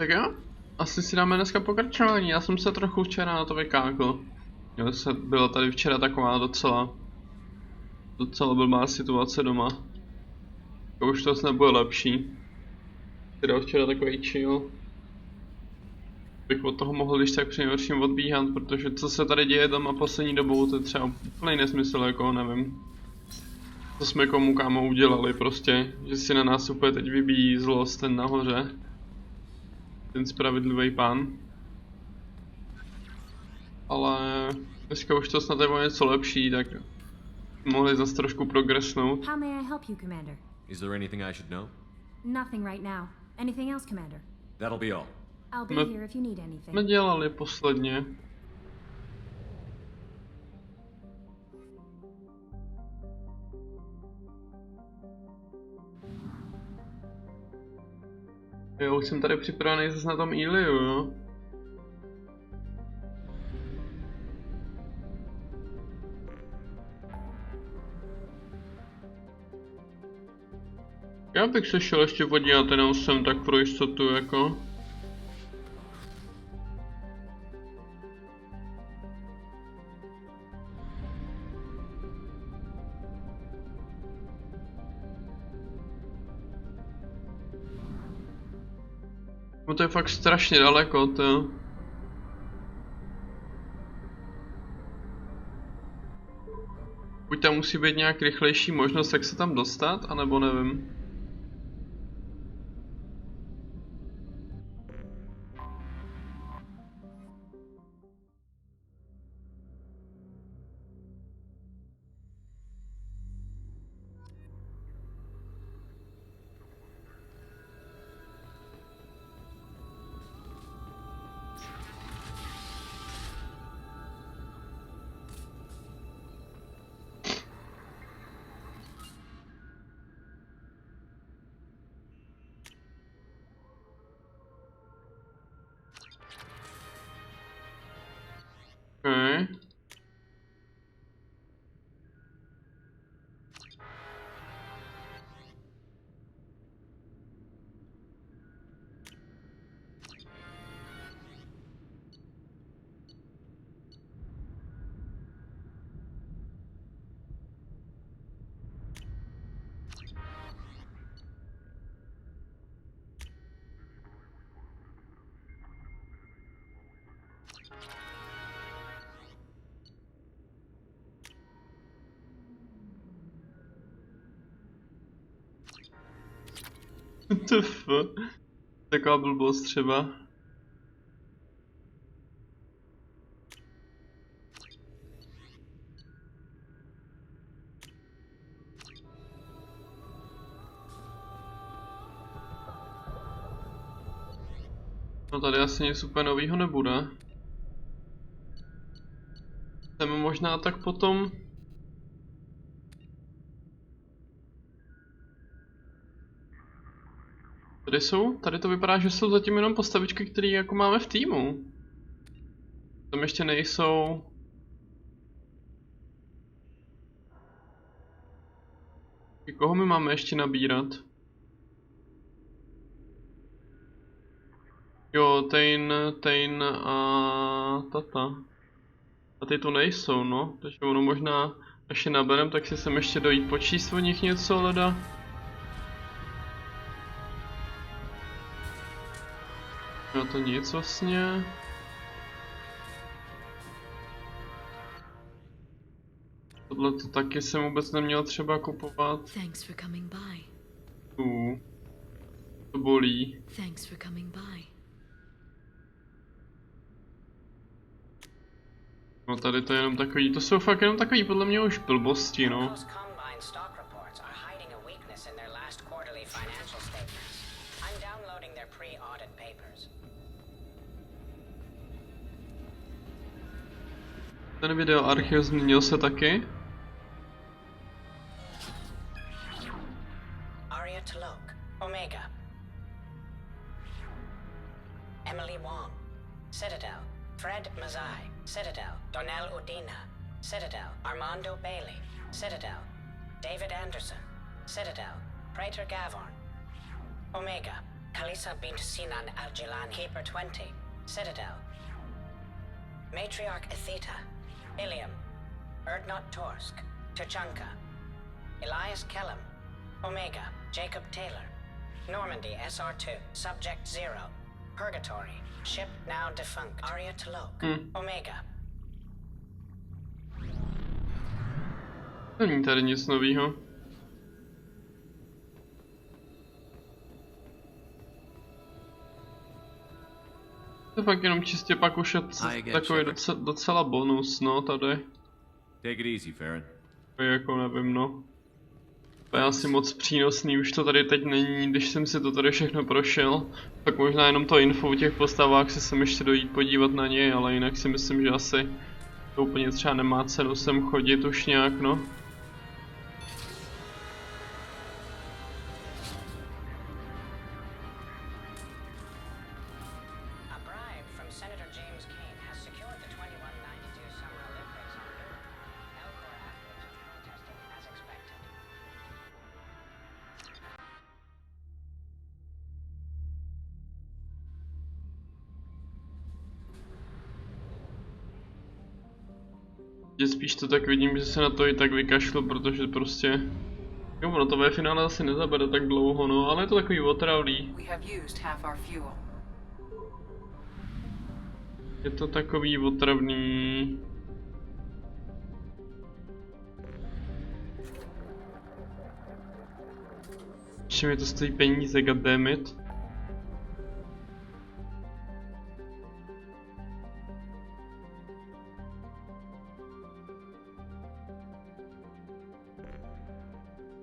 Tak jo, asi si dáme dneska pokračování. Já jsem se trochu včera na to vykákl. Byla tady včera taková docela blbá situace doma. A už to nebude lepší. Teda včera takový chill. Bych od toho mohl když tak přinejmenším odbíhat, protože co se tady děje doma poslední dobou, to je třeba úplný nesmysl, jako nevím. Co jsme komu kámo udělali prostě, že si na nás úplně teď vybíjí zlost ten nahoře. Ten spravedlivý pán. Ale dneska už to snad je o něco lepší, tak mohli zase trošku progresnout. How may I help you, Commander? Is there anything I should know? Nothing right now. Anything else, Commander? That'll be all. I'll be here if you need anything. Jsme dělali posledně. Jo, už jsem tady připravený zase na tom Iliu, jo. Já bych se šel ještě podívat jenom sem tak pro jistotu, jako. No to je fakt strašně daleko, to. Buď tam musí být nějak rychlejší možnost, jak se tam dostat, anebo nevím. Okay. TF. Taková blbost třeba. No tady asi nic úplně novýho nebude. Chceme možná tak potom. Tady to vypadá, že jsou zatím jenom postavičky, které jako máme v týmu. Tam ještě nejsou. Koho my máme ještě nabírat? Jo, Tain a Tata. A ty tu nejsou, no. Takže ono možná, až je naberem, tak si sem ještě dojít počíst o nich něco, leda. No to nic vlastně. Tohle to taky jsem vůbec neměl třeba kupovat. To bolí. No tady to je jenom takový, to jsou fakt jenom takový podle mě už blbosti, no. Ten video archiv změnil se taky? Arya T'Loak, Omega. Emily Wong, Citadel. Fred Mazai, Citadel. Donnell Udina, Citadel. Armando Bailey, Citadel. David Anderson, Citadel. Praetor Gavorn, Omega. Kalisa bint Sinan al-Jilan, Keeper 20, Citadel. Matriarch Etheta, Ilium, Erdnot Torsk, Tuchanka, Elias Kellum, Omega, Jacob Taylor, Normandy SR2, Subject 0, Purgatory, ship now defunct, Aria Talok, Omega. Není tady nic novýho. To je fakt jenom čistě pak už je takový docela bonus, no, tady. Take it easy, Farron. To je jako nevím, no. To je asi moc přínosný, už to tady teď není, když jsem si to tady všechno prošel. Tak možná jenom to info o těch postavách se sem ještě dojít podívat na něj, ale jinak si myslím, že asi to úplně třeba nemá cenu sem chodit už nějak, no. A bribe from Senator James Kane has secured the 2192 Summer Olympics on Moon. Elcor athletes are protesting as expected. Že spíš to tak vidím, že se na to i tak vykašlu, protože prostě... Jo, ono to ve finále asi nezabere tak dlouho, no, ale je to takový otravný. We have used half our fuel. Je to takový otravný. Ještě mi to stojí peníze, goddammit.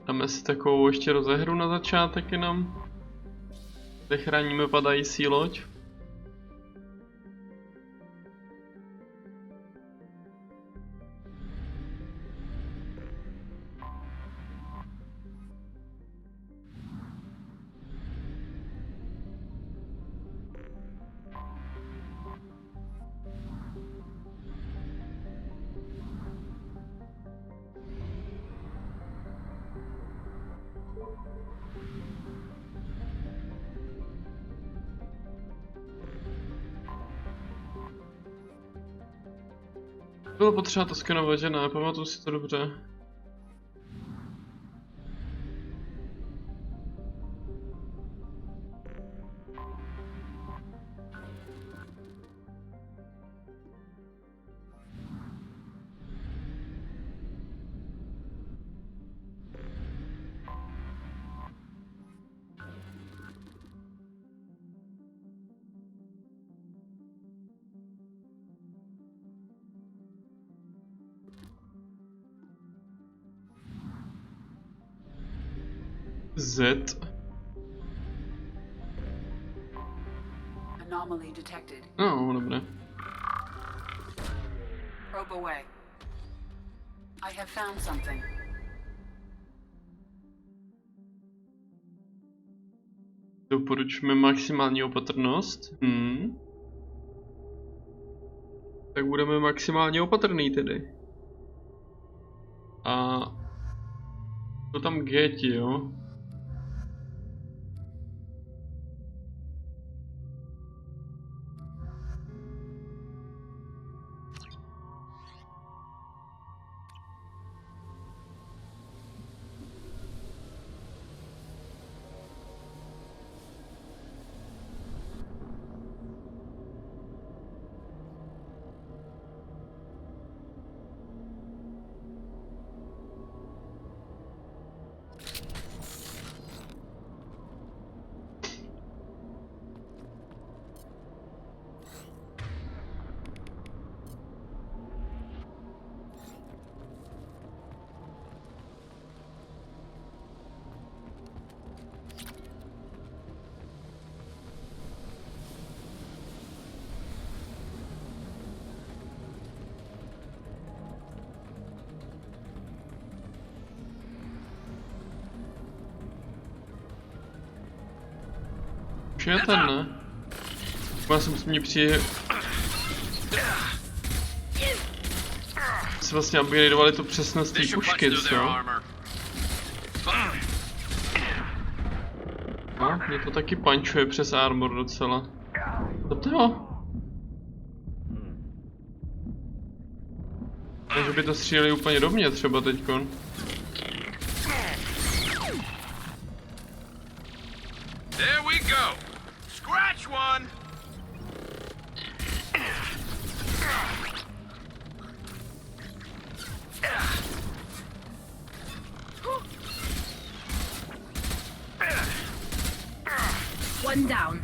Dáme si takovou ještě rozehru na začátek jenom. Zachráníme padající loď. Bylo potřeba to skenovat, že ne? Pamatuju si to dobře. Z. Anomaly detected. No, dobré. Probe away. I have found something. Doporučujeme maximální opatrnost. Tak budeme maximálně opatrný tedy. A to tam Geti, jo? Už je ten, ne? Já jsem mě přijde... Si vlastně upgradeovali tu přesnost té pušky, co? No, mě to taky punchuje přes armor docela. To jo. Takže by to stříleli úplně do mě třeba teďkon. There we go. Scratch one. One down.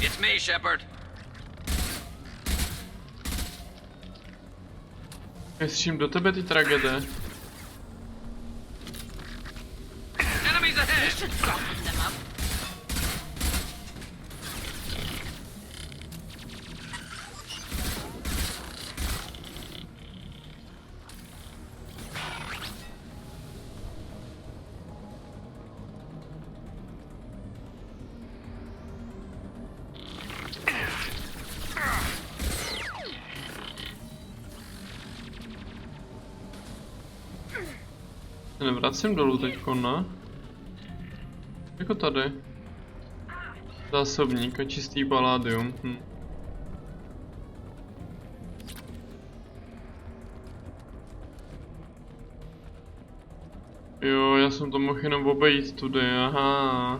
It's me, Shepard. Jestřím do tebe ty tragédie. Enemies ahead. Should soften them up. Nevracím dolů teďko, ne? Jako tady. Zásobník a čistý paládium. Jo, já jsem to mohl jenom obejít tudy, aha.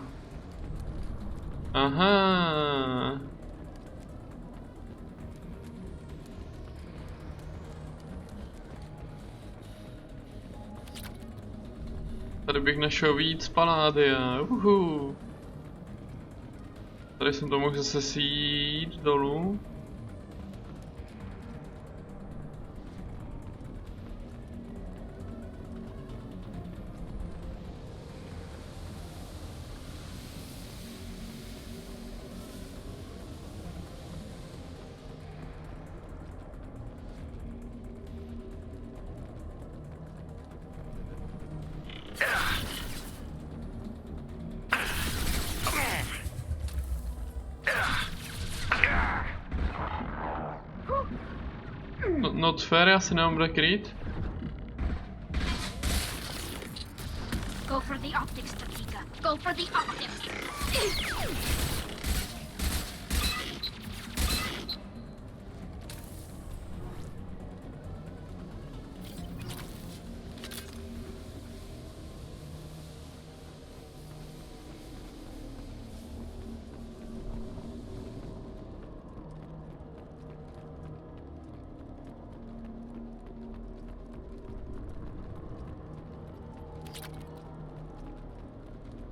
Aha. Tady bych našel víc paládia, uhu. Tady jsem to mohl zase sít dolů. Not fair, já se nemám kde krýt. Go for the optics, Takika. Go for the optics.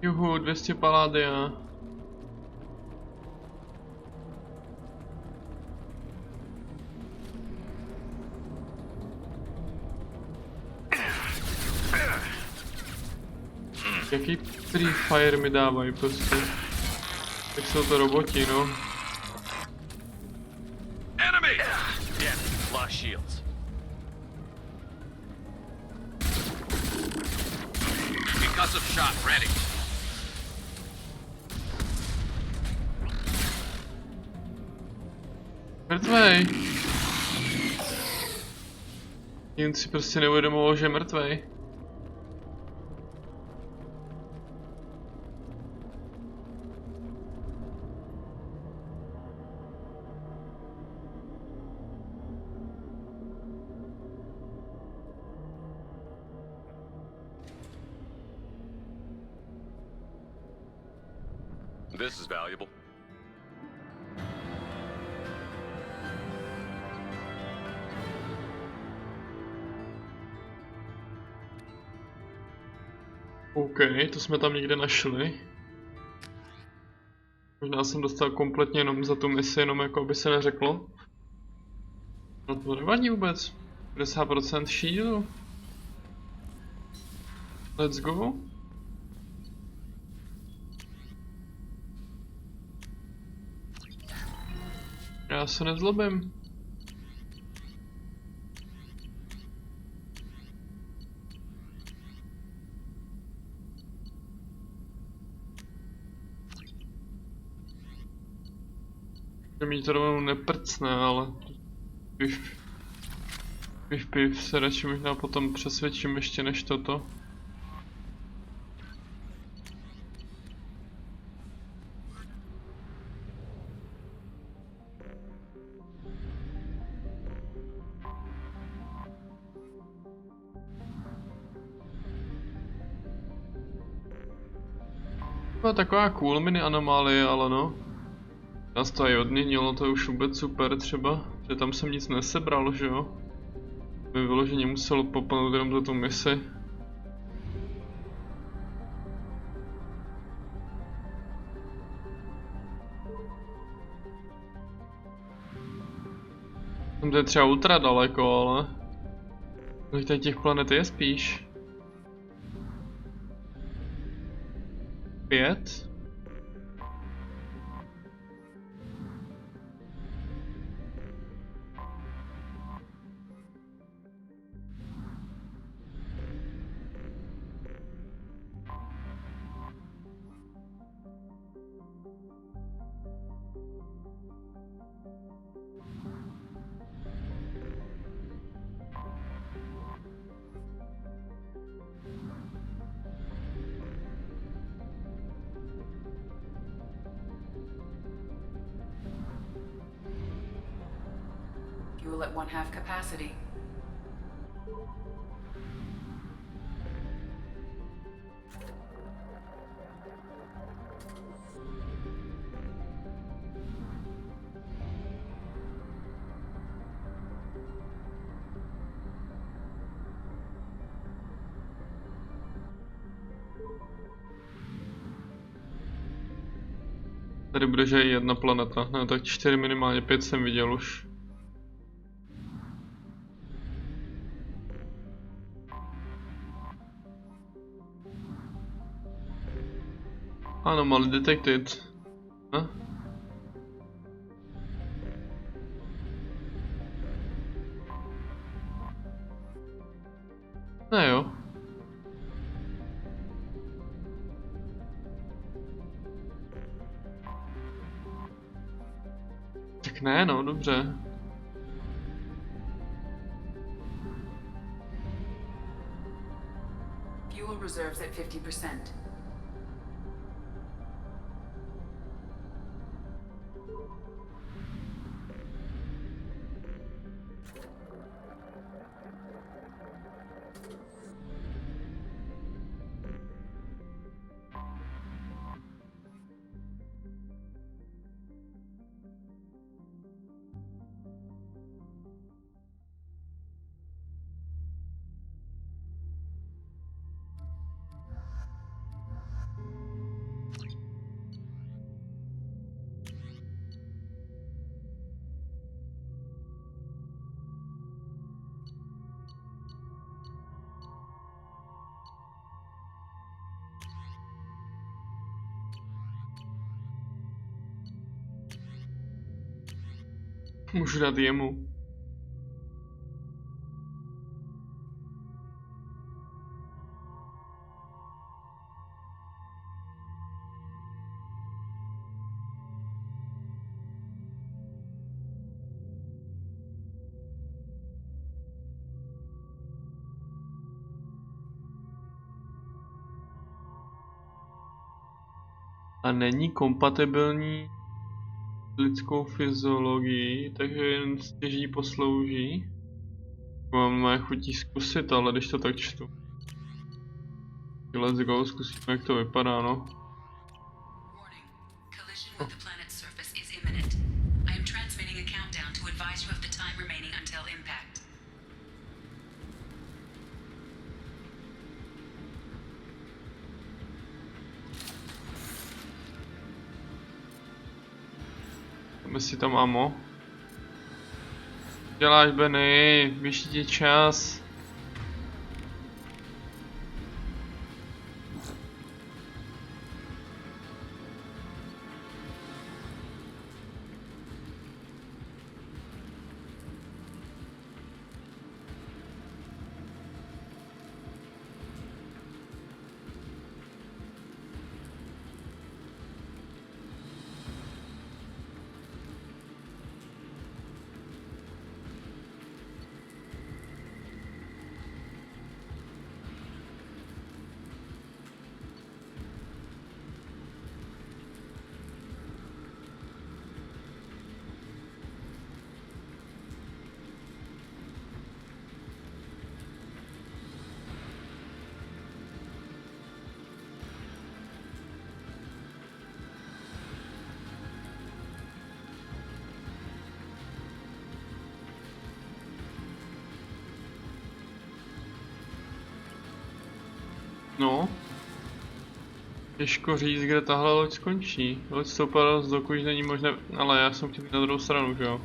Juhu, 200 paládia. Jaký free fire mi dávají prostě. Tak jsou to roboti, no. Enemy. Yeah, lost shields. Concussive shot ready. Mrtvej. Jen si prostě neuvědomoval, že je mrtvej. This is valuable. OK, to jsme tam někde našli. Možná jsem dostal kompletně jenom za tu misi, jenom jako aby se neřeklo. No to nevadí vůbec. 50% shieldu. Let's go. Já se nezlobím. Že mi to rovnou neprcne, ale... Piv se radši možná potom přesvědčím ještě než toto. Byla taková cool mini anomálie, ale no. Nás to i odměnilo, to je už vůbec super třeba, že tam jsem nic nesebral, že jo? By vyloženě musel popnout jenom za tu misi. Tam to je třeba ultra daleko, ale... Kolik tady těch planet je spíš? 5? Fuel at 1/2 capacity. Tady bude, že je jedna planeta, ne, tak 4 minimálně, 5 jsem viděl už. Anomaly detected. Huh? Ne jo. Tak ne, no, dobře. Fuel reserves at 50%. Můžu dát jemu. A není kompatibilní s lidskou fyziologií, takže jen stěží poslouží. Mám moje chutí zkusit, ale když to tak čtu. Let's go, zkusíme, jak to vypadá, no. Warning. Collision with the planet's surface is imminent. I am transmitting a countdown to advise you of the time remaining until impact. Dáme si tam ammo. Děláš, Benny, běží ti čas. No. Těžko říct, kde tahle loď skončí. Loď stoupala z doku, už není možné, ale já jsem chtěl na druhou stranu, že jo.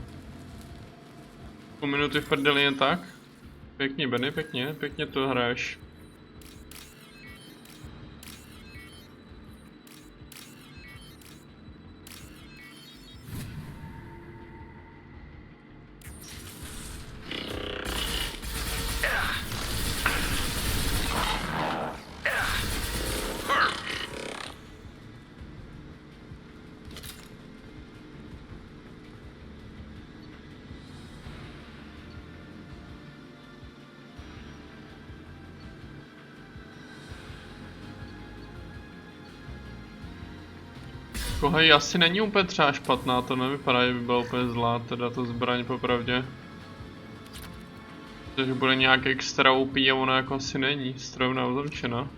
Půl minuty v prdeli jen tak. Pěkně, Benny, pěkně to hraješ. Kohej asi není úplně třeba špatná, to nevypadá, že by byla úplně zlá, teda to zbraň popravdě. Protože bude nějak extra OP a ona jako asi není, strojovna uzručena.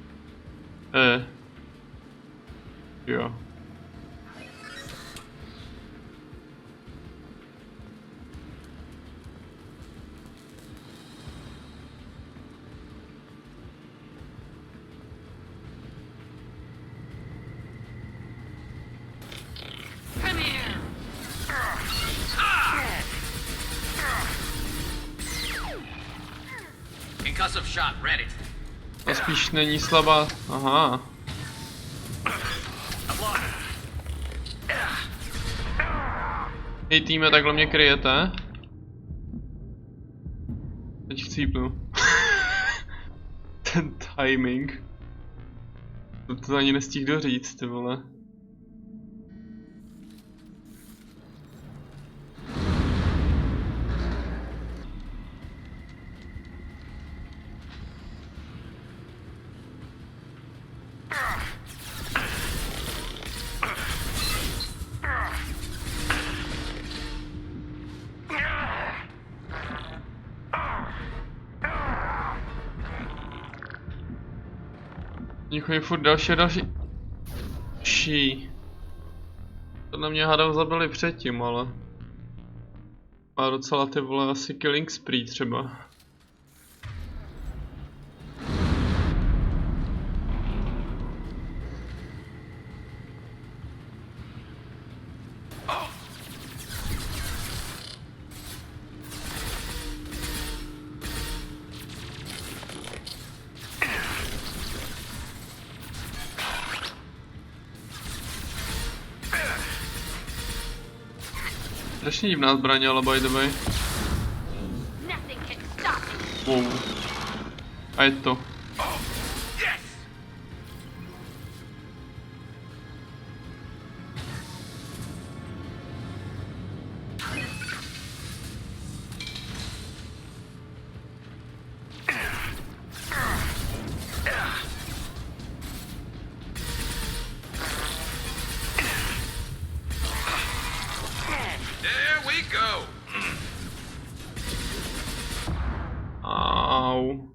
Jo. Concussive shot ready. A spíš není slabá, aha. Hej týme, takhle mě kryjete. Teď chcípnu. Ten timing. To ani nestihl doříct, ty vole. Chodí furt další. To na mě hádal zabili předtím, ale má docela ty vole asi killing spree třeba. Strašně divná zbraně, ale by the way. Nothing can stop me. Wow. A je to. There we go. Au.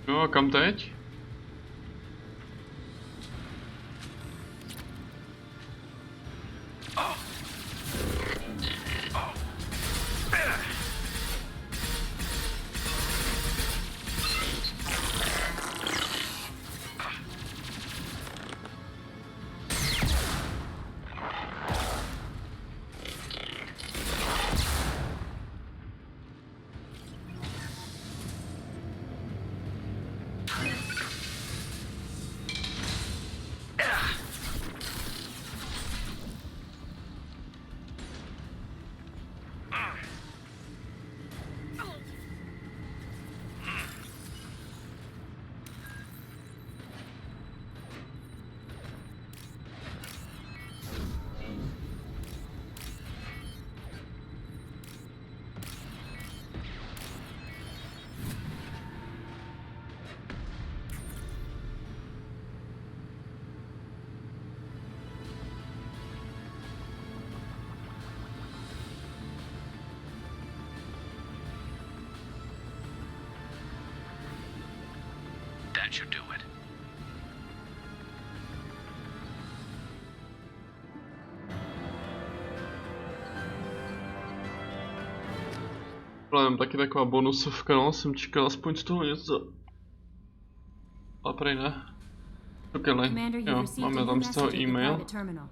Jo, a kam teď? That should do it. Byla jenom taky taková bonusovka, no, jsem čekal aspoň z toho něco. Ale prej ne. Čekali, Commander, you've jo, received a máme new tam z toho message at the e-mail. private terminal.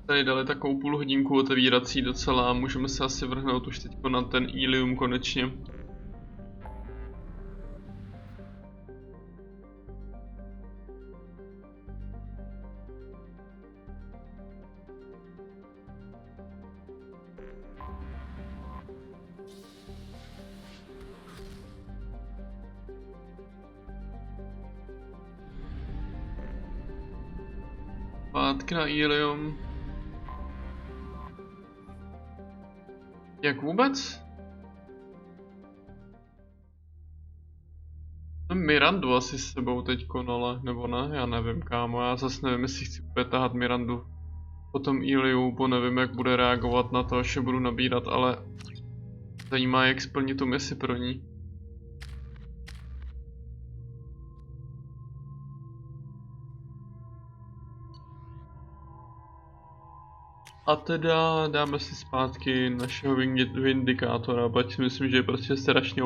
Tady dali takovou půl hodinku otevírací docela a můžeme se asi vrhnout už teď na ten Ilium konečně. Zpátky na Ilium. Jak vůbec? Mirandu asi s sebou teď konala, nebo ne? Já nevím, kámo, já zase nevím, jestli chci úplně tahat Mirandu po tom Iliu, bo nevím, jak bude reagovat na to, až je budu nabírat, ale zajímá, jak splnit tu misi pro ní. A teda dáme si zpátky našeho Vindikátora, pač si myslím, že je prostě strašně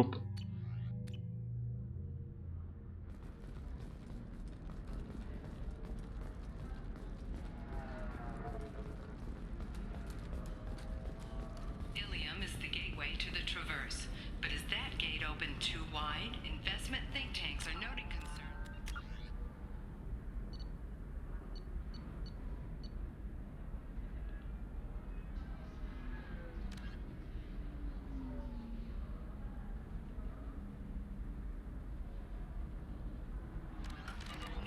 Ilium is the gateway to the Traverse, but is that gate open too wide? Investment think tanks are noting concern.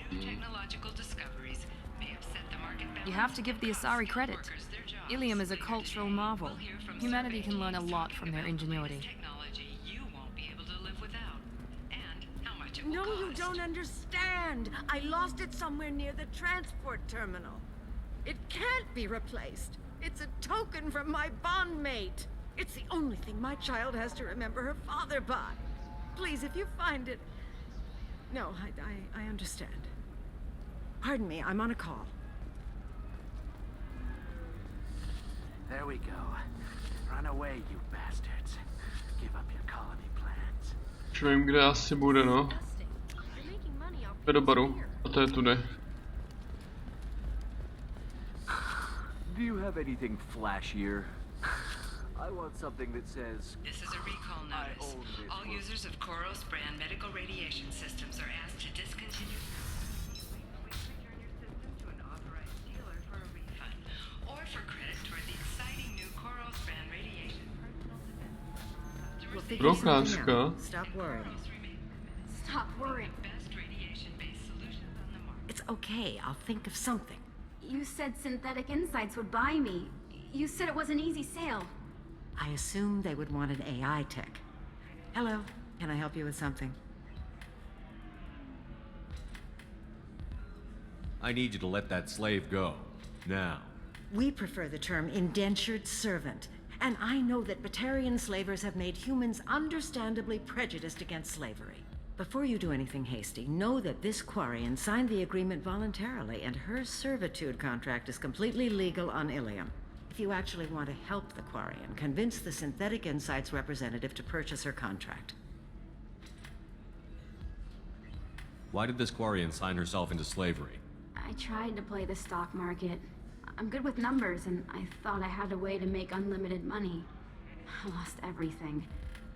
New technological discoveries may upset the market balance. You have to give the Asari credit. Workers their jobs. Ilium is a cultural marvel. We'll hear from Humanity surveys can learn a lot talking from their about the ingenuity. latest technology you won't be able to live without, and how much it will No, cost. you don't understand. I lost it somewhere near the transport terminal. It can't be replaced. It's a token from my bondmate. It's the only thing my child has to remember her father by. Please, if you find it... No, I understand. Pardon me, I'm on a call. There we go. Run away, you bastards. Give up your colony plans. Už vím, kde asi bude, no. To je do baru. A to je tudy. Do you have anything flashier? I want something that says... This is a recall I notice. own this All work. users of Koros brand medical radiation systems are asked to discontinue. Please return your system to an authorized dealer for a refund, or for credit toward the exciting new Koros brand radiation personal defense. We'll Customers figure something Brokářka. out. Stop worrying. Koros remain Stop worrying. best radiation-based solutions on the market. It's okay, I'll think of something. You said Synthetic Insights would buy me. You said it was an easy sale. I assumed they would want an AI tech. Hello, can I help you with something? I need you to let that slave go. Now. We prefer the term indentured servant. And I know that Batarian slavers have made humans understandably prejudiced against slavery. Before you do anything hasty, know that this Quarian signed the agreement voluntarily, and her servitude contract is completely legal on Ilium. If you actually want to help the Quarian, convince the Synthetic Insights representative to purchase her contract. Why did this Quarian sign herself into slavery? I tried to play the stock market. I'm good with numbers, and I thought I had a way to make unlimited money. I lost everything.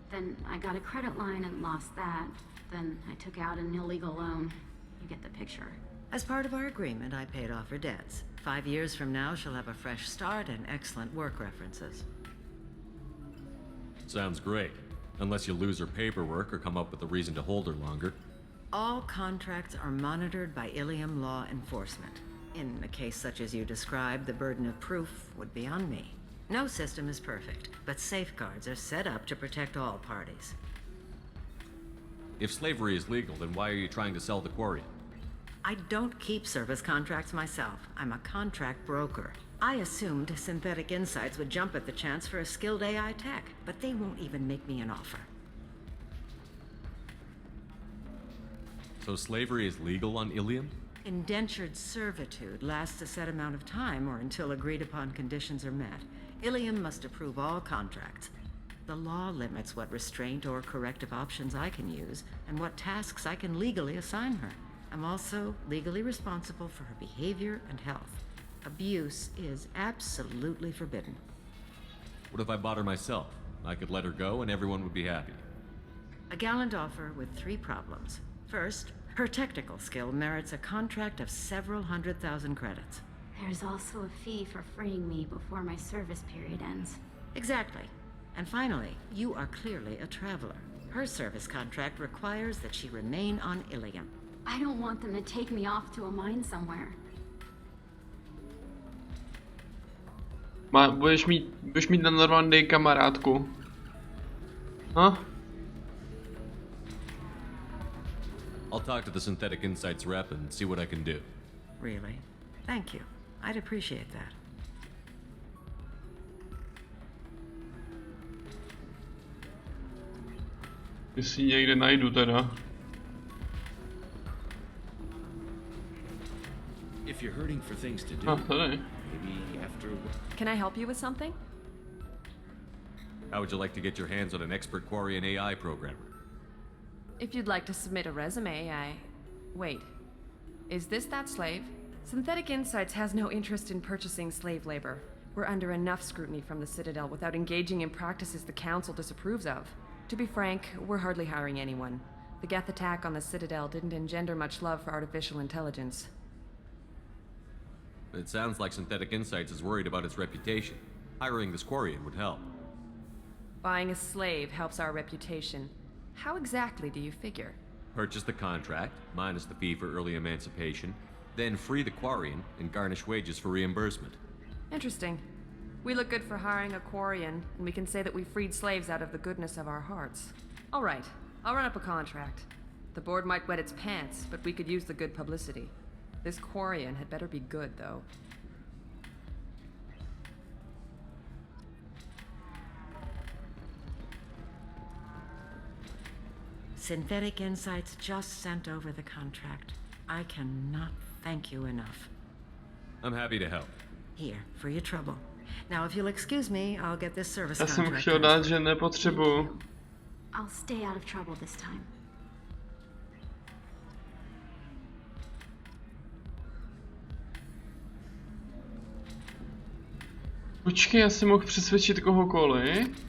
Then I got a credit line and lost that. Then I took out an illegal loan. You get the picture. As part of our agreement, I paid off her debts. 5 years from now, she'll have a fresh start and excellent work references. Sounds great. Unless you lose her paperwork or come up with a reason to hold her longer. All contracts are monitored by Ilium law enforcement. In a case such as you described, the burden of proof would be on me. No system is perfect, but safeguards are set up to protect all parties. If slavery is legal, then why are you trying to sell the Quarian? I don't keep service contracts myself. I'm a contract broker. I assumed Synthetic Insights would jump at the chance for a skilled AI tech, but they won't even make me an offer. So slavery is legal on Ilium? Indentured servitude lasts a set amount of time or until agreed upon conditions are met. Ilium must approve all contracts. The law limits what restraint or corrective options I can use and what tasks I can legally assign her. I'm also legally responsible for her behavior and health. Abuse is absolutely forbidden. What if I bought her myself? I could let her go and everyone would be happy. A gallant offer with 3 problems. First, her technical skill merits a contract of several 100,000 credits. There's also a fee for freeing me before my service period ends. Exactly. And finally, you are clearly a traveler. Her service contract requires that she remain on Ilium. I don't want them to take me off to a mine somewhere. Budeš mít na Normandy kamarádku. Huh? I'll talk to the Synthetic Insights rep and see what I can do. Really? Thank you. I'd appreciate that. Jestli někde najdu teda. If you're hurting for things to do, Tady. maybe after. Can I help you with something? How would you like to get your hands on an expert Quarian AI programmer? If you'd like to submit a resume, Wait. Is this that slave? Synthetic Insights has no interest in purchasing slave labor. We're under enough scrutiny from the Citadel without engaging in practices the Council disapproves of. To be frank, we're hardly hiring anyone. The Geth attack on the Citadel didn't engender much love for artificial intelligence. It sounds like Synthetic Insights is worried about its reputation. Hiring this Quarian would help. Buying a slave helps our reputation. How exactly do you figure? Purchase the contract, minus the fee for early emancipation, then free the Quarian and garnish wages for reimbursement. Interesting. We look good for hiring a Quarian, and we can say that we freed slaves out of the goodness of our hearts. All right, I'll run up a contract. The board might wet its pants, but we could use the good publicity. This Quarian had better be good, though. Synthetic Insights just sent over the contract. I cannot thank you enough. I'm happy to help. Here, for your trouble. Now, if you'll excuse me, I'll get this service Já jsem contract. chtěl dát, že nepotřebuju. I'll stay out of trouble this time. Počkej, já si mohl přesvědčit kohokoliv.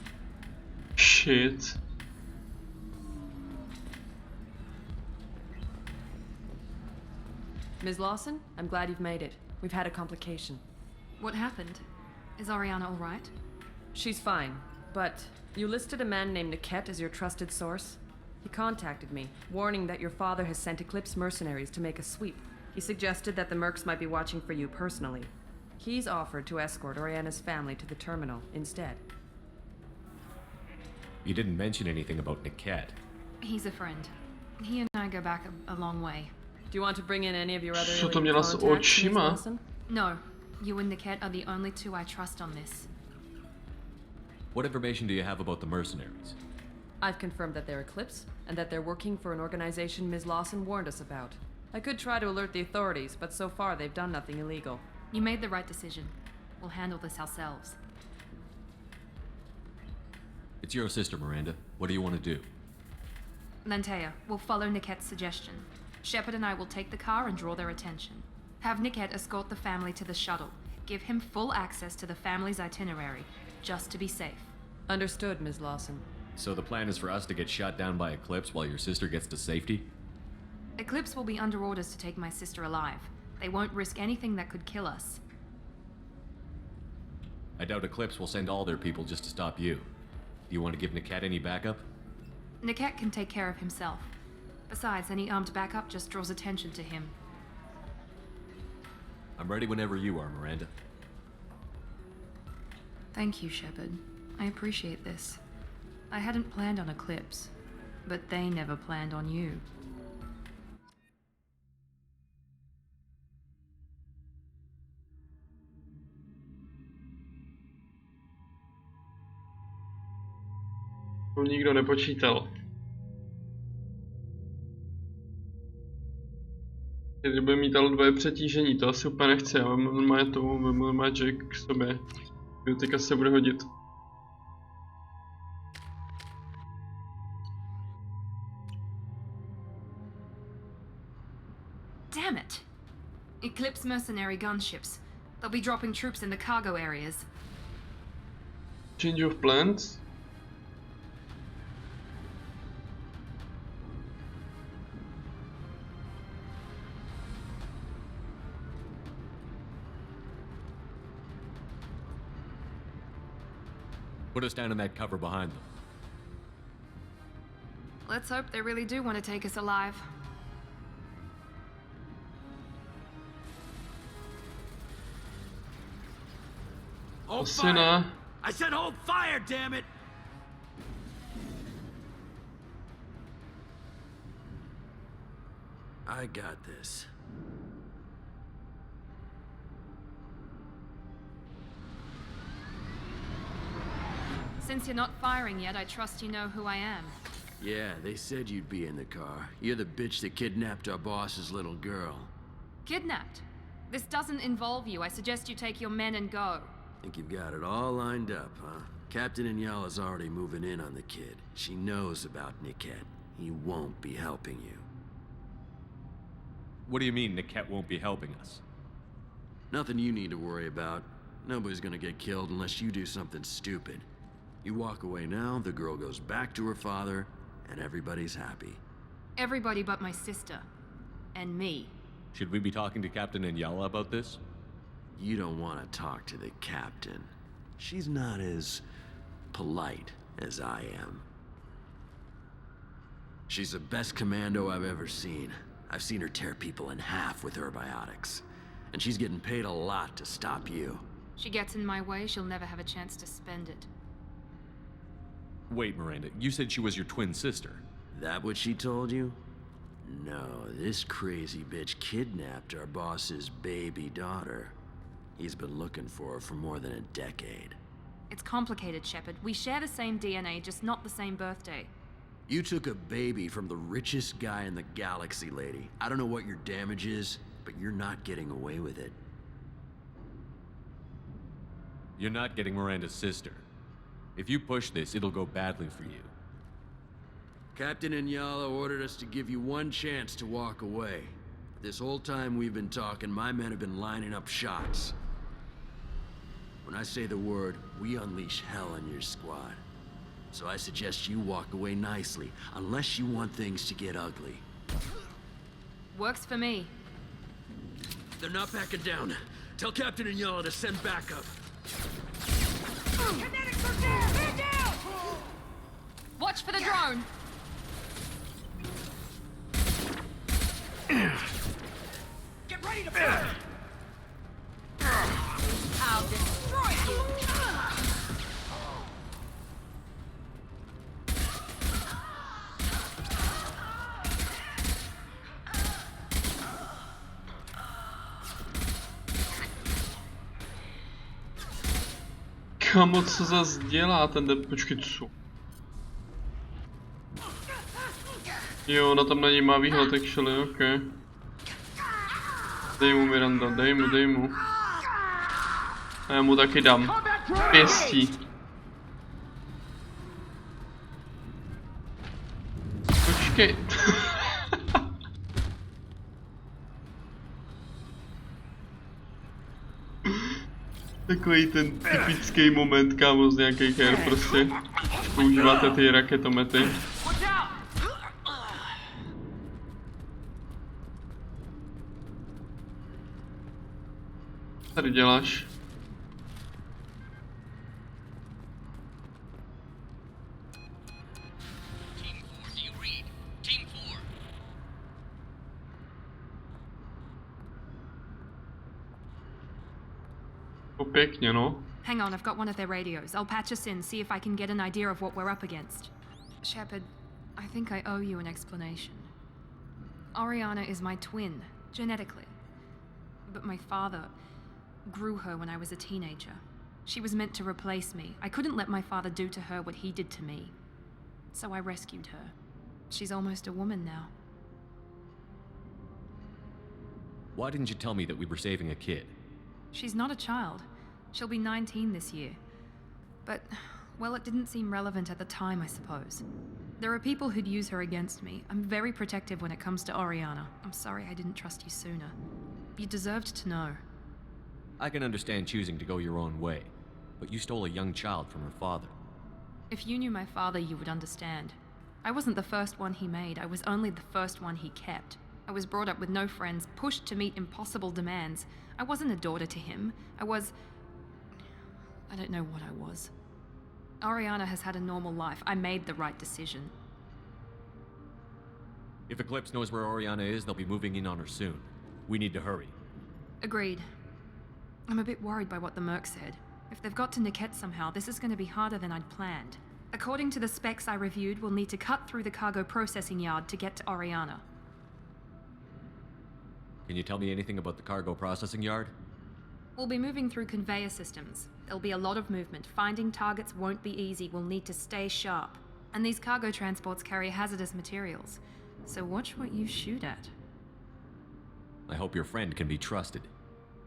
Shit. Ms. Lawson, I'm glad you've made it. We've had a complication. What happened? Is Ariana all right? She's fine, but you listed a man named Niket as your trusted source. He contacted me, warning that your father has sent Eclipse mercenaries to make a sweep. He suggested that the Mercs might be watching for you personally. He's offered to escort Oriana's family to the terminal instead. You didn't mention anything about Niket. He's a friend. He and I go back a long way. Do you want to bring in any of your other Co to alien měla s contacts, Ms. očima? Lawson? No, you and Niket are the only two I trust on this. What information do you have about the mercenaries? I've confirmed that they're Eclipse, and that they're working for an organization Ms. Lawson warned us about. I could try to alert the authorities, but so far they've done nothing illegal. You made the right decision. We'll handle this ourselves. It's your sister, Miranda. What do you want to do? Lantea, we'll follow Niket's suggestion. Shepard and I will take the car and draw their attention. Have Niket escort the family to the shuttle. Give him full access to the family's itinerary, just to be safe. Understood, Ms. Lawson. So the plan is for us to get shot down by Eclipse while your sister gets to safety? Eclipse will be under orders to take my sister alive. They won't risk anything that could kill us. I doubt Eclipse will send all their people just to stop you. Do you want to give Niket any backup? Niket can take care of himself. Besides, any armed backup just draws attention to him. I'm ready whenever you are, Miranda. Thank you, Shepard. I appreciate this. I hadn't planned on Eclipse. But they never planned on you. To nikdo nepočítal. Kdyby mít ale dvoje přetížení, to asi úplně nechci, já mám normálně tomu, mám normálně Jack k sobě. Teďka se bude hodit. Damn it! Eclipse mercenary gunships. They'll be dropping troops in the cargo areas. Change of plans? Put us down in that cover behind them. Let's hope they really do want to take us alive. Hold Asi fire! ne. I said hold fire, damn it! I got this. Since you're not firing yet, I trust you know who I am. Yeah, they said you'd be in the car. You're the bitch that kidnapped our boss's little girl. Kidnapped? This doesn't involve you. I suggest you take your men and go. Think you've got it all lined up, huh? Captain Inyala's already moving in on the kid. She knows about Niket. He won't be helping you. What do you mean Niket won't be helping us? Nothing you need to worry about. Nobody's gonna get killed unless you do something stupid. You walk away now, the girl goes back to her father, and everybody's happy. Everybody but my sister. And me. Should we be talking to Captain Inyala about this? You don't want to talk to the captain. She's not as polite as I am. She's the best commando I've ever seen. I've seen her tear people in half with herbiotics. And she's getting paid a lot to stop you. She gets in my way, she'll never have a chance to spend it. Wait, Miranda, you said she was your twin sister. That what she told you? No, this crazy bitch kidnapped our boss's baby daughter. He's been looking for her for more than a decade. It's complicated, Shepard. We share the same DNA, just not the same birthday. You took a baby from the richest guy in the galaxy, lady. I don't know what your damage is, but you're not getting away with it. You're not getting Miranda's sister. If you push this, it'll go badly for you. Captain Inyala ordered us to give you one chance to walk away. This whole time we've been talking, my men have been lining up shots. When I say the word, we unleash hell on your squad. So I suggest you walk away nicely, unless you want things to get ugly. Works for me. They're not backing down. Tell Captain Inyala to send backup. Kinetics are down! They're down! Watch for the drone! Get ready to fire! I'll destroy you! Kamo, co zas dělá ten počkej, co? Jo, ona tam na něj má výhled, actually, ok. Dej mu, Miranda, dej mu. A já mu taky dám. Pěstí. Počkej. Takový ten typický moment, kámo, z nějakých her prostě. Používáte ty raketomety. Co tady děláš? Team 4, do you read? Team 4. Pěkně, no. Hang on, I've got one of their radios. I'll patch us in, see if I can get an idea of what we're up against. Shepard, I think I owe you an explanation. Oriana is my twin, genetically. But my father grew her when I was a teenager. She was meant to replace me. I couldn't let my father do to her what he did to me. So I rescued her. She's almost a woman now. Why didn't you tell me that we were saving a kid? She's not a child. She'll be 19 this year. But, well, it didn't seem relevant at the time, I suppose. There are people who'd use her against me. I'm very protective when it comes to Oriana. I'm sorry I didn't trust you sooner. You deserved to know. I can understand choosing to go your own way, but you stole a young child from her father. If you knew my father, you would understand. I wasn't the first one he made. I was only the first one he kept. I was brought up with no friends, pushed to meet impossible demands. I wasn't a daughter to him. I don't know what I was. Oriana has had a normal life. I made the right decision. If Eclipse knows where Oriana is, they'll be moving in on her soon. We need to hurry. Agreed. I'm a bit worried by what the Merc said. If they've got to Niket somehow, this is going to be harder than I'd planned. According to the specs I reviewed, we'll need to cut through the cargo processing yard to get to Oriana. Can you tell me anything about the cargo processing yard? We'll be moving through conveyor systems. There'll be a lot of movement. Finding targets won't be easy. We'll need to stay sharp. And these cargo transports carry hazardous materials. So watch what you shoot at. I hope your friend can be trusted.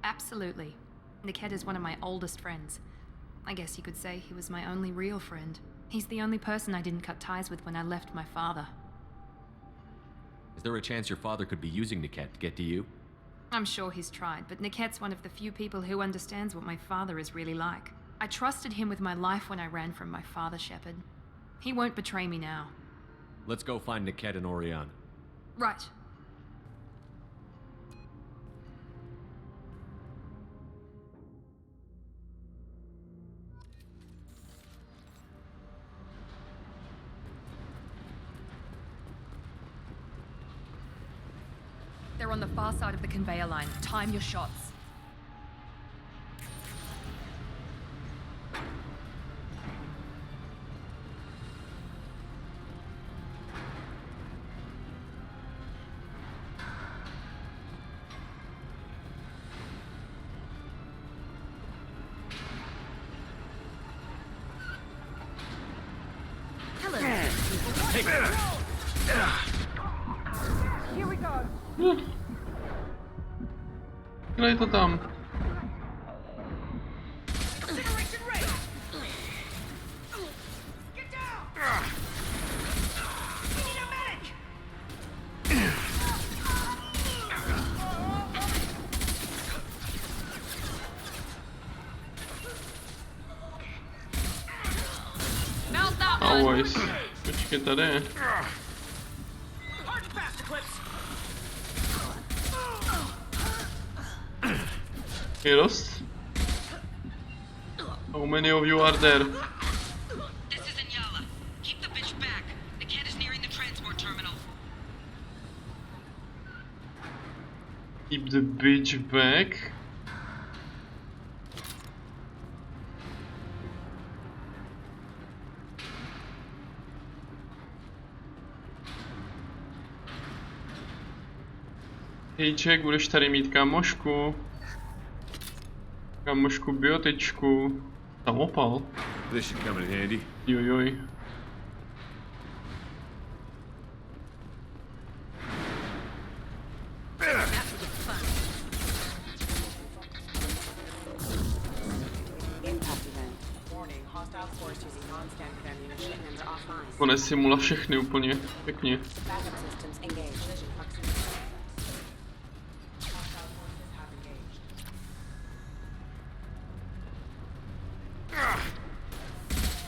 Absolutely. Niket is one of my oldest friends. I guess you could say he was my only real friend. He's the only person I didn't cut ties with when I left my father. Is there a chance your father could be using Niket to get to you? I'm sure he's tried, but Niket's one of the few people who understands what my father is really like. I trusted him with my life when I ran from my father, Shepard. He won't betray me now. Let's go find Niket and Oriana. Right. They're on the far side of the conveyor line. Time your shots. Here we go. Daj to tam. Incineration rate. Get down. We need a medic. Melt that one. Always. Počkej tady. Hard and fast, Eclipse. Heroes. How many of you are there? This is Inyala. Keep the bitch back. Niket is nearing the transport terminal. Keep the bitch back. Hejček, budeš tady mít kamošku. Kamošku biotičku. Samopal. This should come in handy. Jojoj. Konec simula všechny úplně. Pěkně.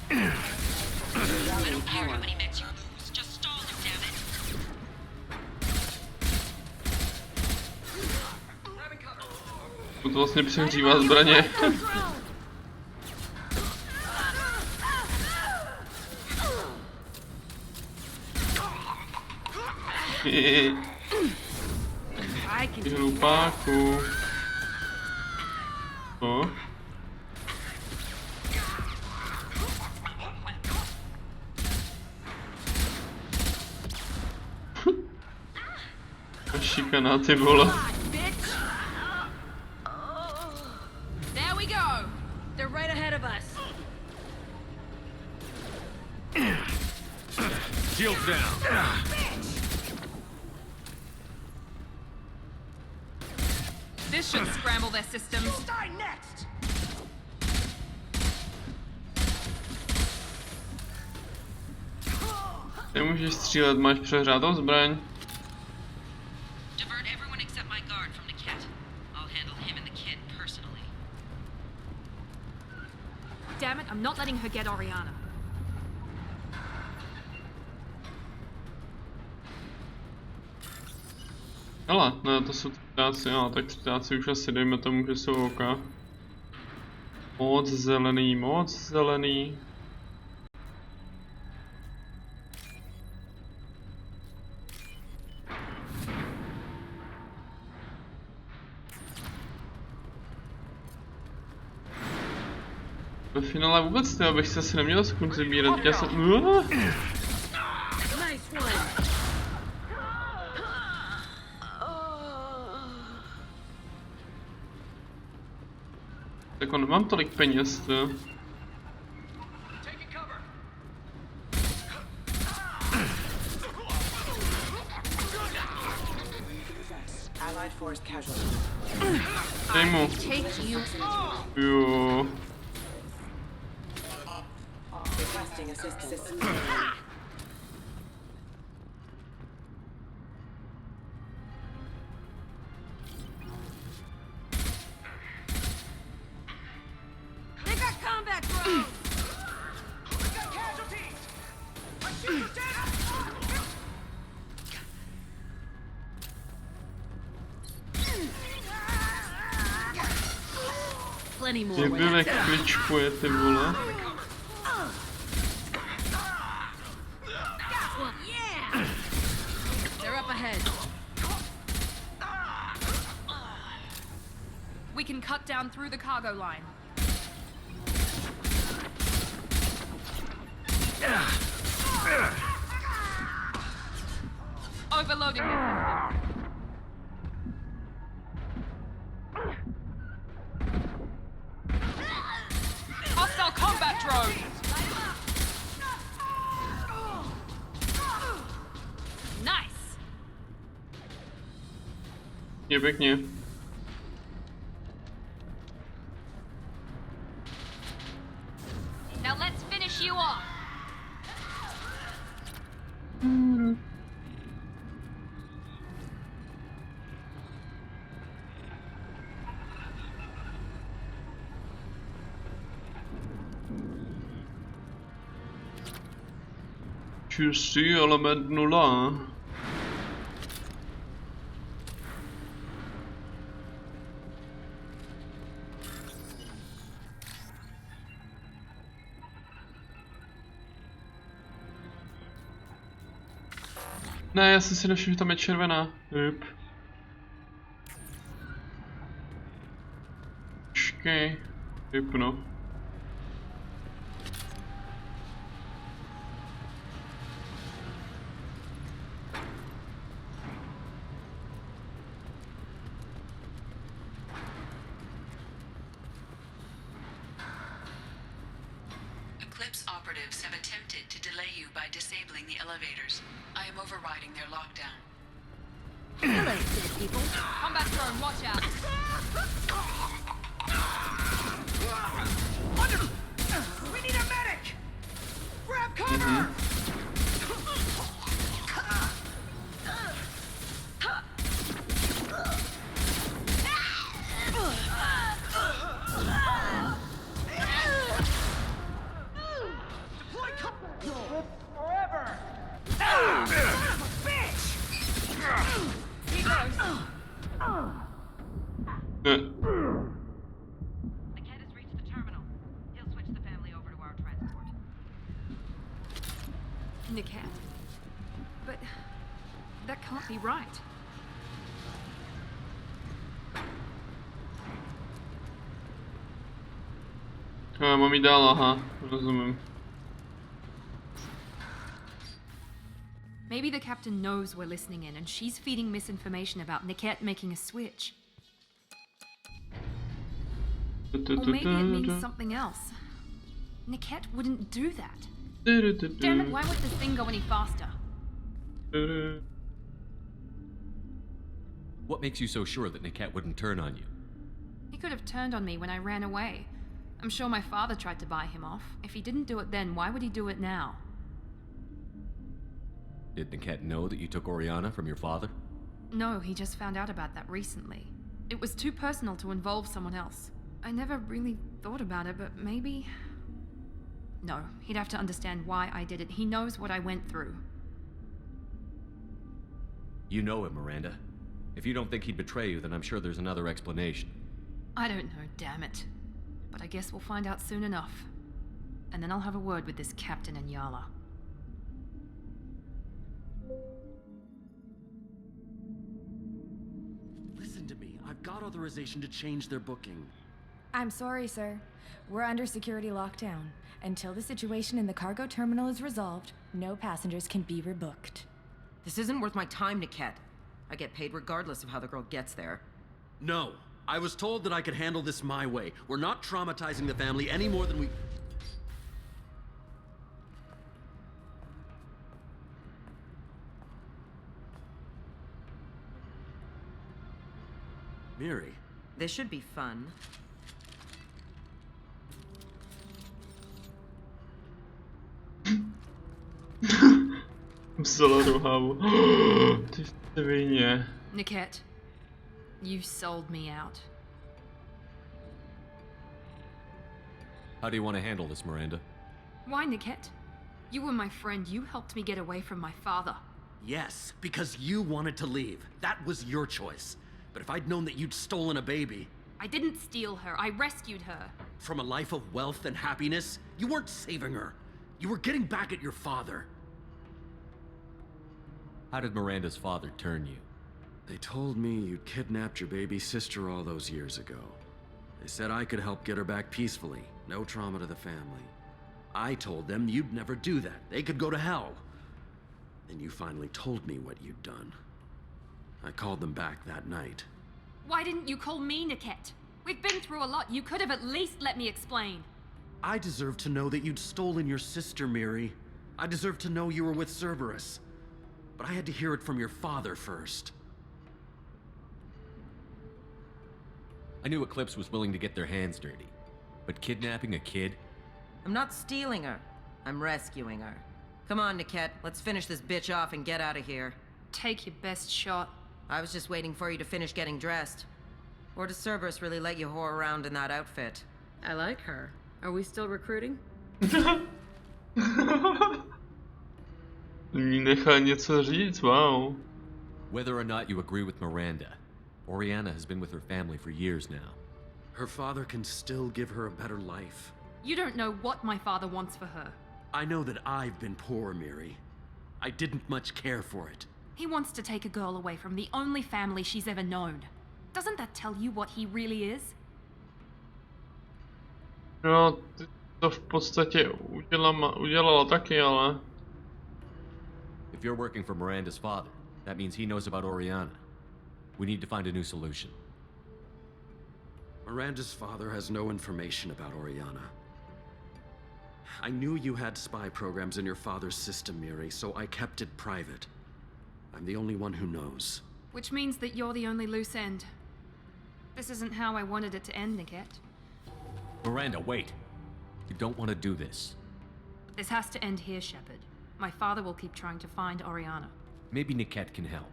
I don't care how many mechs you lose. Just stall them, damn it. To vlastně přehřívá zbraně. Ty hlupáku. Co? červená, ty vole. There we go. They're right ahead of us. Shields down. This should scramble their systems. Die next! Nemůžeš střílet, máš přehrátou zbraň. Divert everyone except my guard from Niket. I'll handle him and the kid personally. Damn it, I'm not letting her get Oriana. Hele, ne, to jsou třitáci, no, tak třitáci už asi dejme tomu, že jsou OK. Moc zelený, moc zelený. Ve finále vůbec ne, abych se asi neměl sekund zabírat, já jsem... Tak on nemám tolik peněz, to. Dej mu. Jo. Plenty more. Jak byl kličkuje, ty vole. They're up ahead. We can cut down through the cargo line. Overloading the system. Hostile combat drone! Nice! Je pěkně. Now let's finish you off! Čistý element 0. Ne, já jsem si nevšiml, že tam je červená. Jup. Počkej. Vypnu. Eclipse operatives have attempted to delay you by disabling the elevators. I am overriding their lockdown. Combat drone, watch out! We need a medic! Grab cover! Deploy cover! Forever! Son of a bitch! He goes. Ne. The kid has reached the terminal. He'll switch the family over to our transport. Niket. But that can't be right. Mám jí dál, aha, rozumím. Maybe the captain knows we're listening in and she's feeding misinformation about Niket making a switch. Or maybe it means something else. Niket wouldn't do that. Damn it, why would this thing go any faster? What makes you so sure that Niket wouldn't turn on you? He could have turned on me when I ran away. I'm sure my father tried to buy him off. If he didn't do it then, why would he do it now? Did Niket know that you took Oriana from your father? No, he just found out about that recently. It was too personal to involve someone else. I never really thought about it, but maybe... No, he'd have to understand why I did it. He knows what I went through. You know him, Miranda. If you don't think he'd betray you, then I'm sure there's another explanation. I don't know, damn it. But I guess we'll find out soon enough. And then I'll have a word with this Captain Inyala. Listen to me. I've got authorization to change their booking. I'm sorry, sir. We're under security lockdown. Until the situation in the cargo terminal is resolved, no passengers can be rebooked. This isn't worth my time, Niket. I get paid regardless of how the girl gets there. No. I was told that I could handle this my way. We're not traumatizing the family any more than we... Miri. This should be fun. Vzala do hlavu. Ty svině. Niket, you sold me out. How do you want to handle this, Miranda? Why, Niket? You were my friend. You helped me get away from my father. Yes, because you wanted to leave. That was your choice. But if I'd known that you'd stolen a baby... I didn't steal her. I rescued her. From a life of wealth and happiness, you weren't saving her. You were getting back at your father. How did Miranda's father turn you? They told me you'd kidnapped your baby sister all those years ago. They said I could help get her back peacefully. No trauma to the family. I told them you'd never do that. They could go to hell. Then you finally told me what you'd done. I called them back that night. Why didn't you call me, Niket? We've been through a lot. You could have at least let me explain. I deserve to know that you'd stolen your sister, Miri. I deserve to know you were with Cerberus. But I had to hear it from your father first. I knew Eclipse was willing to get their hands dirty. But kidnapping a kid? I'm not stealing her. I'm rescuing her. Come on, Niket. Let's finish this bitch off and get out of here. Take your best shot. I was just waiting for you to finish getting dressed. Or does Cerberus really let you whore around in that outfit? I like her. Are we still recruiting? Nechal něco říct, wow. Whether or not you agree with Miranda, Oriana has been with her family for years now. Her father can still give her a better life. You don't know what my father wants for her. I know that I've been poor, Miri. I didn't much care for it. He wants to take a girl away from the only family she's ever known. Doesn't that tell you what he really is? No, ty to v podstatě udělala taky, ale... If you're working for Miranda's father, that means he knows about Oriana. We need to find a new solution. Miranda's father has no information about Oriana. I knew you had spy programs in your father's system, Miri, so I kept it private. I'm the only one who knows. Which means that you're the only loose end. This isn't how I wanted it to end, Niket. Miranda, wait. You don't want to do this. This has to end here, Shepard. My father will keep trying to find Oriana. Maybe Niket can help.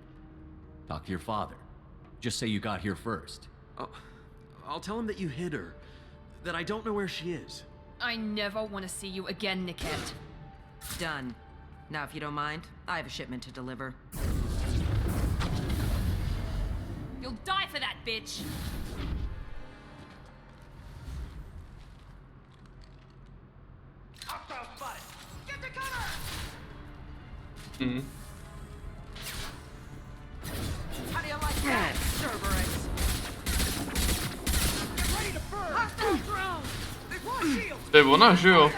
Talk to your father. Just say you got here first. I'll tell him that you hid her. That I don't know where she is. I never want to see you again, Niket. Done. Now, if you don't mind, I have a shipment to deliver. You'll die for that, bitch! Hostile spotted! Get to cover! Hmm. How do you like that, Cerberus? Get ready to burn! Hostile drone! They've lost shields! To je ona, že jo?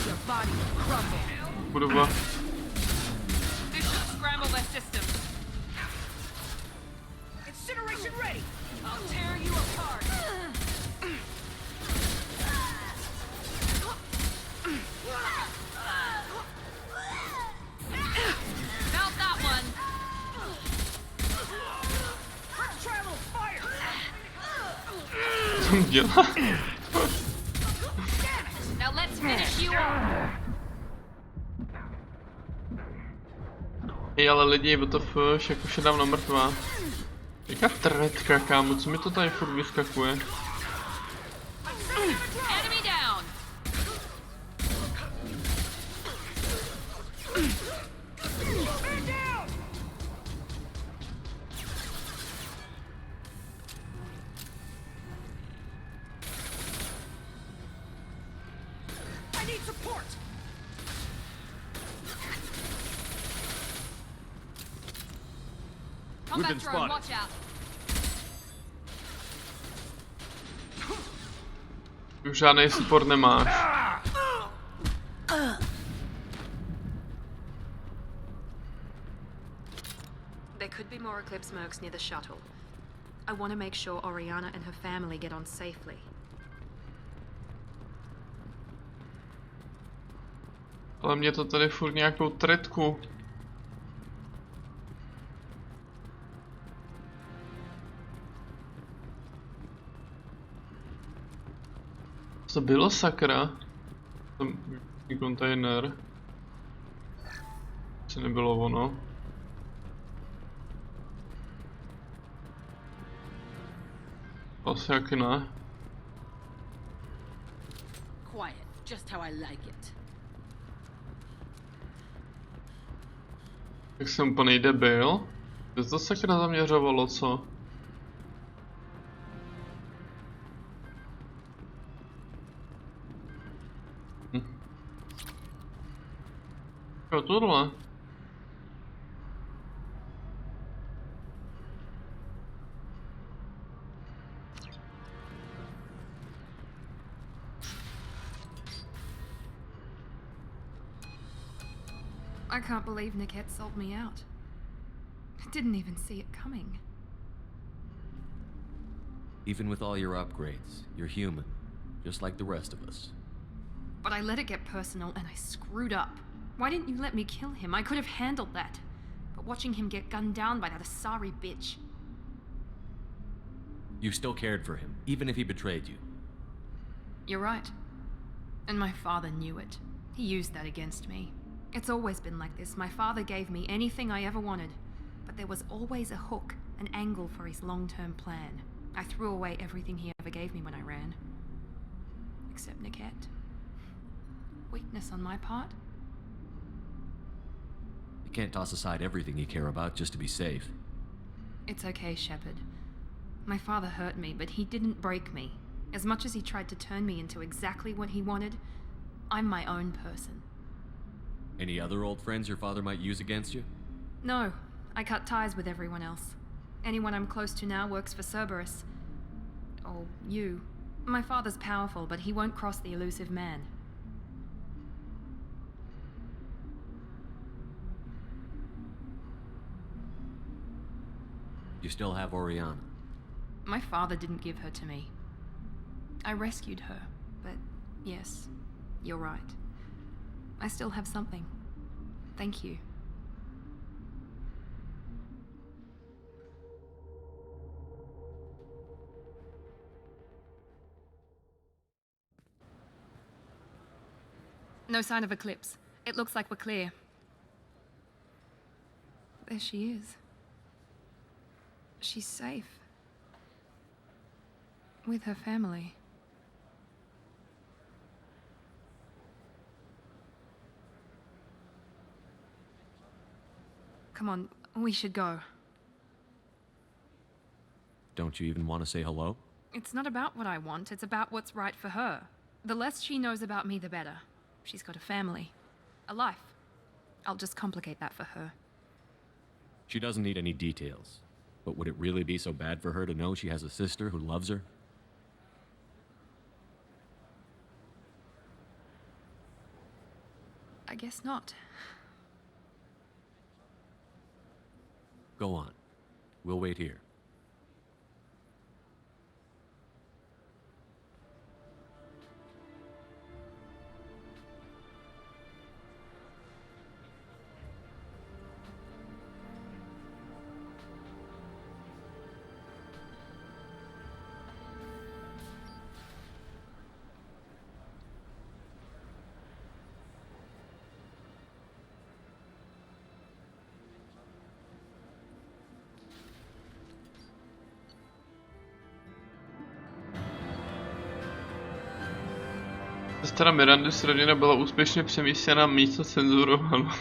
Your body will crumble. Kurva. This Incineration ready! I'll tear you apart. Felt that one. Let's try a little fire! Co dělá? Now let's finish you off. Ej, ale lidi, WTF, jak už je dávno mrtvá. Jaká tretka, kámo, co mi to tady furt vyskakuje? Enemy down. Man down! I need support! Combat drone, watch out. Už žádný support nemáš. There could be more Eclipse mercs near the shuttle. I want to make sure Oriana and her family get on safely. Ale mě to tady furt nějakou tretku. Co to bylo, sakra? Tam kontejner. Co nebylo ono? Asi jak ne. Quiet, just how I like it. Jak jsem úplnej debil? Kde to sakra zaměřovalo, co? Jo, tohle. I can't believe Niket sold me out. I didn't even see it coming. Even with all your upgrades, you're human, just like the rest of us. But I let it get personal and I screwed up. Why didn't you let me kill him? I could have handled that. But watching him get gunned down by that Asari bitch. You still cared for him, even if he betrayed you. You're right. And my father knew it. He used that against me. It's always been like this. My father gave me anything I ever wanted. But there was always a hook, an angle for his long-term plan. I threw away everything he ever gave me when I ran. Except Niket. Weakness on my part? You can't toss aside everything you care about just to be safe. It's okay, Shepard. My father hurt me, but he didn't break me. As much as he tried to turn me into exactly what he wanted, I'm my own person. Any other old friends your father might use against you? No, I cut ties with everyone else. Anyone I'm close to now works for Cerberus. Or you. My father's powerful, but he won't cross the elusive man. You still have Oriana. My father didn't give her to me. I rescued her, but yes, you're right. I still have something. Thank you. No sign of Eclipse. It looks like we're clear. There she is. She's safe. With her family. Come on, we should go. Don't you even want to say hello? It's not about what I want, it's about what's right for her. The less she knows about me, the better. She's got a family. A life. I'll just complicate that for her. She doesn't need any details. But would it really be so bad for her to know she has a sister who loves her? I guess not. Go on. We'll wait here. Sestra Mirandy z rodiny byla úspěšně přemístěna místo cenzurováno.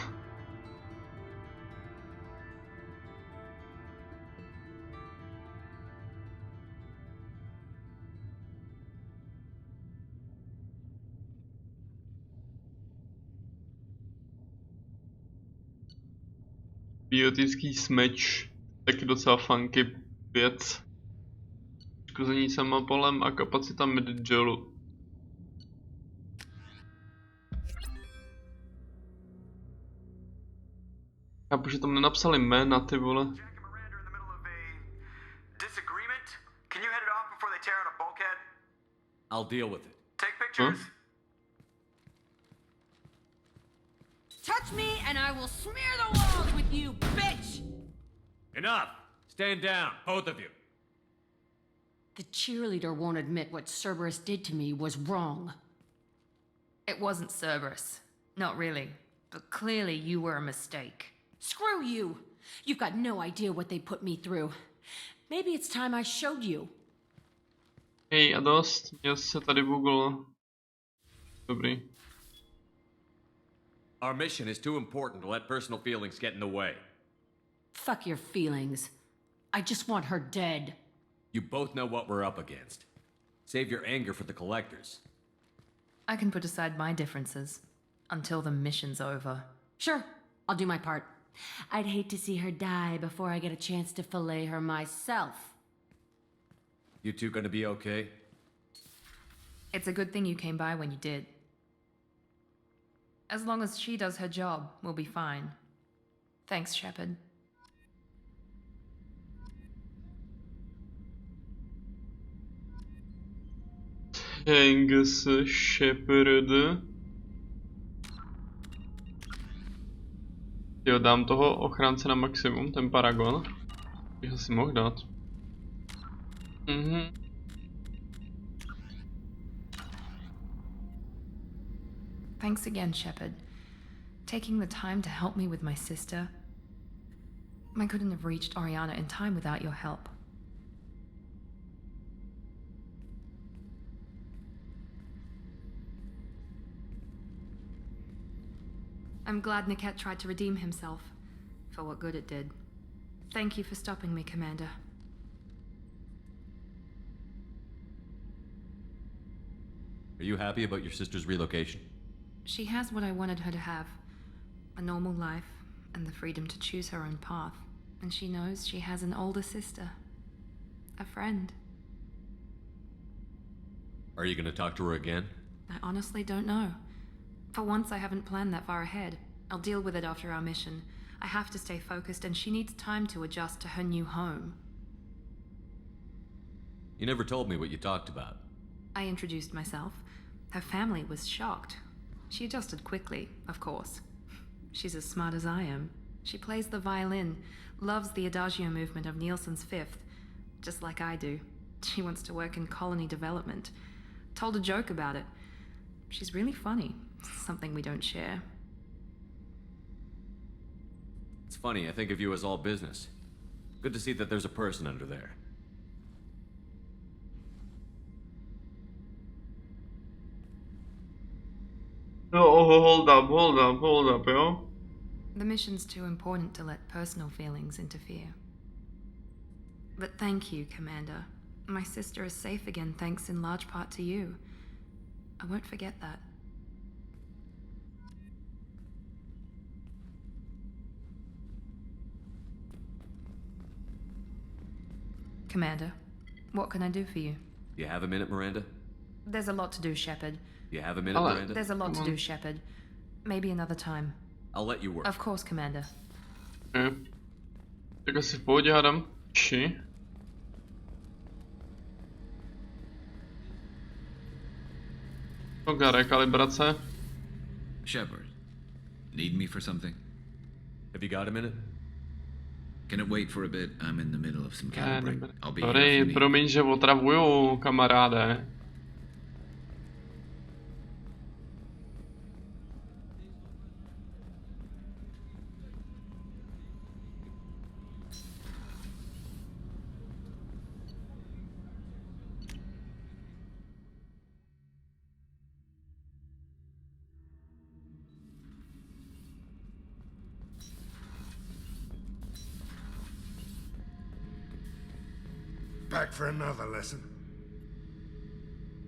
Biotický smeč, taky docela funky věc. Škození samopalem a kapacita midgelu. Chápu, že tam nenapsali jména, ty vole. Disagreement? Can you head it off before they tear out a bulkhead? I'll deal with it. Take pictures. Touch me and I will smear the walls with you, bitch! Enough! Stand down, both of you. The cheerleader won't admit what Cerberus did to me was wrong. It wasn't Cerberus. Not really. But clearly you were a mistake. Screw you! You've got no idea what they put me through. Maybe it's time I showed you. Hej, a dost, měl se tady Google. Dobrý. Our mission is too important to let personal feelings get in the way. Fuck your feelings. I just want her dead. You both know what we're up against. Save your anger for the collectors. I can put aside my differences until the mission's over. Sure, I'll do my part. I'd hate to see her die before I get a chance to fillet her myself. You two gonna be okay? It's a good thing you came by when you did. As long as she does her job, we'll be fine. Thanks, Shepard. Thanks, Shepard. Jo, dám toho ochránce na maximum, ten Paragon. Bych asi mohl dát. Thanks again, Shepard. Taking the time to help me with my sister. I couldn't have reached Oriana in time without your help. I'm glad Niket tried to redeem himself, for what good it did. Thank you for stopping me, Commander. Are you happy about your sister's relocation? She has what I wanted her to have. A normal life, and the freedom to choose her own path. And she knows she has an older sister. A friend. Are you gonna talk to her again? I honestly don't know. For once, I haven't planned that far ahead. I'll deal with it after our mission. I have to stay focused, and she needs time to adjust to her new home. You never told me what you talked about. I introduced myself. Her family was shocked. She adjusted quickly, of course. She's as smart as I am. She plays the violin, loves the Adagio movement of Nielsen's Fifth, just like I do. She wants to work in colony development. Told a joke about it. She's really funny. Something we don't share. It's funny, I think of you as all business. Good to see that there's a person under there. Oh, hold up, yo. The mission's too important to let personal feelings interfere. But thank you, Commander. My sister is safe again thanks in large part to you. I won't forget that. Commander, what can I do for you? You have a minute, Miranda? There's a lot to do, Shepard. You have a minute, Miranda? There's a lot to do, Shepard. Maybe another time. I'll let you work. Of course, Commander. Tak asi v pohodě hádám. Či? Rekalibrace. Shepard, need me for something? Have you got a minute? Can it wait for a bit? I'm in the middle of some calibrating. I'll be here if Sorry, you need. promiň, že otravuju, kamaráde. back for another lesson?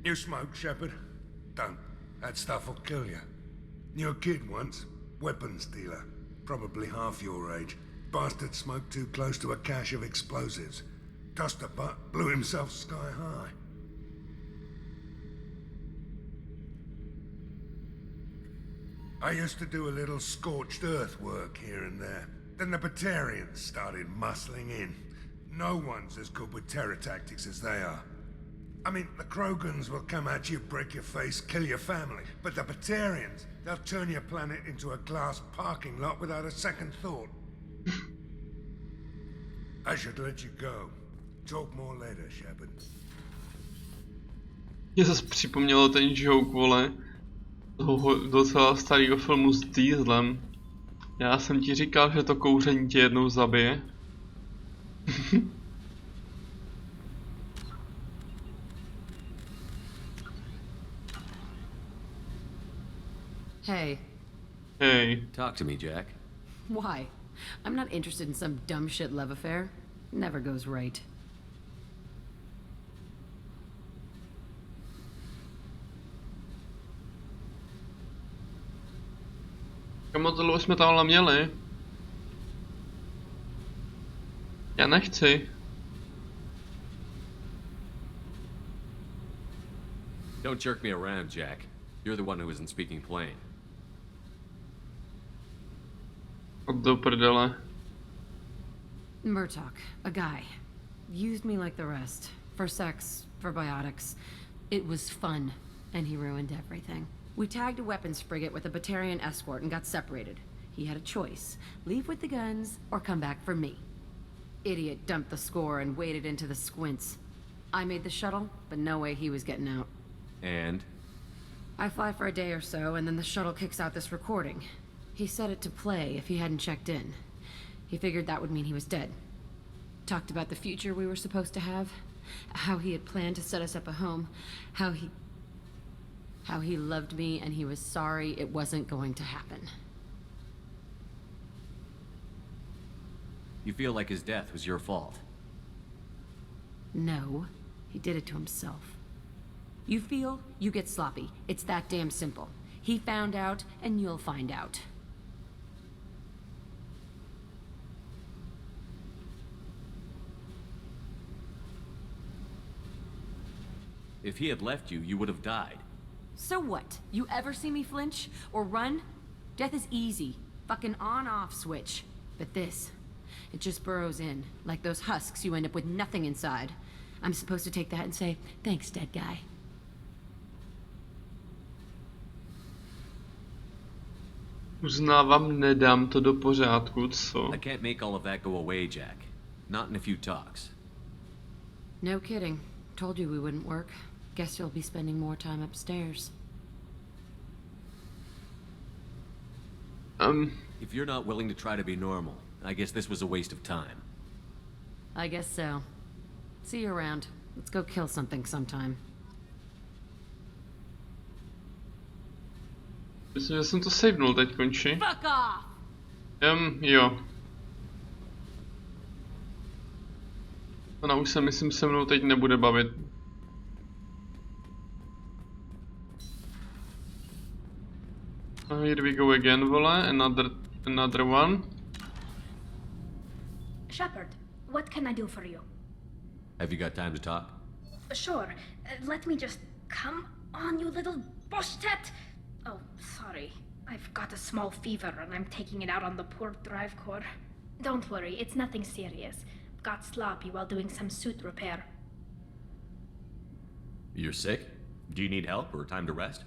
You smoke, Shepard? Don't. That stuff will kill you. You're a kid once. Weapons dealer. Probably half your age. Bastard smoked too close to a cache of explosives. Tossed a butt, blew himself sky high. I used to do a little scorched earth work here and there. Then the Batarians started muscling in. No one's as good with terror tactics as they are. I mean, the Krogans will come at you, break your face, kill your family. But the Batarians, they'll turn your planet into a glass parking lot without a second thought. I should let you go. Talk more later, Shepard. Mně se připomnělo ten joke, vole, toho docela starého filmu s Dieselem. Já jsem ti říkal, že to kouření tě jednou zabije. Hey. Hey. Talk to me, Jack. Why? I'm not interested in some dumb shit love affair. Never goes right. Jak moc dlouho jsme tam měli? Já nechci. Don't jerk me around, Jack. You're the one who isn't speaking plain. Od do prdele. Murtaugh, a guy. Used me like the rest. For sex, for biotics. It was fun, and he ruined everything. We tagged a weapons frigate with a Batarian escort and got separated. He had a choice. Leave with the guns, or come back for me. Idiot dumped the score and waded into the squints. I made the shuttle, but no way he was getting out. And? I fly for a day or so, and then the shuttle kicks out this recording. He set it to play if he hadn't checked in. He figured that would mean he was dead. Talked about the future we were supposed to have. How he had planned to set us up a home. How he loved me and he was sorry it wasn't going to happen. You feel like his death was your fault? No, he did it to himself. You feel, you get sloppy. It's that damn simple. He found out, and you'll find out. If he had left you, you would have died. So what? You ever see me flinch? Or run? Death is easy. Fucking on-off switch. But this, it just burrows in. Like those husks, you end up with nothing inside. I'm supposed to take that and say, thanks, dead guy. Uznávám, nedám to do pořádku, co? I can't make all of that go away, Jack. Not in a few talks. No kidding. Told you we wouldn't work. Guess you'll be spending more time upstairs. If you're not willing to try to be normal, I guess this was a waste of time. I guess so. See you around. Let's go kill something sometime. Myslím, že jsem to savenul teď končí. Fuck off! Jo. Ona už se myslím se mnou teď nebude bavit. Here we go again, vole. Another one. Shepard, what can I do for you? Have you got time to talk? Sure. Let me just... Come on, you little boshtet! Oh, sorry. I've got a small fever and I'm taking it out on the poor drive core. Don't worry, it's nothing serious. Got sloppy while doing some suit repair. You're sick? Do you need help or time to rest?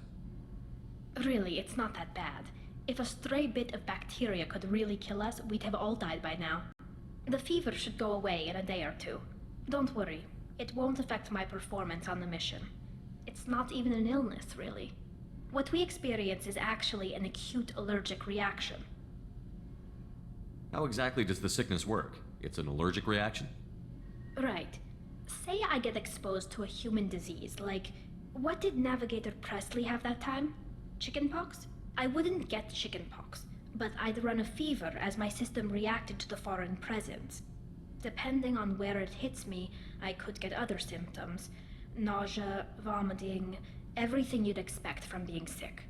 Really, it's not that bad. If a stray bit of bacteria could really kill us, we'd have all died by now. The fever should go away in a day or two. Don't worry, it won't affect my performance on the mission. It's not even an illness, really. What we experience is actually an acute allergic reaction. How exactly does the sickness work? It's an allergic reaction? Right. Say I get exposed to a human disease, like... What did Navigator Presley have that time? Chickenpox? I wouldn't get chickenpox, but I'd run a fever as my system reacted to the foreign presence. Depending on where it hits me, I could get other symptoms. Nausea, vomiting, everything you'd expect from being sick.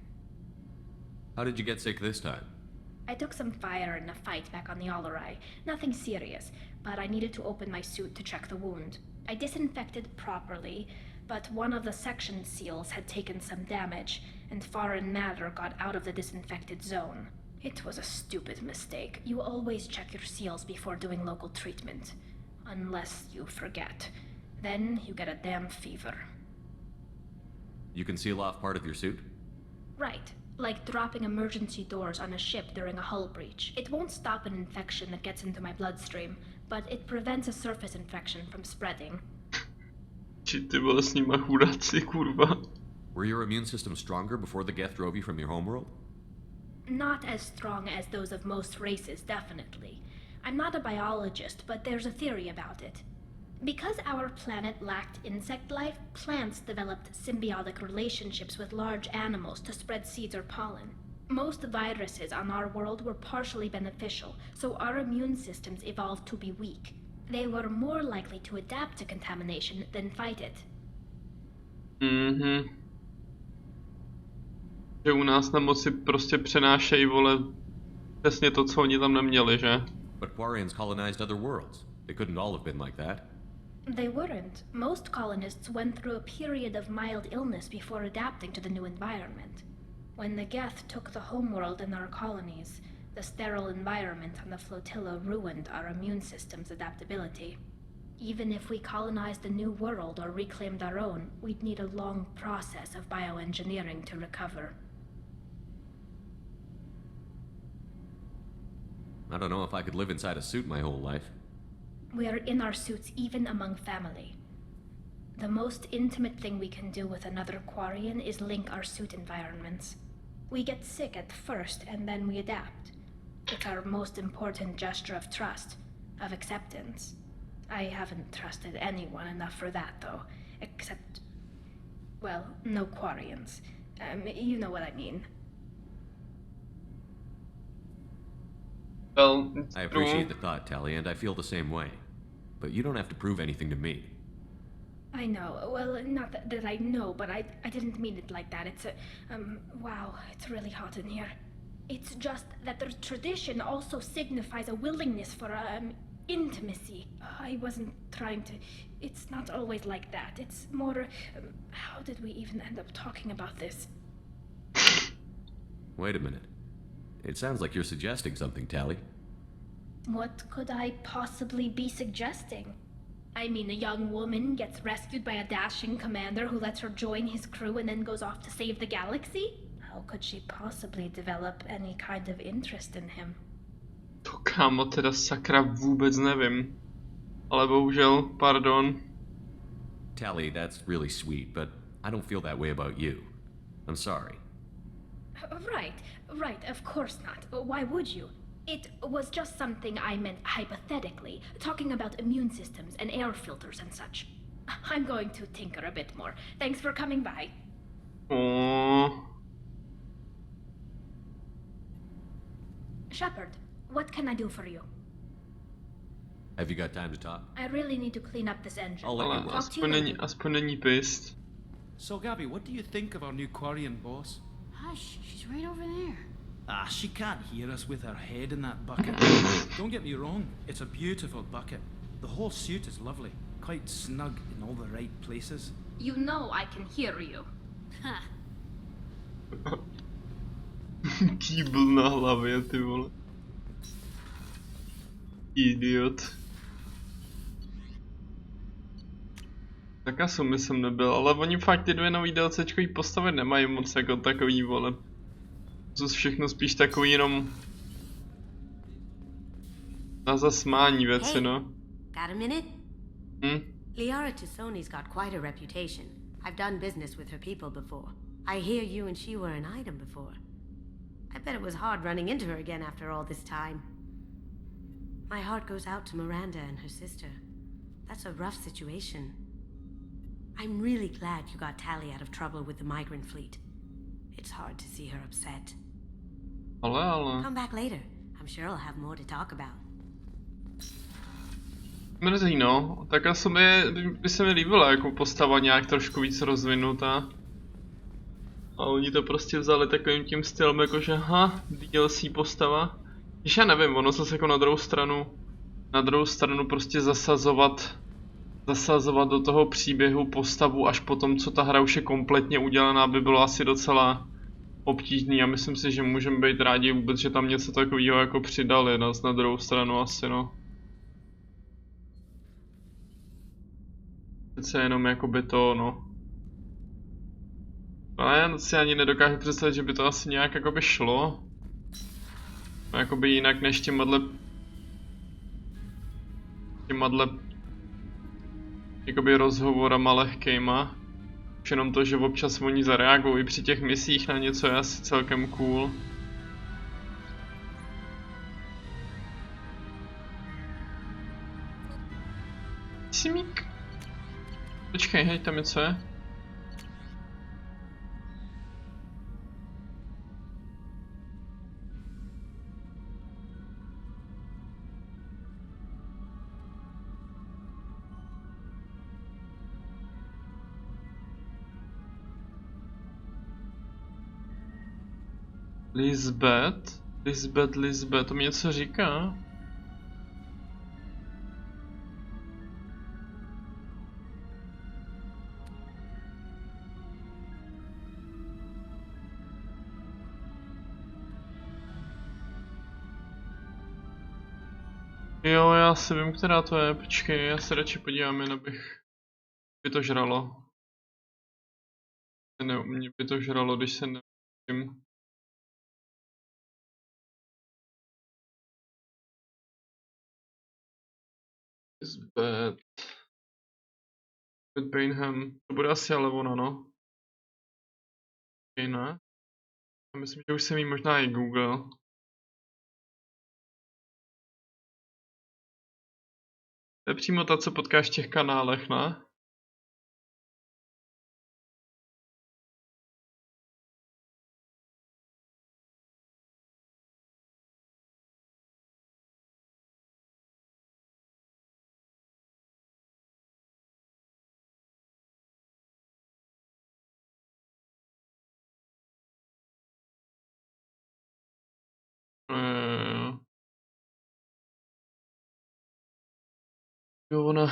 How did you get sick this time? I took some fire in a fight back on the Allerai. Nothing serious, but I needed to open my suit to check the wound. I disinfected properly, but one of the section seals had taken some damage, and foreign matter got out of the disinfected zone. It was a stupid mistake. You always check your seals before doing local treatment. Unless you forget. Then you get a damn fever. You can seal off part of your suit? Right. Like dropping emergency doors on a ship during a hull breach. It won't stop an infection that gets into my bloodstream, but it prevents a surface infection from spreading. Ty vole s nima chudáci, kurva. Were your immune system stronger before the Geth drove you from your homeworld? Not as strong as those of most races, definitely. I'm not a biologist, but there's a theory about it. Because our planet lacked insect life, plants developed symbiotic relationships with large animals to spread seeds or pollen. Most viruses on our world were partially beneficial, so our immune systems evolved to be weak. They were more likely to adapt to contamination than fight it. Mhm. Že u nás nemoci prostě přenášejí, vole, přesně to, co oni tam neměli, že? But Quarians colonized other worlds. They couldn't all have been like that. They weren't. Most colonists went through a period of mild illness before adapting to the new environment. When the Geth took the homeworld in our colonies, the sterile environment on the flotilla ruined our immune system's adaptability. Even if we colonized a new world or reclaimed our own, we'd need a long process of bioengineering to recover. I don't know if I could live inside a suit my whole life. We are in our suits even among family. The most intimate thing we can do with another Quarian is link our suit environments. We get sick at first and then we adapt. It's our most important gesture of trust, of acceptance. I haven't trusted anyone enough for that, though. Except, well, no Quarians. You know what I mean. Well, I appreciate the thought, Tali, and I feel the same way. But you don't have to prove anything to me. I know. Well, not that I know, but I didn't mean it like that. It's a, wow, it's really hot in here. It's just that the tradition also signifies a willingness for, intimacy. I wasn't trying to... It's not always like that. It's more, how did we even end up talking about this? Wait a minute. It sounds like you're suggesting something, Tali. What could I possibly be suggesting? I mean, a young woman gets rescued by a dashing commander who lets her join his crew and then goes off to save the galaxy? How could she possibly develop any kind of interest in him? To kámo, teda sakra vůbec nevím. Ale bohužel, pardon. Tali, that's really sweet, but I don't feel that way about you. I'm sorry. Right, of course not. Why would you? It was just something I meant hypothetically, talking about immune systems and air filters and such. I'm going to tinker a bit more. Thanks for coming by. Aww. Shepard, what can I do for you? Have you got time to talk? I really need to clean up this engine. Ale aspoň není pist. So, Gabby, what do you think of our new Quarian boss? Hush, she's right over there. Ah, she can't hear us with her head in that bucket. Don't get me wrong, it's a beautiful bucket. The whole suit is lovely, quite snug in all the right places. You know I can hear you. Kýbl na hlavě, ty vole. Idiot. Tak Asumi jsem nebyl, ale oni fakt ty dvě nový DLCčkový postavy nemají moc jako takový, vole. To všechno spíš takový jenom na zasmání věci, no. Got a minute? Liara Tassoni's got quite a reputation. I've done business with her people before. I hear you and she were an item before. I bet it was hard running into her again after all this time. My heart goes out to Miranda and her sister. That's a rough situation. I'm really glad you got Tali out of trouble with the migrant fleet. It's hard to see her upset. Ale. Come back later. I'm sure I'll have more to talk about. Mrzí, no. Tak asi by se mi líbila jako postava nějak trošku víc rozvinutá. A oni to prostě vzali takovým tím stylem, jakože DLC postava. Když já nevím, ono zase jako na druhou stranu prostě zasazovat do toho příběhu postavu až po tom, co ta hra už je kompletně udělaná, by bylo asi docela obtížný a myslím si, že můžeme být rádi vůbec, že tam něco takového jako přidali, na druhou stranu asi, no. Přece jenom jakoby to, no. Ale já si ani nedokážu představit, že by to asi nějak jakoby šlo. No, jakoby jinak než těmadle jakoby rozhovorama lehkejma. Už jenom to, že občas oni zareagují při těch misích na něco, je asi celkem cool. Simík. Počkej, hej, tam něco je? Lisbeth, to mi něco říká? Jo, já si vím, která to je, počkej, já se radši podívám, jen abych by to žralo. Mě by to žralo, když se nevím. Lisbeth Bainham, to bude asi ale ona, no. Okay, ne? Já myslím, že už jsem jí možná i Google. To je přímo ta, co potkáš v těch kanálech, ne? Jo, ona...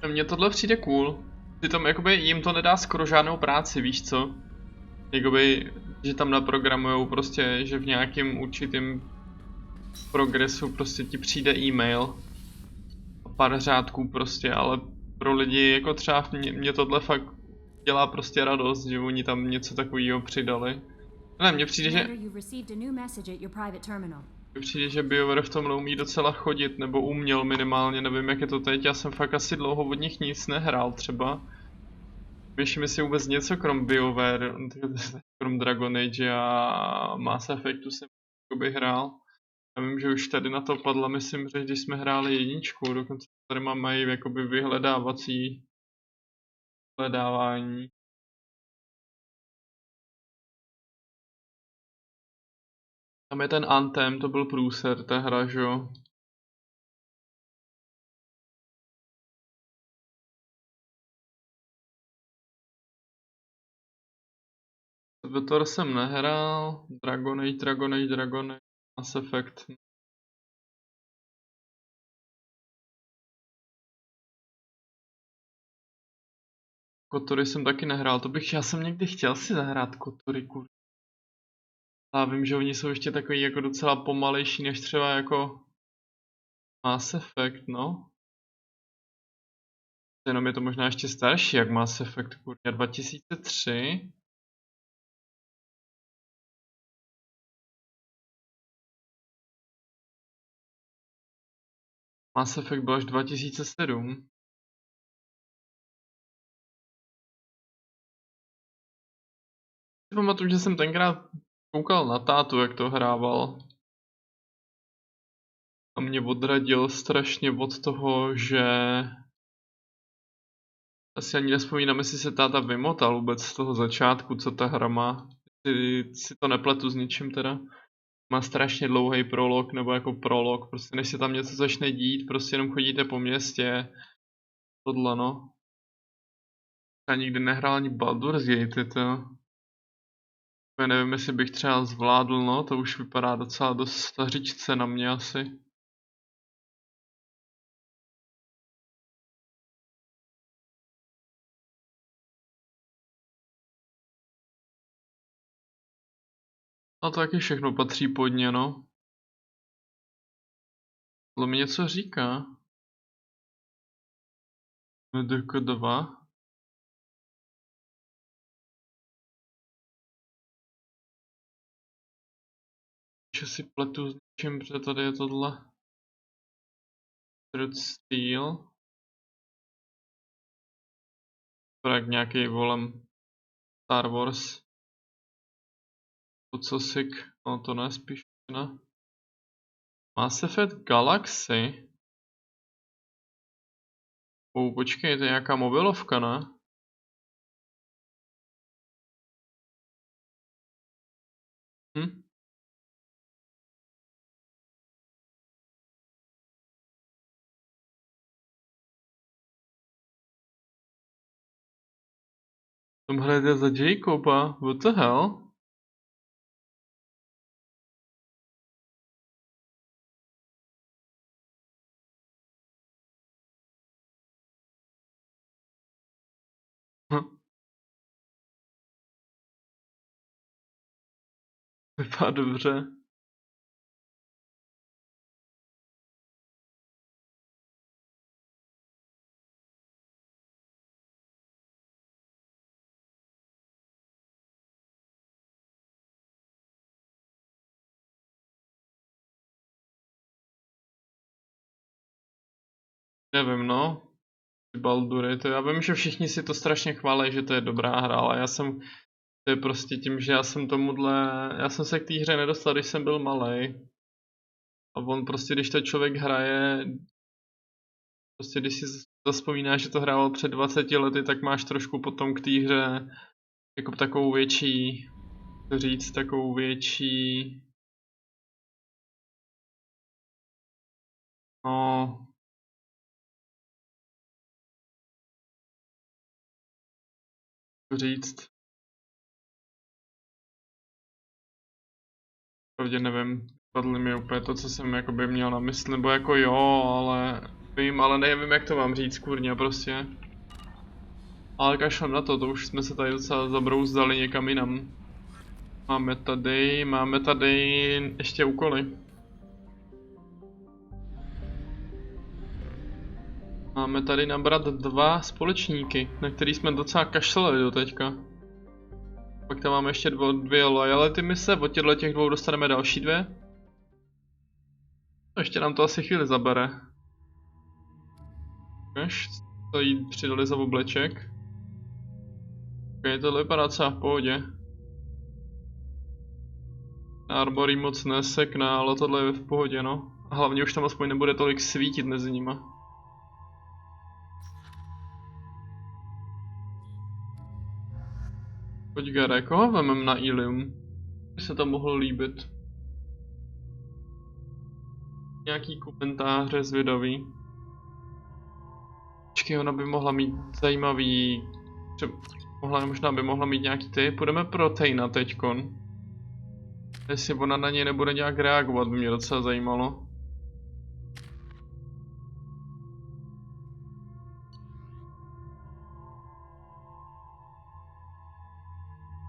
Mně tohle přijde cool. Přitom jakoby jim to nedá skoro žádnou práci, víš co? Jakoby, že tam naprogramujou prostě, že v nějakém určitém progresu prostě ti přijde e-mail. Pár řádků prostě, ale pro lidi jako třeba mě tohle fakt dělá prostě radost, že oni tam něco takového přidali. Ne, mně přijde, že BioWare v tom umí docela chodit, nebo uměl minimálně, nevím jak je to teď, já jsem fakt asi dlouho od nich nic nehrál třeba. Víš mi si vůbec něco krom BioWare, krom Dragon Age a Mass Effectu jsem hrál. Já vím, že už tady na to padla, myslím, že když jsme hráli jedničku, dokonce tady mají jakoby vyhledávací vyhledávání. Tam je ten Anthem, to byl průser, ta hra, že jo? Vetor jsem nehrál, Dragon Age, Mass Effect. Kotory jsem taky nehrál, já jsem někdy chtěl si zahrát Kotory, kurva. Já vím, že oni jsou ještě takový jako docela pomalejší než třeba jako Mass Effect, no. Jenom je to možná ještě starší jak Mass Effect, kurva, 2003. Mass Effect byl až 2007. Si pamatuju, že jsem tenkrát koukal na tátu, jak to hrával. A mě odradil strašně od toho, že... Asi ani nespomínám, jestli se táta vymotal vůbec z toho začátku, co ta hra má. Si to nepletu s ničím teda. má strašně dlouhý prolog, nebo jako prolog, prostě než se tam něco začne dít, prostě jenom chodíte po městě, tohle no. Já nikdy nehrál ani Baldur's Gate, to. Já nevím, jestli bych třeba zvládl, no, to už vypadá docela dost stařičce na mě asi. A to taky všechno patří pod ně, no. To mi něco říká. MDK 2. Že si pletu s čím, protože tady je tohle. Truth Steel. Tak nějaký volem Star Wars. To co si, no to ne, spíš ne. Mass Effect Galaxy. Počkej, to je nějaká mobilovka, ne? Tomhle jde za Jacoba, what the hell? Vypadá dobře. Nevím, no. Baldury, to já vím, že všichni si to strašně chválí, že to je dobrá hra, ale to je prostě tím, že já jsem se k té hře nedostal, když jsem byl malej. A on prostě, když to člověk hraje, prostě když si zavzpomínáš, že to hrával před 20 lety, tak máš trošku potom k té hře jako takovou větší, to říct, takovou větší, no, to říct, pravdě nevím, padlo mi úplně to, co jsem jakoby měl na mysli, nebo jako jo, ale vím, ale nevím, jak to mám říct, kurně, prostě. Ale kašlem na to už jsme se tady docela zabrouzdali někam jinam. Máme tady ještě úkoly. Máme tady nabrat 2 společníky, na který jsme docela kašleli do teďka. Pak tam máme ještě 2 loyalty mise, od těch 2 dostaneme další 2. Ještě nám to asi chvíli zabere. Až to jí přidali za obleček. Ok, tohle vypadá docela v pohodě. Arbory moc nesekne, ale tohle je v pohodě, no. A hlavně už tam aspoň nebude tolik svítit mezi nima. Pojď Gare, koho vemem na Ilium? By se to mohlo líbit. Nějaký komentáře zvědavý. Počkej, ona by mohla mít zajímavý... Možná by mohla mít nějaký ty. Půjdeme pro Tejna teďkon. Jestli ona na něj nebude nějak reagovat, by mě docela zajímalo.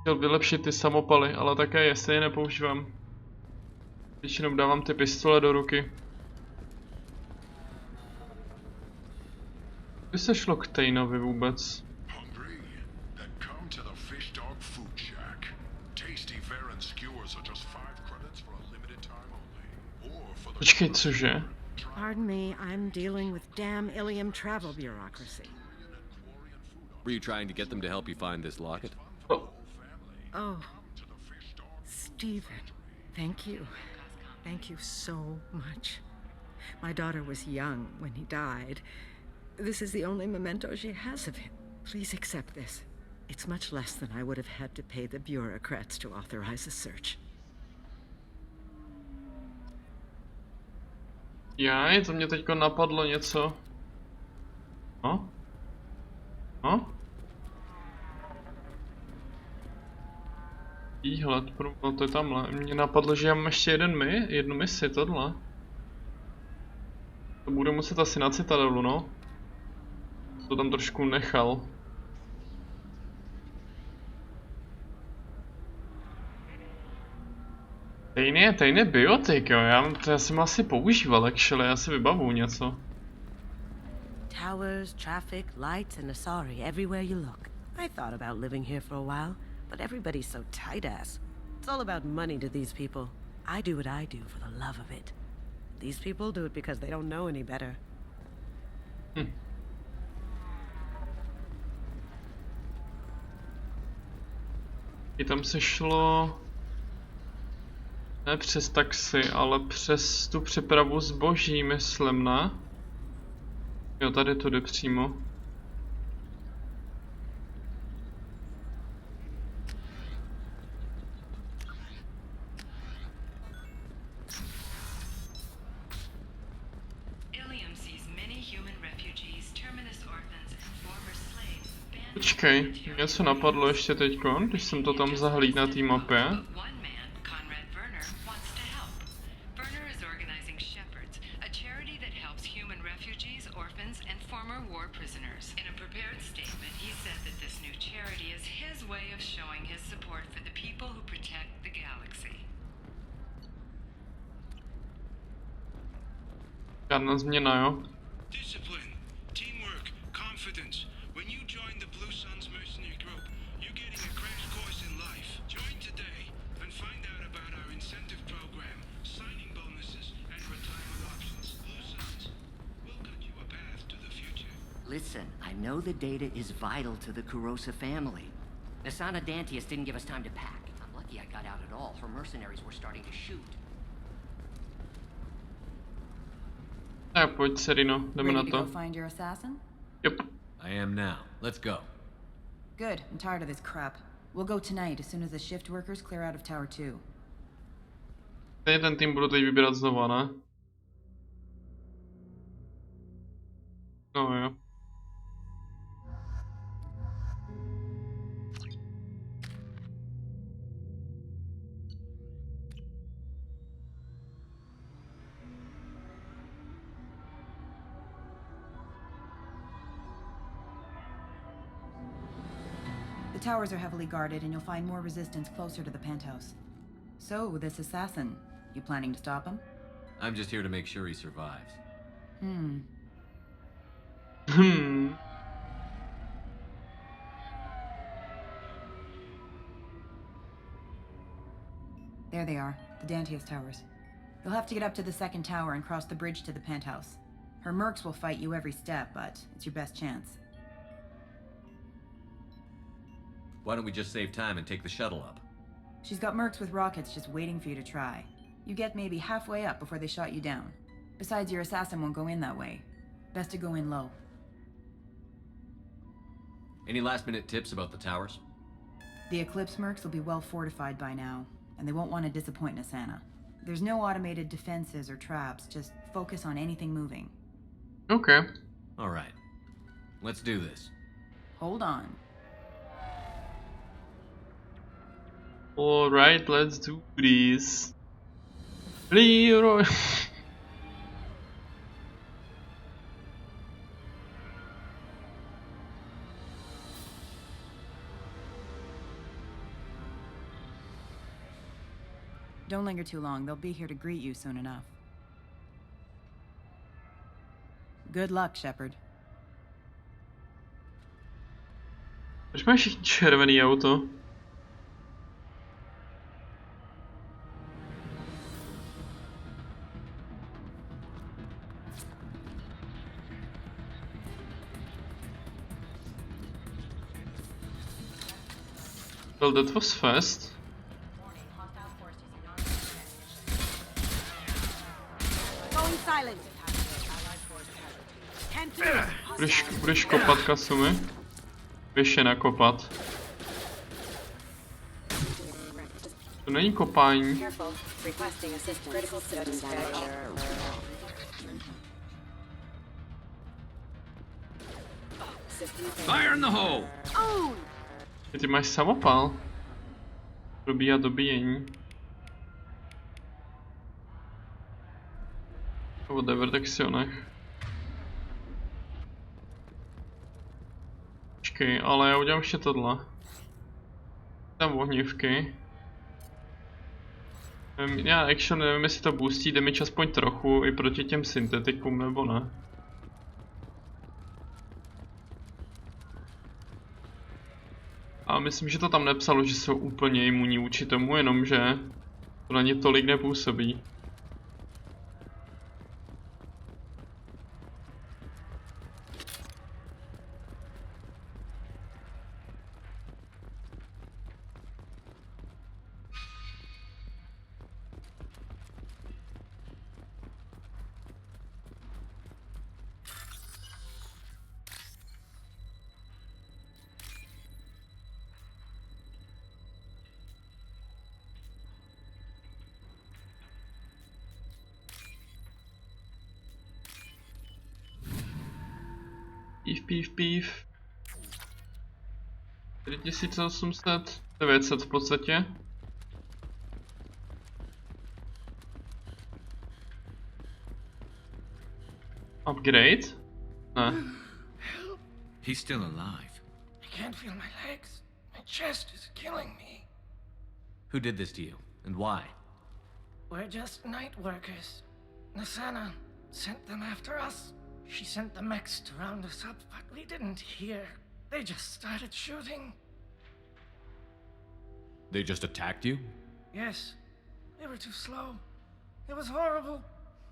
Chtěl vylepšit ty samopaly, ale také jestli je nepoužívám. Většinou dávám ty pistole do ruky. By se šlo k Tejnovi vůbec? Počkej, cože? Pardon me, I'm dealing with damn Ilium travel bureaucracy. Were you trying to get them to help you find this locket? Oh, Stephen, thank you. Thank you so much. My daughter was young when he died. This is the only memento she has of him. Please accept this. It's much less than I would have had to pay the bureaucrats to authorize a search. Jaj, to mě teďko napadlo něco. No? No? Výhled, no to je tamhle. Mně napadlo, že já mám ještě jednu misi, tohle. To budu muset asi na Citadelu, no. To tam trošku nechal. Tajný biotik, jo, já jsem asi používal, actually, já si vybavu něco. Towers, traffic, lights, and Asari everywhere you look. I thought about living here for a while, but everybody's so tight-ass. It's all about money to these people. I do what I do for the love of it. These people do it because they don't know any better. I tam se šlo... Ne přes taxi, ale přes tu přepravu zboží, myslím, ne? Jo, tady to jde přímo. Počkej, něco napadlo ještě teďko, když jsem to tam zahlídl na té mapě. Žádná změna, jo? Listen, I know the data is vital to the Kurosa family. Nasana Dantius didn't give us time to pack. I'm lucky I got out at all. Her mercenaries were starting to shoot. Tak pojď, Serino, jdeme na to. Ready to go find your assassin? Yep. I am now. Let's go. Good. I'm tired of this crap. We'll go tonight as soon as the shift workers clear out of Tower 2. Ten tým budu teď vybírat znova, ne? No jo. The towers are heavily guarded, and you'll find more resistance closer to the penthouse. So, this assassin, you planning to stop him? I'm just here to make sure he survives. There they are, the Dantius towers. You'll have to get up to the second tower and cross the bridge to the penthouse. Her mercs will fight you every step, but it's your best chance. Why don't we just save time and take the shuttle up? She's got mercs with rockets just waiting for you to try. You get maybe halfway up before they shot you down. Besides, your assassin won't go in that way. Best to go in low. Any last-minute tips about the towers? The Eclipse mercs will be well fortified by now, and they won't want to disappoint Nasana. There's no automated defenses or traps, just focus on anything moving. Okay. All right. Let's do this. Hold on. Alright, let's do this. Leroy. Don't linger too long. They'll be here to greet you soon enough. Good luck, Shepard. Proč máš všichni červený auto? Well, that was fast. Going silent. Budeš kopat, Kasumi? Běž je nakopat. To není kopání. Fire in the hole! Ty máš samopal. Probíhá dobíjení. Whatever, tak si onech. Počkej, ale já udělám ještě tohle. Tam ohnívky. Já actually nevím, jestli to boostí damage aspoň trochu i proti těm syntetikům nebo ne. A myslím, že to tam nepsalo, že jsou úplně imunní vůči tomu, jenomže to na ně tolik nepůsobí. Pív. 4800, 900 v podstatě. Upgrade? Ne. He's still alive. I can't feel my legs. My chest is killing me. Who did this to you, and why? We're just night workers. Nasana sent them after us. She sent the mechs to round us up, but we didn't hear. They just started shooting. They just attacked you? Yes. They were too slow. It was horrible.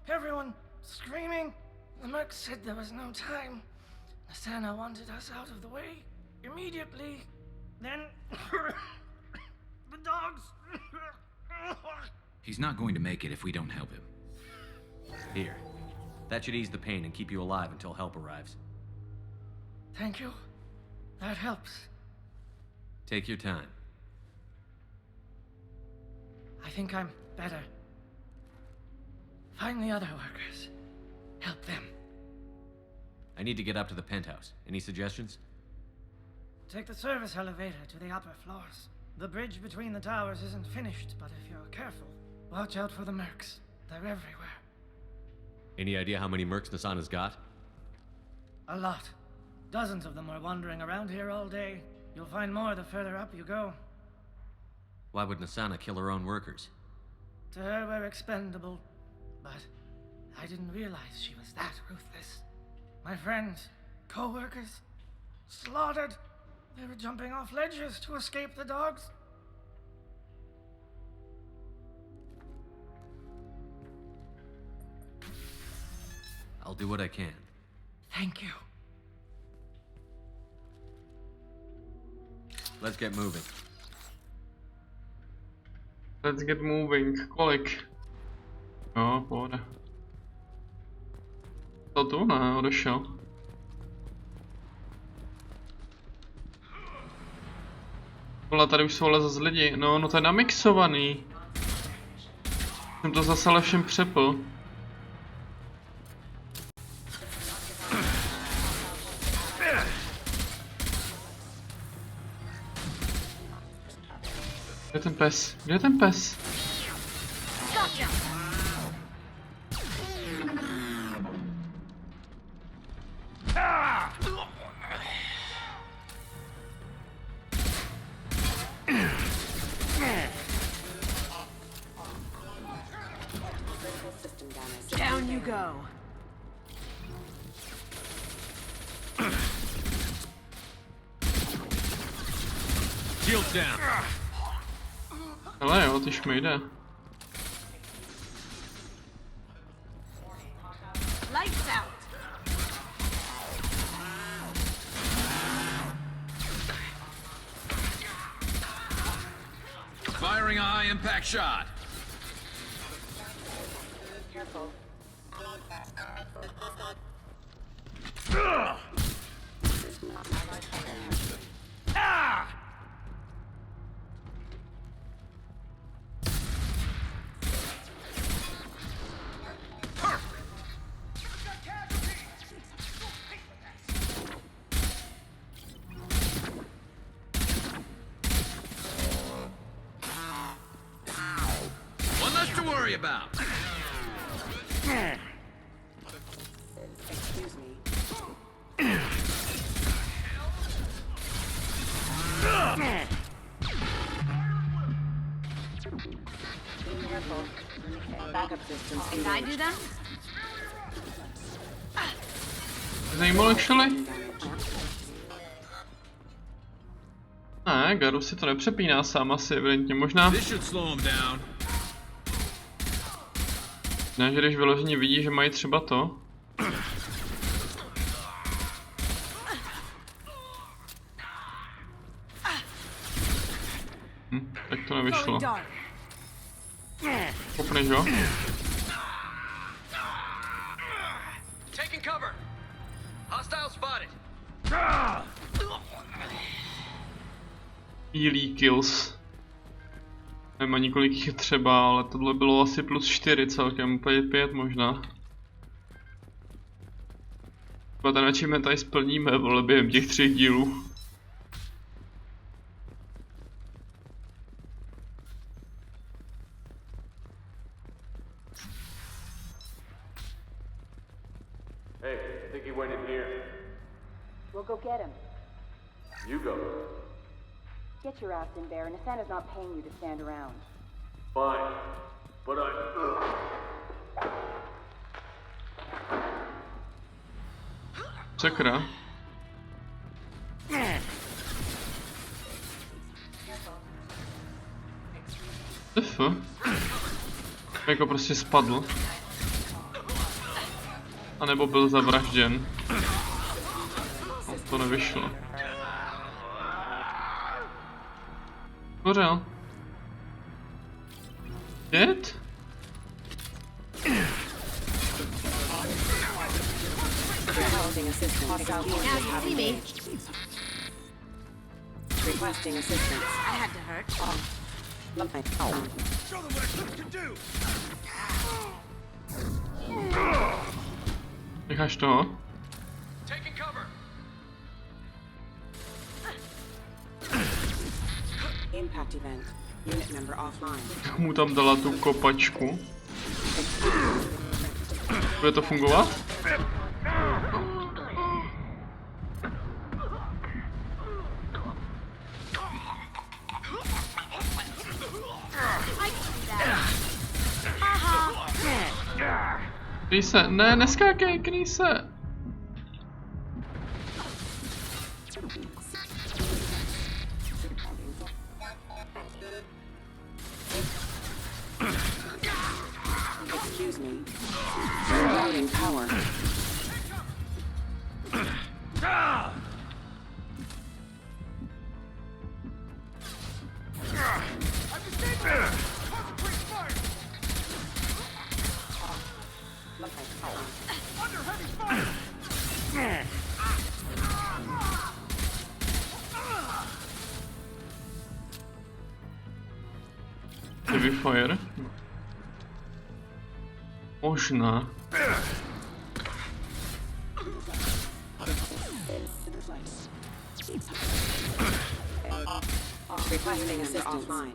Everyone screaming. The mercs said there was no time. Nasana wanted us out of the way immediately. Then the dogs. He's not going to make it if we don't help him. Here. That should ease the pain and keep you alive until help arrives. Thank you. That helps. Take your time. I think I'm better. Find the other workers. Help them. I need to get up to the penthouse. Any suggestions? Take the service elevator to the upper floors. The bridge between the towers isn't finished, but if you're careful, watch out for the mercs. They're everywhere. Any idea how many mercs Nasana's got? A lot. Dozens of them are wandering around here all day. You'll find more the further up you go. Why would Nasana kill her own workers? To her, we're expendable. But I didn't realize she was that ruthless. My friends, co-workers, slaughtered. They were jumping off ledges to escape the dogs. I'll do what I can. Thank you. Let's get moving. Let's get moving. Kolik? Jo, pohoda. To tu? Ne, odešel. Vole, tady už jsou ale zase lidi. No to je namixovaný. Jsem to zase ale všem přepl. Kde je ten pes? Kde je ten pes? Down you go. Shields down. Ale jo, ty šmejde. Lights out. Firing a high impact shot. Careful. worry about? Excuse me. Be careful. Backup systems. Can I do that? Zajímalo, jak šli? Ne, Garu si to nepřepíná sám asi, evidentně možná. Ne, že když vyloženě vidí, že mají třeba to. Tak to nevyšlo. Popneš ho? Taking cover. Hostile spotted. Bílý kills. Nevím ani kolik jich je třeba, ale tohle bylo asi plus 4 celkem, 5 možná. Třeba ten achievement tady splníme, vole, během těch 3 dílů. Hey, I think he went in here. We'll go get him. You go. Get your ass in there, and Asana's not paying you to stand around. Fine. But Sakra. Jako prostě spadl. A nebo byl zavražděn. No, to nevyšlo. Pořád. Dead? Requesting assistance. Now you see me. Requesting assistance. I had to hurt. Show them what Eclipse can do. Necháš toho? Taking cover. Impact event. Unit member offline. Jak mu tam dala tu kopačku? Bude to fungovat? Kryj se, ne, neskákej, kryj se. Excuse me. Reloading power. Under heavy fire! Heavy fire? Možná. Requesting assistance offline.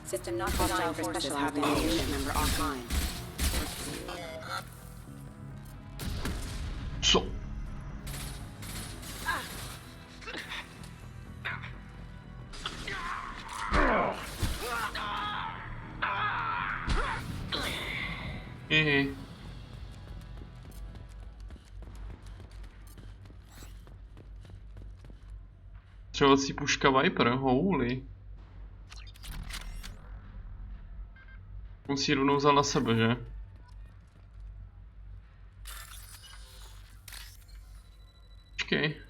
System not designed for special application. Member offline. Co? Střelecí puška Viper, holy. Musí rovnou vzal na sebe, že? Počkej.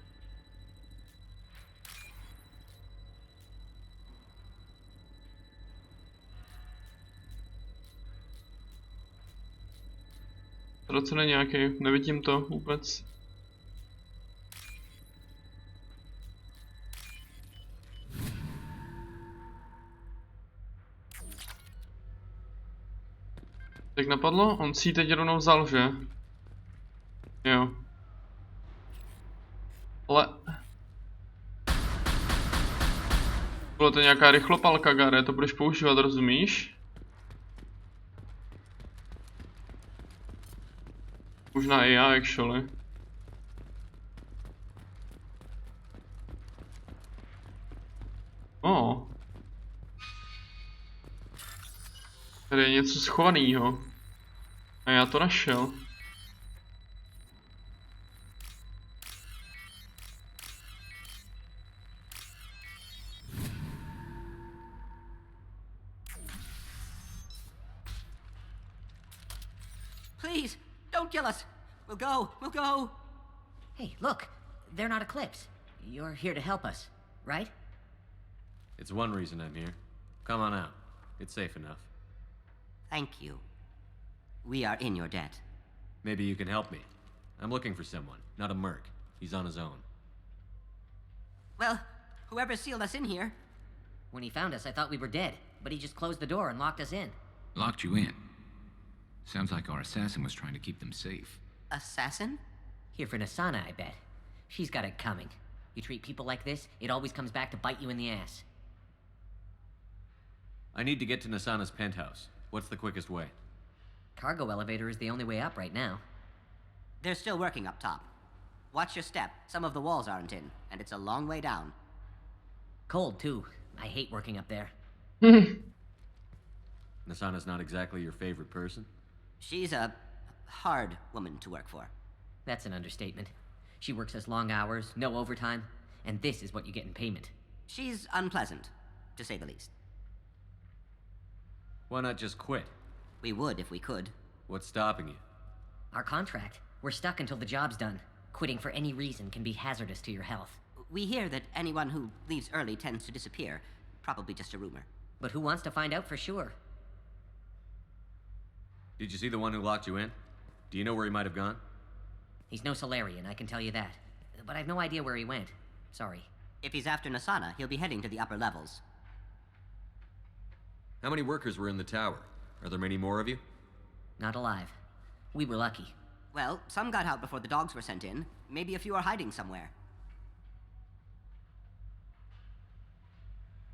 To co není nějaký, nevidím to vůbec. Tak napadlo? On si ji teď rovnou vzal, že? Jo. Ale... Bylo to nějaká rychlopalka, Gare, to budeš používat, rozumíš? Možná i já, actually. Tady je něco schovaného. A já to našel. Please, don't kill us. We'll go. Hey, look. They're not Eclipse. You're here to help us, right? It's one reason I'm here. Come on out. It's safe enough. Thank you. We are in your debt. Maybe you can help me. I'm looking for someone, not a merc. He's on his own. Well, whoever sealed us in here. When he found us, I thought we were dead, but he just closed the door and locked us in. Locked you in? Sounds like our assassin was trying to keep them safe. Assassin? Here for Nasana, I bet. She's got it coming. You treat people like this, it always comes back to bite you in the ass. I need to get to Nasana's penthouse. What's the quickest way? Cargo elevator is the only way up right now. They're still working up top. Watch your step. Some of the walls aren't in, and it's a long way down. Cold, too. I hate working up there. Nasana's not exactly your favorite person? She's a hard woman to work for. That's an understatement. She works us long hours, no overtime, and this is what you get in payment. She's unpleasant, to say the least. Why not just quit? We would if we could. What's stopping you? Our contract. We're stuck until the job's done. Quitting for any reason can be hazardous to your health. We hear that anyone who leaves early tends to disappear. Probably just a rumor. But who wants to find out for sure? Did you see the one who locked you in? Do you know where he might have gone? He's no Solarian, I can tell you that. But I've no idea where he went. Sorry. If he's after Nasana, he'll be heading to the upper levels. How many workers were in the tower? Are there many more of you? Not alive. We were lucky. Well, some got out before the dogs were sent in. Maybe a few are hiding somewhere.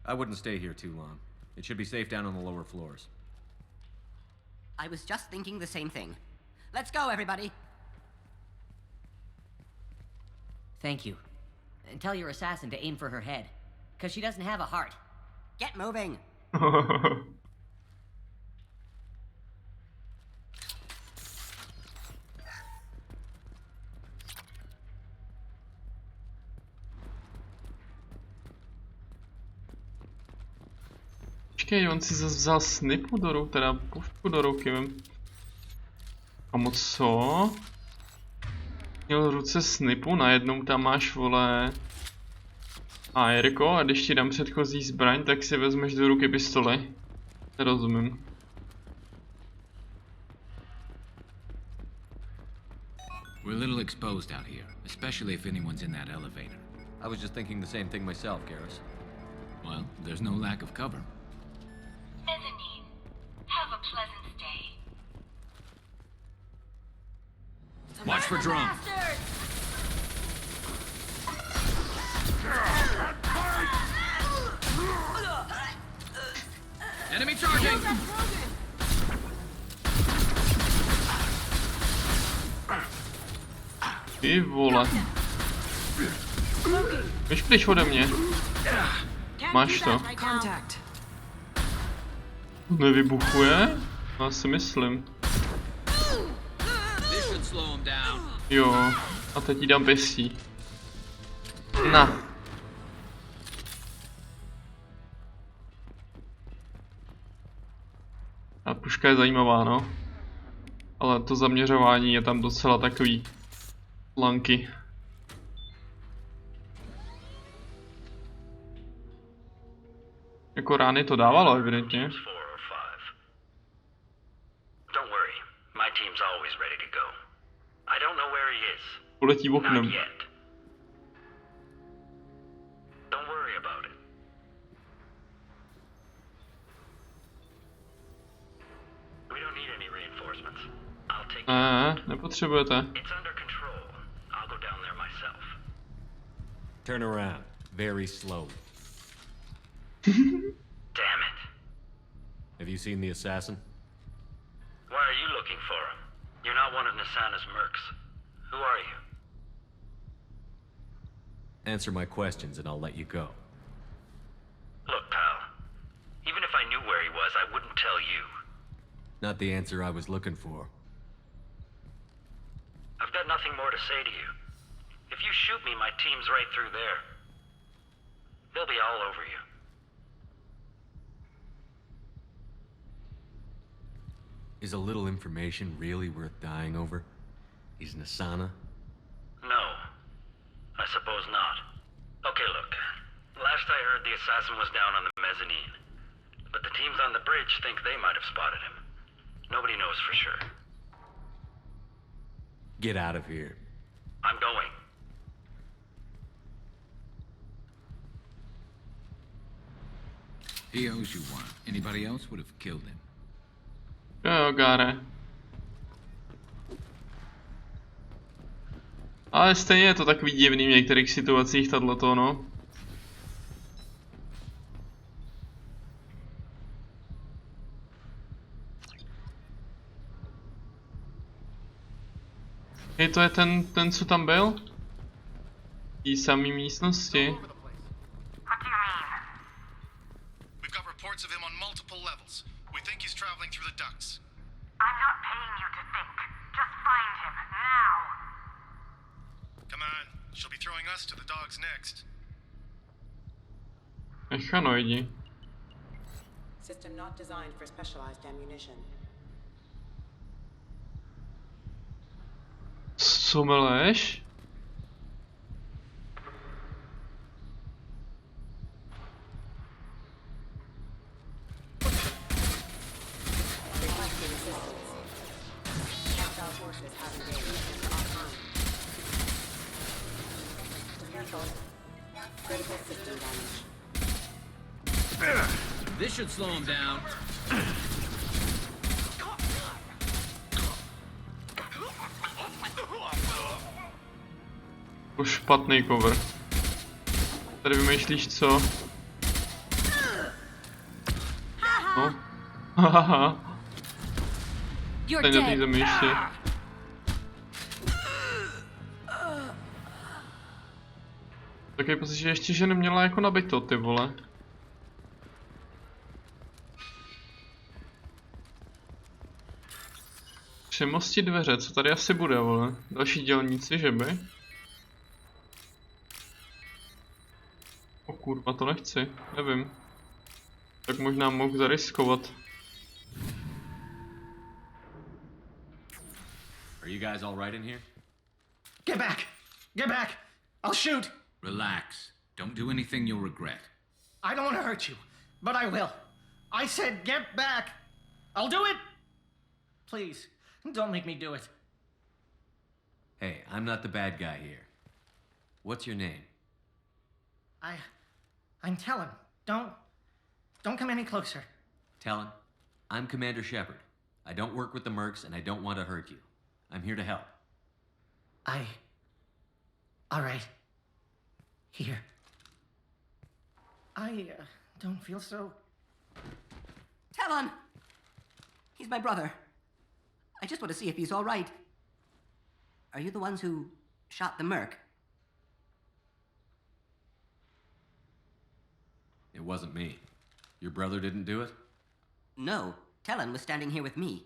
I wouldn't stay here too long. It should be safe down on the lower floors. I was just thinking the same thing. Let's go, everybody! Thank you. And tell your assassin to aim for her head. 'Cause she doesn't have a heart. Get moving! Počkej, on si zase vzal snipu do ruky, teda pušku do ruky. Kamo, co? Měl v ruce snipu, najednou tam máš, vole, ARko a když ti dám předchozí zbraň, tak si vezmeš do ruky pistoli. Nerozumím. We're a little exposed out here, especially if anyone's in that elevator. I was just thinking the same thing myself, Garrus. Well, there's no lack of cover. Mezzanine, have a pleasant stay. Watch for drone. Enemy charging! Ty vole. Víš pryč ode mě. Máš to. Nevybuchuje? Já si myslím. Jo, a teď jí dám besí. Na. A puška je zajímavá, no. Ale to zaměřování je tam docela takový lanky. Jako rány to dávalo, evidentně. Poletí oknem. Ne, nepotřebujete. Turn around, very slowly. Damn it. Have you seen the assassin? Why are you looking for him? You're not one of Nasana's mercs. Answer my questions and I'll let you go. Look, pal. Even if I knew where he was, I wouldn't tell you. Not the answer I was looking for. I've got nothing more to say to you. If you shoot me, my team's right through there. They'll be all over you. Is a little information really worth dying over? He's Nassana? No. I suppose not. Okay, look. Last I heard, the assassin was down on the mezzanine. But the teams on the bridge think they might have spotted him. Nobody knows for sure. Get out of here. I'm going. He owes you one. Anybody else would have killed him. Jo, Gare. Ale stejně je to takový divný v některých situacích tato, no. Hej, to je ten, co tam byl? V té samé místnosti. We've got reports of him on multiple levels. We think he's traveling through the ducts. I'm not paying you to think. Just find him, now. Come on, she'll be throwing us to the dogs next. Mechanoidi. System not designed for specialized ammunition. Co meleš? This should slow him down. Už špatný cover. Tady vymýšlíš co? No. Hahaha. Tady na té zemi ještě. Takový pocit, že ještě že neměla jako nabito, ty vole. Přemosti dveře, co tady asi bude, vole? Další dělníci, že by? O kurva, to nechci, nevím. Tak možná mohl zariskovat. Are you guys all right in here? Get back! Get back! I'll shoot! Relax. Don't do anything you'll regret. I don't want to hurt you, but I will. I said get back! I'll do it! Please, don't make me do it. Hey, I'm not the bad guy here. What's your name? I'm Talon. Don't come any closer. Talon, I'm Commander Shepard. I don't work with the mercs and I don't want to hurt you. I'm here to help. All right. Here. I don't feel so... Talon! He's my brother. I just want to see if he's all right. Are you the ones who shot the merc? It wasn't me. Your brother didn't do it? No. Talon was standing here with me.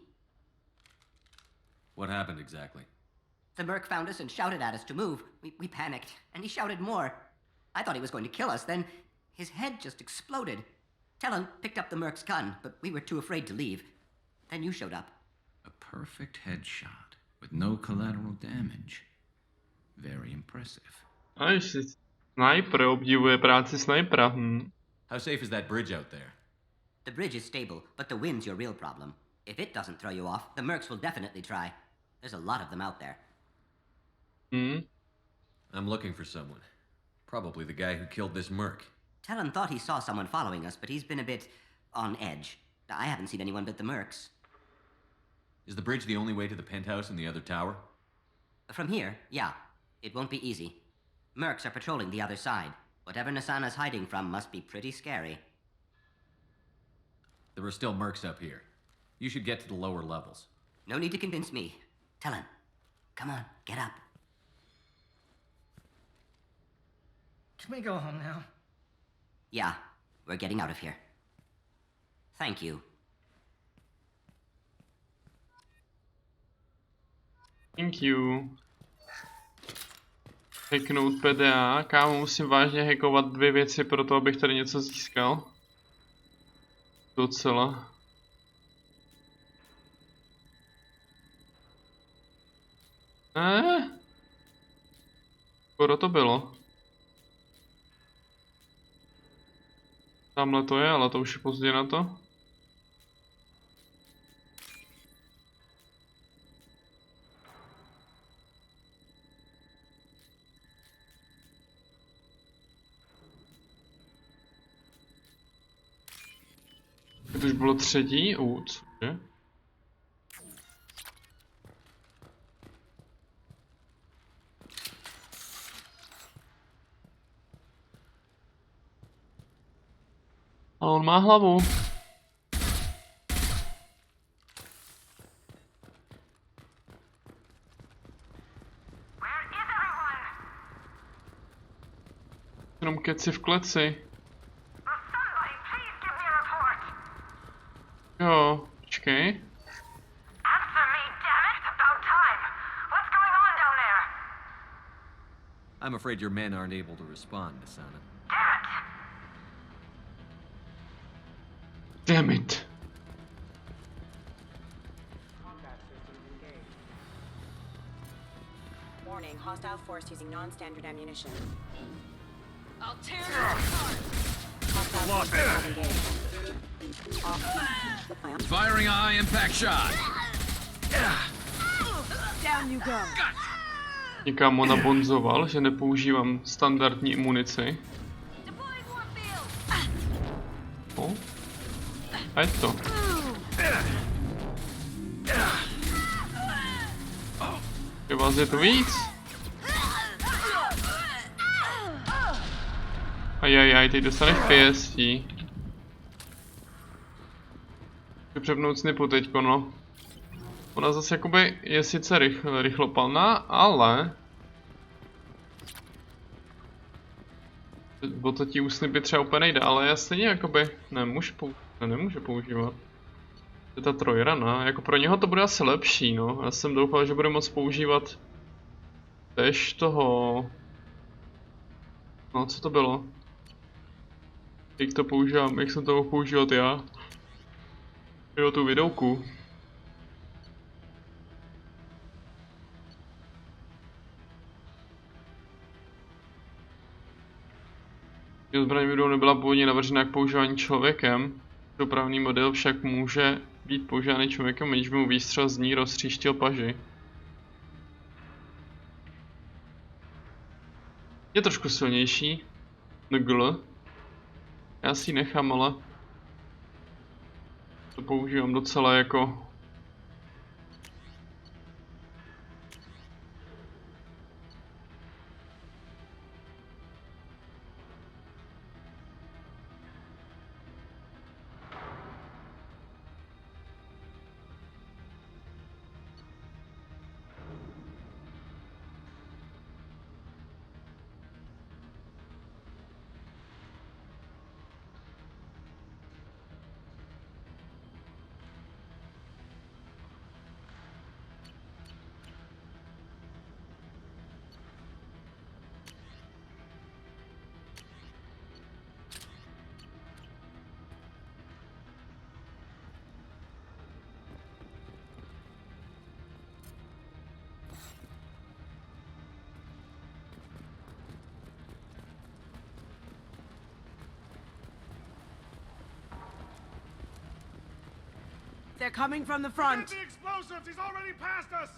What happened exactly? The merc found us and shouted at us to move. We panicked, and he shouted more. I thought he was going to kill us, then his head just exploded. Talon picked up the merc's gun, but we were too afraid to leave. Then you showed up. A perfect headshot with no collateral damage. Very impressive. A ještě sniper obdivuje práci snipera. How safe is that bridge out there? The bridge is stable, but the wind's your real problem. If it doesn't throw you off, the mercs will definitely try. There's a lot of them out there. I'm looking for someone. Probably the guy who killed this merc. Talon thought he saw someone following us, but he's been a bit on edge. I haven't seen anyone but the mercs. Is the bridge the only way to the penthouse and the other tower? From here, yeah. It won't be easy. Mercs are patrolling the other side. Whatever Nassana's hiding from must be pretty scary. There are still mercs up here. You should get to the lower levels. No need to convince me. Talon, come on, get up. Can we go home now? Yeah, we're getting out of here. Thank you. Thank you. Hacknout PDA. Kámo, musím vážně hackovat 2 věci pro to, abych tady něco získal. Docela. Skoro to bylo. Tamhle to je, ale to už je pozdě na to. To už bylo 3. Cože? A on má hlavu. Jenom keci v kleci. Jo, počkej. I'm afraid your men aren't able to respond, Asana. Damn it. Warning, hostile force using non-standard ammunition. I'll tear you apart. Hostile force engaged. Firing a high impact shot. Down you go. Někam ona bonzoval, že nepoužívám standardní munici. No. A je to. Je vás je to víc? Ajajaj, teď dostaneš pěstí. Přepnout snipu teďko, no. Ona zase jakoby je sice rychlopalná, ale... O to ti úsnipy třeba úplně nejde, ale já stejně jakoby nemůžu používat. Je ta trojrana, jako pro něho to bude asi lepší, no. Já jsem doufal, že bude moct používat tež toho... No, co to bylo? Jak to používám, jak jsem to mohl používat já? Jo, tu vidouku. Zbraň vidou nebyla původně navržena k používání člověkem. Dopravný model však může být používaný člověkem, aniž by mu výstřel z ní roztříštil paži. Je trošku silnější. Ngl. Já si ji nechám, ale to používám docela jako... They're coming from the front. Get the explosives! He's already past us!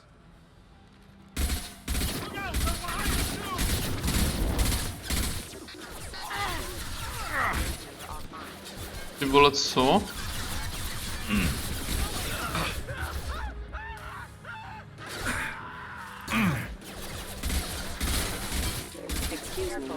Look out! They're behind us too! Ty vole, co? Excuse me.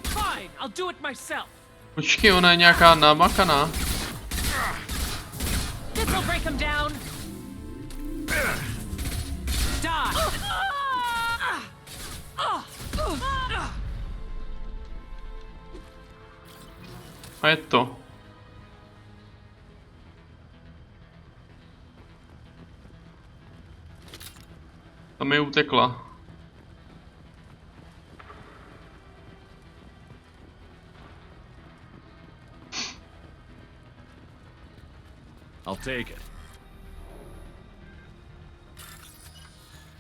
Fine, I'll do it myself. Počkej, ona je nějaká namakaná. This'll break him down. Die. A je to. Tam je utekla. I'll take it.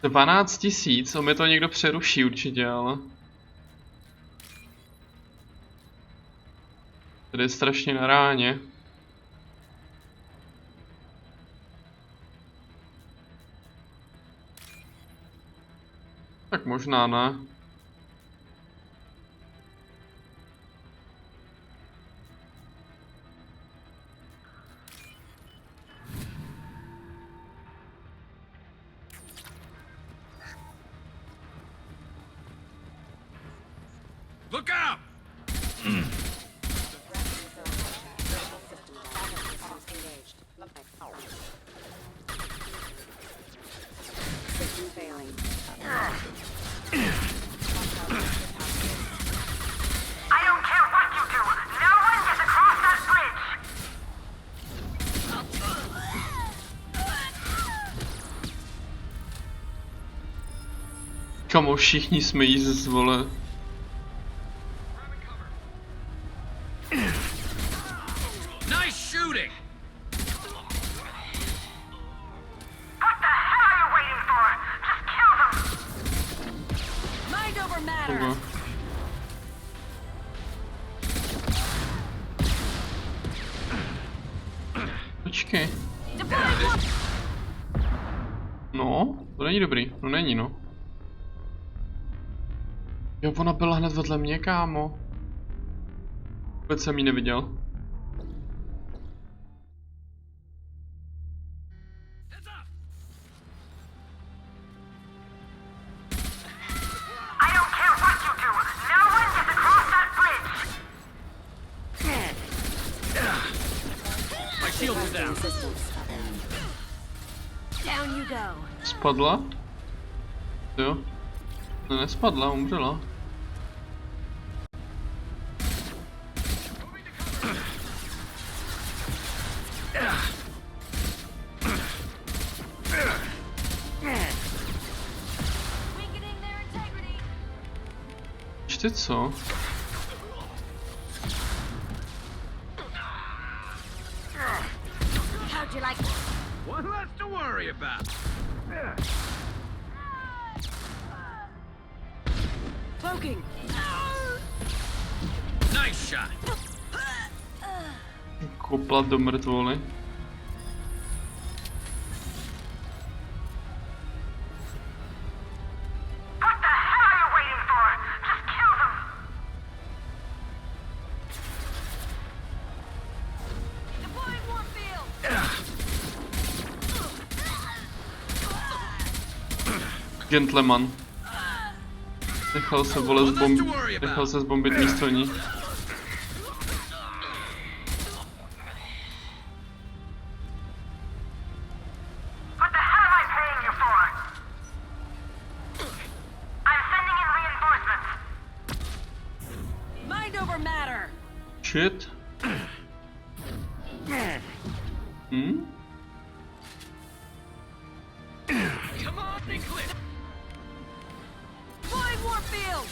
12 000, on mi to někdo přeruší určitě, ale... Tady je strašně na ráně. Tak možná ne. Look out! I don't care what you do. No one gets across that bridge. Kamo, všichni jsme jí zvole. Nice shooting! What the hell are you waiting for? Just kill them. Mind over matter. Tohle. Počkej. No, to není dobrý, no není no. Jo, ona byla hned vedle mě, kámo. Vůbec jsem ji neviděl. I don't care what you do. No one gets across that bridge. My shield is down. Down you go. Spadla? Jo. No nespadla, umřela. Ještě co? How'd you like it? One less to worry about. Cloaking. Nice shot. Kopla do mrtvoly. What the hell are you waiting for? Just kill them. Deploying Warfield. Gentleman. Nechal se vole nechal se zbombit místo ní. What the hell am I paying you for? I'm sending in reinforcements. Mind over matter. Shit. Hm? Come on, be clear. Deploying Warfield.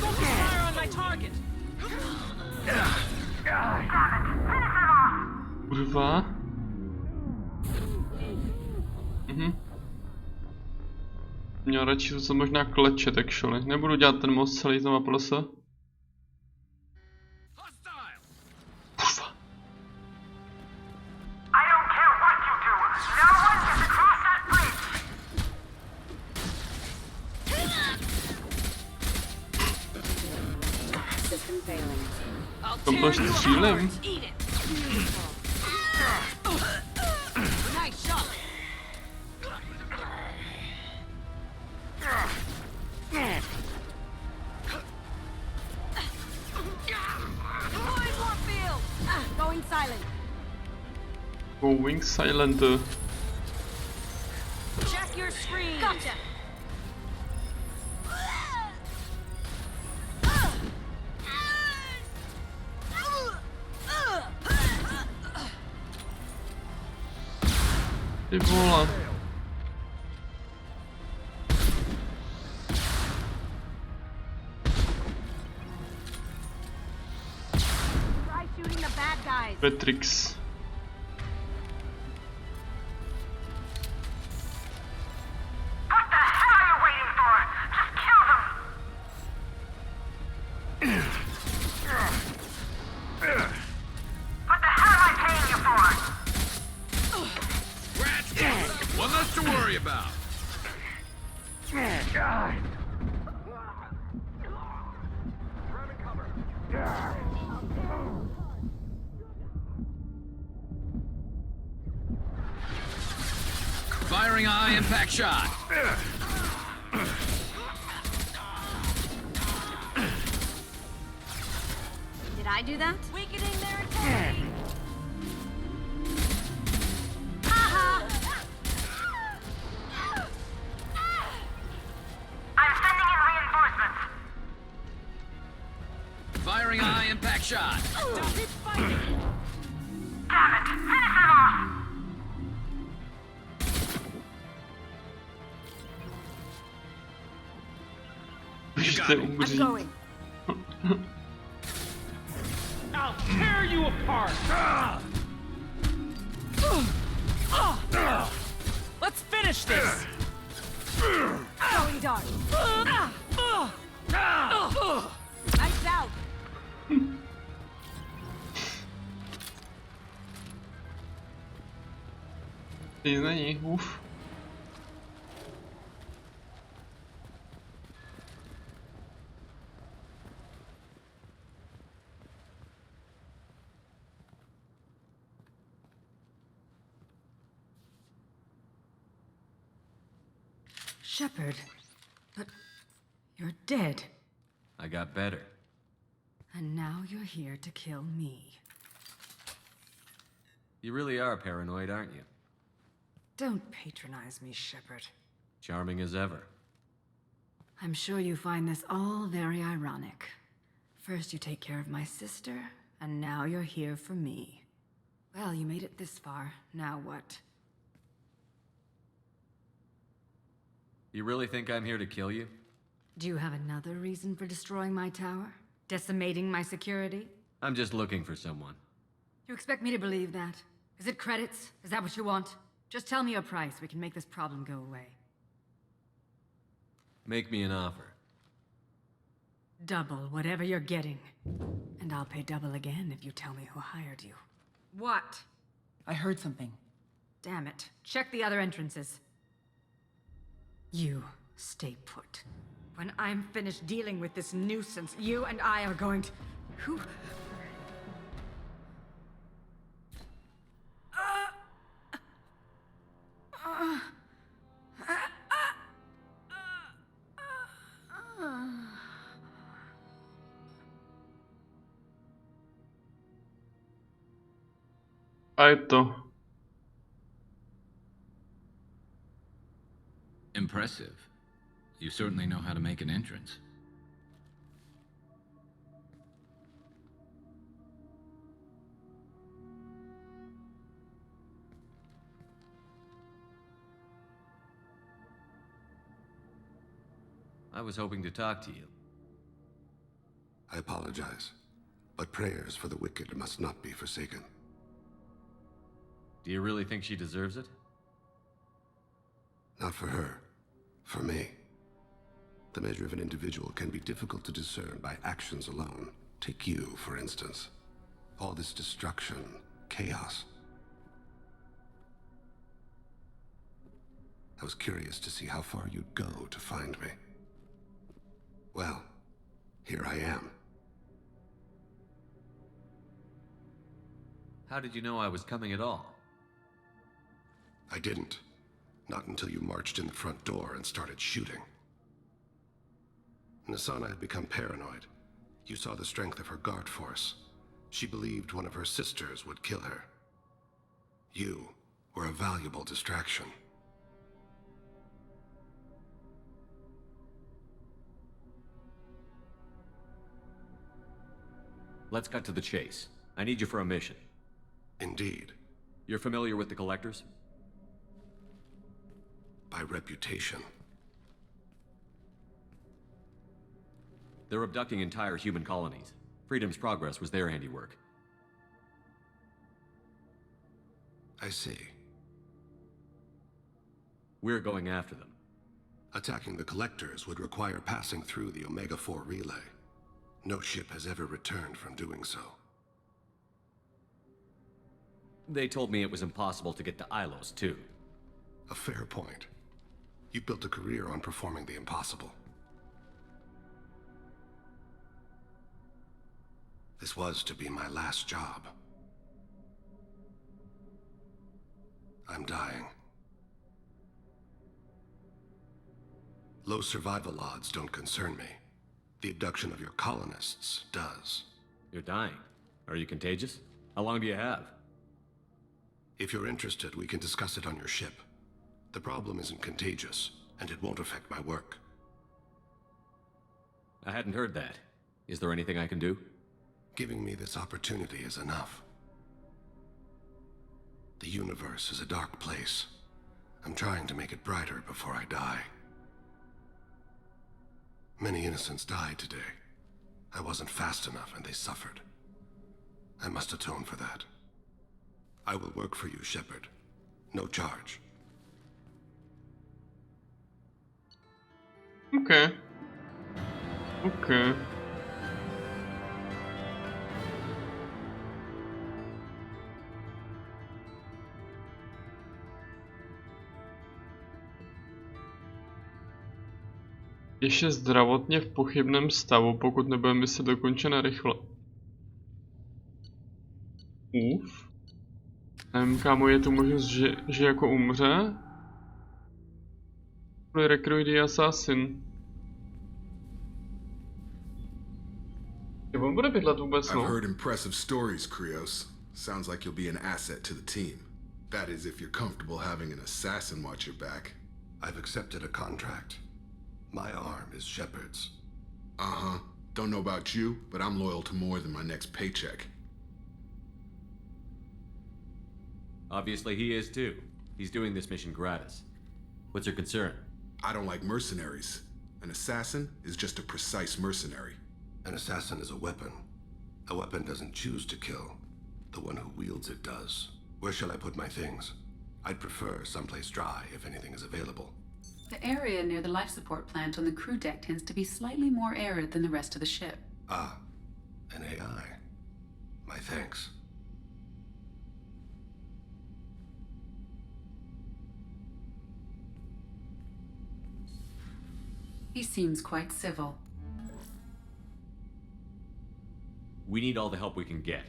Focus fire on my target. Kurva. Měl radši co možná klečet, actually. Nebudu dělat ten most celý znova plese. I don't care what you do. No one gets across that bridge. System failing. Tam to střílem. Eat it. Nice shot. Deploying Warfield! Going silent. Going silent. Check your screen! Gotcha! Ty vole. Try shooting the bad guys. Petrix. What the hell are you waiting for? Just kill them! What the hell am I paying you for? Rats! One less to worry about. Firing a high impact shot. Did I do that? Weakening their authority! I'm sending in reinforcements. Firing a high impact shot. Don't keep fighting! Damn it! Finish them off! I'm going. I'll tear you apart. Let's finish this! Going dark. Lights out. Nic není, uf. Shepard, but you're dead. I got better. And now you're here to kill me. You really are paranoid, aren't you? Don't patronize me, Shepard. Charming as ever. I'm sure you find this all very ironic. First you take care of my sister, and now you're here for me. Well, you made it this far. Now what? You really think I'm here to kill you? Do you have another reason for destroying my tower? Decimating my security? I'm just looking for someone. You expect me to believe that? Is it credits? Is that what you want? Just tell me a price. We can make this problem go away. Make me an offer. Double whatever you're getting. And I'll pay double again if you tell me who hired you. What? I heard something. Damn it. Check the other entrances. You stay put. When I'm finished dealing with this nuisance, you and I are going to... Who... A je to. Impressive. You certainly know how to make an entrance. I was hoping to talk to you. I apologize, but prayers for the wicked must not be forsaken. Do you really think she deserves it? Not for her. For me. The measure of an individual can be difficult to discern by actions alone. Take you, for instance. All this destruction, chaos. I was curious to see how far you'd go to find me. Well, here I am. How did you know I was coming at all? I didn't. Not until you marched in the front door and started shooting. Nassana had become paranoid. You saw the strength of her guard force. She believed one of her sisters would kill her. You were a valuable distraction. Let's cut to the chase. I need you for a mission. Indeed. You're familiar with the Collectors? By reputation. They're abducting entire human colonies. Freedom's Progress was their handiwork. I see. We're going after them. Attacking the Collectors would require passing through the Omega-4 relay. No ship has ever returned from doing so. They told me it was impossible to get to Ilos, too. A fair point. You built a career on performing the impossible. This was to be my last job. I'm dying. Low survival odds don't concern me. The abduction of your colonists does. You're dying. Are you contagious? How long do you have? If you're interested, we can discuss it on your ship. The problem isn't contagious, and it won't affect my work. I hadn't heard that. Is there anything I can do? Giving me this opportunity is enough. The universe is a dark place. I'm trying to make it brighter before I die. Many innocents died today. I wasn't fast enough and they suffered. I must atone for that. I will work for you, Shepard. No charge. Okay. Okay. Ještě zdravotně v pochybném stavu, pokud nebude mise dokončena rychle. Uf. Nevím, kámo, je tu možnost, že jako umře? Recruit the assassin. On bude bydlet vůbec, no? I've heard impressive stories, Krios. Sounds like you'll be an asset to the team. That is, if you're comfortable having an assassin watch your back. I've accepted a contract. My arm is Shepard's. Uh-huh. Don't know about you, but I'm loyal to more than my next paycheck. Obviously he is too. He's doing this mission gratis. What's your concern? I don't like mercenaries. An assassin is just a precise mercenary. An assassin is a weapon. A weapon doesn't choose to kill. The one who wields it does. Where shall I put my things? I'd prefer someplace dry if anything is available. The area near the life support plant on the crew deck tends to be slightly more arid than the rest of the ship. Ah, an AI. My thanks. He seems quite civil. We need all the help we can get.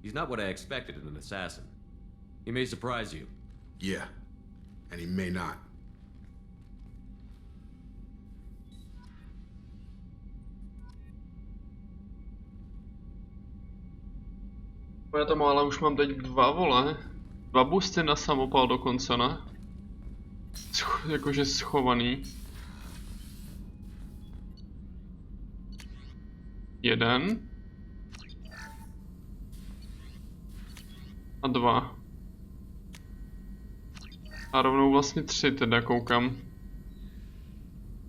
He's not what I expected in an assassin. He may surprise you. Yeah, and he may not. Já tam ale už mám teď dva, vole. Dva boosty na samopal dokonce, ne? Jakože schovaný. Jeden. A dva. A rovnou vlastně tři teda koukám.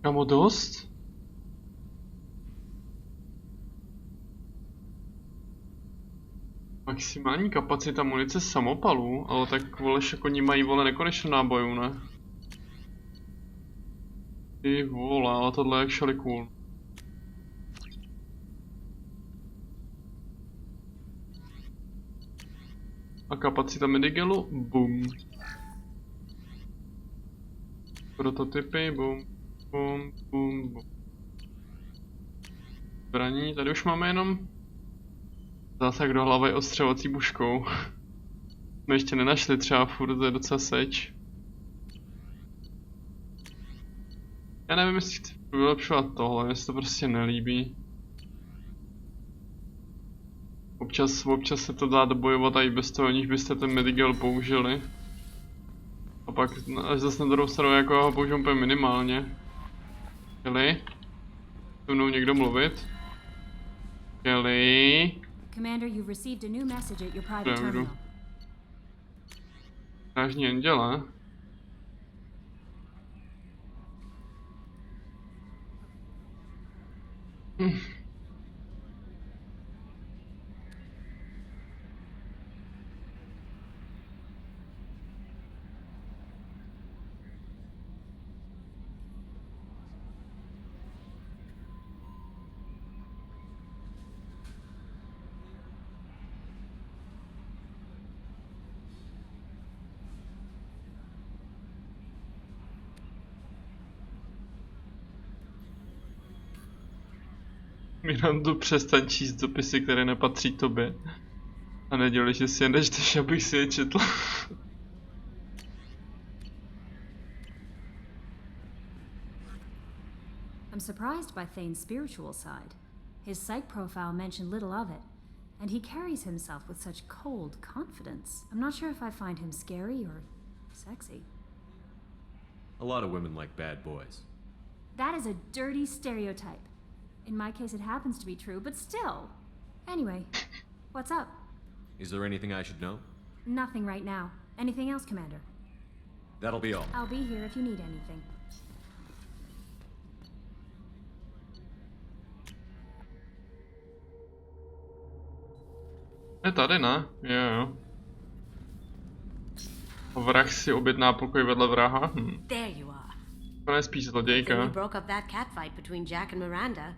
Kamo dost? Maximální kapacita munice samopalů, ale tak vole, jako oni mají vole nekonečně nábojů, ne? Ty vole, ale tohle je actually cool. A kapacita medigelu, boom. Prototypy, boom, boom, boom, boom. Zbraní, tady už máme jenom zásah do hlavy ostřelovací puškou. Jsme ještě nenašli třeba furt, to je docela seč. Já nevím, jestli Vylepšovat tohle, mně se to prostě nelíbí. Občas se to dá dobojovat a i bez toho, aniž byste ten Medigel použili. A pak až zase na druhou stranu jako ho použiju úplně minimálně. Kelly? Se mnou někdo mluvit? Kelly? Commander, you've received a new message at your private terminal. Strážní anděla? Mirandu, přestaň číst dopisy, které nepatří tobě. A nedělej, že si je nečteš, abych si je četl. I'm surprised by Thane's spiritual side. His psych profile mentioned little of it, and he carries himself with such cold confidence. I'm not sure if I find him scary or sexy. A lot of women like bad boys. That is a dirty stereotype. In my case, it happens to be true, but still. Anyway, what's up? Is there anything I should know? Nothing right now. Anything else, Commander? That'll be all. I'll be here if you need anything. Je tady, ne? Jo. Vrah si objedná pokoj vedle vraha. There you are. To je spíš zlodějka. We broke up that catfight between Jack and Miranda.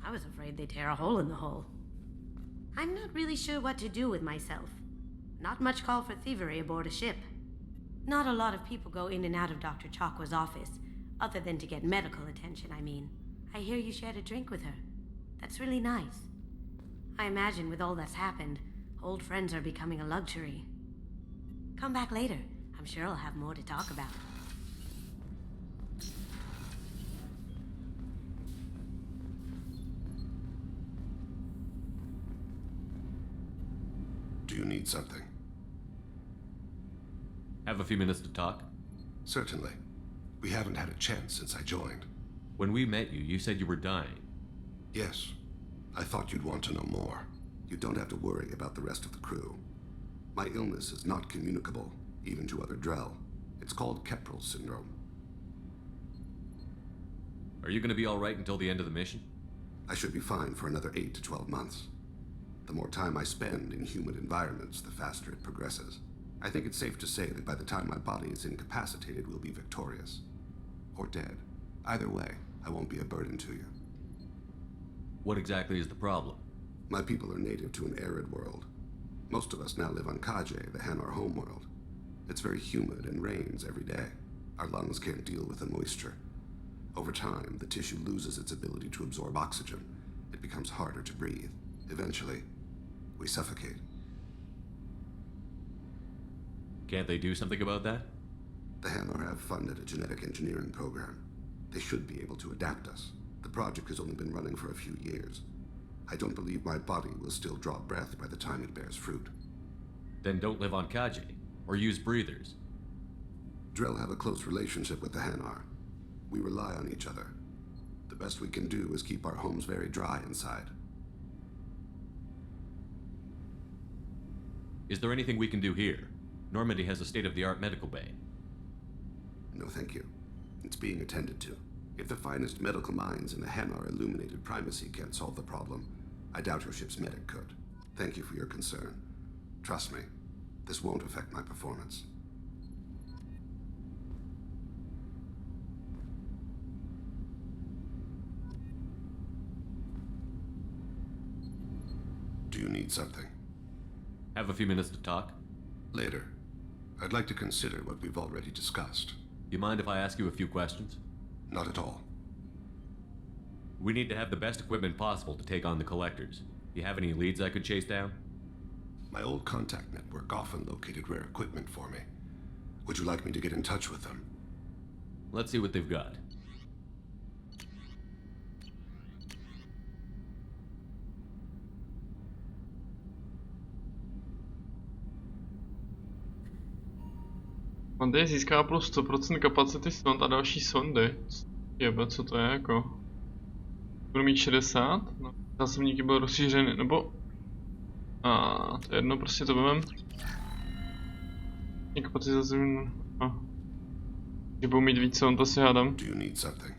I was afraid they'd tear a hole in the hull. I'm not really sure what to do with myself. Not much call for thievery aboard a ship. Not a lot of people go in and out of Dr. Chakwa's office, other than to get medical attention, I mean. I hear you shared a drink with her. That's really nice. I imagine with all that's happened, old friends are becoming a luxury. Come back later. I'm sure I'll have more to talk about. Do you need something? Have a few minutes to talk? Certainly. We haven't had a chance since I joined. When we met you, you said you were dying. Yes. I thought you'd want to know more. You don't have to worry about the rest of the crew. My illness is not communicable, even to other Drell. It's called Keprel syndrome. Are you going to be all right until the end of the mission? I should be fine for another 8 to 12 months. The more time I spend in humid environments, the faster it progresses. I think it's safe to say that by the time my body is incapacitated, we'll be victorious. Or dead. Either way, I won't be a burden to you. What exactly is the problem? My people are native to an arid world. Most of us now live on Kaje, the Hanar homeworld. It's very humid and rains every day. Our lungs can't deal with the moisture. Over time, the tissue loses its ability to absorb oxygen. It becomes harder to breathe. Eventually, we suffocate. Can't they do something about that? The Hanar have funded a genetic engineering program. They should be able to adapt us. The project has only been running for a few years. I don't believe my body will still draw breath by the time it bears fruit. Then don't live on Kaje, or use breathers. Drell have a close relationship with the Hanar. We rely on each other. The best we can do is keep our homes very dry inside. Is there anything we can do here? Normandy has a state-of-the-art medical bay. No, thank you. It's being attended to. If the finest medical minds in the Hanar illuminated primacy can't solve the problem, I doubt your ship's medic could. Thank you for your concern. Trust me, this won't affect my performance. Do you need something? Have a few minutes to talk? Later. I'd like to consider what we've already discussed. You mind if I ask you a few questions? Not at all. We need to have the best equipment possible to take on the collectors. Do you have any leads I could chase down? My old contact network often located rare equipment for me. Would you like me to get in touch with them? Let's see what they've got. Mandej získá plus 100% kapacity sond a další sondy. Co to je jako? Budu mít 60? No, zásobníky byl rozšířený, nebo... to je jedno, prostě to vemem. Kapacita zásobníků... Že budu mít víc sond, to si hádám. Do you need something?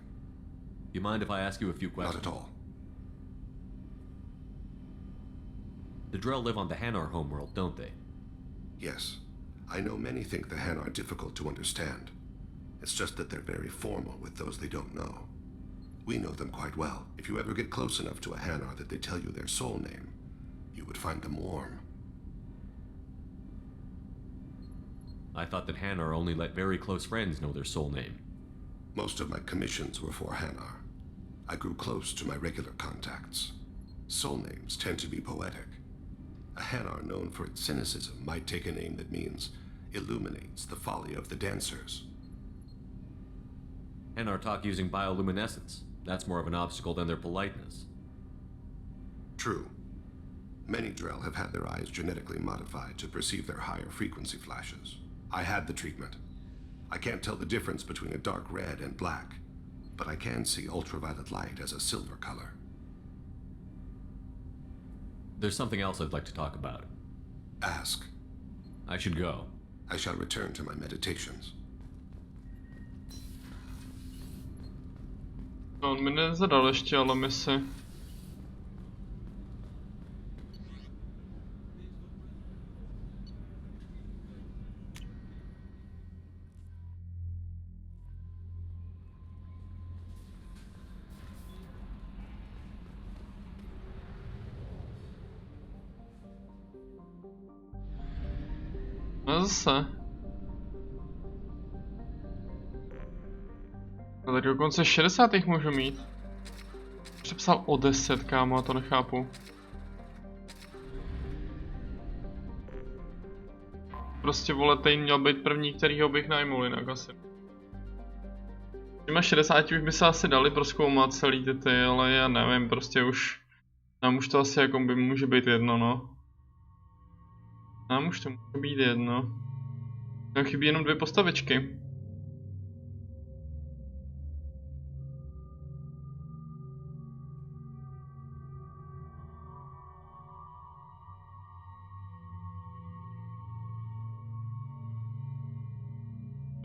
You mind if I ask you a few questions? Not at all. The Drell live on the Hanar homeworld, don't they? Yes. I know many think the Han are difficult to understand. It's just that they're very formal with those they don't know. We know them quite well. If you ever get close enough to a Hanar that they tell you their soul name, you would find them warm. I thought that Hanar only let very close friends know their soul name. Most of my commissions were for Hanar. I grew close to my regular contacts. Soul names tend to be poetic. A Hanar known for its cynicism might take a name that means illuminates the folly of the dancers. Hanar talk using bioluminescence. That's more of an obstacle than their politeness. True. Many Drell have had their eyes genetically modified to perceive their higher frequency flashes. I had the treatment. I can't tell the difference between a dark red and black, but I can see ultraviolet light as a silver color. There's something else I'd like to talk about. Ask. I should go. I shall return to my meditations. On mi nezadal ještě ale misi. No zase. A tady dokonce 60 jich můžu mít. Přepsal o 10, kámo, a to nechápu. Prostě vole, Thane měl být první, kterýho bych najmul jinak asi. Těma 60 už by se asi dali prozkoumat celý ty, ale já nevím, prostě už... Nám už to asi jako by může být jedno, no. Nám už to může být jedno. Nám chybí jenom 2 postavičky.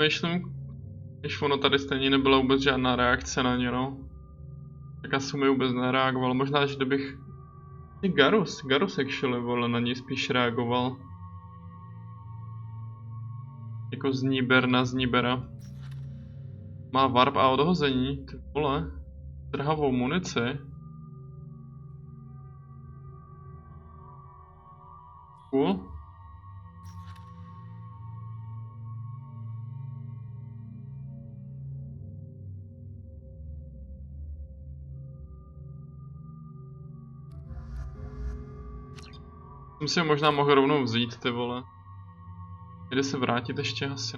Myslím, když ono tady stejně nebyla vůbec žádná reakce na ně, no. Tak asi mi vůbec nereagoval. Možná, že kdybych... Garus actually, vole, na něj spíš reagoval. Jako Zníber na Zníbera. Má warp a odhození, ty vole. Trhavou munici. Cool. Jsem si ho možná mohl rovnou vzít, ty vole. Jde se vrátit ještě asi.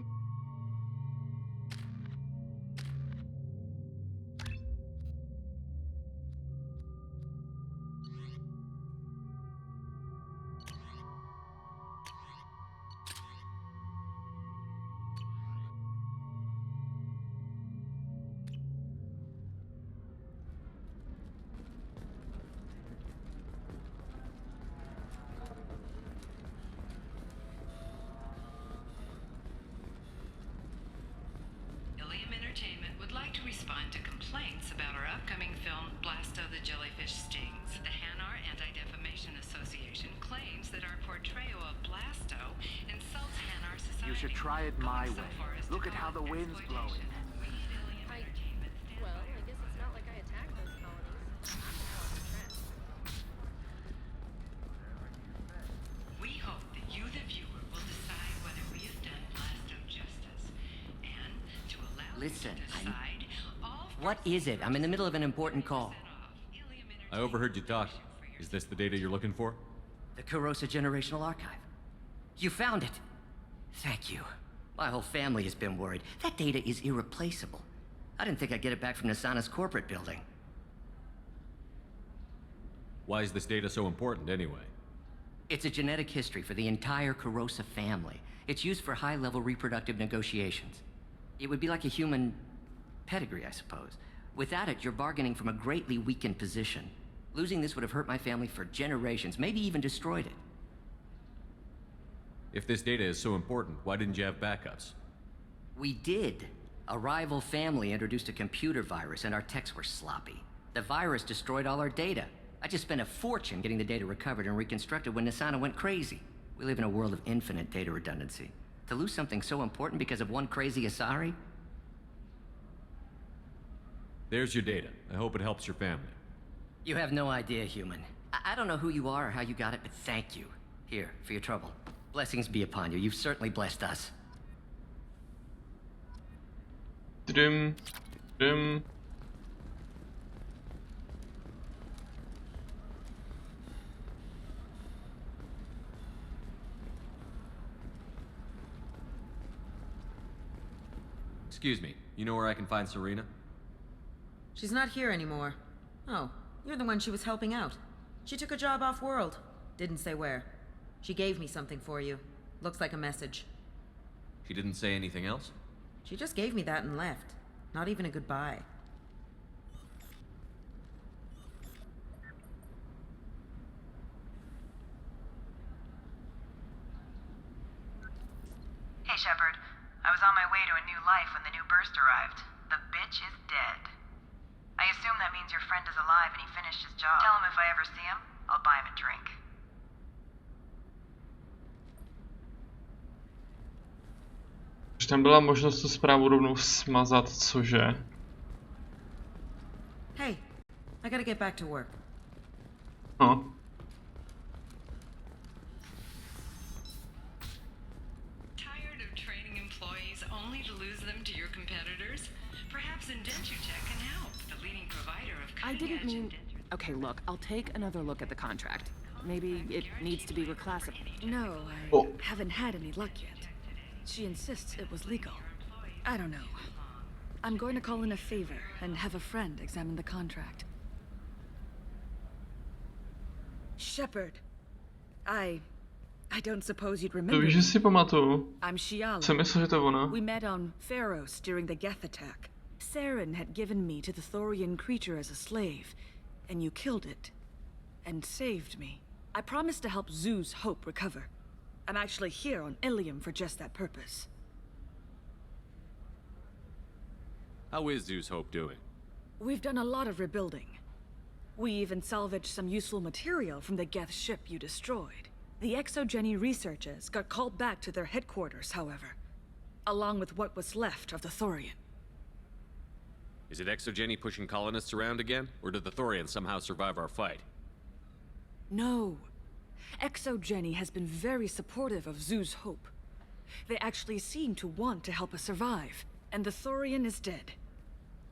You should try it my way. Look at how the wind's blowing. Well, I guess it's not like I attacked those colonies. We hope that you, the viewer, will decide whether we have done Blasto justice, and to allow Listen, you to decide all. What is it? I'm in the middle of an important call. I overheard you talk. Is this the data you're looking for? The Kurosa Generational Archive. You found it. Thank you. My whole family has been worried. That data is irreplaceable. I didn't think I'd get it back from Nasana's corporate building. Why is this data so important anyway? It's a genetic history for the entire Kurosa family. It's used for high-level reproductive negotiations. It would be like a human pedigree, I suppose. Without it, you're bargaining from a greatly weakened position. Losing this would have hurt my family for generations, maybe even destroyed it. If this data is so important, why didn't you have backups? We did. A rival family introduced a computer virus and our techs were sloppy. The virus destroyed all our data. I just spent a fortune getting the data recovered and reconstructed when Nisana went crazy. We live in a world of infinite data redundancy. To lose something so important because of one crazy Asari? There's your data. I hope it helps your family. You have no idea, human. I don't know who you are or how you got it, but thank you. Here, for your trouble. Blessings be upon you. You've certainly blessed us. Drum. Excuse me, you know where I can find Serena? She's not here anymore. Oh, you're the one she was helping out. She took a job off-world. Didn't say where. She gave me something for you. Looks like a message. She didn't say anything else? She just gave me that and left. Not even a goodbye. Hey, Shepard. I was on my way to a new life when the new burst arrived. The bitch is dead. I assume that means your friend is alive and he finished his job. Tell him if I ever see him, I'll buy him a drink. Už tam byla možnost tu zprávu rovnou smazat, cože? Hey, I gotta get back to work. No. Tired of training employees only to lose them to your competitors? Perhaps Indentutech can help, the leading provider of I didn't cutting-edge mean... Okay, look, I'll take another look at the contract. Maybe it needs to be reclassified. No, I haven't had any luck yet. She insists it was legal. I don't know. I'm going to call in a favor and have a friend examine the contract. Shepard, I don't suppose you'd remember To víš, že si pamatuju. I'm Shiala. Jsem myslel, že to je ona. We met on Pharos during the Geth attack. Saren had given me to the Thorian creature as a slave, and you killed it. And saved me. I promised to help Zoo's Hope recover. I'm actually here on Ilium for just that purpose. How is Zeus Hope doing? We've done a lot of rebuilding. We even salvaged some useful material from the Geth ship you destroyed. The Exogeny researchers got called back to their headquarters, however, along with what was left of the Thorian. Is it Exogeny pushing colonists around again? Or did the Thorians somehow survive our fight? No. Exogeny has been very supportive of Zoo's Hope. They actually seem to want to help us survive, and the Thorian is dead.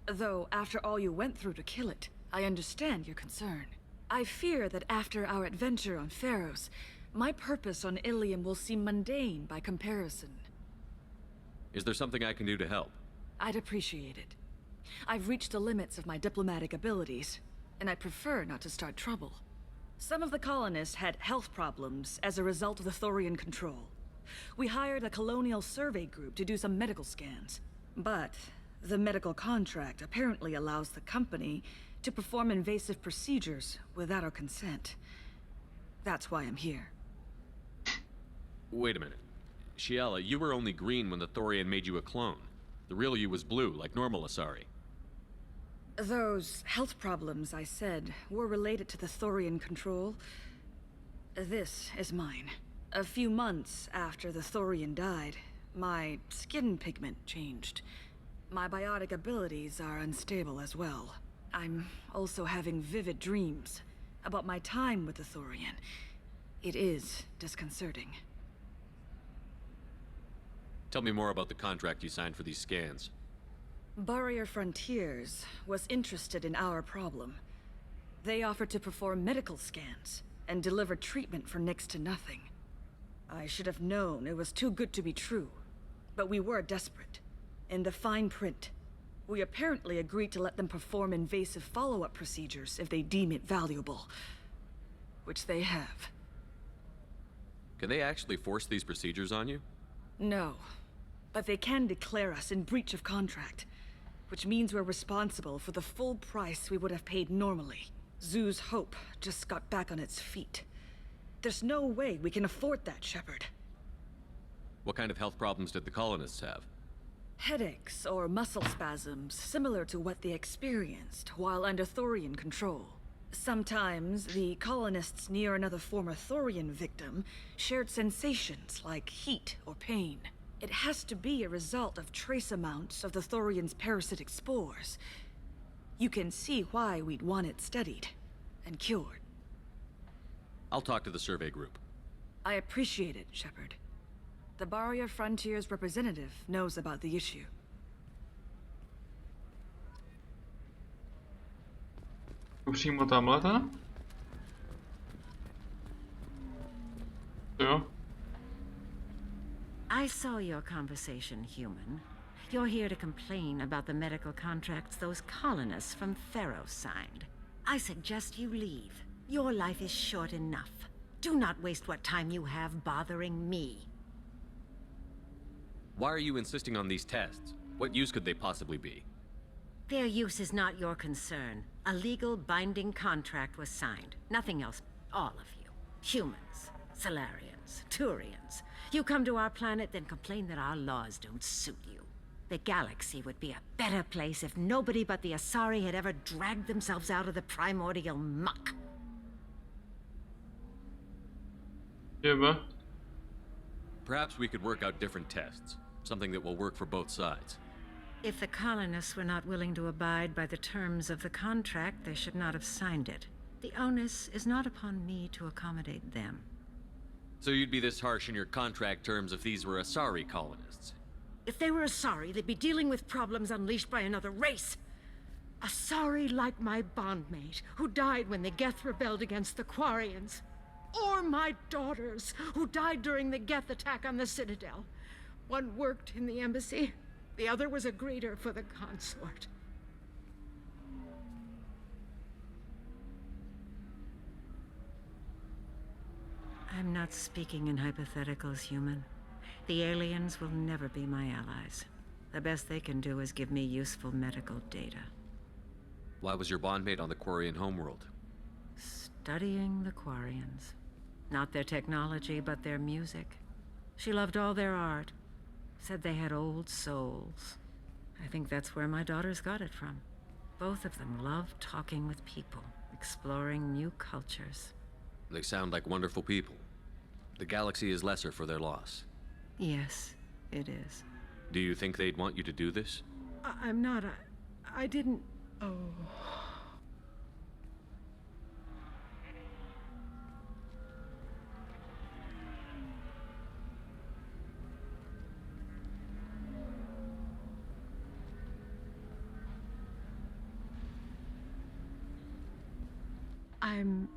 Though, after all you went through to kill it, I understand your concern. I fear that after our adventure on Pharos, my purpose on Ilium will seem mundane by comparison. Is there something I can do to help? I'd appreciate it. I've reached the limits of my diplomatic abilities, and I prefer not to start trouble. Some of the colonists had health problems as a result of the Thorian control. We hired a colonial survey group to do some medical scans. But the medical contract apparently allows the company to perform invasive procedures without our consent. That's why I'm here. Wait a minute. Shiala, you were only green when the Thorian made you a clone. The real you was blue, like normal Asari. Those health problems I said were related to the Thorian control. This is mine. A few months after the Thorian died, my skin pigment changed. My biotic abilities are unstable as well. I'm also having vivid dreams about my time with the Thorian. It is disconcerting. Tell me more about the contract you signed for these scans. Barrier Frontiers was interested in our problem. They offered to perform medical scans and deliver treatment for next to nothing. I should have known it was too good to be true, but we were desperate. In the fine print, we apparently agreed to let them perform invasive follow-up procedures if they deem it valuable. Which they have. Can they actually force these procedures on you? No. But they can declare us in breach of contract, which means we're responsible for the full price we would have paid normally. Zoo's Hope just got back on its feet. There's no way we can afford that, Shepard. What kind of health problems did the colonists have? Headaches or muscle spasms, similar to what they experienced while under Thorian control. Sometimes, the colonists near another former Thorian victim shared sensations like heat or pain. It has to be a result of trace amounts of the Thorian's parasitic spores. You can see why we'd want it studied and cured. I'll talk to the survey group. I appreciate it, Shepard. The Barrier Frontiers representative knows about the issue. Přímo tamhle ta? Jo. I saw your conversation, human. You're here to complain about the medical contracts those colonists from Theros signed. I suggest you leave. Your life is short enough. Do not waste what time you have bothering me. Why are you insisting on these tests? What use could they possibly be? Their use is not your concern. A legal binding contract was signed. Nothing else. All of you. Humans, Salarians, Turians. You come to our planet, then complain that our laws don't suit you. The galaxy would be a better place if nobody but the Asari had ever dragged themselves out of the primordial muck. Yeah, Perhaps we could work out different tests. Something that will work for both sides. If the colonists were not willing to abide by the terms of the contract, they should not have signed it. The onus is not upon me to accommodate them. So you'd be this harsh in your contract terms if these were Asari colonists? If they were Asari, they'd be dealing with problems unleashed by another race. Asari like my bondmate, who died when the Geth rebelled against the Quarians. Or my daughters, who died during the Geth attack on the Citadel. One worked in the embassy, the other was a greeter for the consort. I'm not speaking in hypotheticals, human. The aliens will never be my allies. The best they can do is give me useful medical data. Why was your bondmate on the Quarian homeworld? Studying the Quarians. Not their technology, but their music. She loved all their art. Said they had old souls. I think that's where my daughters got it from. Both of them love talking with people, exploring new cultures. They sound like wonderful people. The galaxy is lesser for their loss. Yes, it is. Do you think they'd want you to do this? I'm not. I didn't. Oh. I'm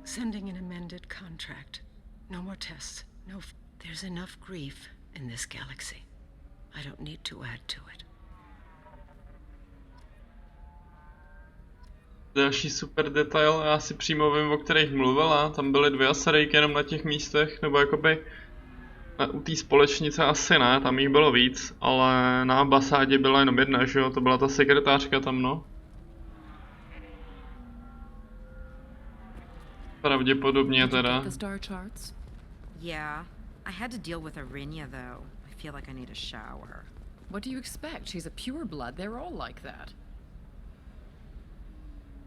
sending an amended contract. No more tests. No. There's enough grief in this galaxy. I don't need to add to it. Další super detail, já si přímo vím, o kterých mluvila. Tam byly 2 Asarejky jenom na těch místech, nebo jakoby u té společnice asi ne, tam jich bylo víc, ale na ambasádě byla jenom jedna, že jo, to byla ta sekretářka tam, no. Pravděpodobně teda. Yeah, I had to deal with Arinia though. I feel like I need a shower. What do you expect? She's a pureblood. They're all like that.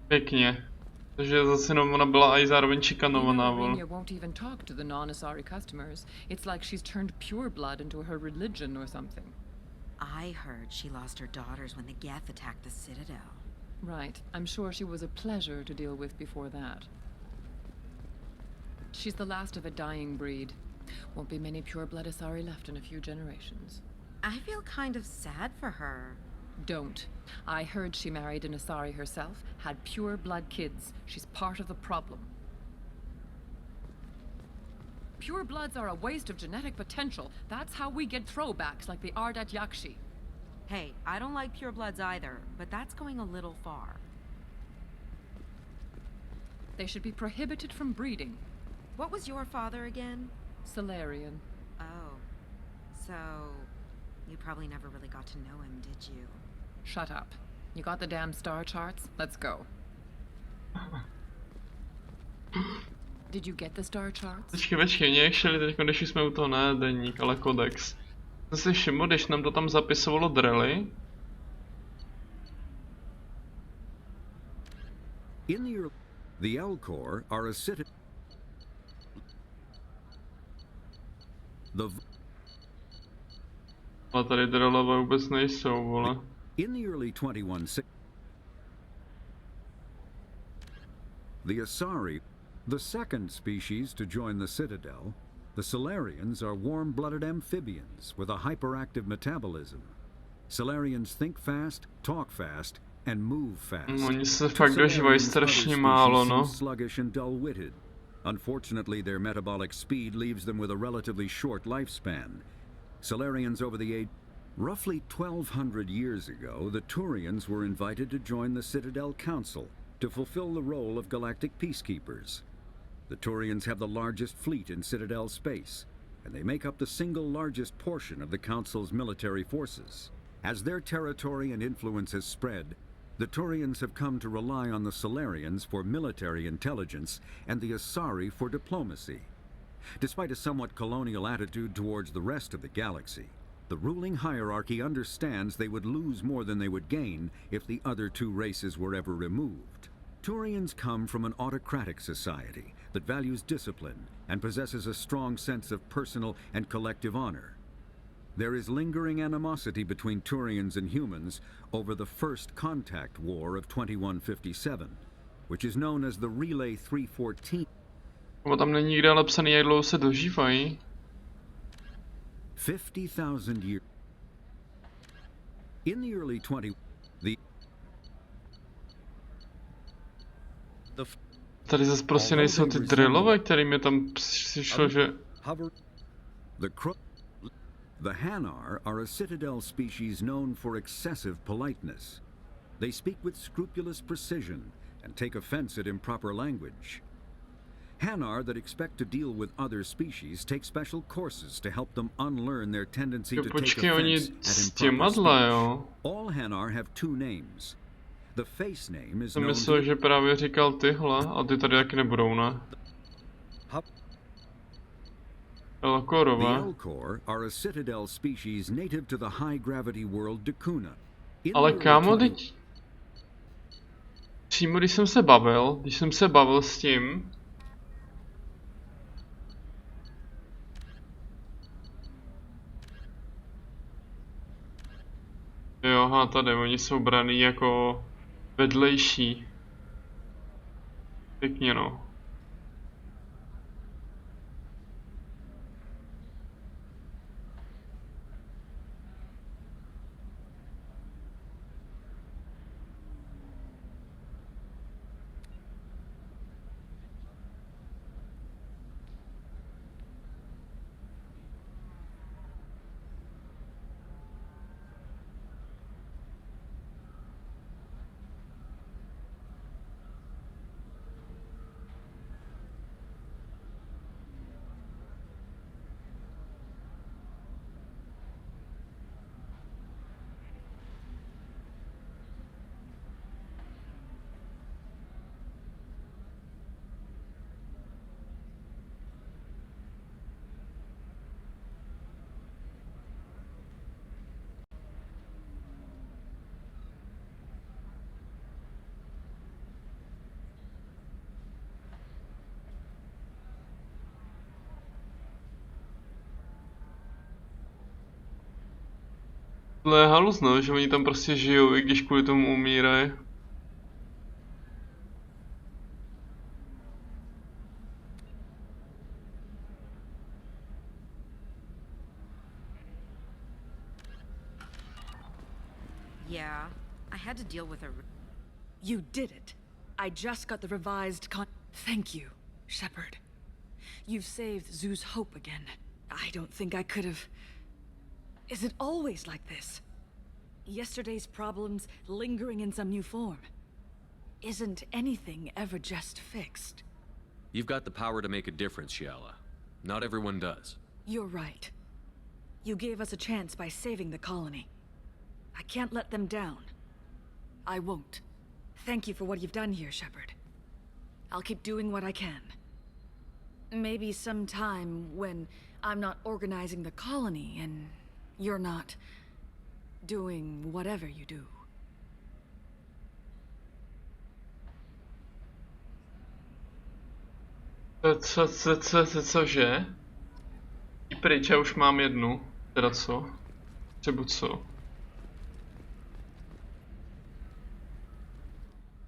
Pěkně. Takže zase jenom ona byla i zároveň šikanovaná, vol. Arinia won't even talk to the non-Asari customers. It's like she's turned pureblood into her religion or something. I heard she lost her daughters when the Geth attacked the Citadel. Right. I'm sure she was a pleasure to deal with before that. She's the last of a dying breed. Won't be many pure-blood Asari left in a few generations. I feel kind of sad for her. Don't. I heard she married an Asari herself, had pure-blood kids. She's part of the problem. Pure-bloods are a waste of genetic potential. That's how we get throwbacks like the Ardat Yakshi. Hey, I don't like purebloods either, but that's going a little far. They should be prohibited from breeding. What was your father again? Salarian. Oh. So, you probably never really got to know him, did you? Shut up. You got the damn star charts? Let's go. Did you get the star charts? Počkej, mě jak šeli teď, když jsme u toho, ne deník, ale kodex. Jsem si všiml, když nám to tam zapisovalo Drelly. In the Elcor are a city. Ale tady Drellové vůbec nejsou, vole. In the early 2160s, the Asari, the second species to join the Citadel, the Salarians are warm-blooded amphibians with a hyperactive metabolism. Salarians think fast, talk fast, and move fast. Oni se fakt dožívají strašně málo, no. Sluggish and dull-witted. Unfortunately, their metabolic speed leaves them with a relatively short lifespan. Salarians over the age... Roughly 1,200 years ago, the Turians were invited to join the Citadel Council to fulfill the role of galactic peacekeepers. The Turians have the largest fleet in Citadel space, and they make up the single largest portion of the Council's military forces. As their territory and influence has spread, the Turians have come to rely on the Salarians for military intelligence and the Asari for diplomacy. Despite a somewhat colonial attitude towards the rest of the galaxy, the ruling hierarchy understands they would lose more than they would gain if the other two races were ever removed. Turians come from an autocratic society that values discipline and possesses a strong sense of personal and collective honor. There is lingering animosity between Turians and humans over the First Contact War of 2157, which is known as the Relay 314. Tam není nikde napsaný, jak dlouho se dožívají. 50,000 years. In the early 20s, Tady zase prostě nejsou ty Drillové, kterým je tam přišlo, že... The Hanar are a Citadel species known for excessive politeness. They speak with scrupulous precision and take offense at improper language. Hanar that expect to deal with other species take special courses to help them unlearn their tendency to take offense at improper speech. All Hanar have two names. The face name is known Myslel, že právě říkal tyhle, a ty tady taky nebudou, ne? Elcorové. The Elcor are a Citadel species native to the high-gravity world Dakuna. Ale kámo, teď... Přímo když jsem se bavil s tím... Jo, aha, tady, oni jsou braný jako vedlejší. Pěkně, no. To je halus, no, že oni tam prostě žijou, i když kvůli tomu umírají. Yeah, I had to deal with a... You did it. I just got the revised Thank you, Shepard. You've saved Zoo's hope again. I don't think I could have... Is it always like this? Yesterday's problems lingering in some new form. Isn't anything ever just fixed? You've got the power to make a difference, Shiala. Not everyone does. You're right. You gave us a chance by saving the colony. I can't let them down. I won't. Thank you for what you've done here, Shepard. I'll keep doing what I can. Maybe sometime when I'm not organizing the colony and you're not doing whatever you do. Cože? I pryč, já už mám jednu. Teda co? Třeba co?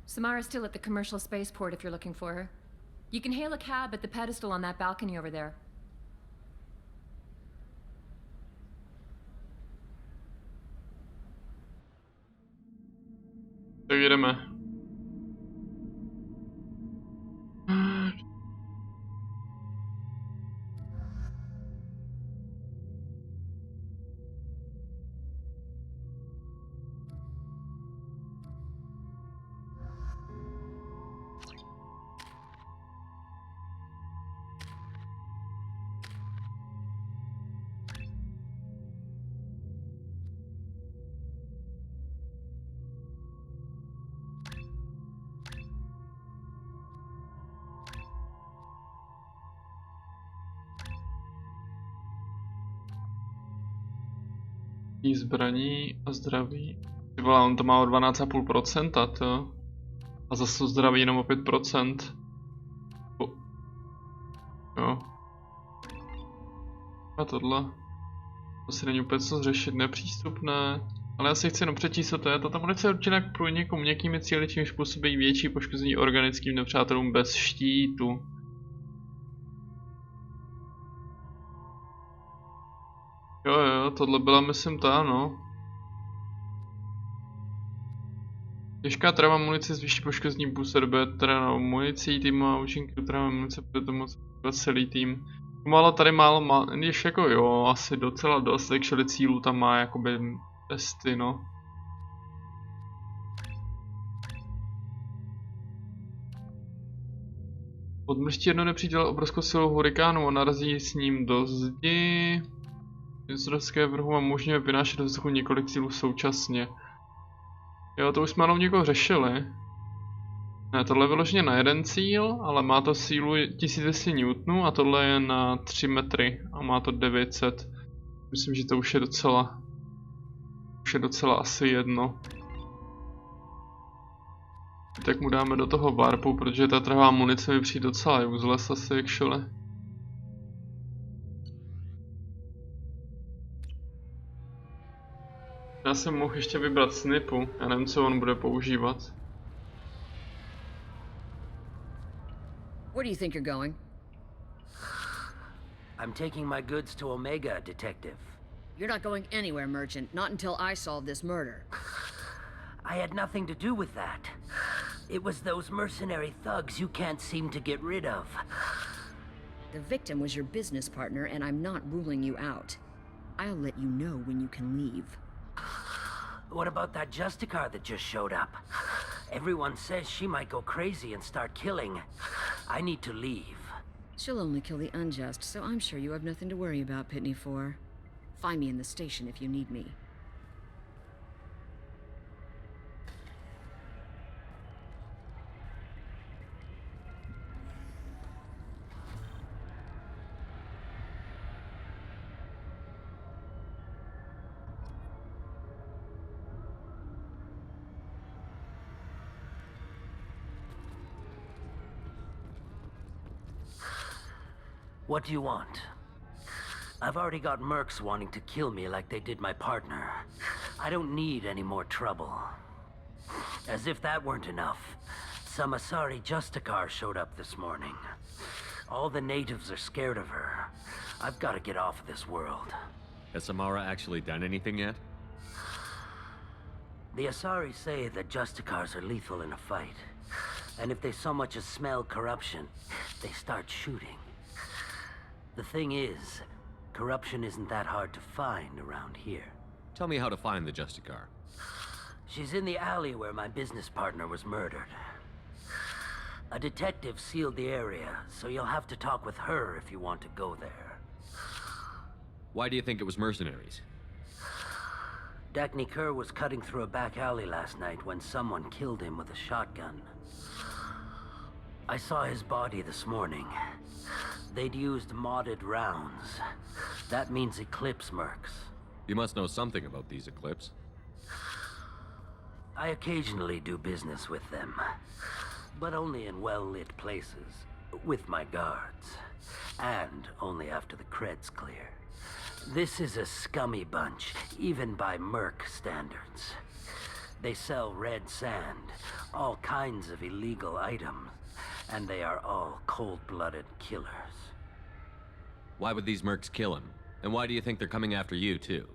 Samara's still at the commercial spaceport if you're looking for her. You can hail a cab at the pedestal on that balcony over there. Tak jdeme. Zbraní a zdraví. Ty vole, on to má o 12,5%, to. A zase to zdraví jenom o 5%. Jo. A tohle. To si není úplně co řešit, nepřístupné. Ale já si chci jenom přečíst, co to je. Tato munice je určena k průniku měkkými cíli, čímž působí větší poškození organickým nepřátelům bez štítu. Jo, tohle byla, myslím, ta, no. Těžká tráva munice zvýší poškození působí trénou municí, týmová účinky tráva munice bude to moc celý tým. Ale tady málo, když jako jo, asi docela dost, actually cílů tam má jakoby testy, no. Odmrští jedno nepřítele obrovskou silou hurikánu a narazí s ním do zdi. Izraelské vrhu a umožňuje vynášet do vzduchu několik cílů současně. Jo, to už jsme jenom někoho řešili. Ne, tohle je vyloženě na jeden cíl, ale má to sílu 1200 N a tohle je na 3 metry a má to 900. Myslím, že to už je docela asi jedno. Tak mu dáme do toho warpu, protože ta trhavá munice mi přijde docela useless asi actually. Já jsem mohl ještě vybrat snipu, já nevím, co on bude používat. Where do you think you're going? I'm taking my goods to Omega, Detective. You're not going anywhere, Merchant, not until I solve this murder. I had nothing to do with that. It was those mercenary thugs you can't seem to get rid of. The victim was your business partner, and I'm not ruling you out. I'll let you know when you can leave. What about that Justicar that just showed up? Everyone says she might go crazy and start killing. I need to leave. She'll only kill the unjust, so I'm sure you have nothing to worry about, Pitney 4. Find me in the station if you need me. What do you want? I've already got mercs wanting to kill me like they did my partner. I don't need any more trouble. As if that weren't enough, some Asari Justicar showed up this morning. All the natives are scared of her. I've got to get off of this world. Has Samara actually done anything yet? The Asari say that Justicars are lethal in a fight. And if they so much as smell corruption, they start shooting. The thing is, corruption isn't that hard to find around here. Tell me how to find the Justicar. She's in the alley where my business partner was murdered. A detective sealed the area, so you'll have to talk with her if you want to go there. Why do you think it was mercenaries? Dagny Kerr was cutting through a back alley last night when someone killed him with a shotgun. I saw his body this morning. They'd used modded rounds. That means Eclipse mercs. You must know something about these Eclipse. I occasionally do business with them, but only in well-lit places, with my guards, and only after the cred's clear. This is a scummy bunch, even by merc standards. They sell red sand, all kinds of illegal items, and they are all cold-blooded killers. Why would these mercs kill him? And why do you think they're coming after you, too?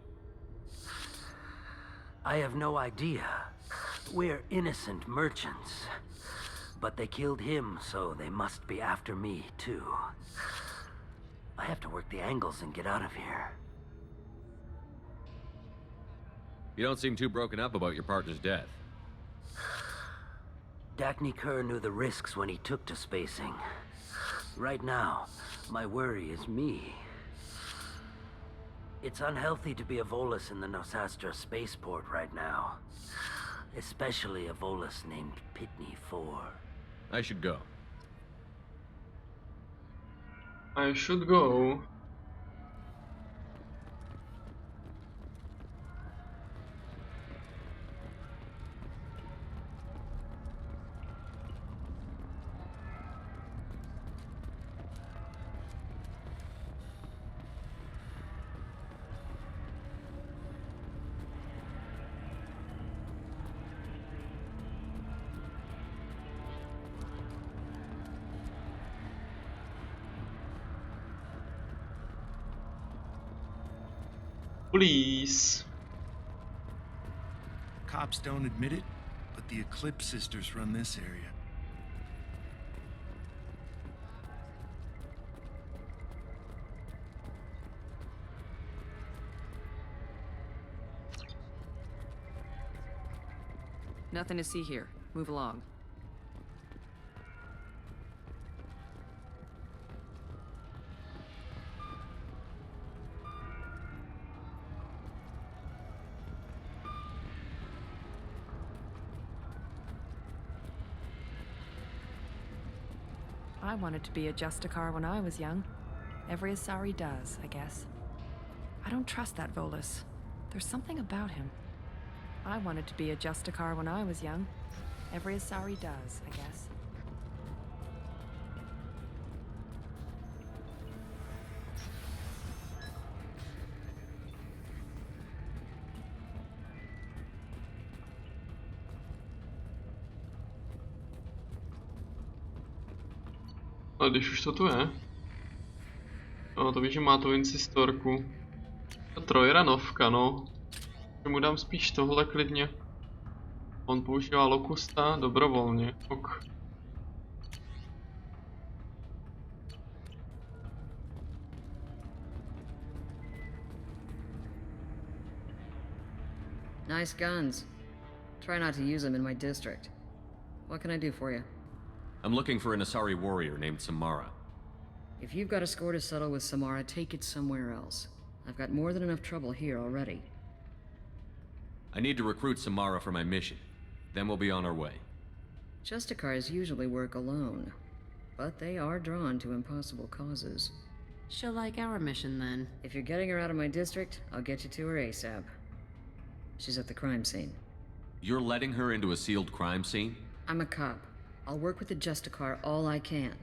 I have no idea. We're innocent merchants. But they killed him, so they must be after me, too. I have to work the angles and get out of here. You don't seem too broken up about your partner's death. Dagny Kerr knew the risks when he took to spacing. Right now, my worry is me. It's unhealthy to be a Volus in the Nosastra spaceport right now. Especially a Volus named Pitney 4. I should go. I should go. Police. Cops don't admit it, but the Eclipse sisters run this area. Nothing to see here. Move along. I wanted to be a Justicar when I was young. Every Asari does, I guess. I don't trust that Volus. There's something about him. I wanted to be a Justicar when I was young. Every Asari does, I guess. A když už to tu je. No, to víš, že má tu insistorku. Ta trojranovka, no. Že mu dám spíš tohle klidně. On používá lokusta dobrovolně. Ok. Nice guns. Try not to use them in my district. What can I do for you? I'm looking for an Asari warrior named Samara. If you've got a score to settle with Samara, take it somewhere else. I've got more than enough trouble here already. I need to recruit Samara for my mission. Then we'll be on our way. Justicars usually work alone, but they are drawn to impossible causes. She'll like our mission, then. If you're getting her out of my district, I'll get you to her ASAP. She's at the crime scene. You're letting her into a sealed crime scene? I'm a cop. I'll work with the Justicar all I can.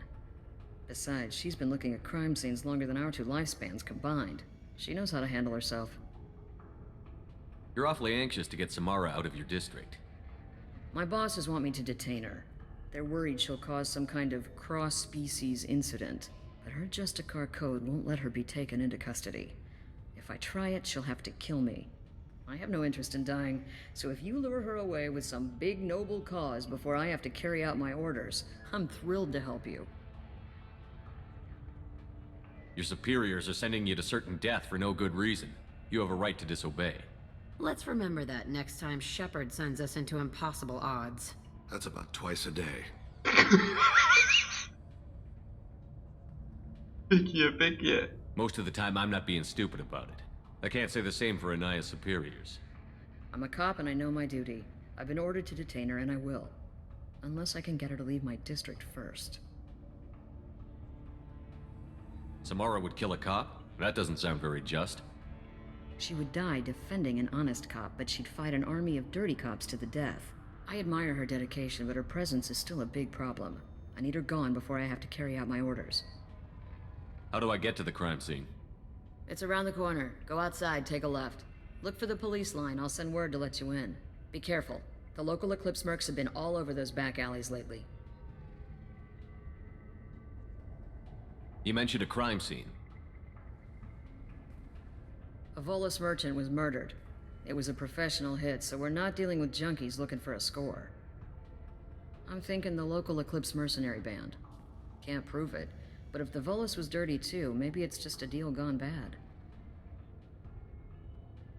Besides, she's been looking at crime scenes longer than our two lifespans combined. She knows how to handle herself. You're awfully anxious to get Samara out of your district. My bosses want me to detain her. They're worried she'll cause some kind of cross-species incident, but her Justicar code won't let her be taken into custody. If I try it, she'll have to kill me. I have no interest in dying, so if you lure her away with some big noble cause before I have to carry out my orders, I'm thrilled to help you. Your superiors are sending you to certain death for no good reason. You have a right to disobey. Let's remember that next time Shepard sends us into impossible odds. That's about twice a day. Pěkně. Most of the time, I'm not being stupid about it. I can't say the same for Anaya's superiors. I'm a cop and I know my duty. I've been ordered to detain her and I will. Unless I can get her to leave my district first. Samara would kill a cop? That doesn't sound very just. She would die defending an honest cop, but she'd fight an army of dirty cops to the death. I admire her dedication, but her presence is still a big problem. I need her gone before I have to carry out my orders. How do I get to the crime scene? It's around the corner. Go outside, take a left. Look for the police line. I'll send word to let you in. Be careful. The local Eclipse mercs have been all over those back alleys lately. You mentioned a crime scene. A Volus merchant was murdered. It was a professional hit, so we're not dealing with junkies looking for a score. I'm thinking the local Eclipse mercenary band. Can't prove it, but if the Volus was dirty too, maybe it's just a deal gone bad.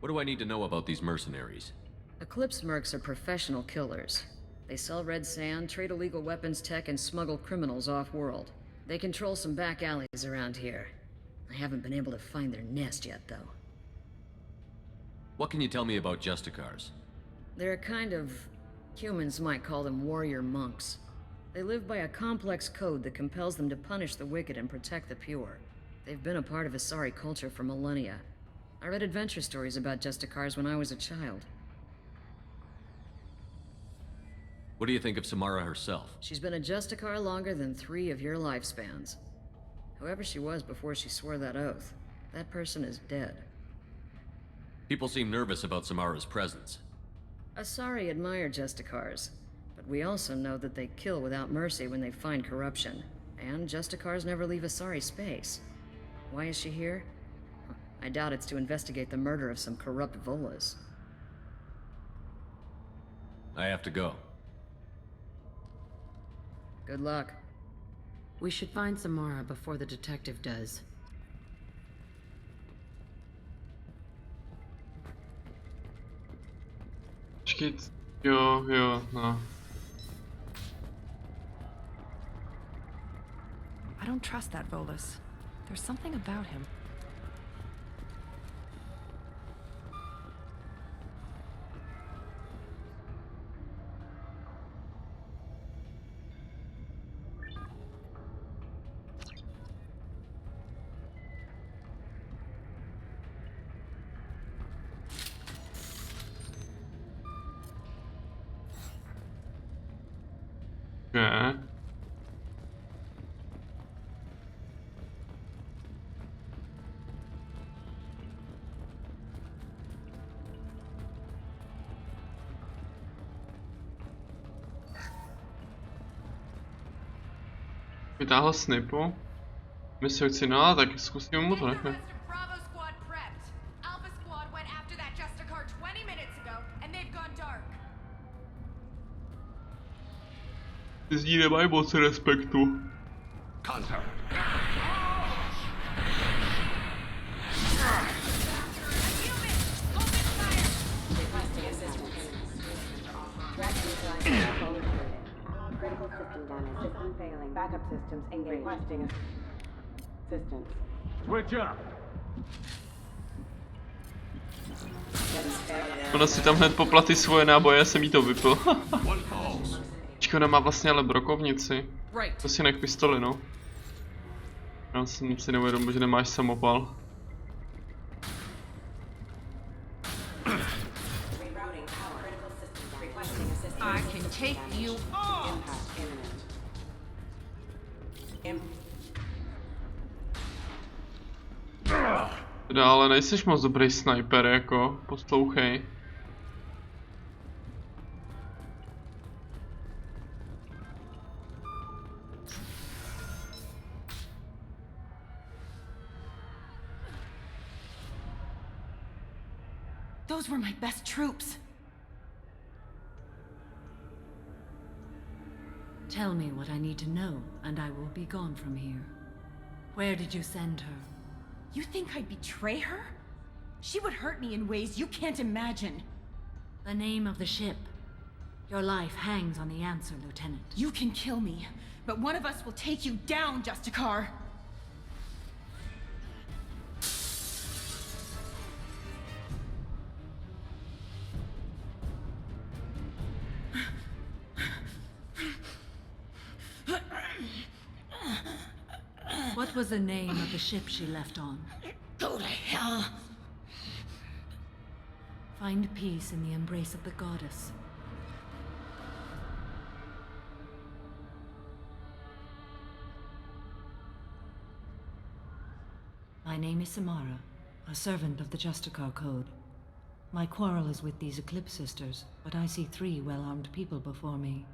What do I need to know about these mercenaries? Eclipse mercs are professional killers. They sell red sand, trade illegal weapons tech, and smuggle criminals off-world. They control some back alleys around here. I haven't been able to find their nest yet, though. What can you tell me about Justicars? They're a kind of... humans might call them warrior monks. They live by a complex code that compels them to punish the wicked and protect the pure. They've been a part of Asari culture for millennia. I read adventure stories about Justicars when I was a child. What do you think of Samara herself? She's been a Justicar longer than 3 of your lifespans. Whoever she was before she swore that oath, that person is dead. People seem nervous about Samara's presence. Asari admire Justicars, but we also know that they kill without mercy when they find corruption. And Justicars never leave Asari space. Why is she here? I doubt it's to investigate the murder of some corrupt Volas. I have to go. Good luck. We should find Samara before the detective does. Počkejte. Jo, no. I don't trust that Volus. There's something about him. Ne. Vytáhl snipu. Myslím si, no, tak zkusím mu to nechat. Bravo squad prepped. Alpha squad went after that Justicar 20 minutes ago, and they've gone dark. Ty z ní nemají moc respektu. Contact. Critical system damage. System failing. Backup systems engaged. Requesting assistance. Switch up. Ona si tam hned popla ty svoje náboje, já jsem jí to vypil. Škoda, má vlastně ale brokovnici. To si nech pistoli, no. Já jsem si neuvědomil, že nemáš samopal. I can take you off. Teda, ale nejseš moc dobrý sniper, jako, poslouchej. Those were my best troops. Tell me what I need to know, and I will be gone from here. Where did you send her? You think I'd betray her? She would hurt me in ways you can't imagine. The name of the ship. Your life hangs on the answer, Lieutenant. You can kill me, but one of us will take you down, Justicar. What was the name of the ship she left on? Go to hell. Find peace in the embrace of the goddess. My name is Samara, a servant of the Justicar Code. My quarrel is with these Eclipse Sisters, but I see 3 well-armed people before me.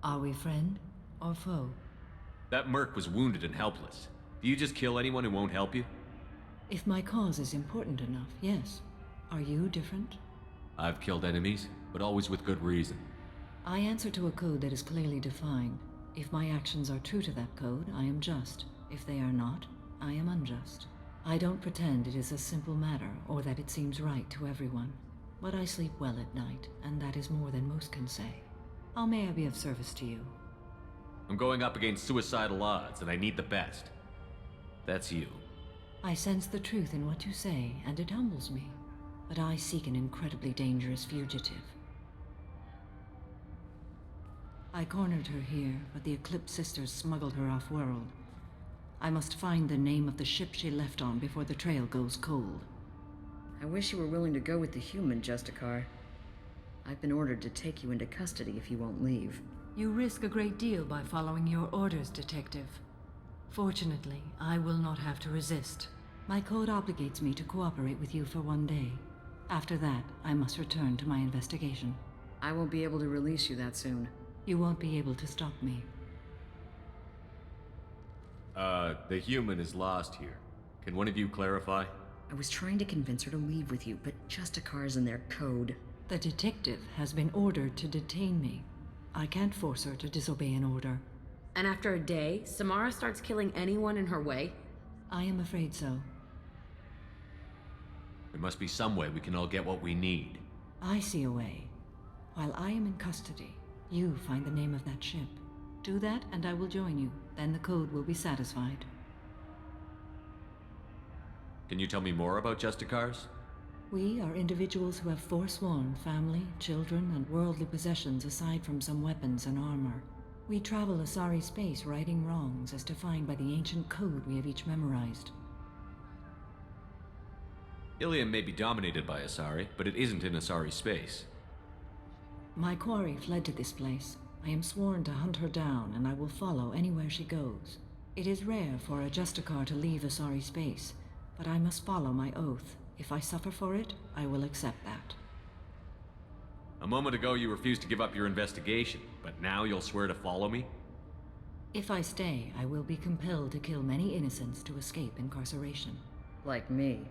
Are we friend or foe? That merc was wounded and helpless. Do you just kill anyone who won't help you? If my cause is important enough, yes. Are you different? I've killed enemies, but always with good reason. I answer to a code that is clearly defined. If my actions are true to that code, I am just. If they are not, I am unjust. I don't pretend it is a simple matter, or that it seems right to everyone. But I sleep well at night, and that is more than most can say. How may I be of service to you? I'm going up against suicidal odds, and I need the best. That's you. I sense the truth in what you say, and it humbles me. But I seek an incredibly dangerous fugitive. I cornered her here, but the Eclipse Sisters smuggled her off-world. I must find the name of the ship she left on before the trail goes cold. I wish you were willing to go with the human, Justicar. I've been ordered to take you into custody if you won't leave. You risk a great deal by following your orders, Detective. Fortunately, I will not have to resist. My code obligates me to cooperate with you for 1 day. After that, I must return to my investigation. I won't be able to release you that soon. You won't be able to stop me. The human is lost here. Can one of you clarify? I was trying to convince her to leave with you, but Justicar's in their code. The detective has been ordered to detain me. I can't force her to disobey an order. And after a day, Samara starts killing anyone in her way? I am afraid so. There must be some way we can all get what we need. I see a way. While I am in custody, you find the name of that ship. Do that, and I will join you. Then the code will be satisfied. Can you tell me more about Justicars? We are individuals who have forsworn family, children, and worldly possessions aside from some weapons and armor. We travel Asari space righting wrongs as defined by the ancient code we have each memorized. Ilium may be dominated by Asari, but it isn't in Asari space. My quarry fled to this place. I am sworn to hunt her down, and I will follow anywhere she goes. It is rare for a Justicar to leave Asari space, but I must follow my oath. If I suffer for it, I will accept that. A moment ago you refused to give up your investigation, but now you'll swear to follow me? If I stay, I will be compelled to kill many innocents to escape incarceration. Like me.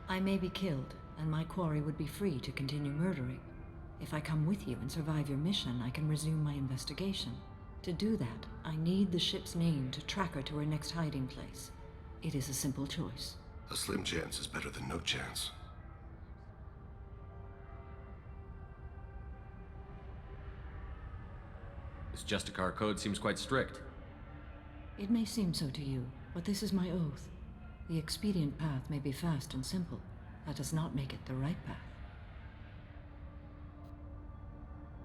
I may be killed, and my quarry would be free to continue murdering. If I come with you and survive your mission, I can resume my investigation. To do that, I need the ship's name to track her to her next hiding place. It is a simple choice. A slim chance is better than no chance. This Justicar code seems quite strict. It may seem so to you, but this is my oath. The expedient path may be fast and simple. That does not make it the right path.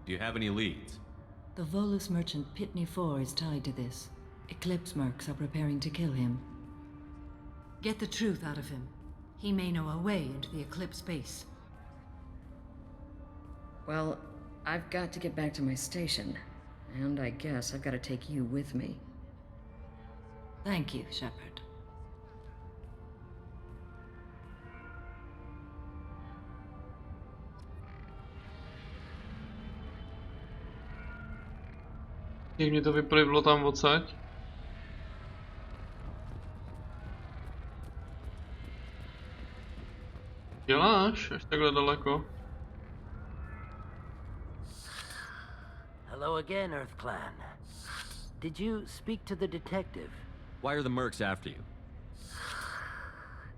Do you have any leads? The Volus merchant Pitney 4 is tied to this. Eclipse mercs are preparing to kill him. Get the truth out of him. He may know a way into the Eclipse base. Well, I've got to get back to my station. And I guess I've got to take you with me. Thank you, Shepard. Jak mě to vyplivlo tam odsaď? Děláš? Až takhle daleko? Hello again, EarthClan. Did you speak to the detective? Why are the mercs after you?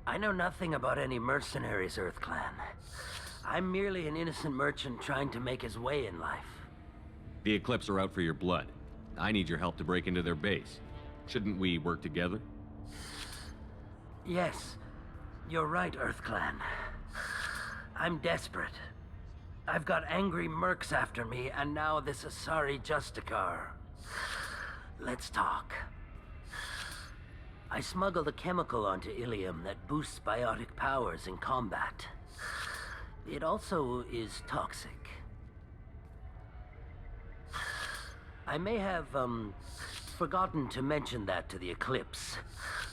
I know nothing about any mercenaries, EarthClan. I'm merely an innocent merchant trying to make his way in life. The Eclipse are out for your blood. I need your help to break into their base. Shouldn't we work together? Yes, you're right, EarthClan. I'm desperate. I've got angry mercs after me, and now this Asari Justicar. let's talk. I smuggled a chemical onto Ilium that boosts biotic powers in combat. It also is toxic. I may have, forgotten to mention that to the Eclipse,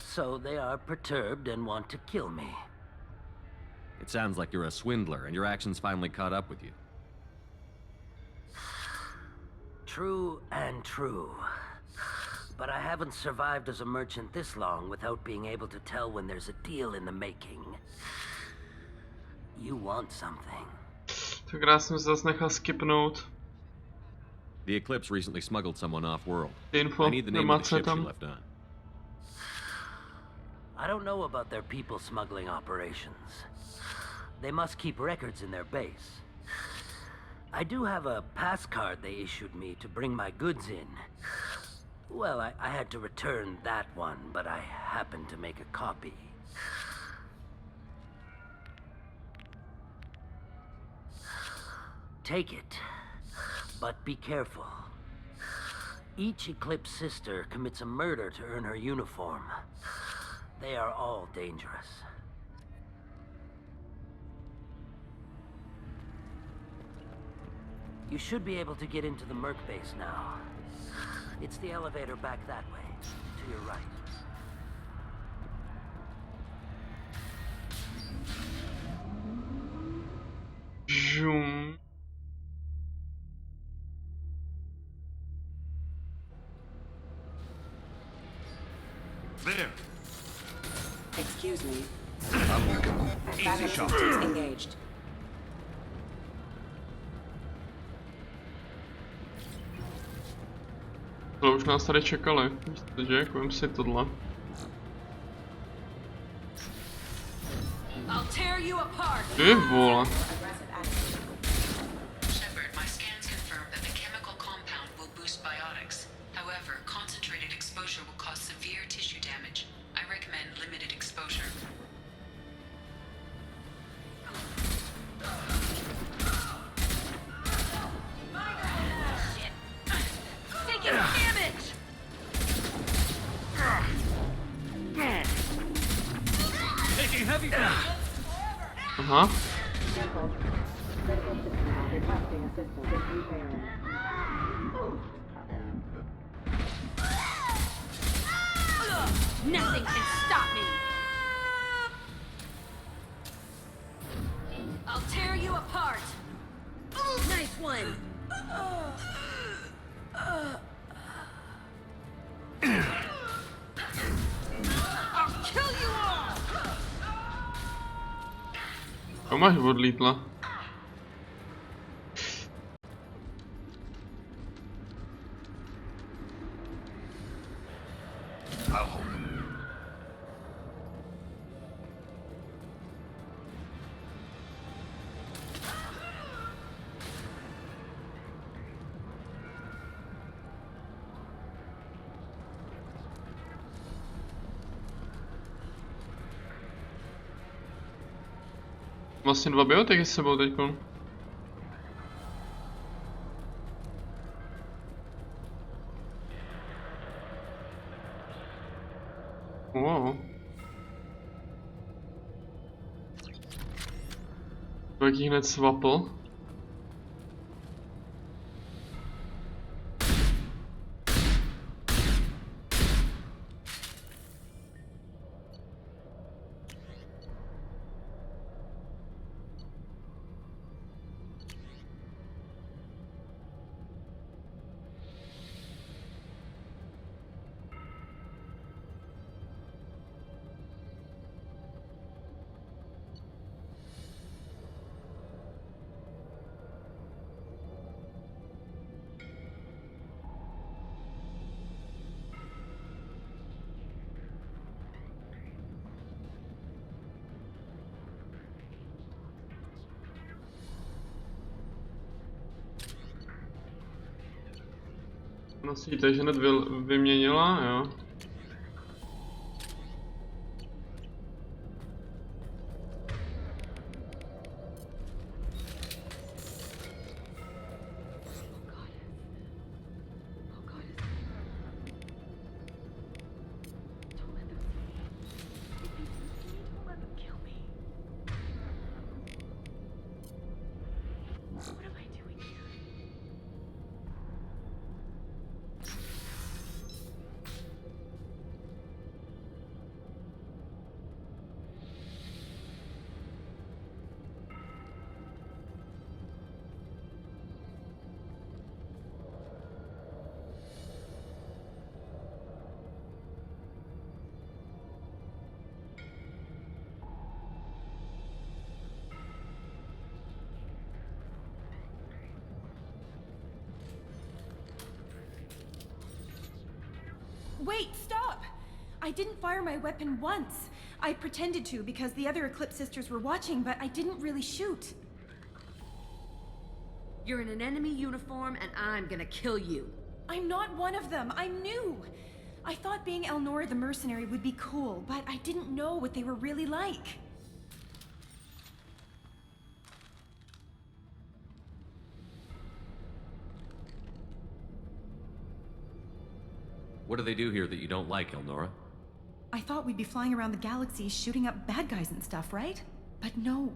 so they are perturbed and want to kill me. It sounds like you're a swindler, and your actions finally caught up with you. True and true. But I haven't survived as a merchant this long without being able to tell when there's a deal in the making. You want something. Tak já jsem se zase nechal skipnout. The Eclipse recently smuggled someone off-world. Info, I need the name of the ship she tam. left on. I don't know about their people smuggling operations. They must keep records in their base. I do have a pass card they issued me to bring my goods in. Well, I had to return that one, but I happened to make a copy. Take it, but be careful. Each Eclipse sister commits a murder to earn her uniform. They are all dangerous. You should be able to get into the Merc base now. It's the elevator back that way, to your right. Žum. There. Excuse me. Easy Backup shot. systems engaged. To už nás tady čekali, takže kujem si tohle. I'll tear you apart. Ty vole. Shepard, my scans confirm that the chemical compound will boost biotics. However, concentrated exposure will cause severe tissue damage. I recommend limited exposure. Taking damage. Taking heavy damage. Aha. Requesting assistance with repairing. Nothing can stop me. I'll tear you apart. Nice one. I'll kill you all. To máš odlítla. I'll hold him. Vlastně dva biotiky s sebou teďkon. Wow. Tak jí hned svapl. Nosíte, že hned vyměnila, jo. Wait, stop! I didn't fire my weapon once. I pretended to because the other Eclipse sisters were watching, but I didn't really shoot. You're in an enemy uniform, and I'm gonna kill you. I'm not one of them. I'm new. I thought being Elnora the mercenary would be cool, but I didn't know what they were really like. What do they do here that you don't like, Elnora? I thought we'd be flying around the galaxy shooting up bad guys and stuff, right? But no.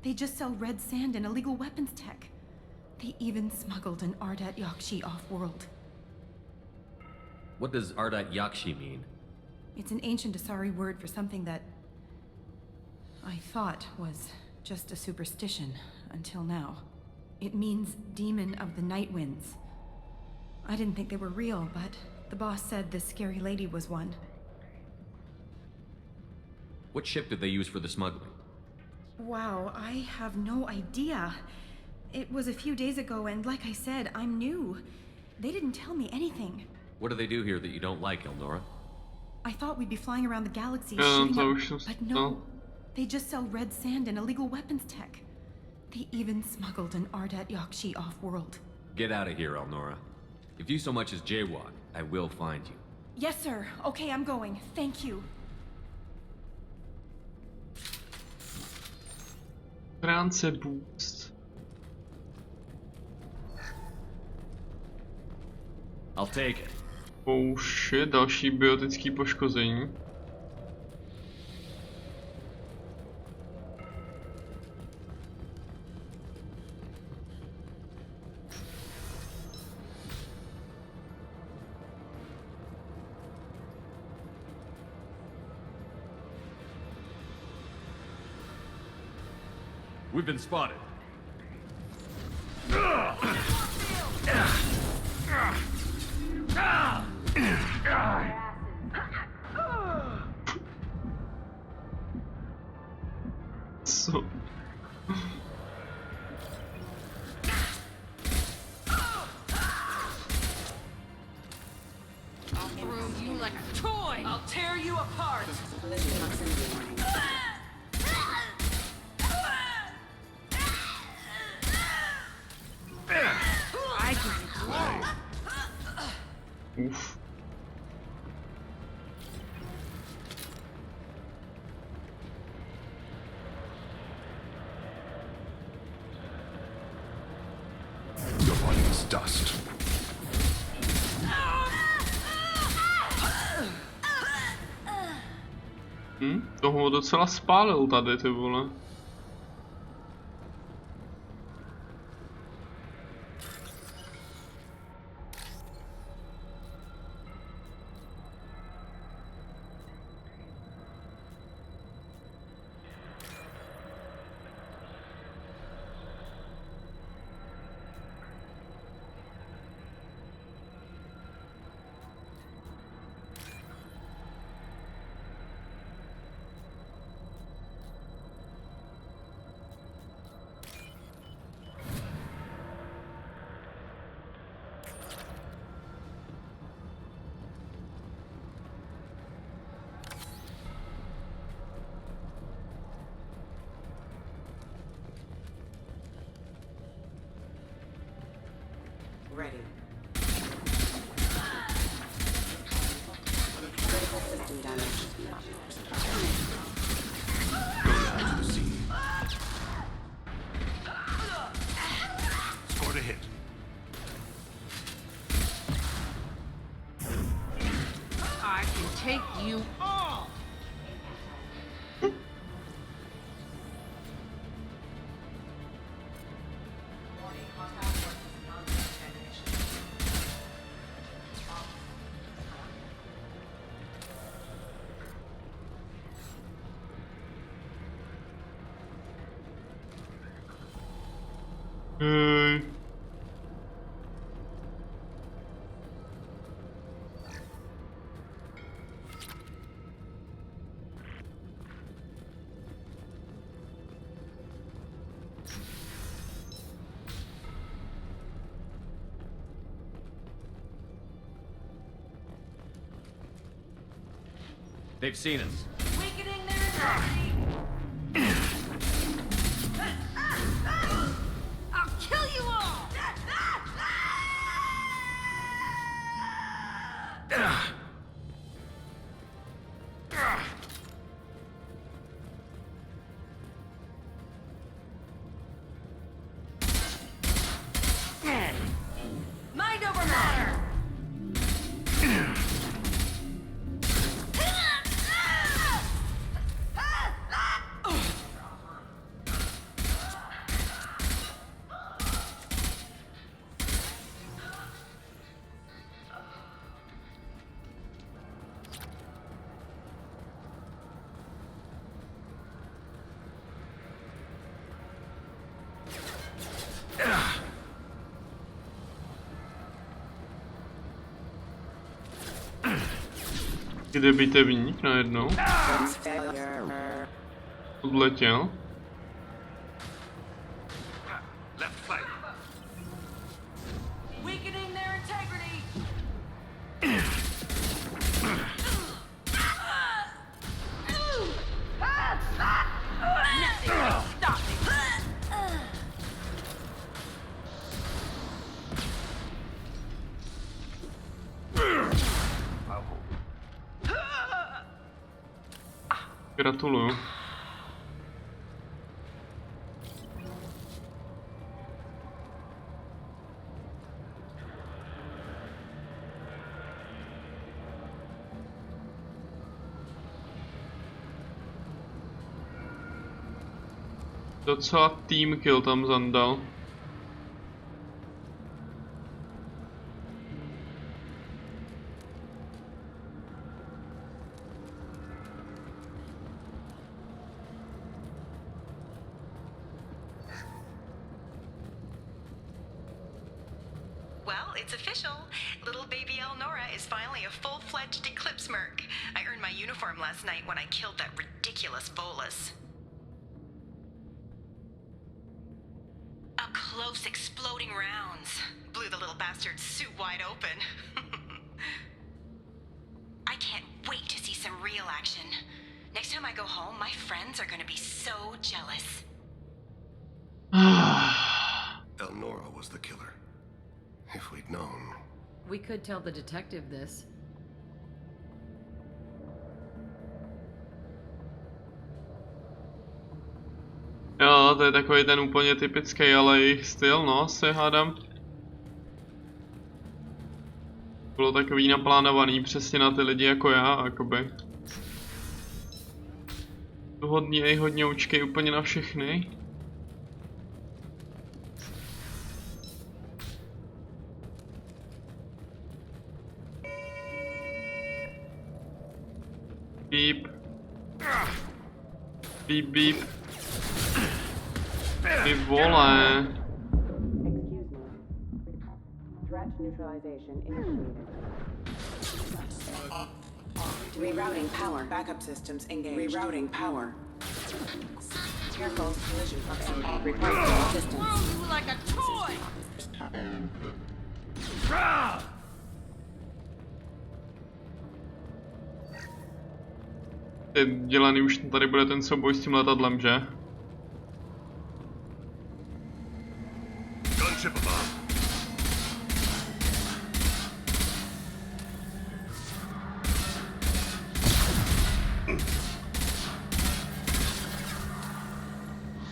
They just sell red sand and illegal weapons tech. They even smuggled an Ardat Yakshi off-world. What does Ardat Yakshi mean? It's an ancient Asari word for something that I thought was just a superstition until now. It means demon of the night winds. I didn't think they were real, but the boss said this scary lady was one. What ship did they use for the smuggling? Wow, I have no idea. It was a few days ago, and like I said, I'm new. They didn't tell me anything. What do they do here that you don't like, Elnora? I thought we'd be flying around the galaxy shooting up, but no. They just sell red sand and illegal weapons tech. They even smuggled an Ardat Yakshi off-world. Get out of here, Elnora. If you so much as jaywalk, I will find you. Yes, sir. Okay, I'm going. Thank you. Brance boost. I'll take it. Oh shit, další biotický poškození. We've been spotted. So... I'll throw you like a toy! I'll tear you apart! I can Oof. Your body is dust. Toho docela spálil tady, ty vole. Ready. Critical system damage. Scored a hit. I can take you all! Hey. They've seen us. Weakening their integrity. I'll kill you all! Mind over matter. Kde bitevník najednou? Odletěl. Left flank. Weakening their integrity. Nothing will stop me. Gratuluju. Docela team kill tam zandal. Well, it's official. Little baby Elnora is finally a full-fledged Eclipse Merc. I earned my uniform last night when I killed that ridiculous Volus. Up close, exploding rounds. Blew the little bastard's suit wide open. I can't wait to see some real action. Next time I go home, my friends are gonna be so jealous. Elnora was the killer. If we'd known. We could tell the detective this. Jo, to je takový ten úplně typický, ale jejich styl, no, se hádám. Bylo takový naplánovaný přesně na ty lidi jako já, jakoby. Hodně, hodně učkej úplně na všechny. Beep. Beep, beep. Ty vole. Threat neutralization initiated. Rerouting power. Backup systems engaged. Rerouting power. Careful, collision proximity. Requiring assistance. Throw you like a toy. Je dělaný už tady bude ten souboj s tím letadlem, že? Gunship above.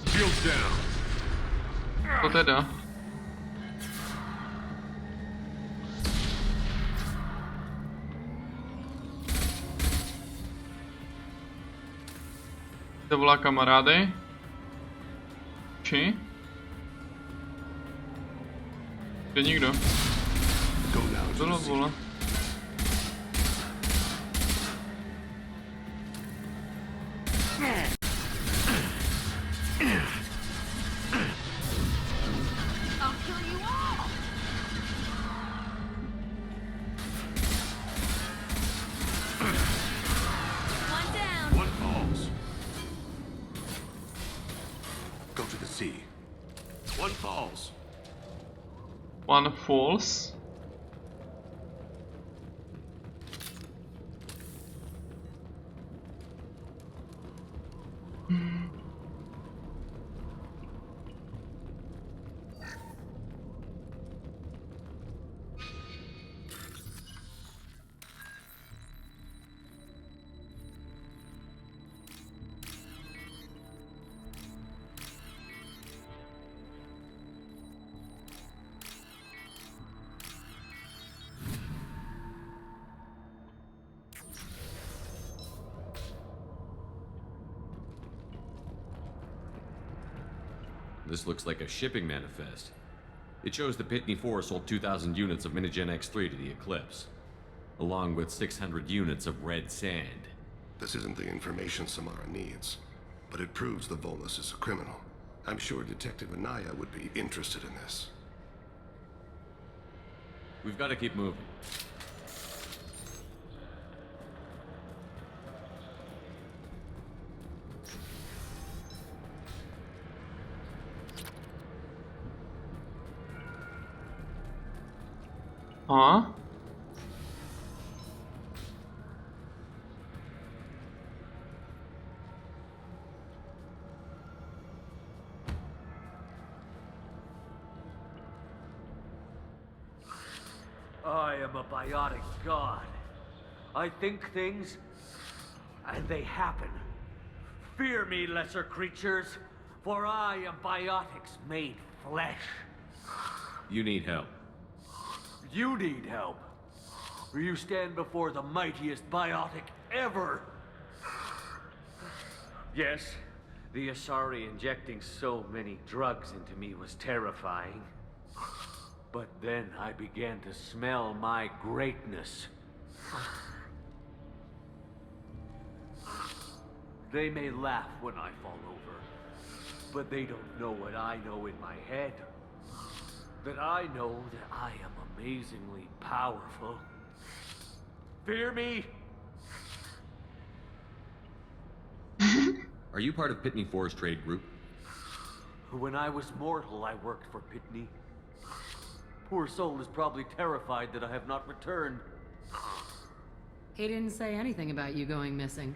Shields down. To teda. To volá kamarády? Či? Kde nikdo? Bylo vole. I'll kill you all. One down. One falls. Go to the sea. One falls. One falls. This looks like a shipping manifest. It shows that Pitney 4 sold 2,000 units of Minigen X3 to the Eclipse, along with 600 units of red sand. This isn't the information Samara needs, but it proves the Volus is a criminal. I'm sure Detective Anaya would be interested in this. We've got to keep moving. Huh? I am a biotic god. I think things, and they happen. Fear me, lesser creatures, for I am biotics made flesh. You need help. You need help, for you stand before the mightiest biotic ever. Yes, the Asari injecting so many drugs into me was terrifying. But then I began to smell my greatness. They may laugh when I fall over, but they don't know what I know in my head. That I know that I am amazingly powerful. Fear me? Are you part of Pitney 4's trade group? When I was mortal, I worked for Pitney. Poor soul is probably terrified that I have not returned. He didn't say anything about you going missing.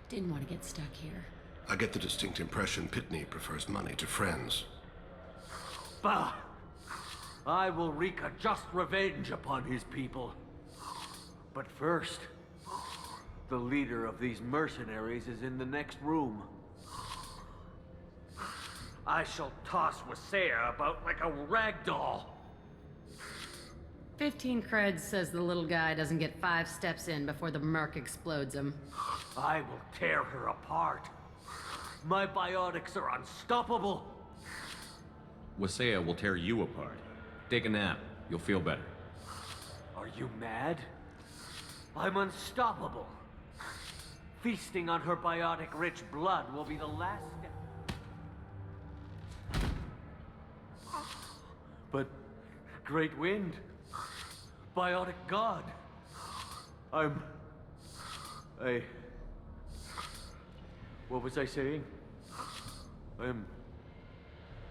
Didn't want to get stuck here. I get the distinct impression Pitney prefers money to friends. Bah! I will wreak a just revenge upon his people. But first, the leader of these mercenaries is in the next room. I shall toss Wasea about like a rag doll. 15 creds says the little guy doesn't get 5 steps in before the Merc explodes him. I will tear her apart. My biotics are unstoppable. Wasea will tear you apart. Take a nap. You'll feel better. Are you mad? I'm unstoppable. Feasting on her biotic-rich blood will be the last step. But, Great Wind, biotic god, what was I saying? I'm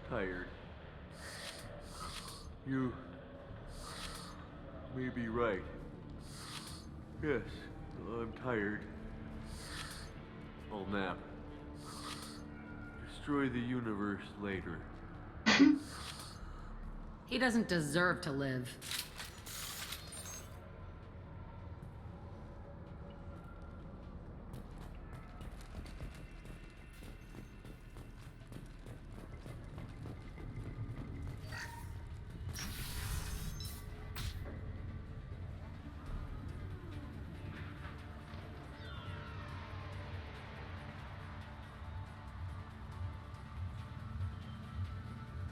tired. You may be right. Yes, I'm tired. I'll nap. Destroy the universe later. He doesn't deserve to live.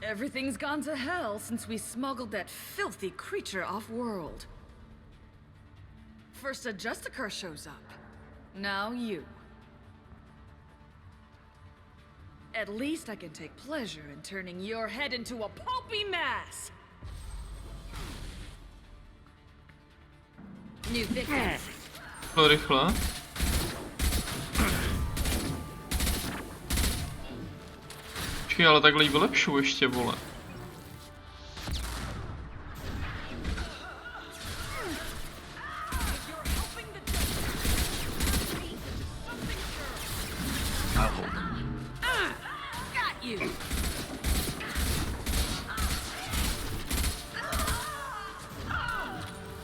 Everything's gone to hell since we smuggled that filthy creature off-world. First a Justicar shows up. Now you. At least I can take pleasure in turning your head into a pulpy mass! New victims. To rychle. Počkej, ale takhle jí vylepšu ještě, vole.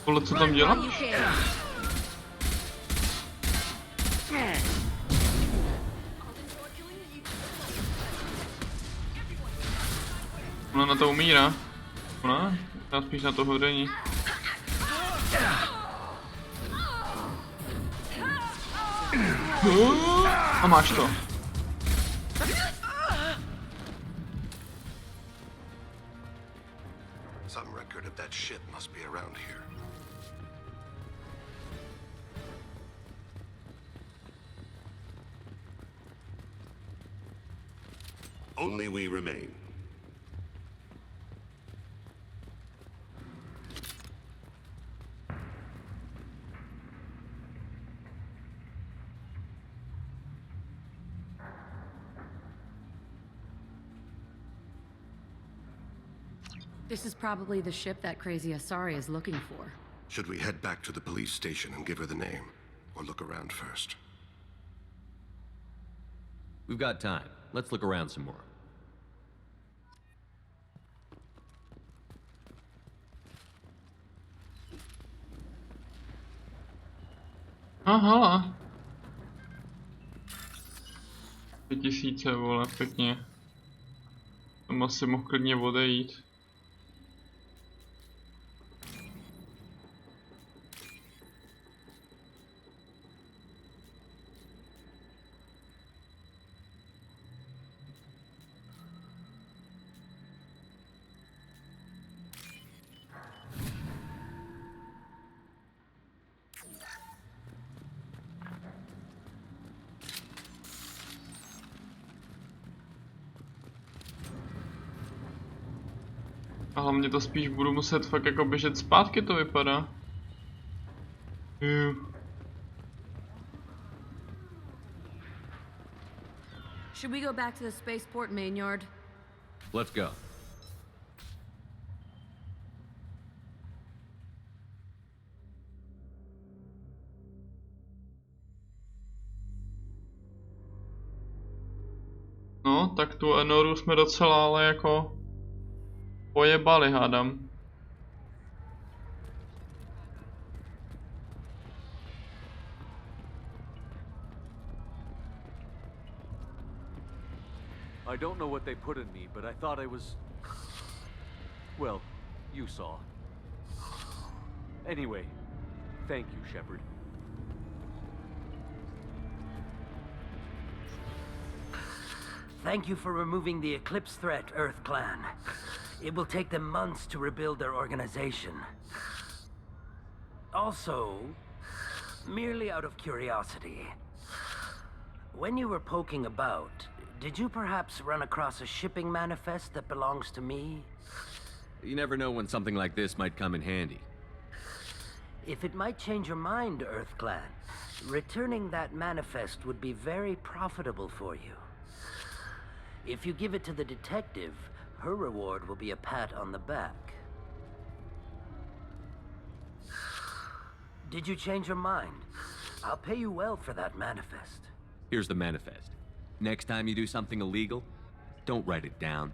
Vole, co tam děláš? Ona na to umírá. Ona? Já spíš na to hodení. A máš to. Only we remain. This is probably the ship that crazy Asari is looking for. Should we head back to the police station and give her the name? Or look around first? We've got time. Let's look around some more. Aha. 5000, vole, pěkně. Tam asi mohl klidně odejít. A hlavně to spíš budu muset fakt jako běžet zpátky, to vypadá. Should we go back to the spaceport main yard? Let's go. No, tak tu Enoru jsme docela ale jako pojebali, hádám. I don't know what they put in me, but I thought I was... Well, you saw. Anyway, thank you, Shepard. Thank you for removing the Eclipse threat, Earth Clan. It will take them months to rebuild their organization. Also, merely out of curiosity, when you were poking about, did you perhaps run across a shipping manifest that belongs to me? You never know when something like this might come in handy. If it might change your mind, Earth Clan, returning that manifest would be very profitable for you. If you give it to the detective, her reward will be a pat on the back. Did you change your mind? I'll pay you well for that manifest. Here's the manifest. Next time you do something illegal, don't write it down.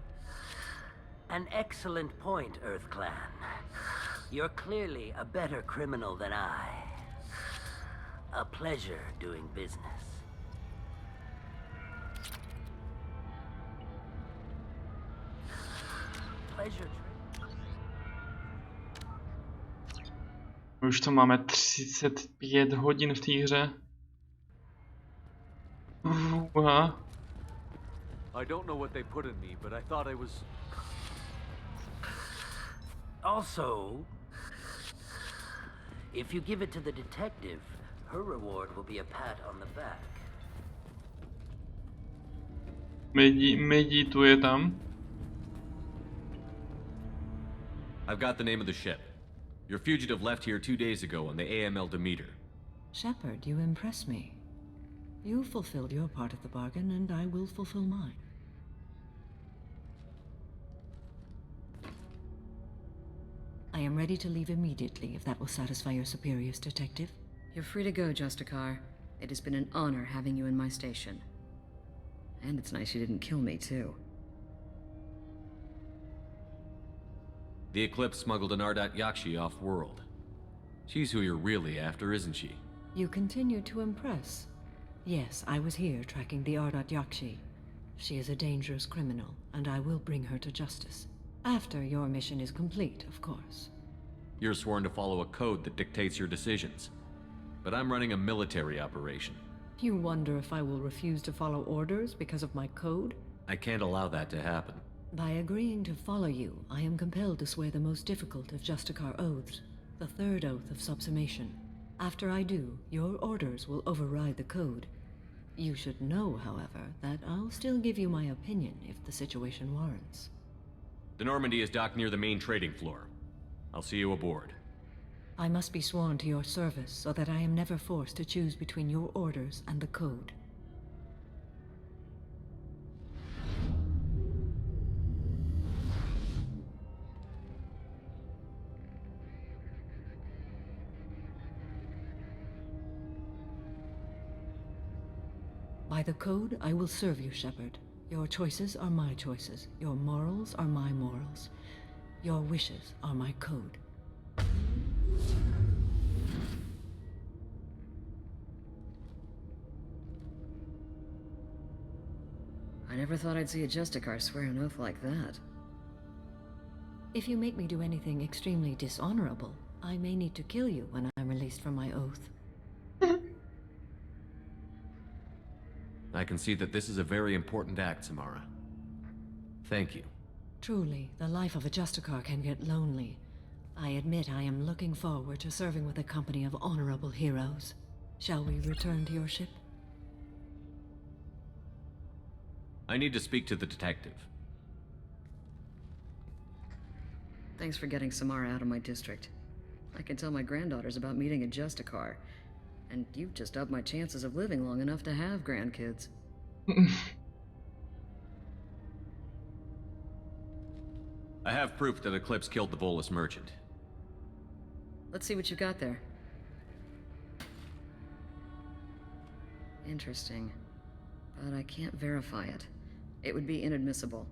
An excellent point, Earth Clan. You're clearly a better criminal than I. A pleasure doing business. Pleasure. Už to máme 35 hodin v té hře. Aha. I don't know what they put in me, but I thought I was... Also, if you give it to the detective, her reward will be a pat on the back. Medituje tam. I've got the name of the ship. Your fugitive left here 2 days ago on the AML Demeter. Shepard, you impress me. You fulfilled your part of the bargain, and I will fulfill mine. I am ready to leave immediately, if that will satisfy your superiors, Detective. You're free to go, Justicar. It has been an honor having you in my station. And it's nice you didn't kill me, too. The Eclipse smuggled an Ardat Yakshi off-world. She's who you're really after, isn't she? You continue to impress. Yes, I was here tracking the Ardat Yakshi. She is a dangerous criminal, and I will bring her to justice. After your mission is complete, of course. You're sworn to follow a code that dictates your decisions. But I'm running a military operation. You wonder if I will refuse to follow orders because of my code? I can't allow that to happen. By agreeing to follow you, I am compelled to swear the most difficult of Justicar oaths, the third oath of subsumation. After I do, your orders will override the code. You should know, however, that I'll still give you my opinion if the situation warrants. The Normandy is docked near the main trading floor. I'll see you aboard. I must be sworn to your service so that I am never forced to choose between your orders and the Code. By the Code, I will serve you, Shepard. Your choices are my choices. Your morals are my morals. Your wishes are my code. I never thought I'd see a Justicar swear an oath like that. If you make me do anything extremely dishonorable, I may need to kill you when I'm released from my oath. I can see that this is a very important act, Samara. Thank you. Truly, the life of a Justicar can get lonely. I admit I am looking forward to serving with a company of honorable heroes. Shall we return to your ship? I need to speak to the detective. Thanks for getting Samara out of my district. I can tell my granddaughters about meeting a Justicar. And you've just upped my chances of living long enough to have grandkids. I have proof that Eclipse killed the Volus merchant. Let's see what you got there. Interesting. But I can't verify it. It would be inadmissible.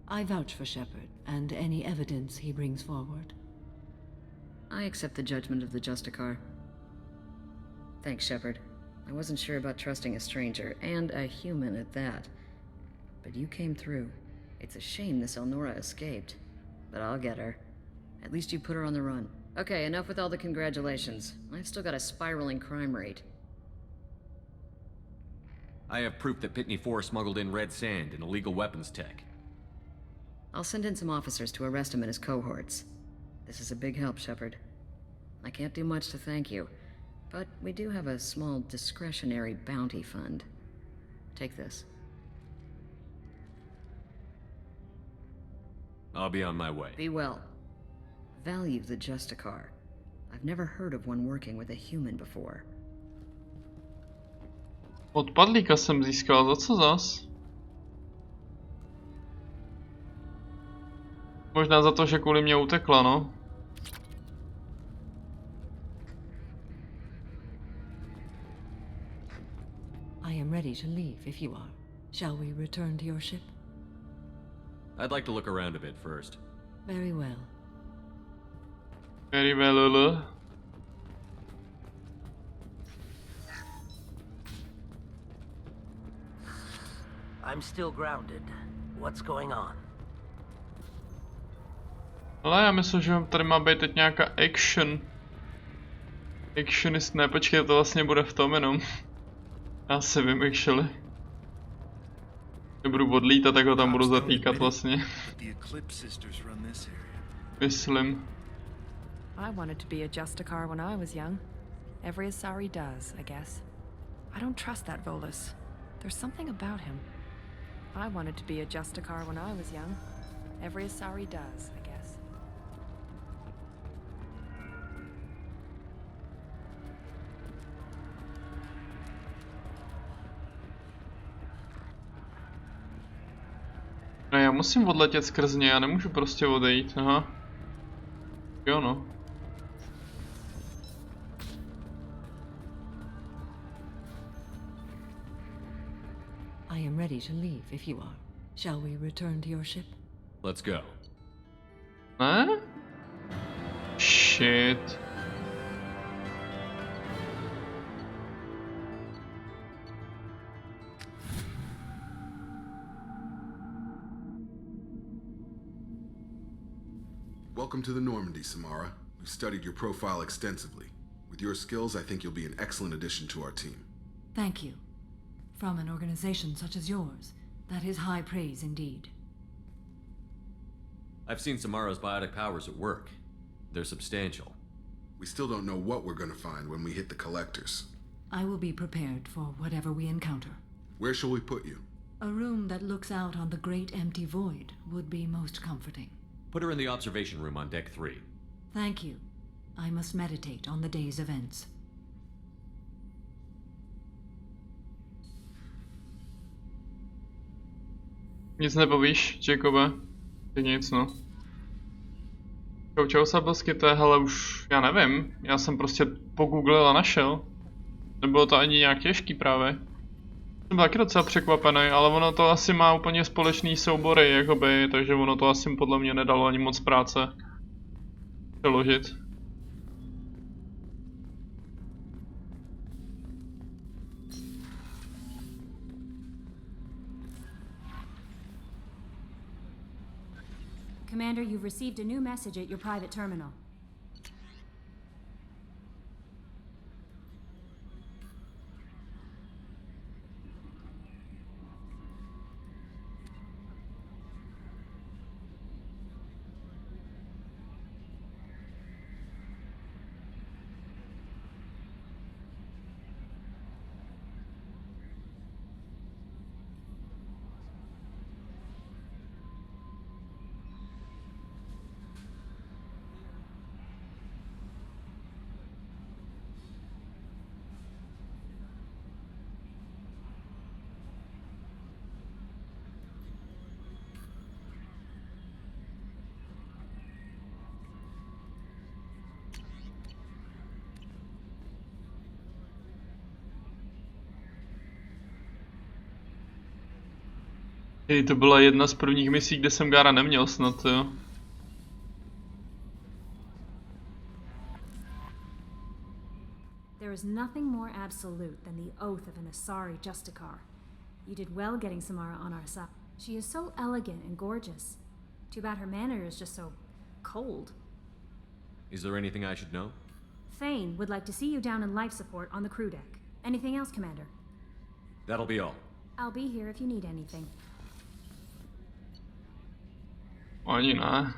I vouch for Shepard, and any evidence he brings forward. I accept the judgment of the Justicar. Thanks, Shepard. I wasn't sure about trusting a stranger, and a human at that. But you came through. It's a shame this Elnora escaped. But I'll get her. At least you put her on the run. Okay, enough with all the congratulations. I've still got a spiraling crime rate. I have proof that Pitney 4 smuggled in red sand and illegal weapons tech. I'll send in some officers to arrest him and his cohorts. This is a big help, Shepard. I can't do much to thank you, but we do have a small discretionary bounty fund. Take this. I'll be on my way. Be well. Value the Justicar. I've never heard of one working with a human before. Odpadlíka jsem získal, za co zas? Možná za to, že kvůli mě utekla, no. I am ready to leave if you are. Shall we return to your ship? I'd like to look around a bit first. Very well. Very well. I'm still grounded. What's going on? Ale já myslím, že tady má být teď nějaká action. Actionist, ne, počkej, to vlastně bude v tom jenom. Já se vím, actually. Nebudu odlítat, tak ho tam budu zatýkat vlastně. Myslím. I wanted to be a Justicar when I was young. Every Asari does, I guess. I don't trust that Volus. There's something about him. I wanted to be a Justicar when I was young. Every Asari does, I guess. Ne, já musím odletět skrz ně, já nemůžu prostě odejít, aha. Jo no. I am ready to leave if you are. Shall we return to your ship? Let's go. Ne? Shit. Welcome to the Normandy, Samara. We've studied your profile extensively. With your skills, I think you'll be an excellent addition to our team. Thank you. From an organization such as yours, that is high praise indeed. I've seen Samara's biotic powers at work. They're substantial. We still don't know what we're gonna find when we hit the collectors. I will be prepared for whatever we encounter. Where shall we put you? A room that looks out on the great empty void would be most comforting. Put her in the observation room on deck 3. Thank you. I must meditate on the day's events. Nic nepovíš, Jacobe? Ty nic, no. Čau sabelskyte, hele už, já nevím. Já jsem prostě pogooglil a našel. Nebylo to ani nějak těžký právě. Jsem taky docela překvapený, ale ono to asi má úplně společný soubory, jakoby, takže ono to asi podle mě nedalo ani moc práce přeložit. Commander, you've received a new message at your private terminal. To byla jedna z prvních misí, kde jsem Gara neměl snad, jo. There is nothing more absolute than the oath of an Asari Justicar. You did well getting Samara on our side. She is so elegant and gorgeous. Too bad her manner is just so cold. Is there anything I should know? Thane would like to see you down in life support on the crew deck. Anything else, Commander? That'll be all. I'll be here if you need anything. Ani ne.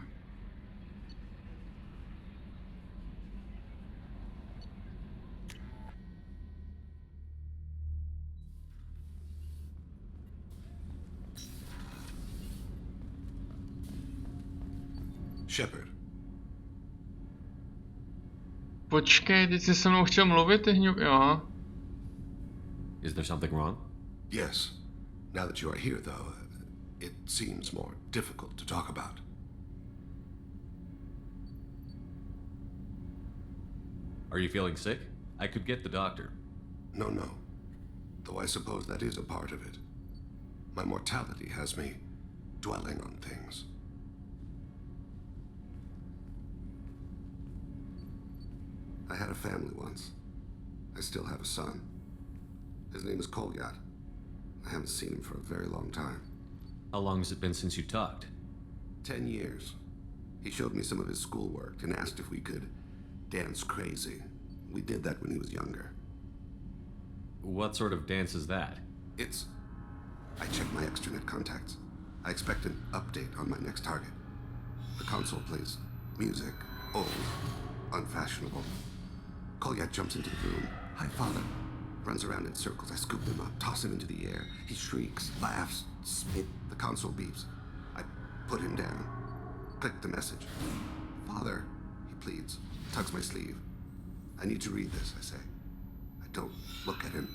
Shepard. Počkej, teď jsi se mnou chtěl mluvit, ty hňuk, jo. Is there something wrong? Yes. Now that you are here, though, it seems more difficult to talk about. Are you feeling sick? I could get the doctor. No. Though I suppose that is a part of it. My mortality has me dwelling on things. I had a family once. I still have a son. His name is Kolyat. I haven't seen him for a very long time. How long has it been since you talked? 10 years. He showed me some of his schoolwork and asked if we could dance crazy. We did that when he was younger. What sort of dance is that? I checked my extranet contacts. I expect an update on my next target. The console plays music, old, unfashionable. Kolyat jumps into the room. Hi, father. Runs around in circles. I scoop him up, toss him into the air. He shrieks, laughs, spit. The console beeps. I put him down. Click the message. Father, he pleads, tugs my sleeve. I need to read this, I say. I don't look at him.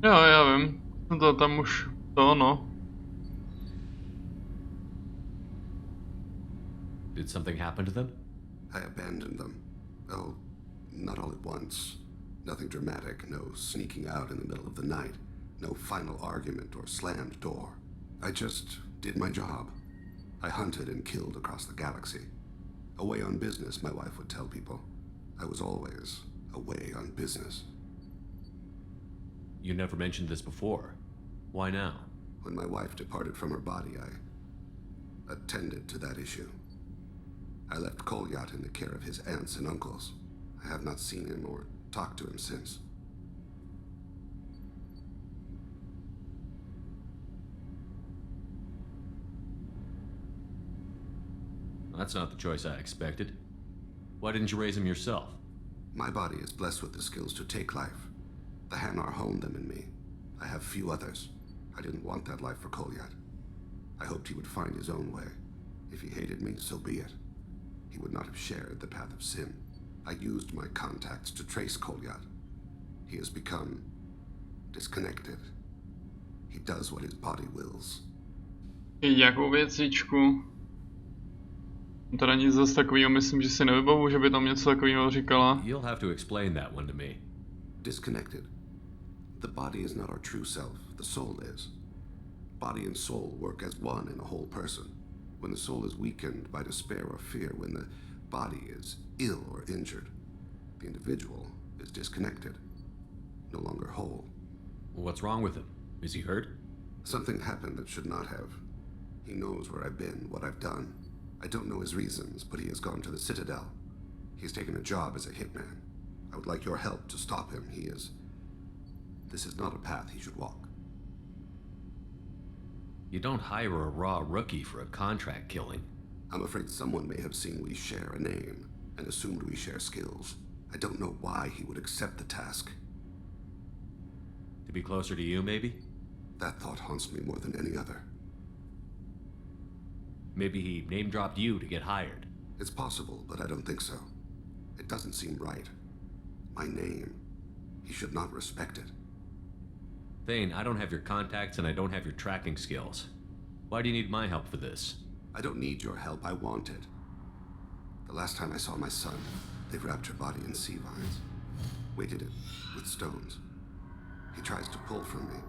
Jo, já vím. To tam už to, no. Did something happen to them? I abandoned them. Oh, not all at once. Nothing dramatic, no sneaking out in the middle of the night, no final argument or slammed door. I just did my job. I hunted and killed across the galaxy. Away on business, my wife would tell people. I was always away on business. You never mentioned this before. Why now? When my wife departed from her body, I attended to that issue. I left Kolyat in the care of his aunts and uncles. I have not seen him or talked to him since. That's not the choice I expected. Why didn't you raise him yourself? My body is blessed with the skills to take life. The Hanar honed them in me. I have few others. I didn't want that life for Kolyat. I hoped he would find his own way. If he hated me, so be it. He would not have shared the path of sin. I used my contacts to trace Kolyat. He has become disconnected. He does what his body wills. Jakou věcičku? Teda nic zase takového, myslím, že si nevybavu, že by tam něco takového říkala. You'll have to explain that one to me. Disconnected. The body is not our true self, the soul is. Body and soul work as one in a whole person. When the soul is weakened by despair or fear, when the body is ill or injured, the individual is disconnected, no longer whole. What's wrong with him? Is he hurt? Something happened that should not have. He knows where I've been, what I've done. I don't know his reasons, but he has gone to the Citadel. He's taken a job as a hitman. I would like your help to stop him. This is not a path he should walk. You don't hire a raw rookie for a contract killing. I'm afraid someone may have seen we share a name and assumed we share skills. I don't know why he would accept the task. To be closer to you, maybe? That thought haunts me more than any other. Maybe he name-dropped you to get hired. It's possible, but I don't think so. It doesn't seem right. My name. He should not respect it. Thane, I don't have your contacts and I don't have your tracking skills. Why do you need my help for this? I don't need your help. I want it. The last time I saw my son, they wrapped her body in sea vines, weighted it with stones. He tries to pull from me,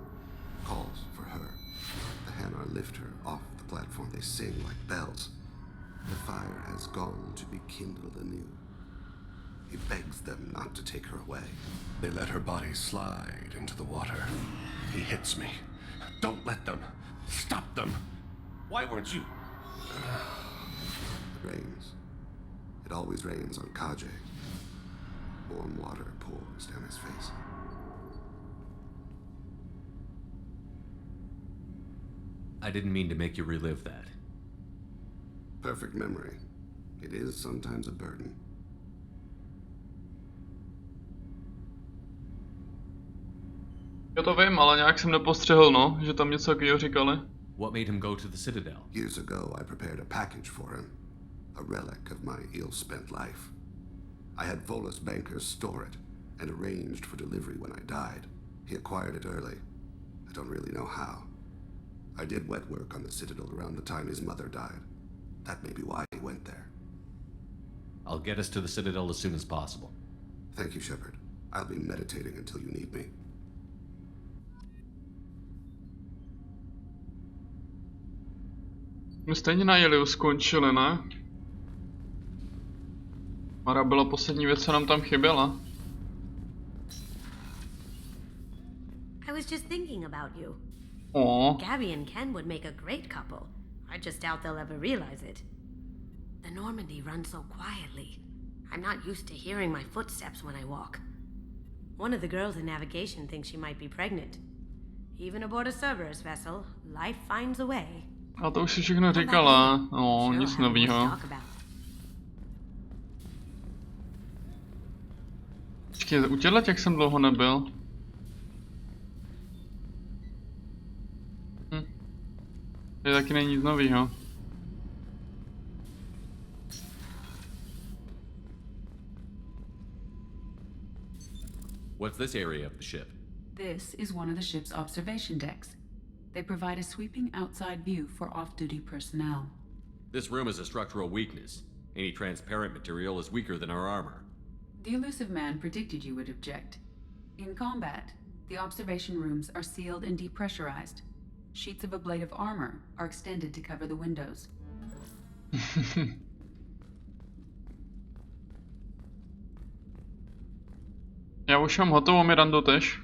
calls for her. The Hanar lift her off the platform. They sing like bells. The fire has gone to be kindled anew. He begs them not to take her away. They let her body slide into the water. He hits me. Don't let them. Stop them. Why weren't you? It rains. It always rains on Kage. Warm water pours down his face. I didn't mean to make you relive that. Perfect memory. It is sometimes a burden. Já to vím, ale nějak jsem nepostřehl, no, že tam něco takového říkali. What made him go to the Citadel? Years ago, I prepared a package for him. A relic of my ill-spent life. I had Volus bankers store it, and arranged for delivery when I died. He acquired it early. I don't really know how. I did wet work on the Citadel around the time his mother died. That may be why he went there. I'll get us to the Citadel as soon as possible. Thank you, Shepard. I'll be meditating until you need me. My stejně na Iliu skončili, ne? Mara byla poslední věc, co nám tam chyběla. I was just thinking about you. Aw. Gabby and Ken would make a great couple. I just doubt they'll ever realize it. The Normandy runs so quietly. I'm not used to hearing my footsteps when I walk. One of the girls in navigation thinks she might be pregnant. Even aboard a Cerberus vessel, life finds a way. A to už si všechno říkala. No, nic novýho. Počkej, u těchto těch jsem dlouho nebyl. Tady taky není nic novýho. What's this area of the ship? This is one of the ship's observation decks. They provide a sweeping outside view for off-duty personnel. This room is a structural weakness. Any transparent material is weaker than our armor. The Illusive Man predicted you would object. In combat, the observation rooms are sealed and depressurized. Sheets of ablative armor are extended to cover the windows. Já už mám hotovo, Mirando, tež.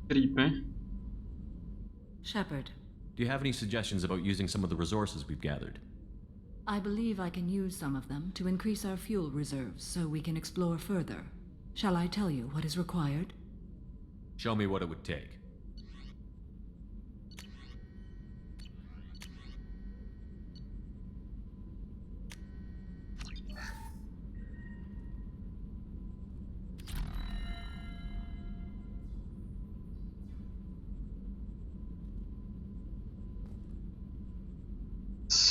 Creepy. Shepard. Do you have any suggestions about using some of the resources we've gathered? I believe I can use some of them to increase our fuel reserves so we can explore further. Shall I tell you what is required? Show me what it would take.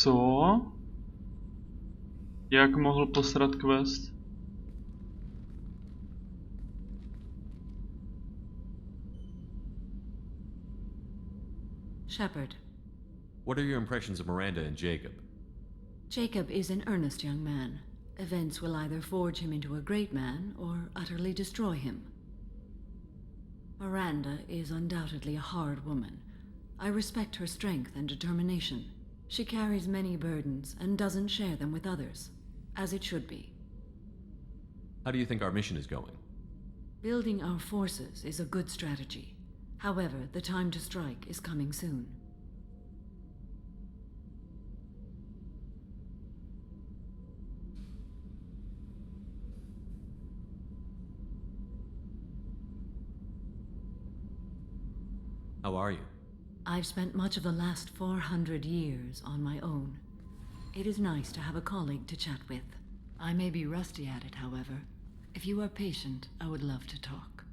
Co? Jak mohl posrat quest? Shepard. What are your impressions of Miranda and Jacob? Jacob is an earnest young man. Events will either forge him into a great man or utterly destroy him. Miranda is undoubtedly a hard woman. I respect her strength and determination. She carries many burdens and doesn't share them with others, as it should be. How do you think our mission is going? Building our forces is a good strategy. However, the time to strike is coming soon. How are you? I've spent much of the last 400 years on my own. It is nice to have a colleague to chat with. I may be rusty at it, however. If you are patient, I would love to talk.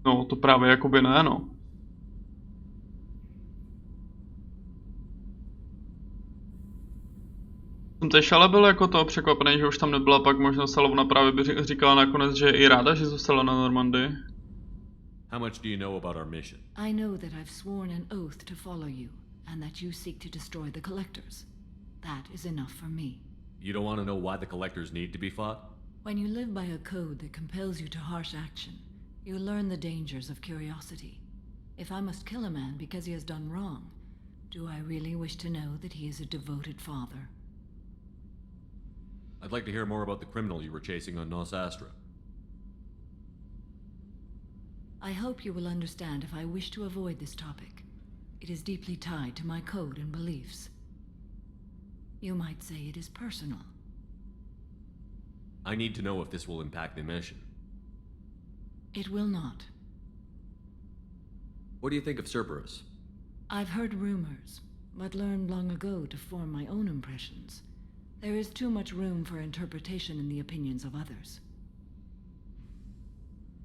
No, to právě jakoby ne, no. Jsem teď ale byl jako toho překvapený, že už tam nebyla pak možnost, ale ona právě by říkala nakonec, že je i ráda, že zůstala na Normandii. How much do you know about our mission? I know that I've sworn an oath to follow you, and that you seek to destroy the Collectors. That is enough for me. You don't want to know why the Collectors need to be fought? When you live by a code that compels you to harsh action, you learn the dangers of curiosity. If I must kill a man because he has done wrong, do I really wish to know that he is a devoted father? I'd like to hear more about the criminal you were chasing on Nos Astra. I hope you will understand if I wish to avoid this topic. It is deeply tied to my code and beliefs. You might say it is personal. I need to know if this will impact the mission. It will not. What do you think of Cerberus? I've heard rumors, but learned long ago to form my own impressions. There is too much room for interpretation in the opinions of others.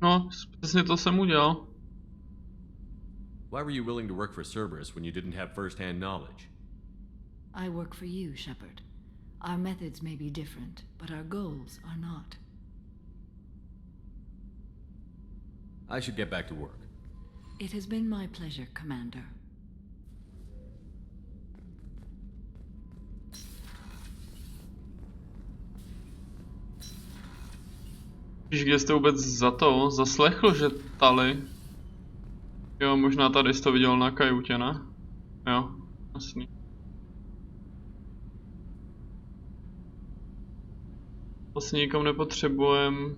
No, přesně to jsem udělal. Why were you willing to work for Cerberus when you didn't have first-hand knowledge? I work for you, Shepard. Our methods may be different, but our goals are not. I should get back to work. It has been my pleasure, Commander. Víš, kde jste vůbec zaslechl, že Tali? Jo, možná tady jsi to viděl na kajutě, ne? Jo, jasný. Vlastně nikam nepotřebujem.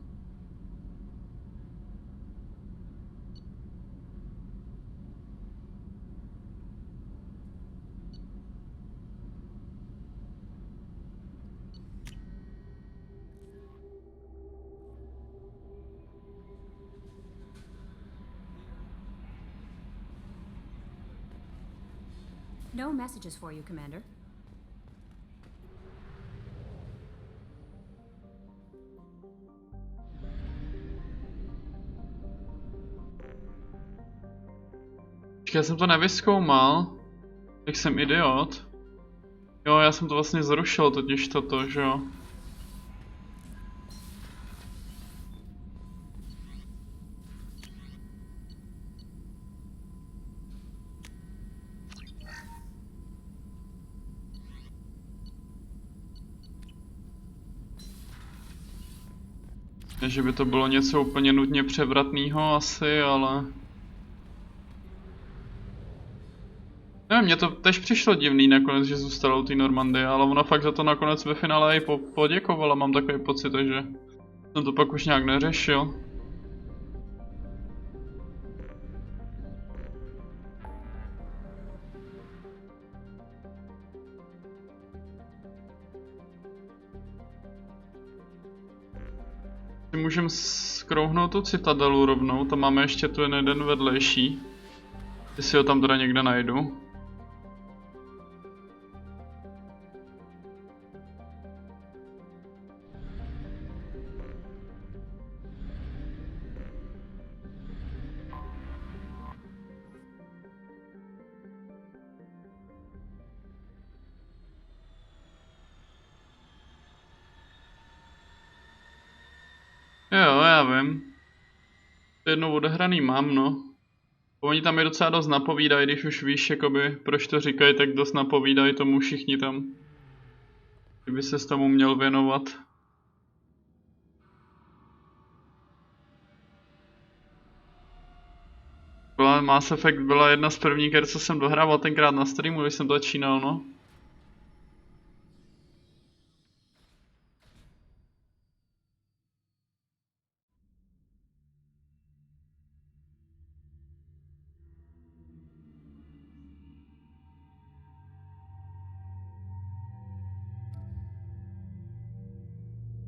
No messages for you, Commander. Já jsem to nevyzkoumal. Jak jsem idiot. Jo, já jsem to vlastně zrušil, totiž toto, že jo. Ne, že by to bylo něco úplně nutně převratného asi, ale... Ne, mně to tež přišlo divný nakonec, že zůstalo u té Normandie, ale ona fakt za to nakonec ve finále i poděkovala, mám takový pocit, takže jsem to pak už nějak neřešil. Můžeme skrouhnout tu citadelu rovnou, tam máme ještě tu jeden vedlejší. Jestli ho tam teda někde najdu. já vím. To jednou odehraný mám, no. Oni tam je docela dost napovídají, když už víš, jakoby, proč to říkají, tak dost napovídají tomu všichni tam. Kdyby ses tomu měl věnovat. Mass Effect byla jedna z prvních her, co jsem dohrával tenkrát na streamu, když jsem to začínal, no.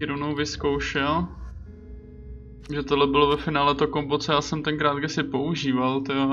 Rovnou vyzkoušel, že tohle bylo ve finále to kombo, co já jsem tenkrát kdysi používal, tyjo.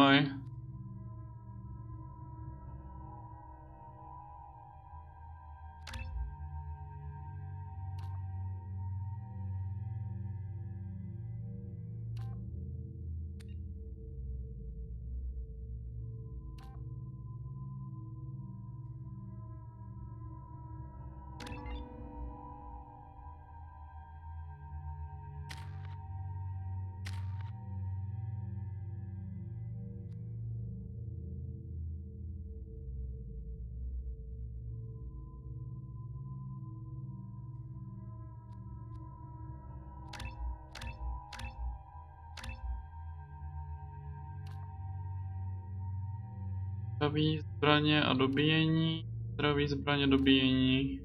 Zdraví, zbraně a dobíjení. Zdraví, zbraně, dobíjení.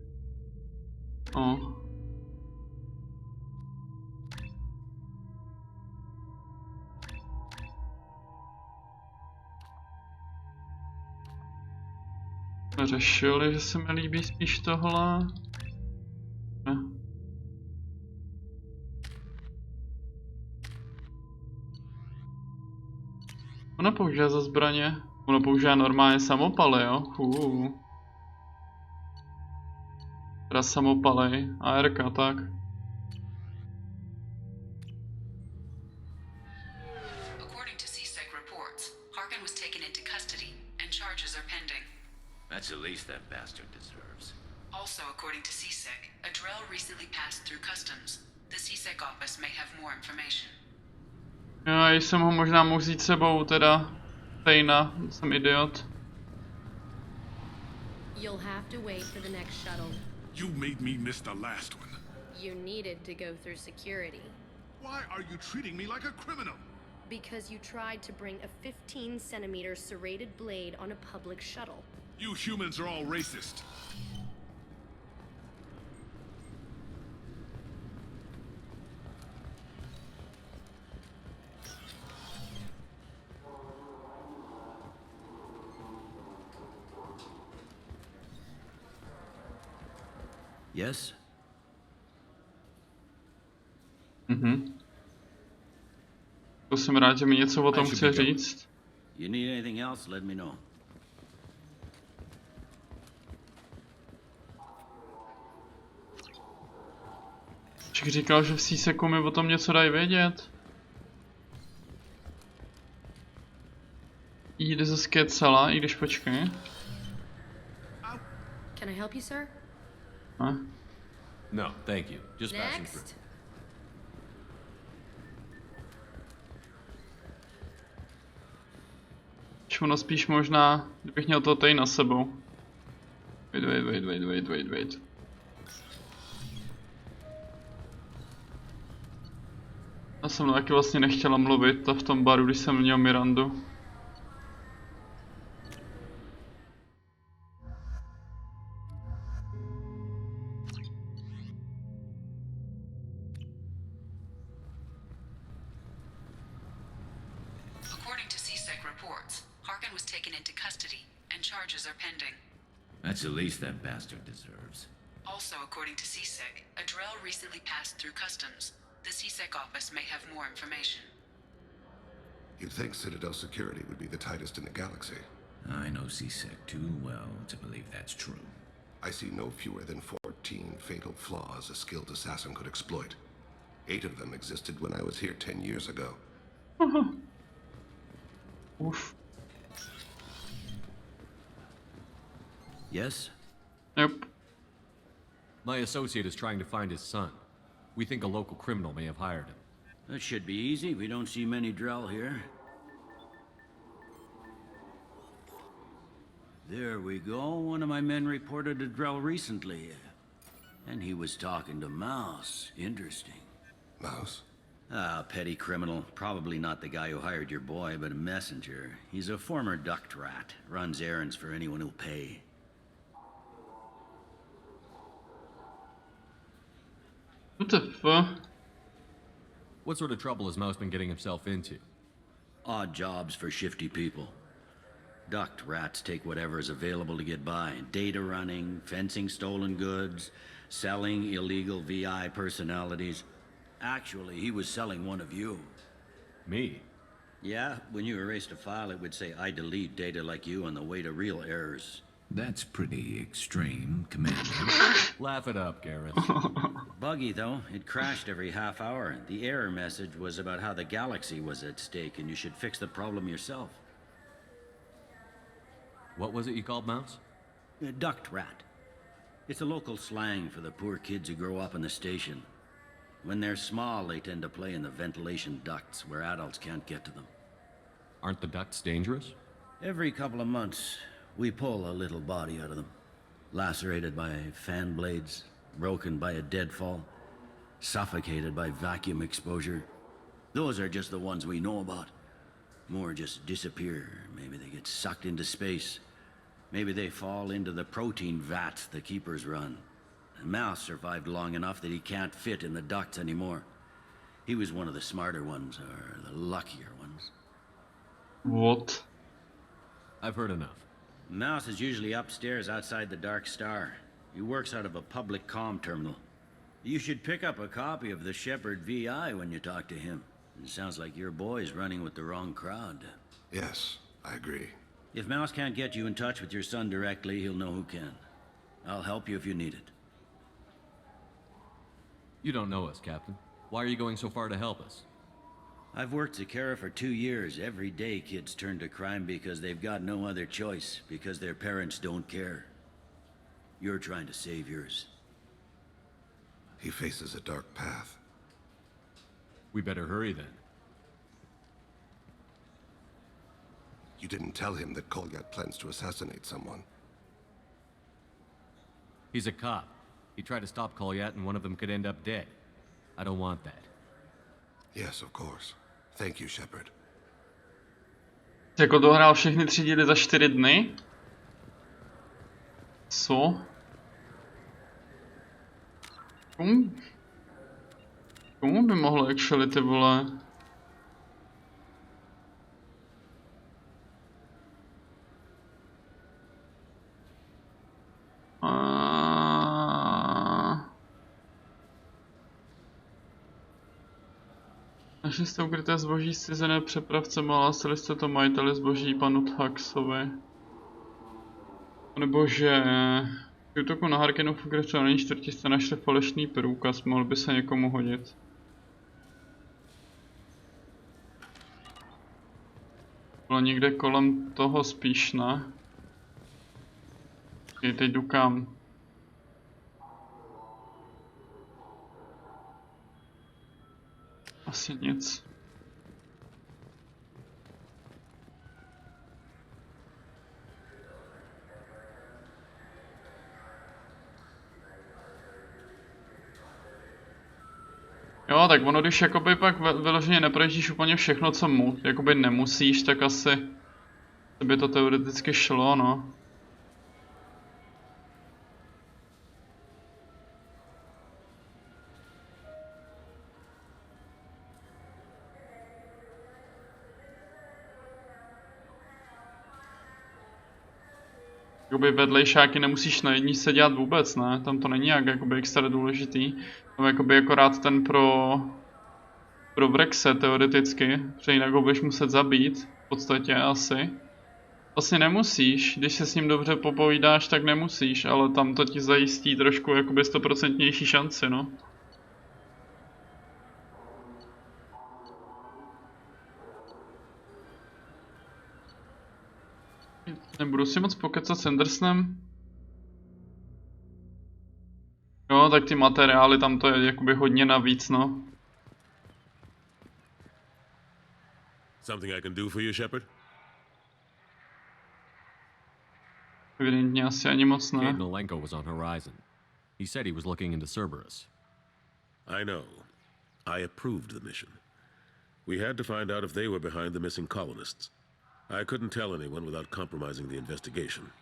O. Jsme řešili, že se mi líbí spíš tohle. Ne. Ona používá za zbraně. Ono používá normálně samopaly, jo? Teda samopaly. ARK, tak. According to CSEC reports, Harkin was taken into custody and charges are pending. That's the least that bastard deserves. Also, according to CSEC, a Drell recently passed through customs. The CSEC office may have more information. Já jsem ho možná mohl vzít sebou, teda. Stejna, jsem idiot. You'll have to wait for the next shuttle. You made me miss the last one. You needed to go through security. Why are you treating me like a criminal? Because you tried to bring a 15-centimeter serrated blade on a public shuttle. You humans are all racist. Yes? To jsem rád, že mi něco o tom chce říct. You need anything else, let me know. Ček říkal, že v CSECu mi o tom něco dají vědět. Jde ze skecala, i když počkej. Can I help you, sir? Huh? No, thank you. Just passing through. Next. Ono spíš možná, kdybych měl to tady na sebou. Wait. Já jsem taky vlastně nechtěla mluvit v tom baru, když jsem měl Mirandu. According to CSEC reports, Harkin was taken into custody and charges are pending. That's the least that bastard deserves. Also, according to CSEC, a Drell recently passed through customs. The CSEC office may have more information. You'd think Citadel security would be the tightest in the galaxy. I know CSEC too well to believe that's true. I see no fewer than 14 fatal flaws a skilled assassin could exploit. 8 of them existed when I was here 10 years ago. Oof. Yes? Nope. My associate is trying to find his son. We think a local criminal may have hired him. That should be easy. We don't see many Drell here. There we go. One of my men reported a Drell recently. And he was talking to Mouse. Interesting. Mouse? Ah, petty criminal. Probably not the guy who hired your boy, but a messenger. He's a former duct rat. Runs errands for anyone who'll pay. What the fuck? What sort of trouble has Mouse been getting himself into? Odd jobs for shifty people. Duct rats take whatever is available to get by. Data running, fencing stolen goods, selling illegal VI personalities. Actually, he was selling one of you. Me? Yeah, when you erased a file, it would say, I delete data like you on the way to real errors. That's pretty extreme, Commander. Laugh it up, Gareth. Buggy, though. It crashed every half hour. The error message was about how the galaxy was at stake, and you should fix the problem yourself. What was it you called Mouse? A duct rat. It's a local slang for the poor kids who grow up in the station. When they're small, they tend to play in the ventilation ducts where adults can't get to them. Aren't the ducts dangerous? Every couple of months, we pull a little body out of them. Lacerated by fan blades, broken by a deadfall, suffocated by vacuum exposure. Those are just the ones we know about. More just disappear. Maybe they get sucked into space. Maybe they fall into the protein vats the keepers run. Mouse survived long enough that he can't fit in the ducts anymore. He was one of the smarter ones, or the luckier ones. What? I've heard enough. Mouse is usually upstairs outside the Dark Star. He works out of a public comm terminal. You should pick up a copy of the Shepherd VI when you talk to him. It sounds like your boy's running with the wrong crowd. Yes, I agree. If Mouse can't get you in touch with your son directly, he'll know who can. I'll help you if you need it. You don't know us, Captain. Why are you going so far to help us? I've worked Zakera for 2 years. Every day kids turn to crime because they've got no other choice, because their parents don't care. You're trying to save yours. He faces a dark path. We better hurry then. You didn't tell him that Kolyat plans to assassinate someone. He's a cop. He tried to stop Kolyat and one of them could end up dead. I don't want that. Yes, of course. Thank you, Shepard. Jako dohrál všechny 3 díly za 4 dny? Co? Komu by mohlo actually, ty vole? Našli jste ukryté zboží zcizené přepravcem a hlásili jste to majiteli zboží panu Thaxovi. Panebože, při útoku na Harkinu v Grečané čtvrti jste našli falešný průkaz, mohl by se někomu hodit. Bylo někde kolem toho spíš, ne? Teď jdu kam? Asi nic. Jo, tak ono, když jakoby pak vyloženě neprojíždíš úplně všechno, co jakoby nemusíš, tak asi by to teoreticky šlo, no. Jakoby vedlejšáky nemusíš na jední se dělat vůbec, ne? Tam to není jak jakoby extra důležitý. Tam jakoby akorát ten pro Vrexe teoreticky, protože jinak ho budeš muset zabít, v podstatě asi. Vlastně nemusíš, když se s ním dobře popovídáš, tak nemusíš, ale tam to ti zajistí trošku jakoby 100% šanci, no. Nebudu si moc pokecat s Andersonem. Jo, tak ty materiály, tam to je jakoby hodně navíc, no. Something I can do for you, Shepard? Evidentně asi ani moc ne. Cade Nolenko was on Horizon. He said he was looking into Cerberus. I know. I approved the mission. We had to find out if they were behind the missing colonists. I couldn't tell anyone without compromising the investigation.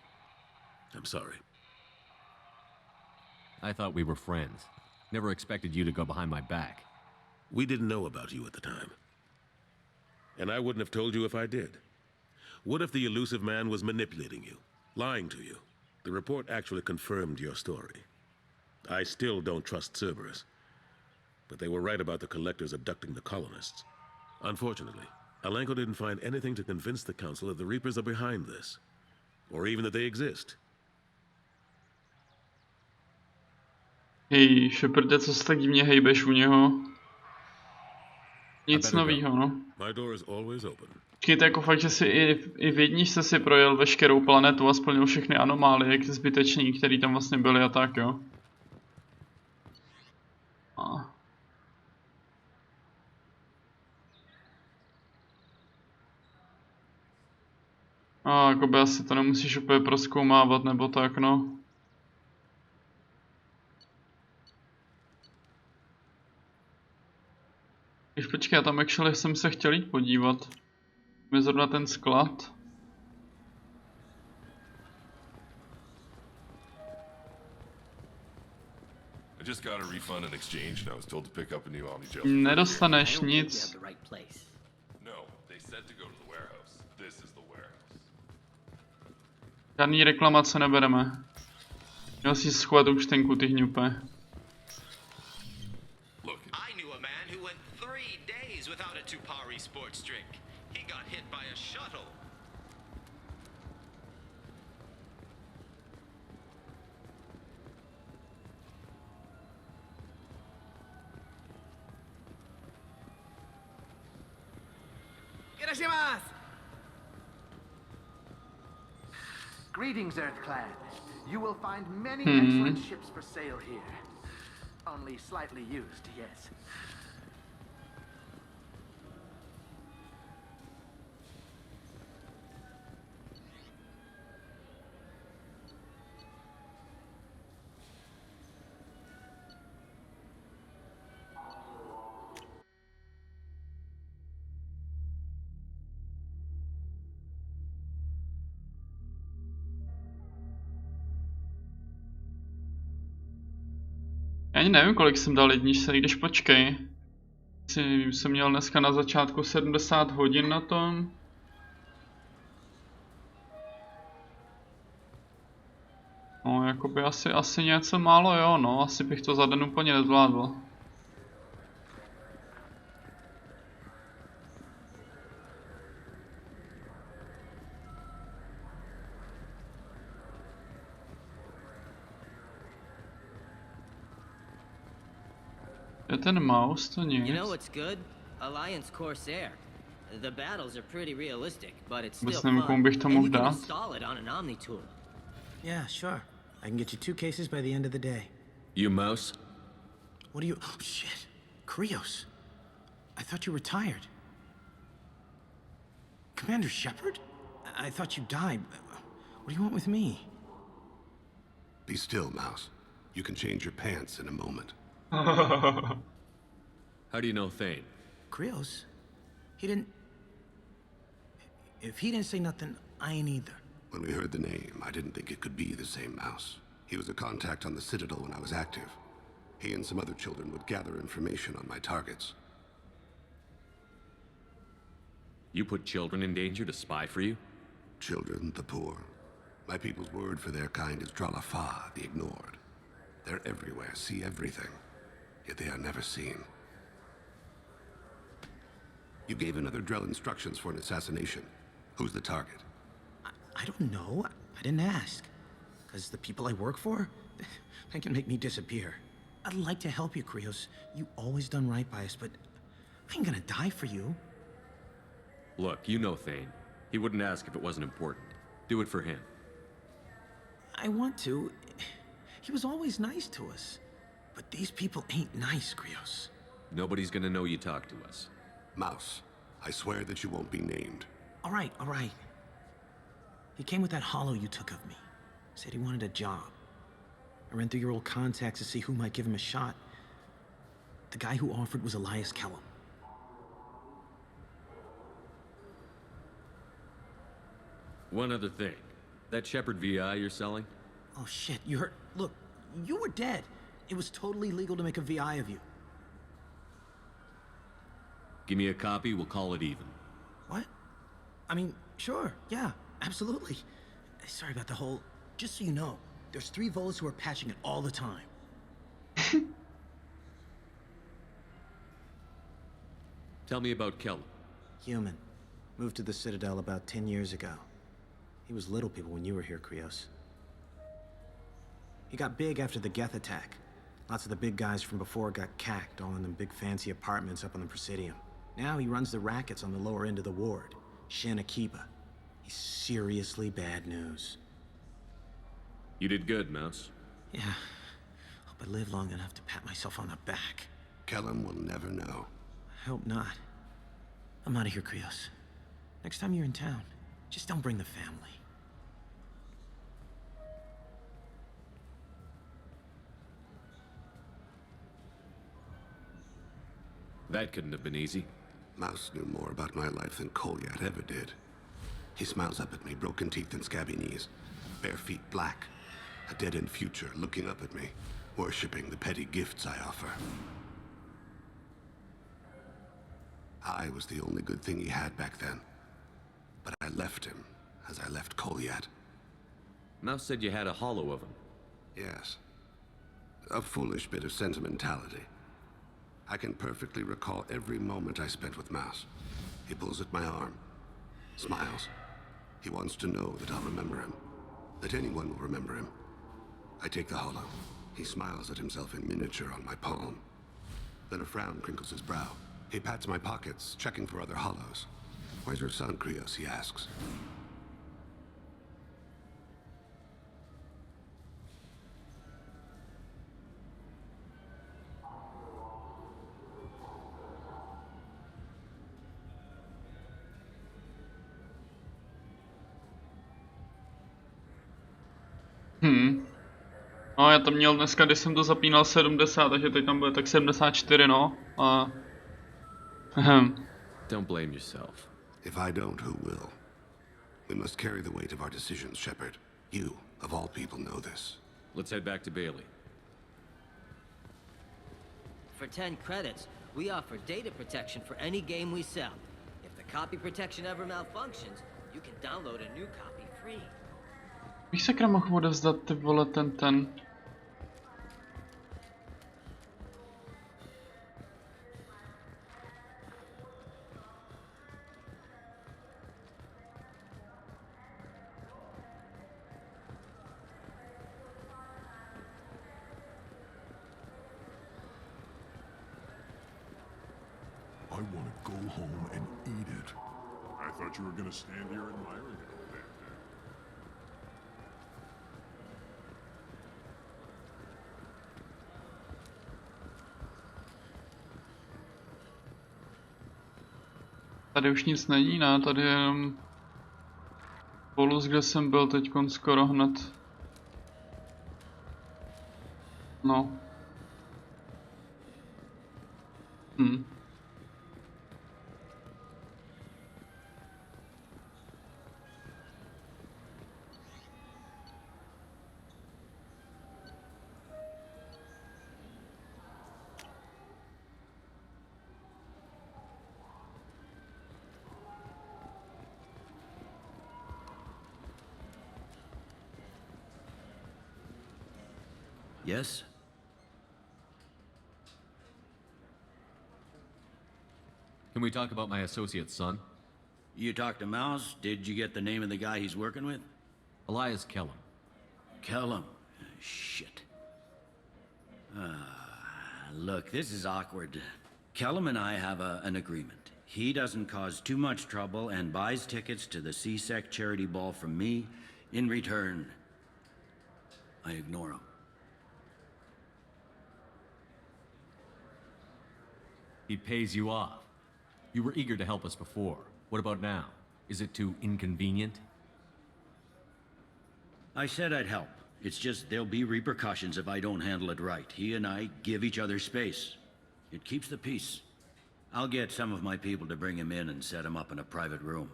I'm sorry. I thought we were friends. Never expected you to go behind my back. We didn't know about you at the time. And I wouldn't have told you if I did. What if the elusive man was manipulating you, lying to you? The report actually confirmed your story. I still don't trust Cerberus. But they were right about the Collectors abducting the colonists. Unfortunately, Alenko didn't find anything to convince the Council that the Reapers are behind this. Or even that they exist. Hej, Sheparde, co se tak divně hejbeš u něho? Nic novýho, no. My door is always open. Počkejte, jako fakt, že si i v jedničce si projel veškerou planetu a splnil všechny anomálie, jak zbytečný, který tam vlastně byly a tak, jo. A jakoby asi to nemusíš úplně prozkoumávat, nebo tak, no. Když počkej, já tam actually jsem se chtěl jít podívat. Je zrovna ten sklad. I just got a refund and exchange and I was told to pick up a new Omni-Gel. Nedostaneš nic. No, they said to go to the warehouse. This is the warehouse. Žádný reklamace nebereme. Měl si schovat účtenku, ty hňupe. I knew a man who went 3 days without a Tupari sports drink. He got hit by a shuttle. Greetings, Earthclad. You will find many excellent ships for sale here. Only slightly used, yes. Já ani nevím, kolik jsem dal jedničce, když počkej. Jsem měl dneska na začátku 70 hodin na tom. No, jakoby asi něco málo, jo, no, asi bych to za den úplně nezvládl. Je ten mouse, to nic. You know what's good? Alliance Corsair. The battles are pretty realistic, but it's still fun. And you can install it on an Omni tool. Yeah, sure. I can get you 2 cases by the end of the day. You mouse? What do you... Oh, shit. Krios. I thought you retired. Commander Shepard? I thought you died. What do you want with me? Be still, Mouse. You can change your pants in a moment. How do you know Thane? Krios? He didn't... If he didn't say nothing, I ain't either. When we heard the name, I didn't think it could be the same Mouse. He was a contact on the Citadel when I was active. He and some other children would gather information on my targets. You put children in danger to spy for you? Children, the poor. My people's word for their kind is Dralafa, the ignored. They're everywhere, see everything. Yet they are never seen. You gave another Drell instructions for an assassination. Who's the target? I don't know. I didn't ask. Because the people I work for, they can make me disappear. I'd like to help you, Krios. You always done right by us, but I ain't gonna die for you. Look, you know Thane. He wouldn't ask if it wasn't important. Do it for him. I want to. He was always nice to us. But these people ain't nice, Krios. Nobody's gonna know you talk to us. Mouse, I swear that you won't be named. All right, all right. He came with that hollow you took of me. Said he wanted a job. I ran through your old contacts to see who might give him a shot. The guy who offered was Elias Kellum. One other thing. That Shepard VI you're selling? Oh shit, you heard? Look, you were dead. It was totally legal to make a VI of you. Give me a copy, we'll call it even. What? I mean, sure, yeah, absolutely. Sorry about the whole... Just so you know, there's 3 Volus who are patching it all the time. Tell me about Kellum. Human. Moved to the Citadel about 10 years ago. He was Little People when you were here, Krios. He got big after the Geth attack. Lots of the big guys from before got cacked, all in them big fancy apartments up on the Presidium. Now he runs the rackets on the lower end of the ward, Shin Akiba. He's seriously bad news. You did good, Mouse. Yeah. Hope I live long enough to pat myself on the back. Kellum will never know. I hope not. I'm out of here, Krios. Next time you're in town, just don't bring the family. That couldn't have been easy. Mouse knew more about my life than Kolyat ever did. He smiles up at me, broken teeth and scabby knees, bare feet black, a dead-end future looking up at me, worshipping the petty gifts I offer. I was the only good thing he had back then, but I left him as I left Kolyat. Mouse said you had a hollow of him. Yes. A foolish bit of sentimentality. I can perfectly recall every moment I spent with Mouse. He pulls at my arm, smiles. He wants to know that I'll remember him, that anyone will remember him. I take the hollow. He smiles at himself in miniature on my palm. Then a frown crinkles his brow. He pats my pockets, checking for other hollows. Where's your son, Krios? He asks. No, já to měl dneska, když jsem to zapínal 70, takže teď tam bude tak 74, no. A... Don't blame yourself. If I don't, who will? We must carry the weight of our decisions, Shepard. You, of all people, know this. Let's head back to Bailey. For 10 credits, we offer data protection for any game we sell. If the copy protection ever malfunctions, you can download a new copy free. Bych sakra mohl odevzdat, ty vole, ten. I want to go home and eat it. I thought you were going to stand here admiring it all day. Tady už nic není, ne? Tady je jenom Volus, kde jsem byl teďkon skoro hned. No. Yes? Can we talk about my associate's son? You talked to Mouse? Did you get the name of the guy he's working with? Elias Kellum. Kellum? Shit. Look, this is awkward. Kellum and I have an agreement. He doesn't cause too much trouble and buys tickets to the C-Sec charity ball from me. In return, I ignore him. He pays you off. You were eager to help us before. What about now? Is it too inconvenient? I said I'd help. It's just there'll be repercussions if I don't handle it right. He and I give each other space. It keeps the peace. I'll get some of my people to bring him in and set him up in a private room.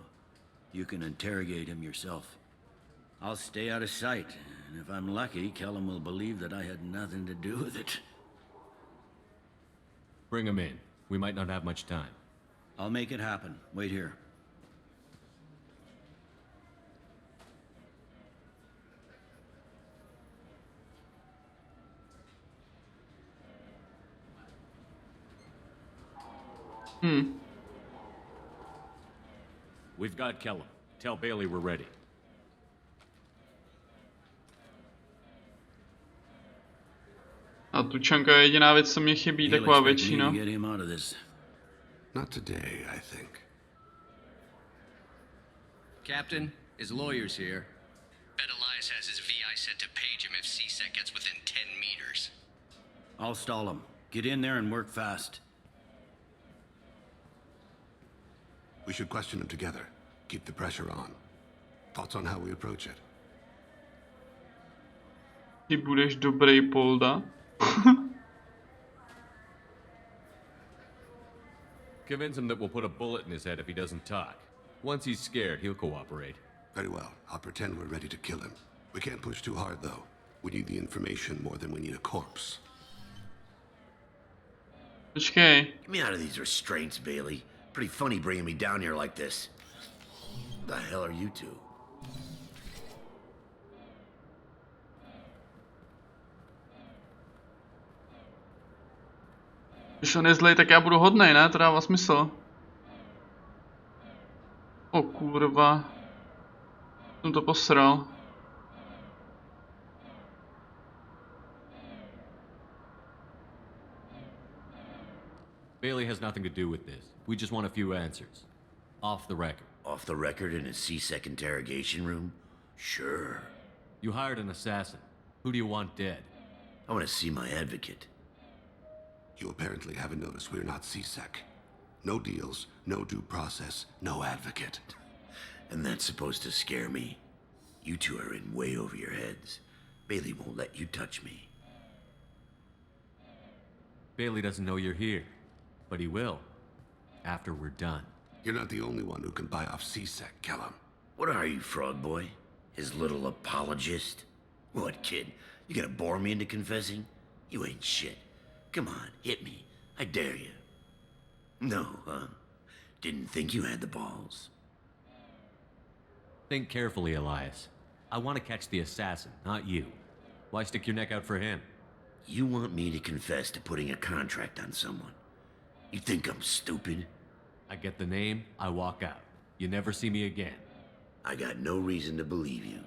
You can interrogate him yourself. I'll stay out of sight, and if I'm lucky, Kellum will believe that I had nothing to do with it. Bring him in. We might not have much time. I'll make it happen. Wait here. We've got Kellum. Tell Bailey we're ready. A tučanka je jediná věc, co mě chybí, taková většina. Not today, I think. Captain, his lawyer's here. Bet Elias has his VI set to page him if C-Sec gets within 10 meters. I'll stall him. Get in there and work fast. We should question him together. Keep the pressure on. Thoughts on how we approach it? Ty budeš dobrý, Polda. Convince him that we'll put a bullet in his head if he doesn't talk. Once he's scared, he'll cooperate. Very well. I'll pretend we're ready to kill him. We can't push too hard, though. We need the information more than we need a corpse. Počkej. Get me out of these restraints, Bailey. Pretty funny bringing me down here like this. What the hell are you two? Když on je zlej, tak já budu hodnej, ne? To dává smysl. O kurva. Jsem to posral. Bailey has nothing to do with this. We just want a few answers. Off the record. Off the record in a C-Sec interrogation room? Sure. You hired an assassin. Who do you want dead? I want to see my advocate. You apparently haven't noticed we're not C-Sec. No deals, no due process, no advocate. And that's supposed to scare me. You two are in way over your heads. Bailey won't let you touch me. Bailey doesn't know you're here. But he will. After we're done. You're not the only one who can buy off C-Sec, Kellum. What are you, Frog Boy? His little apologist? What, kid? You gonna bore me into confessing? You ain't shit. Come on, hit me. I dare you. No, huh? Didn't think you had the balls. Think carefully, Elias. I want to catch the assassin, not you. Why stick your neck out for him? You want me to confess to putting a contract on someone? You think I'm stupid? I get the name, I walk out. You never see me again. I got no reason to believe you.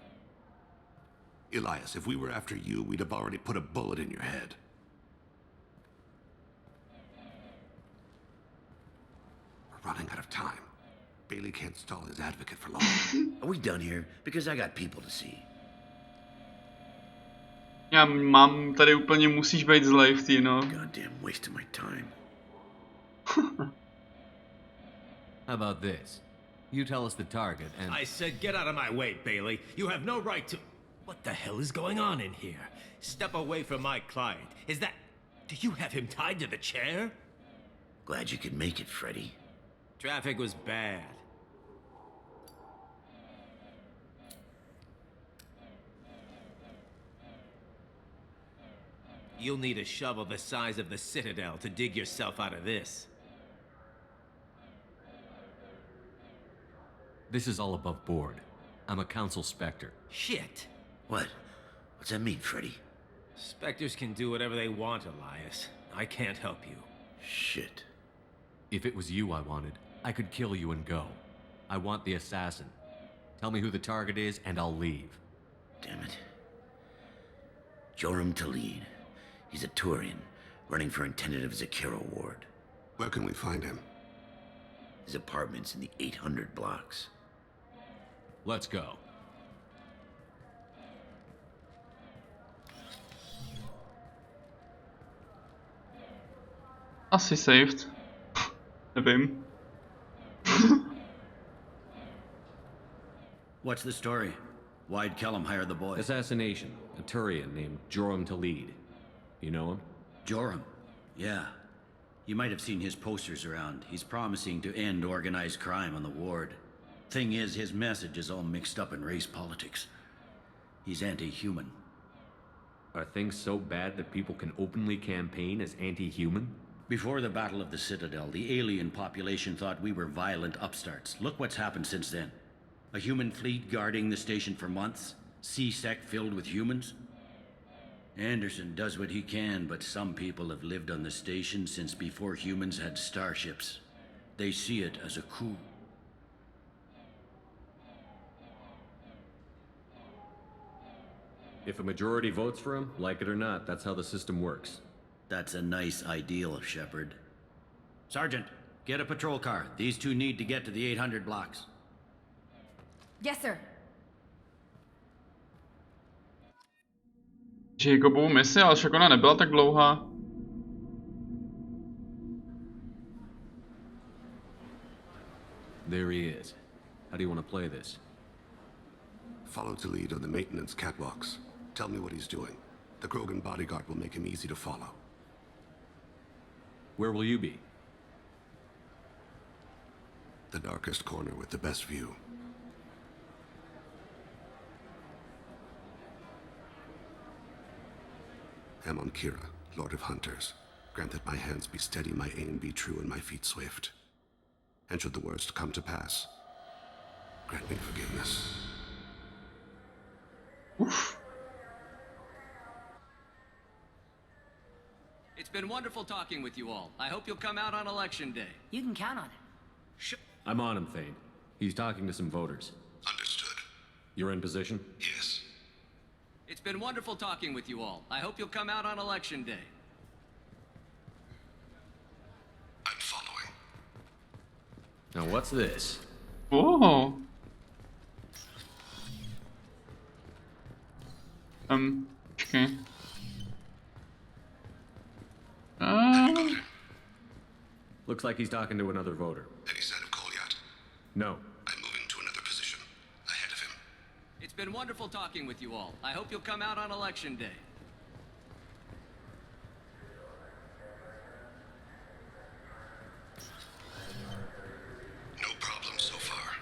Elias, if we were after you, we'd have already put a bullet in your head. We're running out of time. Bailey can't stall his advocate for long. Are we done here? Because I got people to see. Já mám tady úplně musíš být zlej v tý, no. Goddamn waste of my time. How about this? You tell us the target and... I said get out of my way, Bailey. You have no right to... What the hell is going on in here? Step away from my client. Is that... Do you have him tied to the chair? Glad you could make it, Freddy. Traffic was bad. You'll need a shovel the size of the Citadel to dig yourself out of this. This is all above board. I'm a council specter. Shit. What? What's that mean, Freddy? Spectres can do whatever they want, Elias. I can't help you. Shit. If it was you I wanted, I could kill you and go. I want the assassin. Tell me who the target is, and I'll leave. Damn it. Joram Talid. He's a Turian, running for intendant of Zakiro Ward. Where can we find him? His apartment's in the 800 blocks. Let's go. Asi saved. Nevím. What's the story? Why'd Kellum hire the boy? Assassination. A Turian named Joram Talid. You know him? Joram? Yeah. You might have seen his posters around. He's promising to end organized crime on the ward. Thing is, his message is all mixed up in race politics. He's anti-human. Are things so bad that people can openly campaign as anti-human? Before the Battle of the Citadel, the alien population thought we were violent upstarts. Look what's happened since then. A human fleet guarding the station for months. C-Sec filled with humans. Anderson does what he can, but some people have lived on the station since before humans had starships. They see it as a coup. If a majority votes for him, like it or not, that's how the system works. That's a nice ideal, Shepard. Sergeant, get a patrol car. These two need to get to the 800 blocks. Yes, sir. Jacobovu mise, ale však ona nebyla tak dlouhá. There he is. How do you want to play this? Follow Talid on the maintenance catwalks. Tell me what he's doing. The Krogan bodyguard will make him easy to follow. Where will you be? The darkest corner with the best view. Amon Kira, Lord of Hunters. Grant that my hands be steady, my aim be true, and my feet swift. And should the worst come to pass, grant me forgiveness. Oof. It's been wonderful talking with you all. I hope you'll come out on election day. You can count on it. I'm on him, Thane. He's talking to some voters. Understood. You're in position? Yes. It's been wonderful talking with you all. I hope you'll come out on election day. I'm following. Now what's this? Oh. Okay. Looks like he's talking to another voter. Any sign of Kolyat? No. I'm moving to another position. Ahead of him. It's been wonderful talking with you all. I hope you'll come out on election day. No problem so far.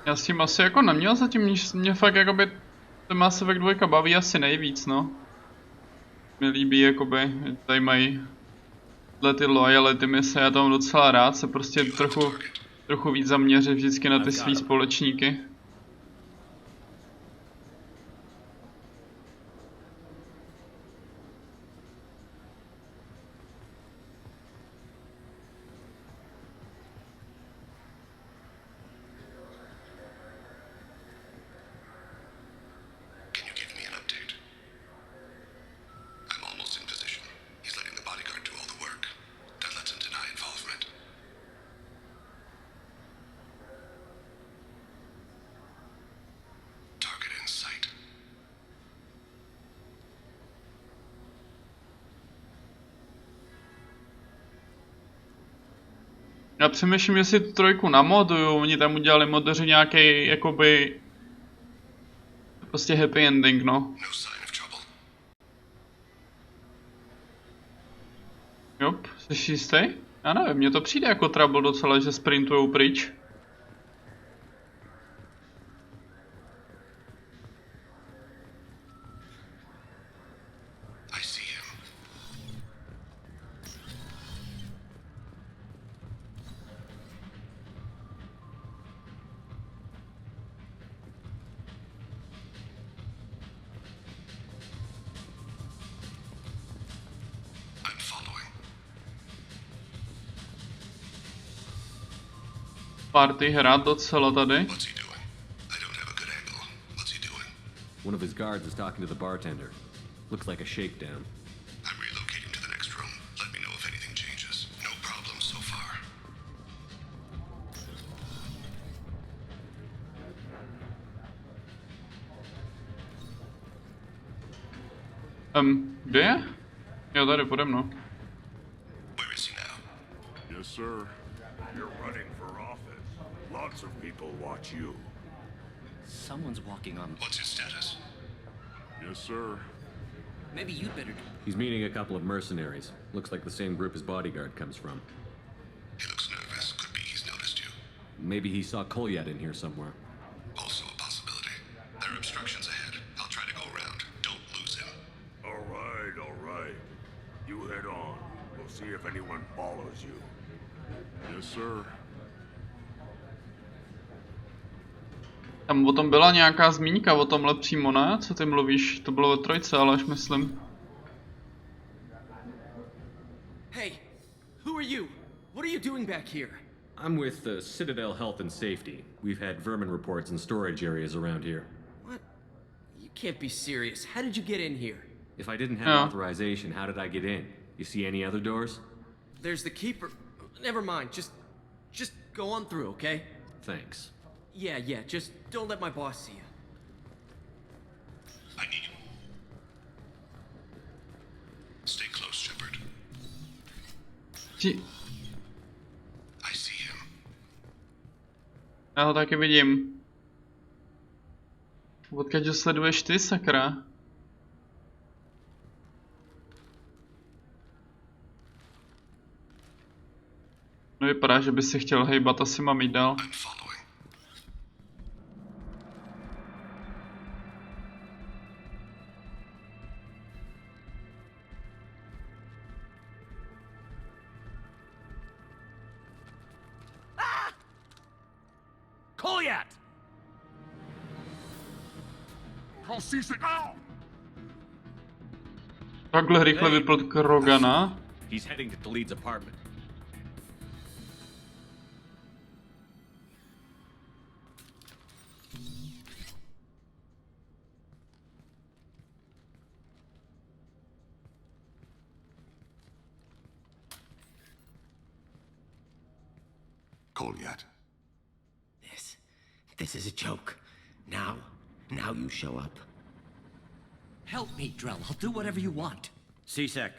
Já s tím asi jako neměl zatím, mě fakt jakoby ten Mass Effect 2 baví asi nejvíc, no. Mě líbí jakoby, tady mají ty loyalty mise, já tam docela rád se prostě trochu víc zaměřit vždycky na ty svý společníky. Já přemýšlím, jestli tu trojku namoduju, oni tam udělali modeři nějaký jakoby prostě happy ending, no. Jop, jsi jistý? Já nevím, mně to přijde jako trouble docela, že sprintujou pryč. Party hrát docela tady. One of his guards is talking to the bartender. Looks like a shakedown. I'm relocating to the next room. Let me know if anything changes. No problem so far. Kde je? Jo, tady pode mnou. Where is he now? Yes, sir. You're running for office. Lots of people watch you. Someone's walking on. What's your status? Yes, sir. Maybe you'd better. He's meeting a couple of mercenaries. Looks like the same group his bodyguard comes from. He looks nervous. Could be he's noticed you. Maybe he saw Kolyat in here somewhere. Also a possibility. There are obstructions ahead. I'll try to go around. Don't lose him. All right. You head on. We'll see if anyone follows you. Yes, sir. Tam o tom byla nějaká zmínka o tomhle přímo, ne? Co ty mluvíš? To bylo ve trojce, ale až myslím. Hey, who are you? What are you doing back here? I'm with the Citadel Health and Safety. We've had vermin reports in storage areas around here. What? You can't be serious. How did you get in here? If I didn't have authorization, how did I get in? You see any other doors? There's the keeper. Never mind. Just go on through, okay? Thanks. Yeah. Just don't let my boss see you. I need you. Stay close, Shepard. I see him. Já ho taky vidím. Odkud ho sleduješ ty, sakra? Nevypadá, že by si chtěl hejbat, asi mám jít dál. Kolyat! Takhle rychle vypl Krogana. He's heading to Khalid's apartment. Kolyat. This is a joke. Now you show up. Help me, Drell. I'll do whatever you want. C-Sec,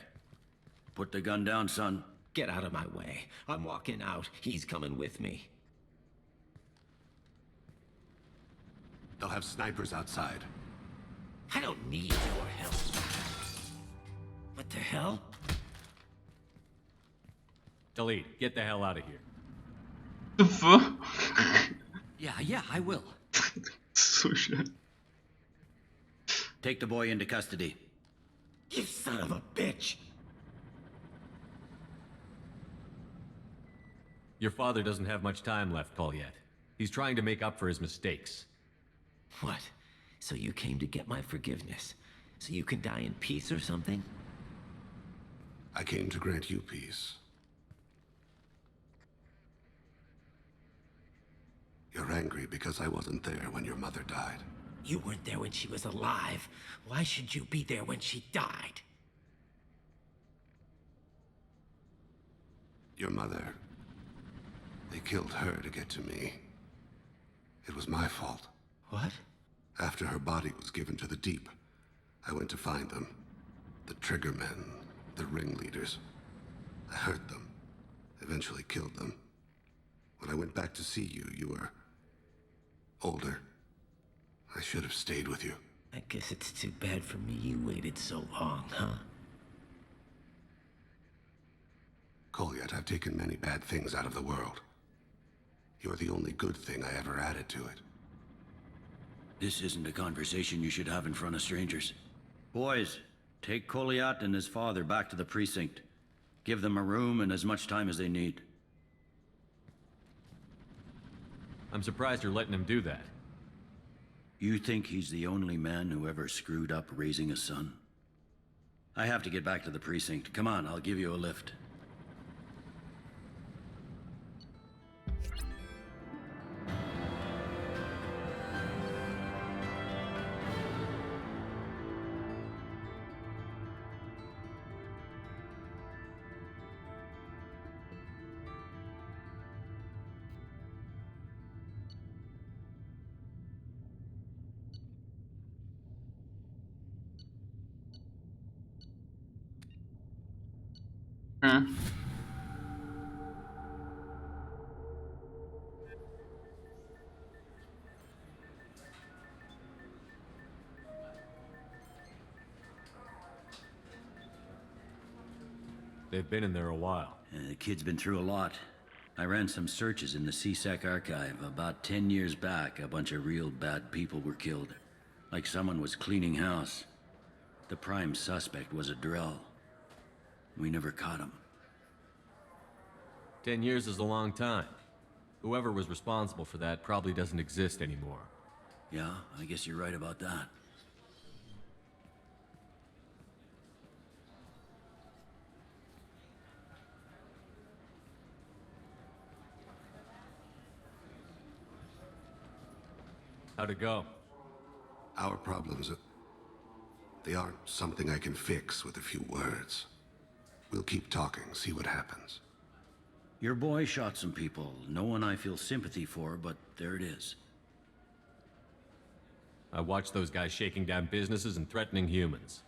put the gun down, son. Get out of my way. I'm walking out. He's coming with me. They'll have snipers outside. I don't need your help. What the hell? Khalid, get the hell out of here. The fuck? Yeah, I will. Cože? Take the boy into custody. You son of a bitch! Your father doesn't have much time left, Kolyat. He's trying to make up for his mistakes. What? So you came to get my forgiveness? So you can die in peace or something? I came to grant you peace. You're angry because I wasn't there when your mother died. You weren't there when she was alive. Why should you be there when she died? Your mother. They killed her to get to me. It was my fault. What? After her body was given to the Deep, I went to find them. The Triggermen, the ringleaders. I hurt them. Eventually killed them. When I went back to see you, you were older. I should have stayed with you. I guess it's too bad for me you waited so long, huh? Kolyat, I've taken many bad things out of the world. You're the only good thing I ever added to it. This isn't a conversation you should have in front of strangers. Boys, take Kolyat and his father back to the precinct. Give them a room and as much time as they need. I'm surprised you're letting him do that. You think he's the only man who ever screwed up raising a son? I have to get back to the precinct. Come on, I'll give you a lift. They've been in there a while. The kid's been through a lot. I ran some searches in the CSEC archive. About 10 years back, a bunch of real bad people were killed. Like someone was cleaning house. The prime suspect was a Drell. We never caught him. 10 years is a long time. Whoever was responsible for that probably doesn't exist anymore. Yeah, I guess you're right about that. How'd it go? Our problems, they aren't something I can fix with a few words. We'll keep talking, see what happens. Your boy shot some people. No one I feel sympathy for, but there it is. I watched those guys shaking down businesses and threatening humans.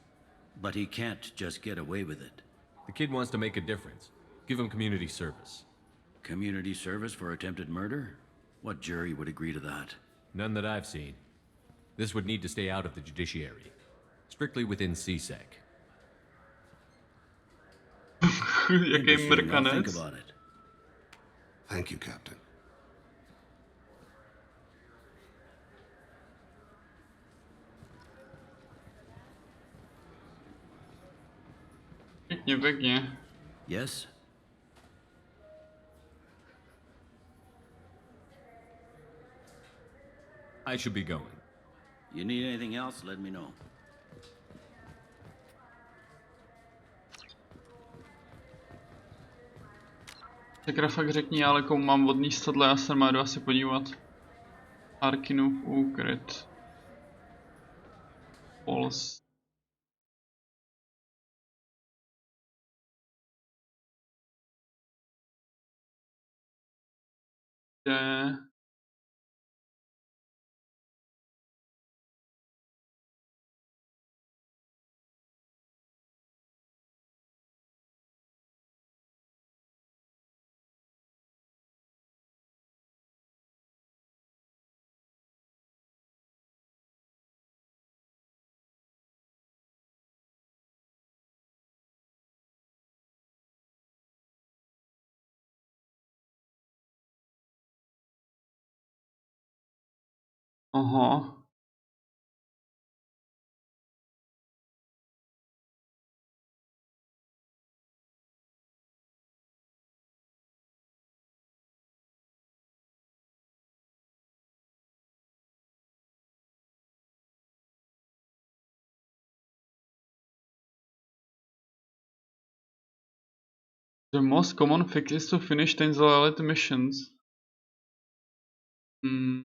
But he can't just get away with it. The kid wants to make a difference. Give him community service. Community service for attempted murder? What jury would agree to that? None that I've seen. This would need to stay out of the judiciary. Strictly within CSEC. Jaký I'll think mrkanec. about it. Thank you, Captain. Pěkně, pěkně. Yes? I should be going. You need anything else, let me know. Sakra, fakt řekni, ale komu mám odníst tohle, já se má jdu asi podívat. Arkinův úkryt. Pols. Kde? Aha. The most common fix is to finish things elite missions. Hmm.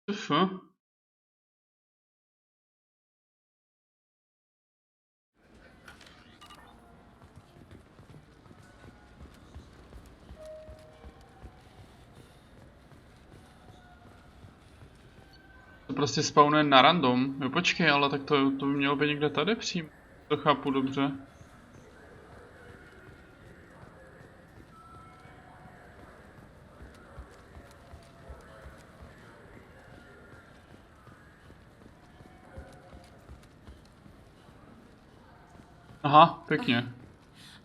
F. To prostě spawnuje na random. Jo, počkej, ale tak to by mělo být někde tady přímo. To chápu dobře. Aha, pěkně.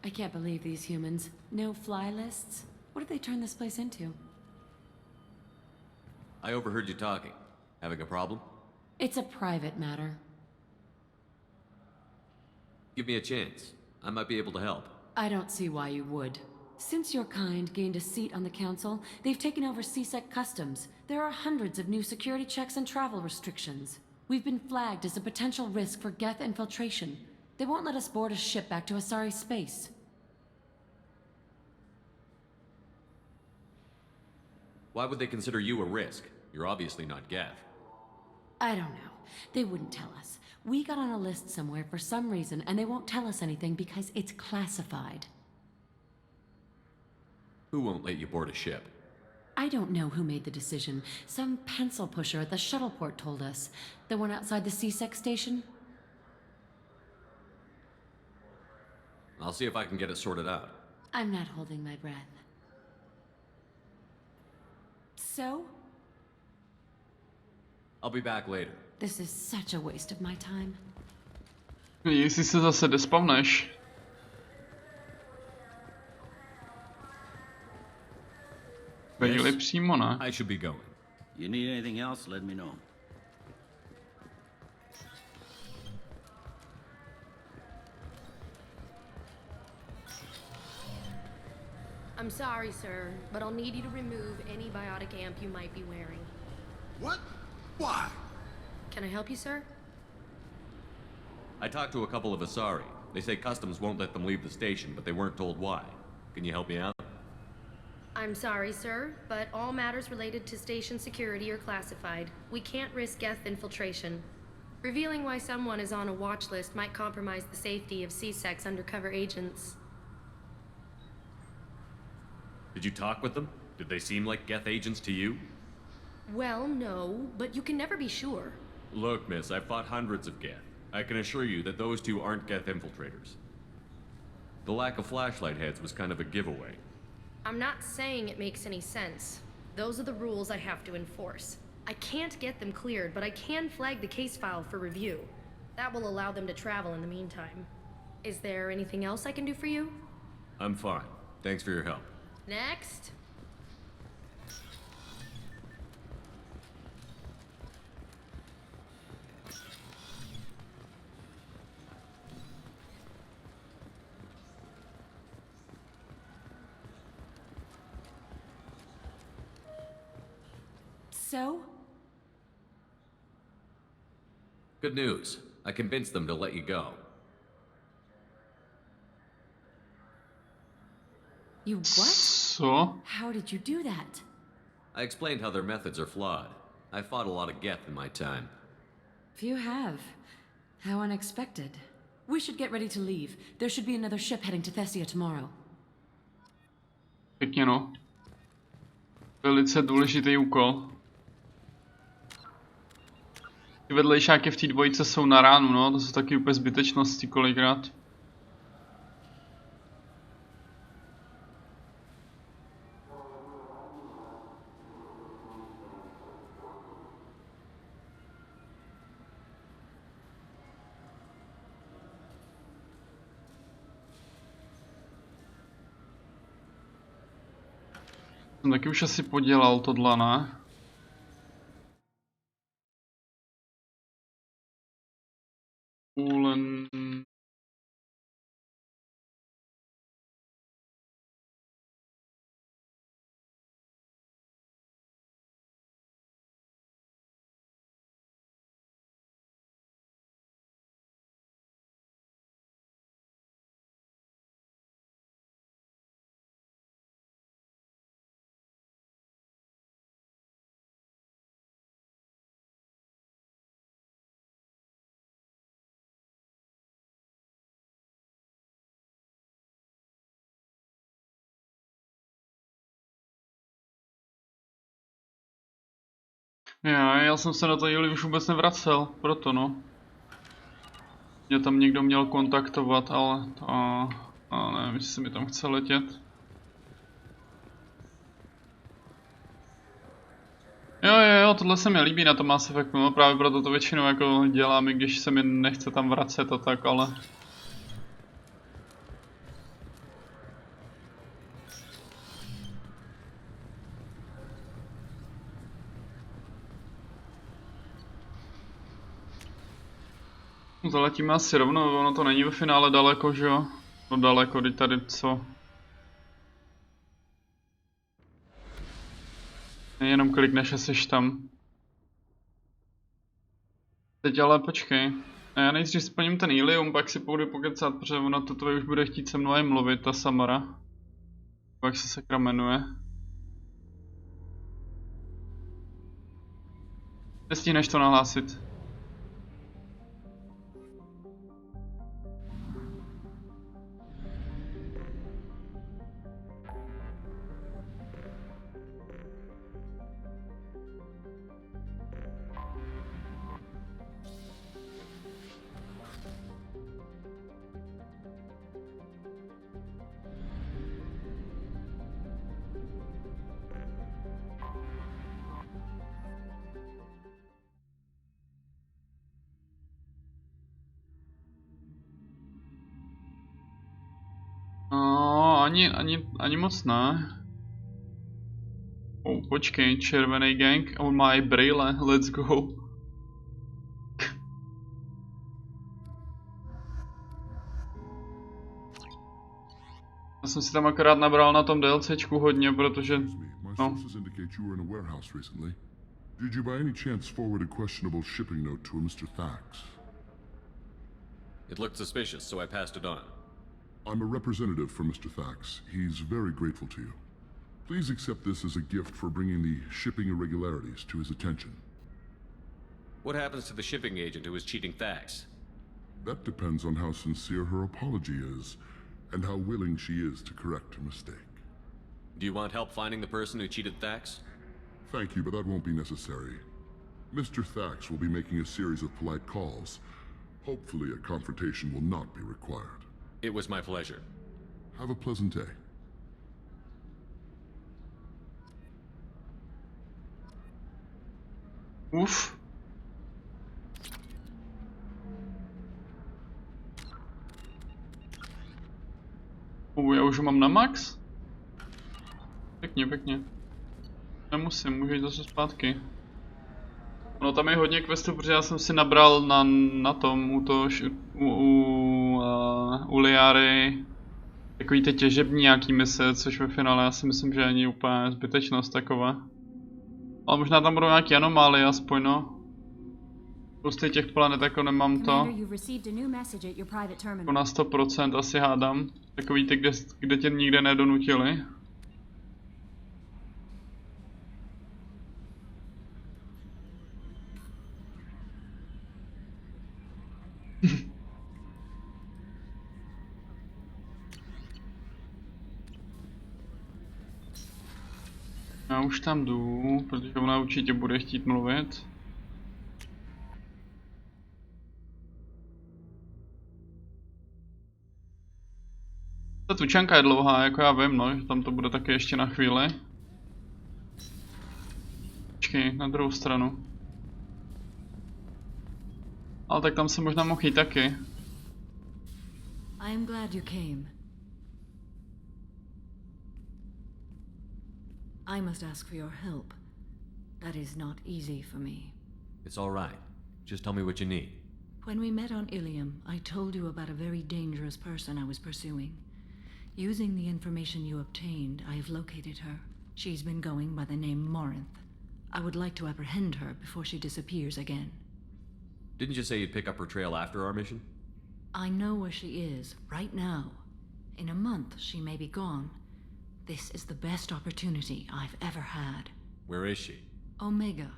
I can't believe these humans. No fly lists? What did they turn this place into? I overheard you talking. Having a problem? It's a private matter. Give me a chance. I might be able to help. I don't see why you would. Since your kind gained a seat on the council, they've taken over CSEC customs. There are hundreds of new security checks and travel restrictions. We've been flagged as a potential risk for Geth infiltration. They won't let us board a ship back to Asari space. Why would they consider you a risk? You're obviously not Geth. I don't know. They wouldn't tell us. We got on a list somewhere for some reason, and they won't tell us anything because it's classified. Who won't let you board a ship? I don't know who made the decision. Some pencil pusher at the shuttle port told us. The one outside the CSEC station? I'll see if I can get it sorted out. I'm not holding my breath. So? I'll be back later. This is such a waste of my time. Jestli se zase despavneš. Bailey přímo, ne? I should be going. You need anything else, let me know. I'm sorry, sir, but I'll need you to remove any biotic amp you might be wearing. What? Why? Can I help you, sir? I talked to a couple of Asari. They say customs won't let them leave the station, but they weren't told why. Can you help me out? I'm sorry, sir, but all matters related to station security are classified. We can't risk Geth infiltration. Revealing why someone is on a watch list might compromise the safety of CSEC's undercover agents. Did you talk with them? Did they seem like Geth agents to you? Well, no, but you can never be sure. Look, miss, I've fought hundreds of Geth. I can assure you that those two aren't Geth infiltrators. The lack of flashlight heads was kind of a giveaway. I'm not saying it makes any sense. Those are the rules I have to enforce. I can't get them cleared, but I can flag the case file for review. That will allow them to travel in the meantime. Is there anything else I can do for you? I'm fine. Thanks for your help. Next. So? Good news. I convinced them to let you go. You what? So? How did you do that? I explained how their methods are flawed. I fought a lot of Geth in my time. Few have. How unexpected. We should get ready to leave. There should be another ship heading to Thessia tomorrow. Pěkně no. Velice důležitý úkol. Ty vedlejšáky v té dvojice jsou na ránu, no, to jsou taky úplně zbytečnosti kolikrát. Jsem taky už asi podělal tohle, ne? Ulen... Já jsem se na to díly už vůbec nevracel, proto no. Mě tam někdo měl kontaktovat, ale to... nevím, jestli se mi tam chce letět. Jo, tohle se mi líbí na tom Mass Effectu, no právě proto to většinou jako dělám, i když se mi nechce tam vracet a tak, ale... Zaletíme asi rovnou, ono to není ve finále daleko, že jo? No daleko, teď tady co? Jenom klikneš a seš tam. Teď ale počkej. A já nejdřív splním ten Ilium, pak si půjdu pokecat, protože ona toto už bude chtít se mnou mluvit, ta Samara. Jak se sakra jmenuje. Nestihneš to nahlásit. ani moc ne. Počkej, červený gang, on má i brýle, let's go. Já jsem si tam akorát nabral na tom DLCčku hodně, protože, no. Did you by any chance forward a questionable shipping note to a Mr. Thax? It looked suspicious, so I passed it on. I'm a representative for Mr. Thax. He's very grateful to you. Please accept this as a gift for bringing the shipping irregularities to his attention. What happens to the shipping agent who was cheating Thax? That depends on how sincere her apology is, and how willing she is to correct her mistake. Do you want help finding the person who cheated Thax? Thank you, but that won't be necessary. Mr. Thax will be making a series of polite calls. Hopefully a confrontation will not be required. It was my pleasure. Have a pleasant day. Uf. Já už ho mám na max? Pěkně, pěkně. Nemusím, můžu jít zase zpátky. No tam je hodně questů, protože já jsem si nabral na tom, u Liary takový ty těžební nějaký mise, což ve finále já si myslím, že není úplně zbytečnost taková. Ale možná tam budou nějaký anomálie aspoň, no. Prostě těch planet jako nemám to. Jako na 100% asi hádám. Takový ty, kde tě nikde nedonutili. Já už tam jdu, protože ona určitě bude chtít mluvit. Ta tučanka je dlouhá, jako já vím, no, že tam to bude taky ještě na chvíli. Počkej, na druhou stranu. Ale tak tam se možná mohl jít taky. I am glad you came. I must ask for your help. That is not easy for me. It's all right. Just tell me what you need. When we met on Ilium, I told you about a very dangerous person I was pursuing. Using the information you obtained, I have located her. She's been going by the name Morinth. I would like to apprehend her before she disappears again. Didn't you say you'd pick up her trail after our mission? I know where she is, right now. In a month, she may be gone. This is the best opportunity I've ever had. Where is she? Omega,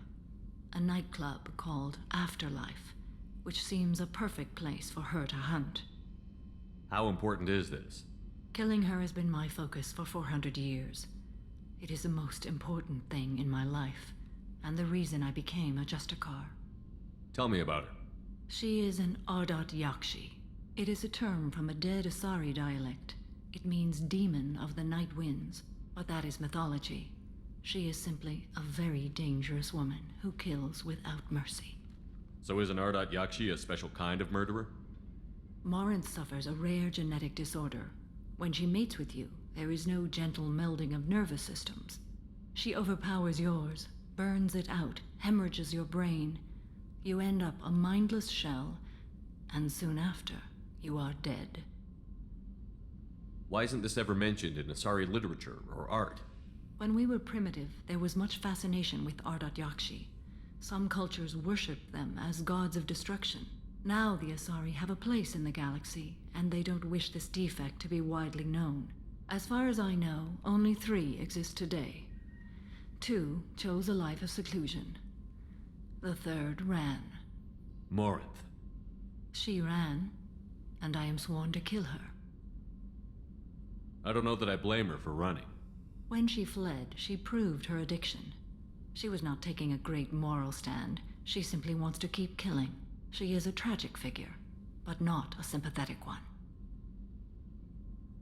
a nightclub called Afterlife, which seems a perfect place for her to hunt. How important is this? Killing her has been my focus for 400 years. It is the most important thing in my life, and the reason I became a Justicar. Tell me about her. She is an Ardat Yakshi. It is a term from a dead Asari dialect. It means demon of the night winds, but that is mythology. She is simply a very dangerous woman who kills without mercy. So is an Ardat Yakshi a special kind of murderer? Morinth suffers a rare genetic disorder. When she mates with you, there is no gentle melding of nervous systems. She overpowers yours, burns it out, hemorrhages your brain. You end up a mindless shell, and soon after, you are dead. Why isn't this ever mentioned in Asari literature or art? When we were primitive, there was much fascination with Ardat Yakshi. Some cultures worshipped them as gods of destruction. Now the Asari have a place in the galaxy, and they don't wish this defect to be widely known. As far as I know, only 3 exist today. 2 chose a life of seclusion. The 3rd ran. Morinth. She ran, and I am sworn to kill her. I don't know that I blame her for running. When she fled, she proved her addiction. She was not taking a great moral stand. She simply wants to keep killing. She is a tragic figure, but not a sympathetic one.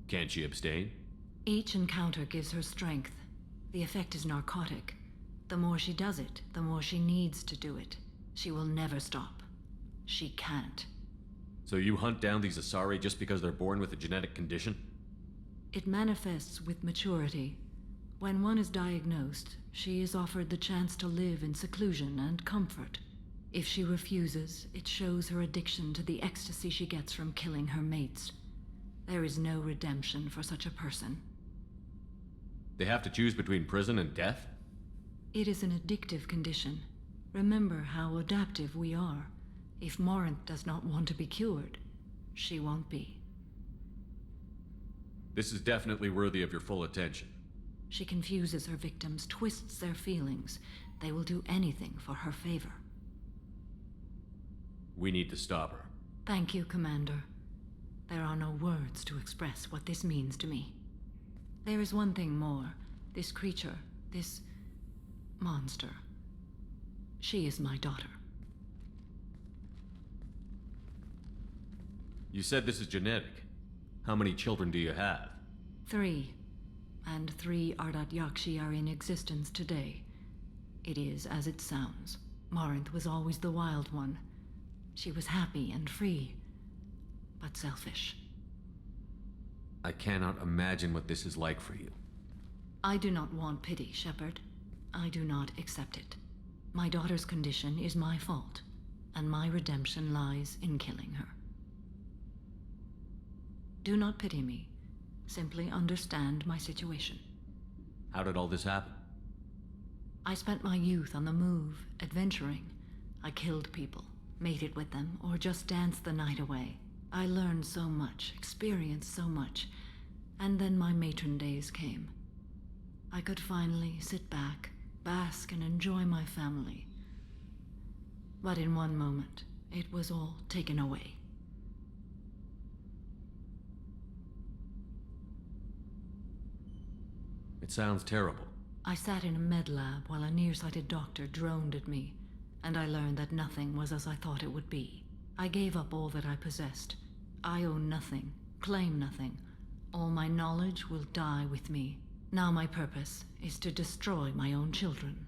Can't she abstain? Each encounter gives her strength. The effect is narcotic. The more she does it, the more she needs to do it. She will never stop. She can't. So you hunt down these Asari just because they're born with a genetic condition? It manifests with maturity. When one is diagnosed, she is offered the chance to live in seclusion and comfort. If she refuses, it shows her addiction to the ecstasy she gets from killing her mates. There is no redemption for such a person. They have to choose between prison and death? It is an addictive condition. Remember how adaptive we are. If Morinth does not want to be cured, she won't be. This is definitely worthy of your full attention. She confuses her victims, twists their feelings. They will do anything for her favor. We need to stop her. Thank you, Commander. There are no words to express what this means to me. There is one thing more. This creature, this monster. She is my daughter. You said this is genetic. How many children do you have? 3. And 3 Ardat Yakshi are in existence today. It is as it sounds. Morinth was always the wild one. She was happy and free, but selfish. I cannot imagine what this is like for you. I do not want pity, Shepard. I do not accept it. My daughter's condition is my fault, and my redemption lies in killing her. Do not pity me. Simply understand my situation. How did all this happen? I spent my youth on the move, adventuring. I killed people, mated with them, or just danced the night away. I learned so much, experienced so much, and then my matron days came. I could finally sit back, bask and enjoy my family. But in one moment, it was all taken away. It sounds terrible. I sat in a med lab while a nearsighted doctor droned at me, and I learned that nothing was as I thought it would be. I gave up all that I possessed. I own nothing, claim nothing. All my knowledge will die with me. Now my purpose is to destroy my own children.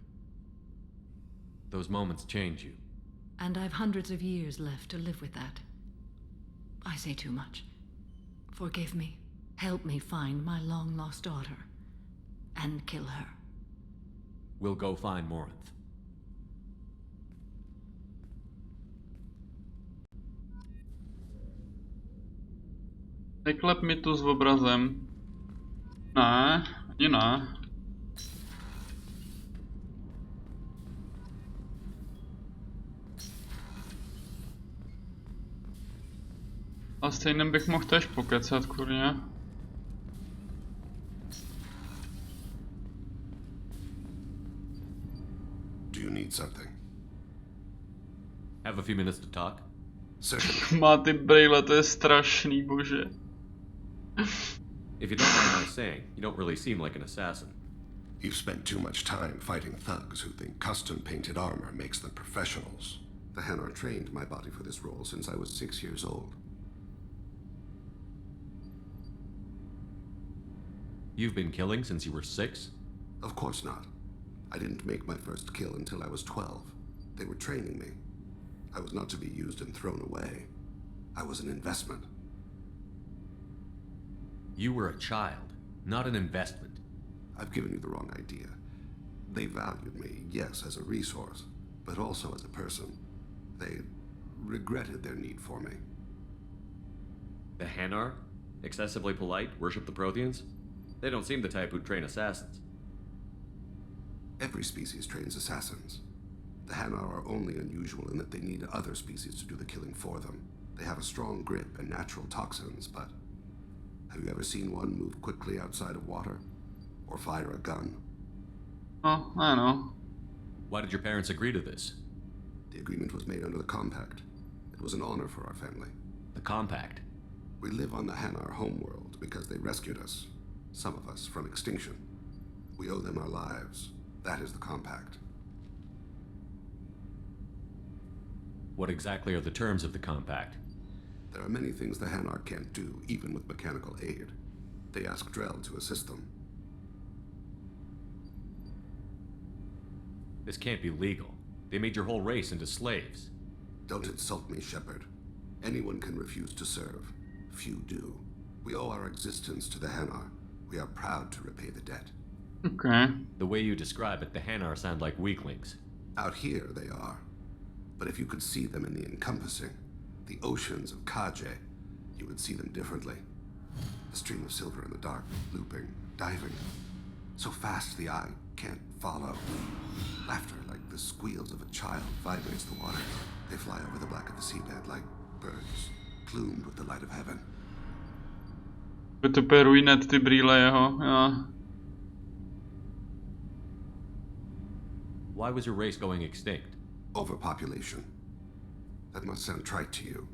Those moments change you. And I've hundreds of years left to live with that. I say too much. Forgive me. Help me find my long-lost daughter. And kill her. We'll go find Morinth. Neklep mi tu s obrazem. Ne, ani ne. A stejně bych mohl tež pokecat, kurně. Do you need something? Have a few minutes to talk? Má ty brejle, to je strašný, bože. If you don't mind my saying, you don't really seem like an assassin. You've spent too much time fighting thugs who think custom-painted armor makes them professionals. The Hanar trained my body for this role since I was 6 years old. You've been killing since you were 6? Of course not. I didn't make my first kill until I was 12. They were training me. I was not to be used and thrown away. I was an investment. You were a child, not an investment. I've given you the wrong idea. They valued me, yes, as a resource, but also as a person. They regretted their need for me. The Hanar? Excessively polite, worship the Protheans? They don't seem the type who'd train assassins. Every species trains assassins. The Hanar are only unusual in that they need other species to do the killing for them. They have a strong grip and natural toxins, but have you ever seen one move quickly outside of water? Or fire a gun? Oh, I know. Why did your parents agree to this? The agreement was made under the Compact. It was an honor for our family. The Compact? We live on the Hanar homeworld because they rescued us. Some of us from extinction. We owe them our lives. That is the Compact. What exactly are the terms of the Compact? There are many things the Hanar can't do, even with mechanical aid. They ask Drell to assist them. This can't be legal. They made your whole race into slaves. Don't insult me, Shepard. Anyone can refuse to serve. Few do. We owe our existence to the Hanar. We are proud to repay the debt. Okay. The way you describe it, the Hanar sound like weaklings. Out here they are. But if you could see them in the encompassing, the oceans of Kaje, you would see them differently. A stream of silver in the dark, looping, diving. So fast the eye can't follow. Laughter like the squeals of a child vibrates the water. They fly over the black of the seabed like birds, plumed with the light of heaven. To peruinet ty brýle jeho, jo. Why was your race going extinct? Overpopulation. That must sound trite to you.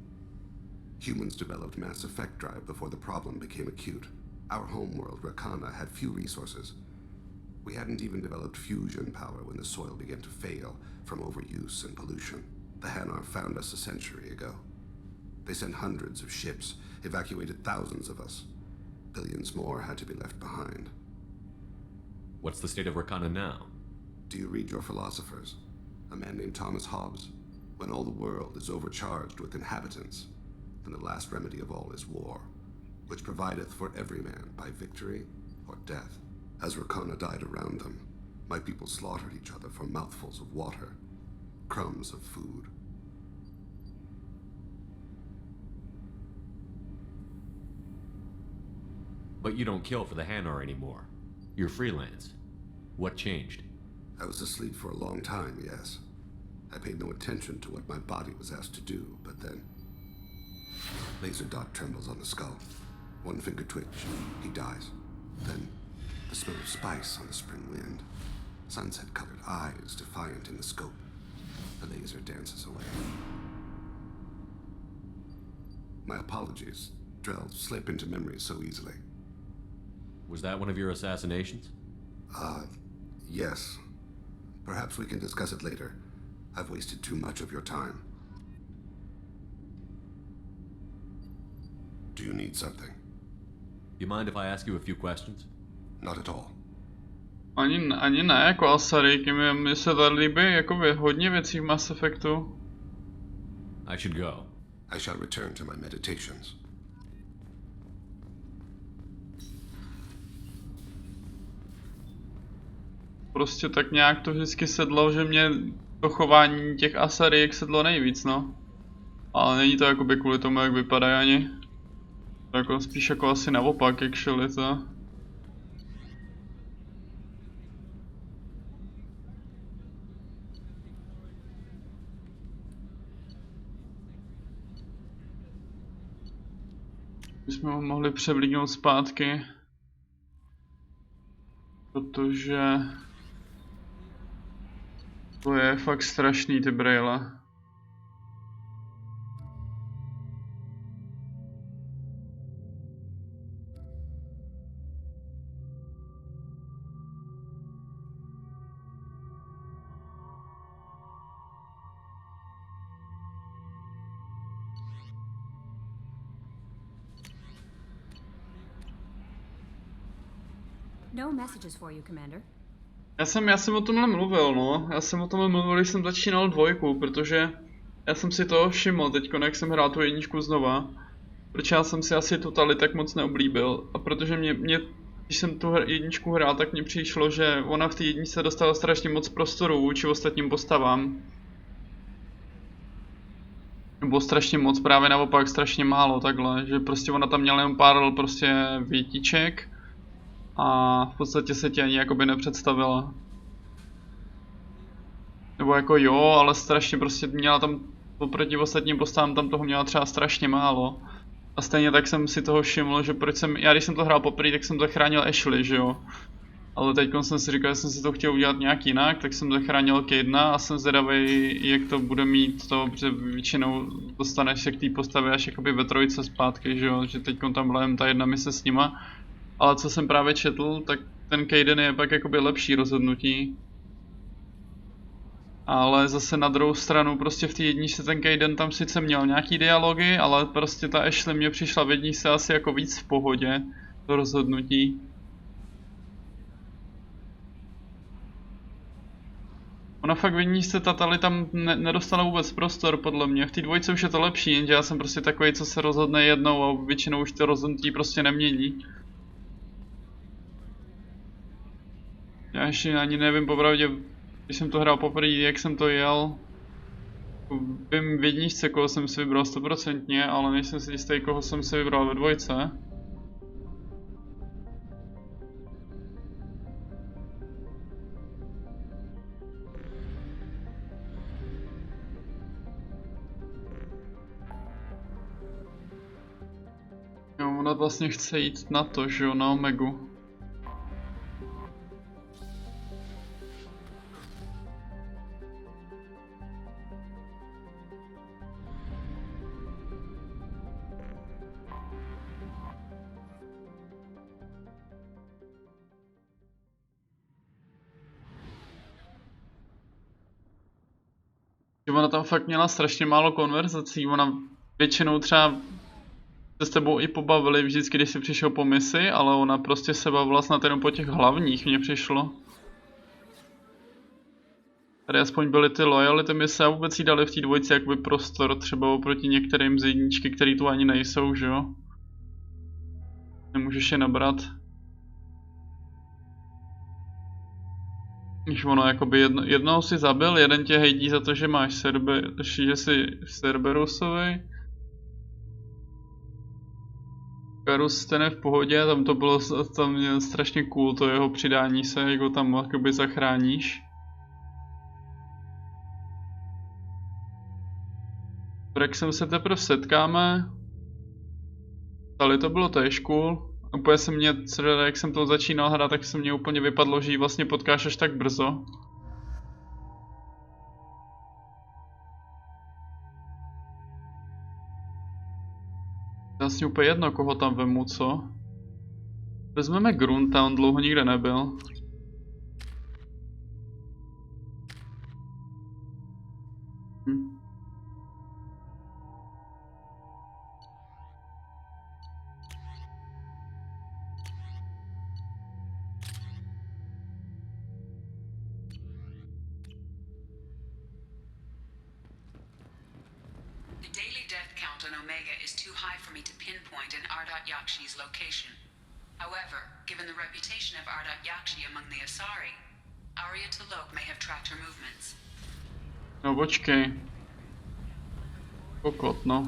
Humans developed Mass Effect Drive before the problem became acute. Our homeworld, Rakana, had few resources. We hadn't even developed fusion power when the soil began to fail from overuse and pollution. The Hanar found us a century ago. They sent hundreds of ships, evacuated thousands of us. Billions more had to be left behind. What's the state of Rakana now? Do you read your philosophers? A man named Thomas Hobbes. When all the world is overcharged with inhabitants, then the last remedy of all is war, which provideth for every man by victory or death. As Rakana died around them, my people slaughtered each other for mouthfuls of water, crumbs of food. But you don't kill for the Hanar anymore. You're freelance. What changed? I was asleep for a long time, yes. I paid no attention to what my body was asked to do, but then... Laser dot trembles on the skull. One finger twitch, he dies. Then, the smell of spice on the spring wind. Sunset-colored eyes defiant in the scope. The laser dances away. My apologies. Drell slip into memory so easily. Was that one of your assassinations? Yes. Perhaps we can discuss it later. I've wasted too much of your time. Do you need something? You mind if I ask you a few questions? Not at all. Ani ne, jako Asaryk, mi se tady líbí jakoby hodně věcí v Mass Effectu. I should go. I shall return to my meditations. Prostě tak nějak to vždycky sedlo, že mě to chování těch Asaryk sedlo nejvíc, no. Ale není to jakoby kvůli tomu, jak vypadají ani. To jako spíš jako asi naopak, jak šeli to. Bychom ho mohli převlíknout zpátky. Protože... To je fakt strašný, ty brejle. No messages for you, Commander. Já jsem o tomhle mluvil, no. Já jsem o tomhle mluvil, když jsem začínal 2, protože já jsem si toho všiml teď, jak jsem hrál tu 1 znova. Protože já jsem si asi Totali tak moc neoblíbil. A protože mě když jsem tu 1 hrál, tak mně přišlo, že ona v té 1 dostala strašně moc prostoru vůči ostatním postavám. Nebo strašně moc, právě naopak strašně málo takhle, že prostě ona tam měla jen pár prostě větiček. A v podstatě se ti ani jakoby nepředstavila. Nebo jako jo, ale strašně prostě měla tam, oproti ostatním postavám tam toho měla třeba strašně málo. A stejně tak jsem si toho všiml, že proč jsem, já když jsem to hrál poprvé, tak jsem zachránil Ashley, že jo. Ale teď jsem si říkal, že jsem si to chtěl udělat nějak jinak, tak jsem zachránil Kaidena a jsem zvědavý, jak to bude mít to, protože většinou dostaneš se k té postavě až jakoby ve 3 zpátky, že jo, že teď tam byla jen ta jedna mise s nima. Ale co jsem právě četl, tak ten Kaiden je pak jakoby lepší rozhodnutí. Ale zase na druhou stranu prostě v té 1 ten Kaiden tam sice měl nějaký dialogy, ale prostě ta Ashley mě přišla v 1 asi jako víc v pohodě, to rozhodnutí. Ona fakt v 1 Tali tam nedostala vůbec prostor podle mě, v té 2 už je to lepší, jenže já jsem prostě takový, co se rozhodne jednou a většinou už to rozhodnutí prostě nemění. Já ještě ani nevím popravdě, když jsem to hrál poprvé, jak jsem to jel. Vím v jedničce, koho jsem si vybral 100%, ale nejsem si jistý, koho jsem si vybral ve dvojce. Jo, ona vlastně chce jít na to, že jo, na Omegu. Ona tam fakt měla strašně málo konverzací, ona většinou třeba se s tebou i pobavili vždycky, když jsi přišel po misi, ale ona prostě se bavila snad jenom po těch hlavních, mně přišlo. Tady aspoň byly ty loyalty mise a vůbec jí dali v té dvojce jakoby prostor, třeba oproti některým z jedničky, který tu ani nejsou, že jo? Nemůžeš je nabrat. Když ono jakoby jednoho si zabil, jeden tě hejdí za to, že máš že jsi Cerberusovej. Karus ten je v pohodě, tam to bylo tam strašně cool, to jeho přidání se, jak ho tam jakoby zachráníš. Brexem se teprve setkáme. Tady to bylo též cool. Úplně se mě, jak jsem to začínal hrát, tak se mě úplně vypadlo, že ji vlastně potkáš až tak brzo. Vlastně úplně jedno, koho tam vemu, co? Vezmeme Grunta, on dlouho nikde nebyl. Yakshi's location. However, given the reputation of Ardat Yakshi among the Asari, Arya T'Loak may have tracked her movements. No počkej. Kokot, no.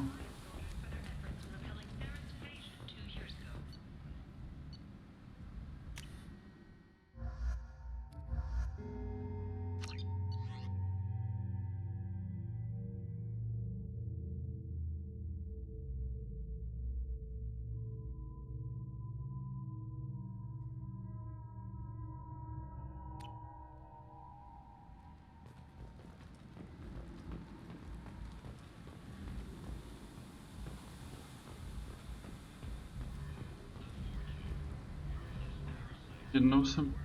Jednou jsem...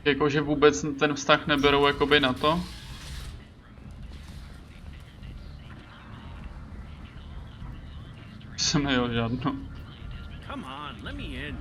Jakože vůbec ten vztah neberou jakoby na to? Jsem nejel žádnou. Come on, let me in.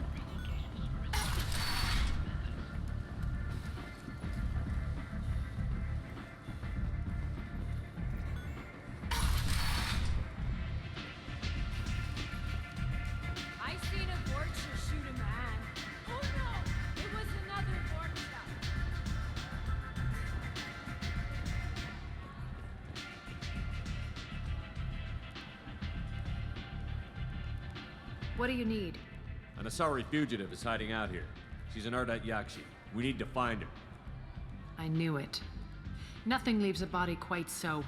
What do you need? An Asari fugitive is hiding out here. She's an Ardat Yakshi. We need to find her. I knew it. Nothing leaves a body quite so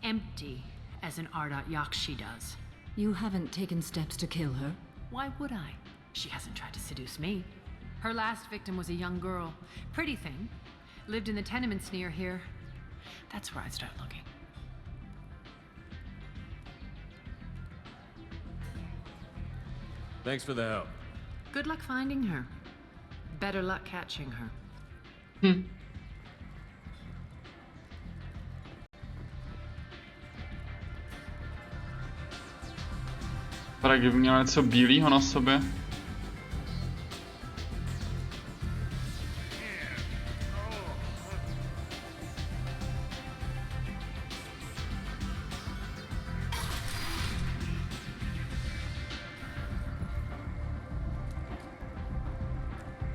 empty as an Ardat Yakshi does. You haven't taken steps to kill her? Why would I? She hasn't tried to seduce me. Her last victim was a young girl. Pretty thing. Lived in the tenements near here. That's where I'd start looking. Thanks for the help. Good luck finding her. Better luck catching her. Tak kdyby měla něco bílýho na sobě.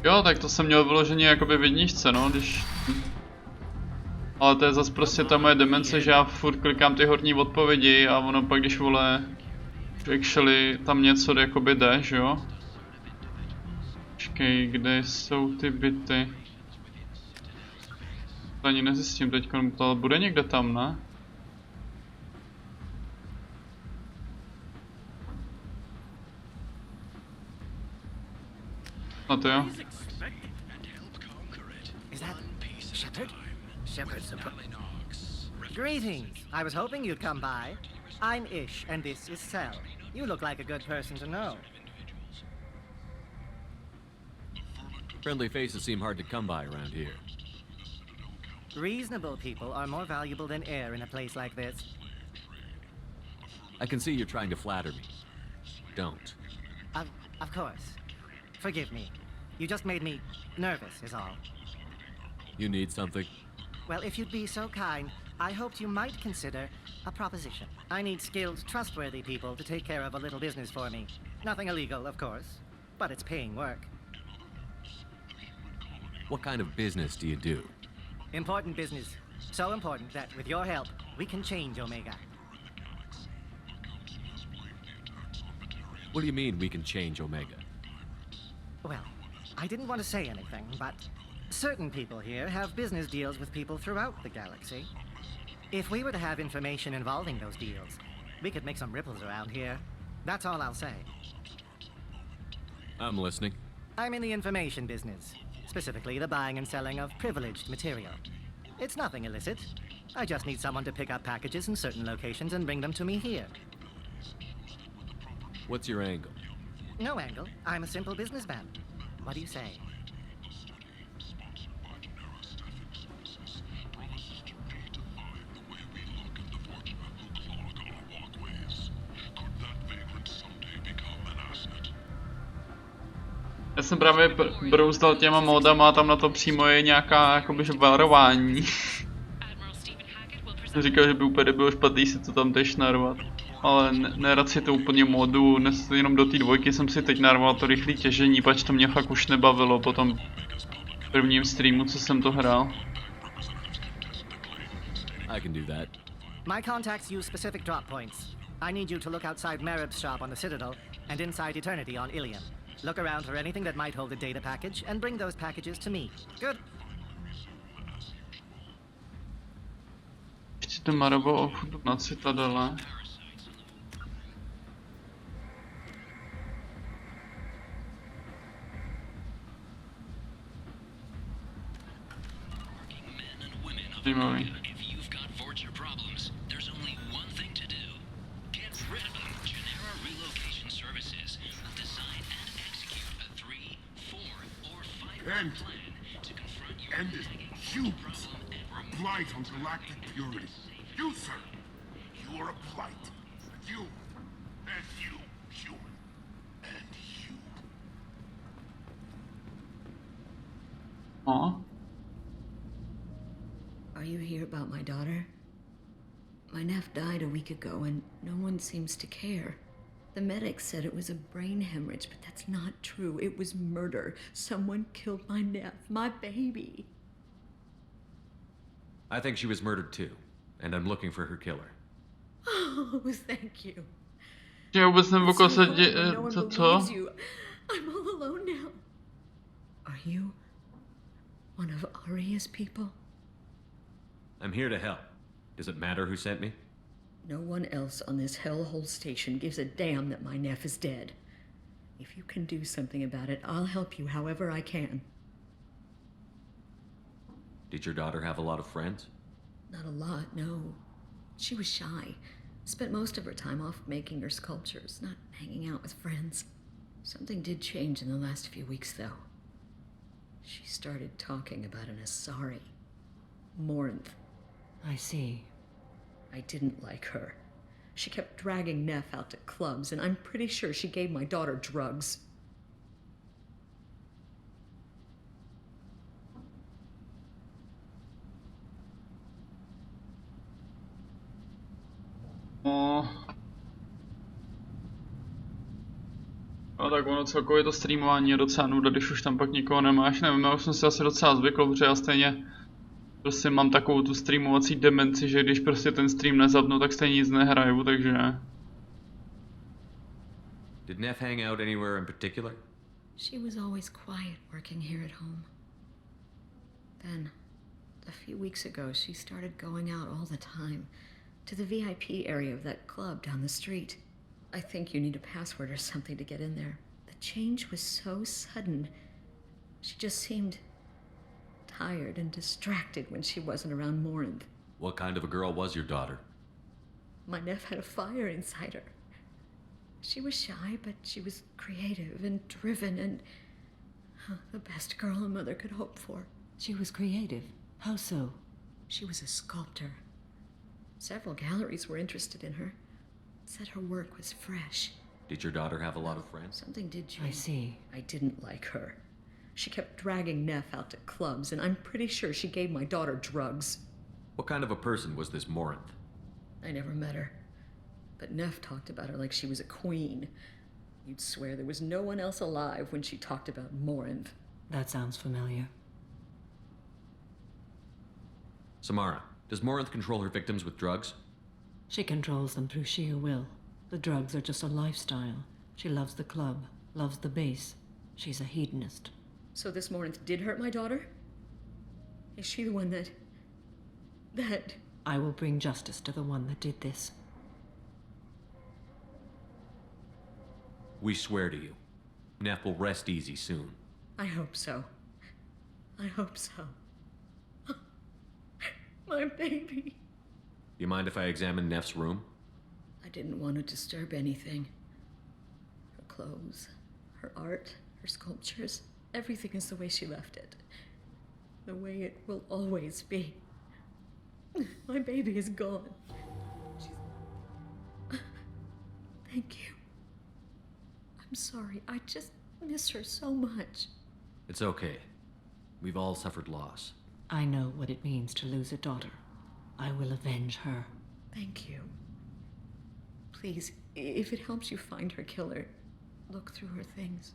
Jo, tak to jsem měl vyloženě jakoby v jedničce, no, když... Ale to je zase prostě ta moje demence, že já furt klikám ty horní odpovědi a ono pak, když vole... Actually tam něco jakoby jde, že jo? Počkej, kde jsou ty byty? To ani nezjistím teďka, to bude někde tam, ne? No to jo. Is that Shepard? Shepard's Greetings. I was hoping you'd come by. I'm Ish, and this is Cell. You look like a good person to know. Friendly faces seem hard to come by around here. Reasonable people are more valuable than air in a place like this. I can see you're trying to flatter me. Don't. Of course. Forgive me. You just made me nervous, is all. You need something? Well, if you'd be so kind, I hoped you might consider a proposition. I need skilled, trustworthy people to take care of a little business for me. Nothing illegal, of course, but it's paying work. What kind of business do you do? Important business. So important that, with your help, we can change Omega. What do you mean we can change Omega? Well, I didn't want to say anything, but certain people here have business deals with people throughout the galaxy. If we were to have information involving those deals, we could make some ripples around here. That's all I'll say. I'm listening. I'm in the information business, specifically the buying and selling of privileged material. It's nothing illicit. I just need someone to pick up packages in certain locations and bring them to me here. What's your angle? No angle. I'm a simple businessman. What do you say? Já jsem právě brouzdal těma modama a tam na to přímo je nějaká jakobyž varování. Jsem říkal, že by úplně bylo špatný si to tam teď narvat. Ale nerad si to úplně modu, jenom do té dvojky jsem si teď narval to rychlé těžení, pač to mě fakt už nebavilo po tom prvním streamu, co jsem to hrál. I can do that. My contacts use specific drop points. I need you to look outside Merib's shop on the Citadel and inside Eternity on Ilium. Look around for anything that might hold a data package and bring those packages to me. Good. Ještě to Marabo obchodu na Citadele. Zajímavý. End this hubris, a blight on galactic purity. You, sir, you are a blight. You, and you, human, and you. Aw. Are you here about my daughter? My nephew died a week ago and no one seems to care. The medics said it was a brain hemorrhage, but that's not true. It was murder. Someone killed my nephew, my baby. I think she was murdered too, and I'm looking for her killer. Oh, thank you. Já vůbec nevím, co se děje, co? I'm all alone now. Are you one of Aria's people? I'm here to help. Does it matter who sent me? No one else on this hellhole station gives a damn that my nephew is dead. If you can do something about it, I'll help you however I can. Did your daughter have a lot of friends? Not a lot, no. She was shy. Spent most of her time off making her sculptures, not hanging out with friends. Something did change in the last few weeks, though. She started talking about an Asari. Morinth. I see. I didn't like her. She kept dragging Neff out to clubs, and I'm pretty sure she gave my daughter drugs. No tak ono celkově to streamování je docela nuda, když už tam pak nikoho nemáš, nevím, já už jsem si asi docela zvykl, protože já stejně prostě mám takovou tu streamovací demenci, že když prostě ten stream nezapnu, tak stejně nic nehraju, takže... Did Neff hang out anywhere in particular? She was always quiet working here at home. Then, a few weeks ago, she started going out all the time to the VIP area of that club down the street. I think you need a password or something to get in there. The change was so sudden. She just seemed tired and distracted when she wasn't around Morinth. What kind of a girl was your daughter? My Neff had a fire inside her. She was shy, but she was creative and driven and the best girl a mother could hope for. She was creative? How so? She was a sculptor. Several galleries were interested in her. Said her work was fresh. Did your daughter have a lot of friends? Something did change. I see. I didn't like her. She kept dragging Neff out to clubs, and I'm pretty sure she gave my daughter drugs. What kind of a person was this Morinth? I never met her. But Neff talked about her like she was a queen. You'd swear there was no one else alive when she talked about Morinth. That sounds familiar. Samara, does Morinth control her victims with drugs? She controls them through sheer will. The drugs are just a lifestyle. She loves the club, loves the base. She's a hedonist. So this Morinth did hurt my daughter? Is she the one that... I will bring justice to the one that did this. We swear to you. Neff will rest easy soon. I hope so. I hope so. My baby. You mind if I examine Neff's room? I didn't want to disturb anything. Her clothes, her art, her sculptures, everything is the way she left it. The way it will always be. My baby is gone. Thank you. I'm sorry, I just miss her so much. It's okay. We've all suffered loss. I know what it means to lose a daughter. I will avenge her. Thank you. Please, if it helps you find her killer, look through her things.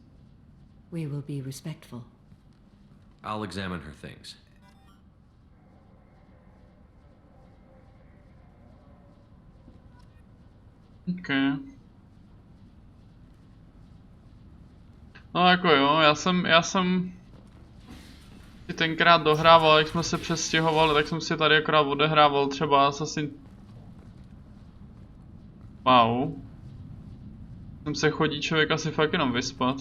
We will be respectful. I'll examine her things. Okay. No jako jo, já jsem si tenkrát dohrával, jak jsme se přestěhovali, tak jsem si tady akorát odehrával třeba Assassin... Wow. Tam se chodí člověk asi fakt jenom vyspat.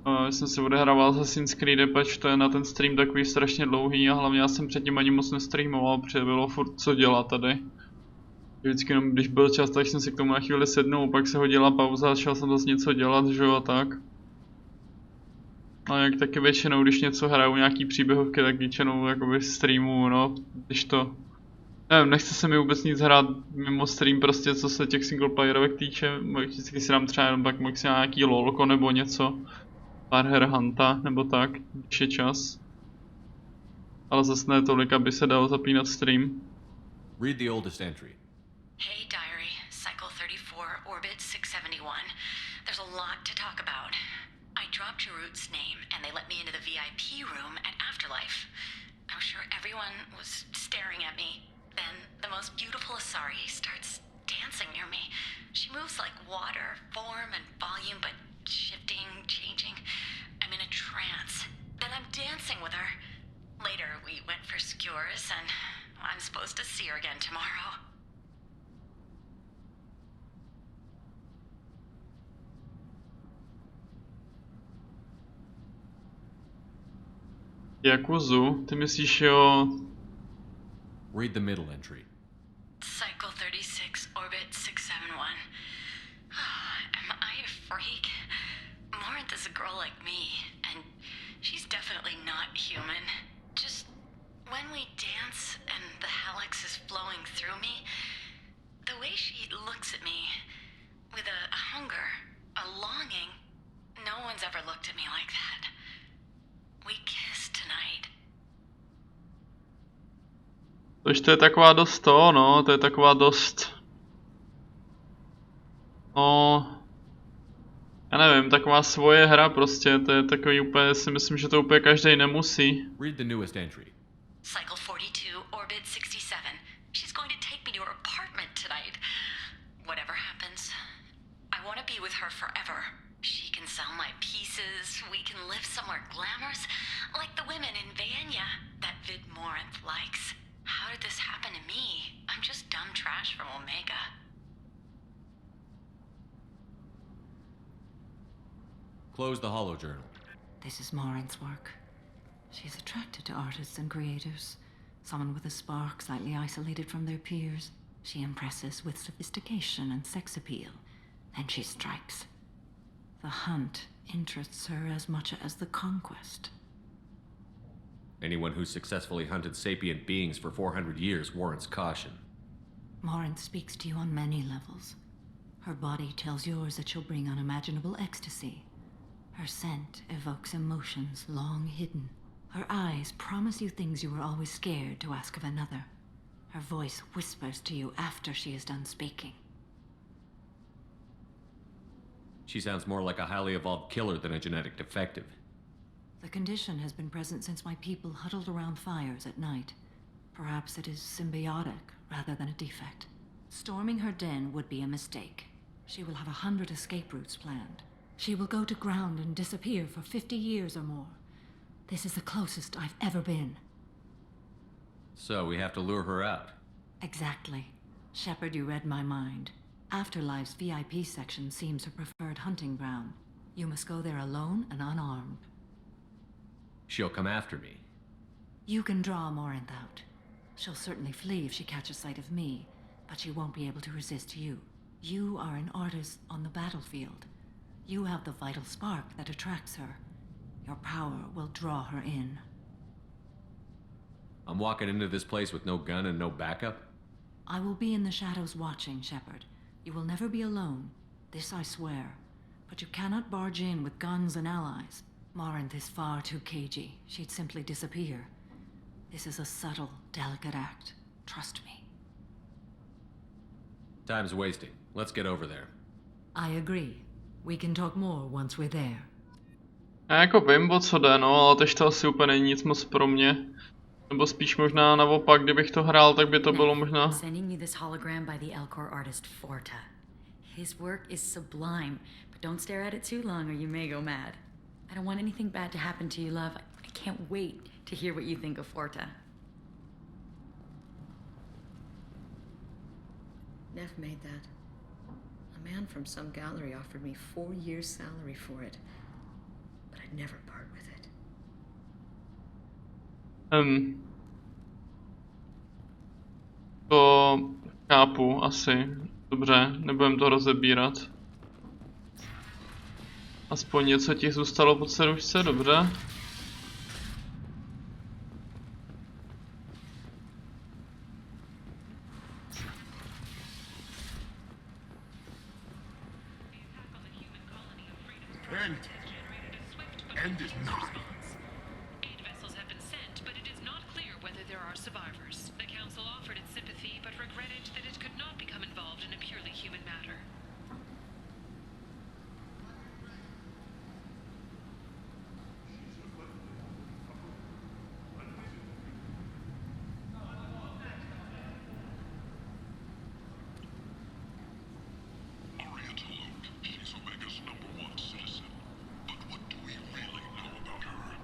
Já jsem si odehrával Assassin's Creed Patch, to je na ten stream takový strašně dlouhý a hlavně já jsem předtím ani moc nestreamoval, protože bylo furt co dělat tady. Vždycky jenom když byl čas, tak jsem si k tomu na chvíli sednul, pak se hodila pauza a šel jsem zase něco dělat, že jo, a tak. A jak taky většinou, když něco hraju, nějaký příběhovky, tak většinou jakoby streamu, no, když to... Nevím, nechce se mi vůbec nic hrát mimo stream, prostě co se těch singleplayerovek týče, vždycky si dám třeba jenom tak maximálně nějaký lolko nebo něco. Pár her Hunta, nebo tak, když je čas. Ale zase ne tolik, aby se dalo zapínat stream. Read the oldest entry. Hey, Diary. Cycle 34, Orbit 671. There's a lot to talk about. I dropped Jarut's name, and they let me into the VIP room at Afterlife. I'm sure everyone was staring at me. Then the most beautiful Asari starts dancing near me. She moves like water, form and volume, but shifting, changing. I'm in a trance. Then I'm dancing with her. Later, we went for skewers, and I'm supposed to see her again tomorrow. Yakuzu, ty myslíš jo... Read the middle entry. Cycle 36, Orbit 671. Am I a freak? Morinth is a girl like me, and she's definitely not human. Just when we dance and the Hallex is flowing through me, the way she looks at me with a hunger, a longing, no one's ever looked at me like that. We kissed tonight. Tož to je taková dost to, no, to je taková dost Já nevím, taková svoje hra prostě, to je takový úplně, si myslím, že to úplně každý nemusí. Read the newest entry. Cycle 42, Orbit 67. She's going to take me to her apartment tonight. Whatever happens, I want to be with her forever. She can sell my pieces, we can live somewhere glamorous, like the women in Vanya that Vid Morinth likes. How did this happen to me? I'm just dumb trash from Omega. Close the holo journal. This is Morinth's work. She's attracted to artists and creators. Someone with a spark, slightly isolated from their peers. She impresses with sophistication and sex appeal. Then she strikes. The hunt interests her as much as the conquest. Anyone who's successfully hunted sapient beings for 400 years warrants caution. Morinth speaks to you on many levels. Her body tells yours that she'll bring unimaginable ecstasy. Her scent evokes emotions long hidden. Her eyes promise you things you were always scared to ask of another. Her voice whispers to you after she is done speaking. She sounds more like a highly evolved killer than a genetic defective. The condition has been present since my people huddled around fires at night. Perhaps it is symbiotic rather than a defect. Storming her den would be a mistake. She will have 100 escape routes planned. She will go to ground and disappear for 50 years or more. This is the closest I've ever been. So we have to lure her out. Exactly. Shepard, you read my mind. Afterlife's VIP section seems her preferred hunting ground. You must go there alone and unarmed. She'll come after me. You can draw Morinth out. She'll certainly flee if she catches sight of me, but she won't be able to resist you. You are an artist on the battlefield. You have the vital spark that attracts her. Your power will draw her in. I'm walking into this place with no gun and no backup? I will be in the shadows watching, Shepard. You will never be alone. This I swear. But you cannot barge in with guns and allies. Morinth is far too cagey. She'd simply disappear. This is a subtle, delicate act. Trust me. Time's wasting. Let's get over there. I agree. We can talk more once we're there. Já jako vím, o co jde, no, ale teď to asi úplně není nic moc pro mě. Nebo spíš možná naopak, kdybych to hrál, tak by to bylo možná... Sending you this hologram by the Elcor artist Forta. His work is sublime, but don't stare at it too long or you may go mad. I don't want anything bad to happen to you, love. I can't wait to hear what you think of Forta. Neff made that. A man from some gallery offered me 4 years' salary for it. But I'd never part with it. To chápu, asi. Dobře, nebudem to rozebírat. Aspoň něco ti zůstalo po cerušce, dobře. End is nigh. 8 vessels have been sent, but it is not clear whether there are survivors. The Council offered its sympathy, but regretted that it could not become involved in a purely human matter. She's Omega's #1 citizen. But what do we really know about her?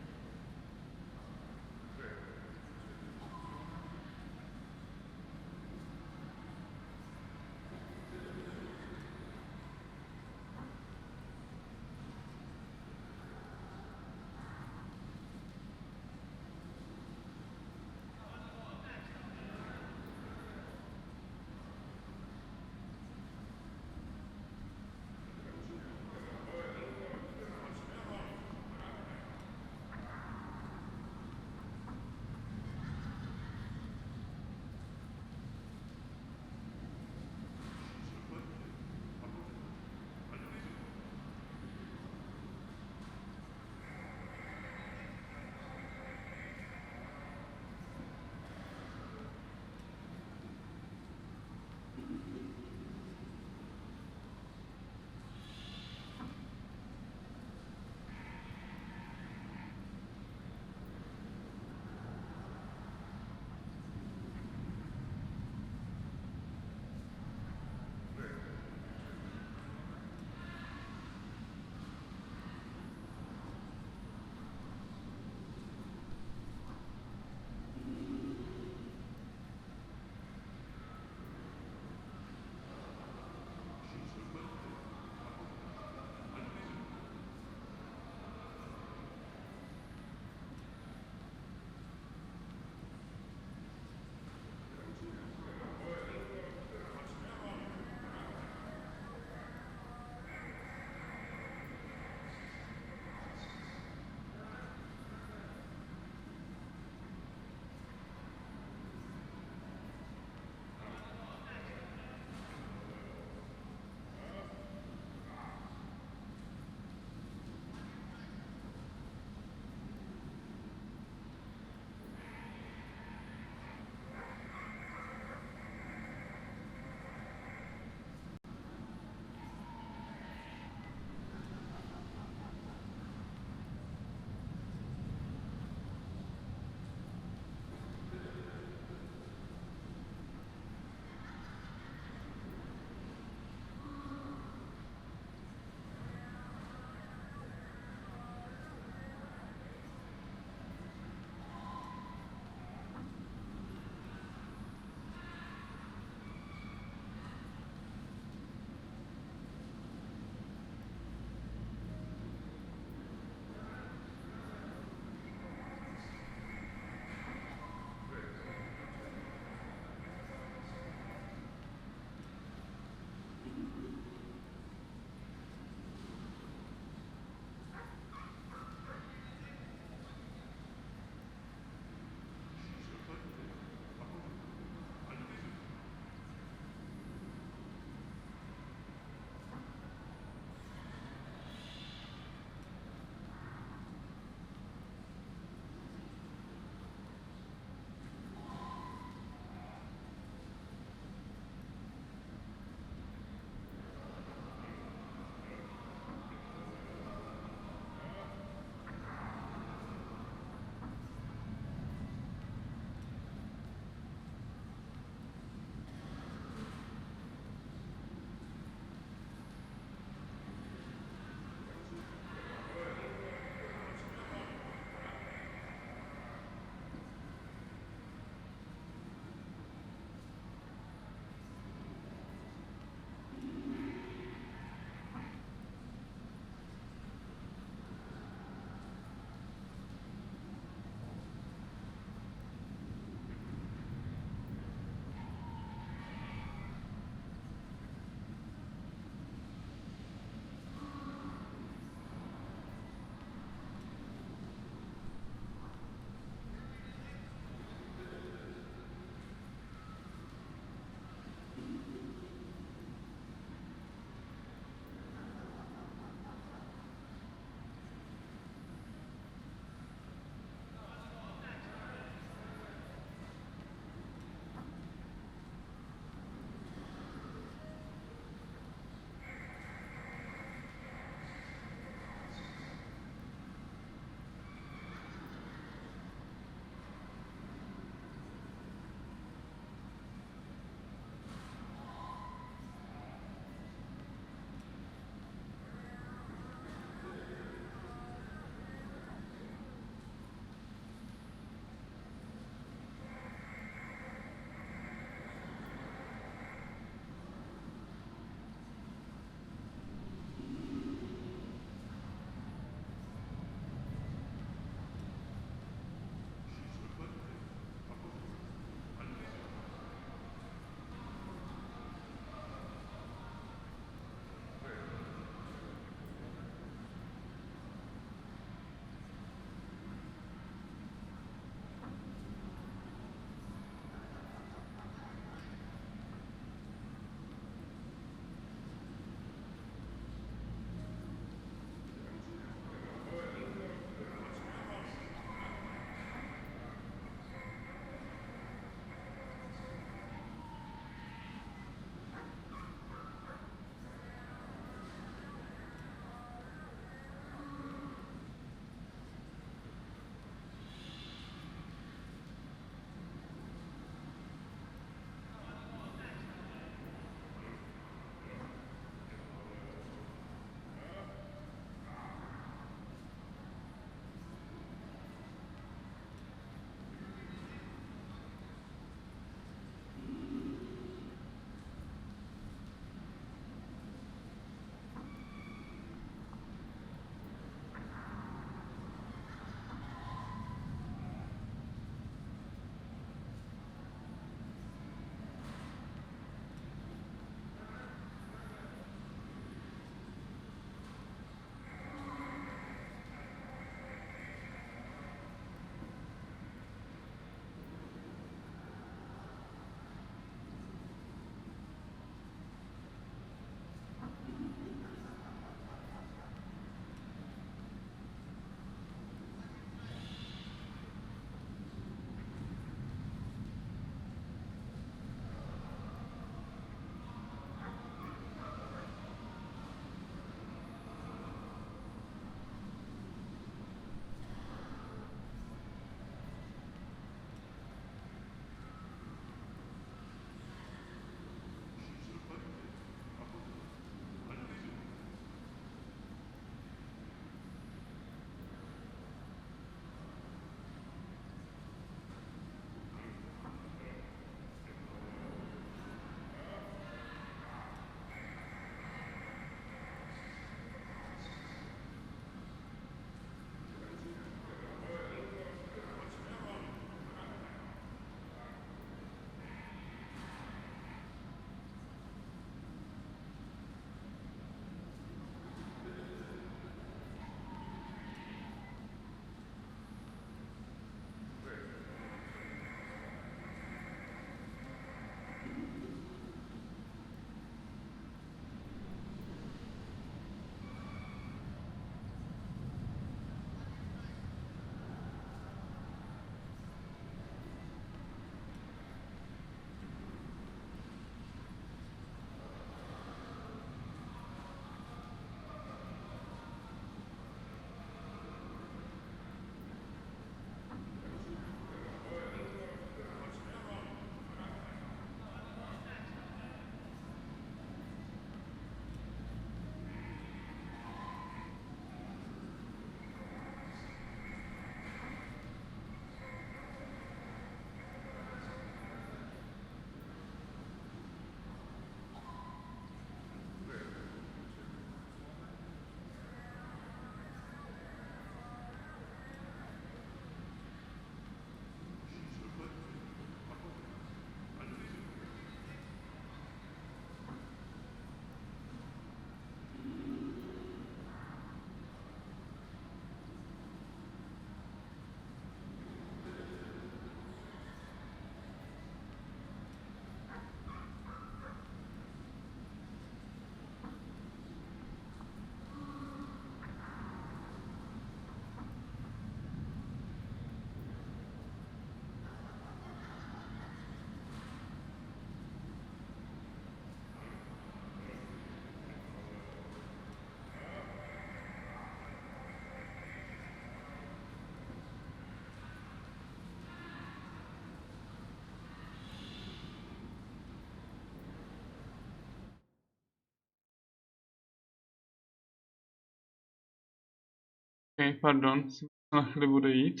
Ok, pardon, jsem na chvíli bude jít.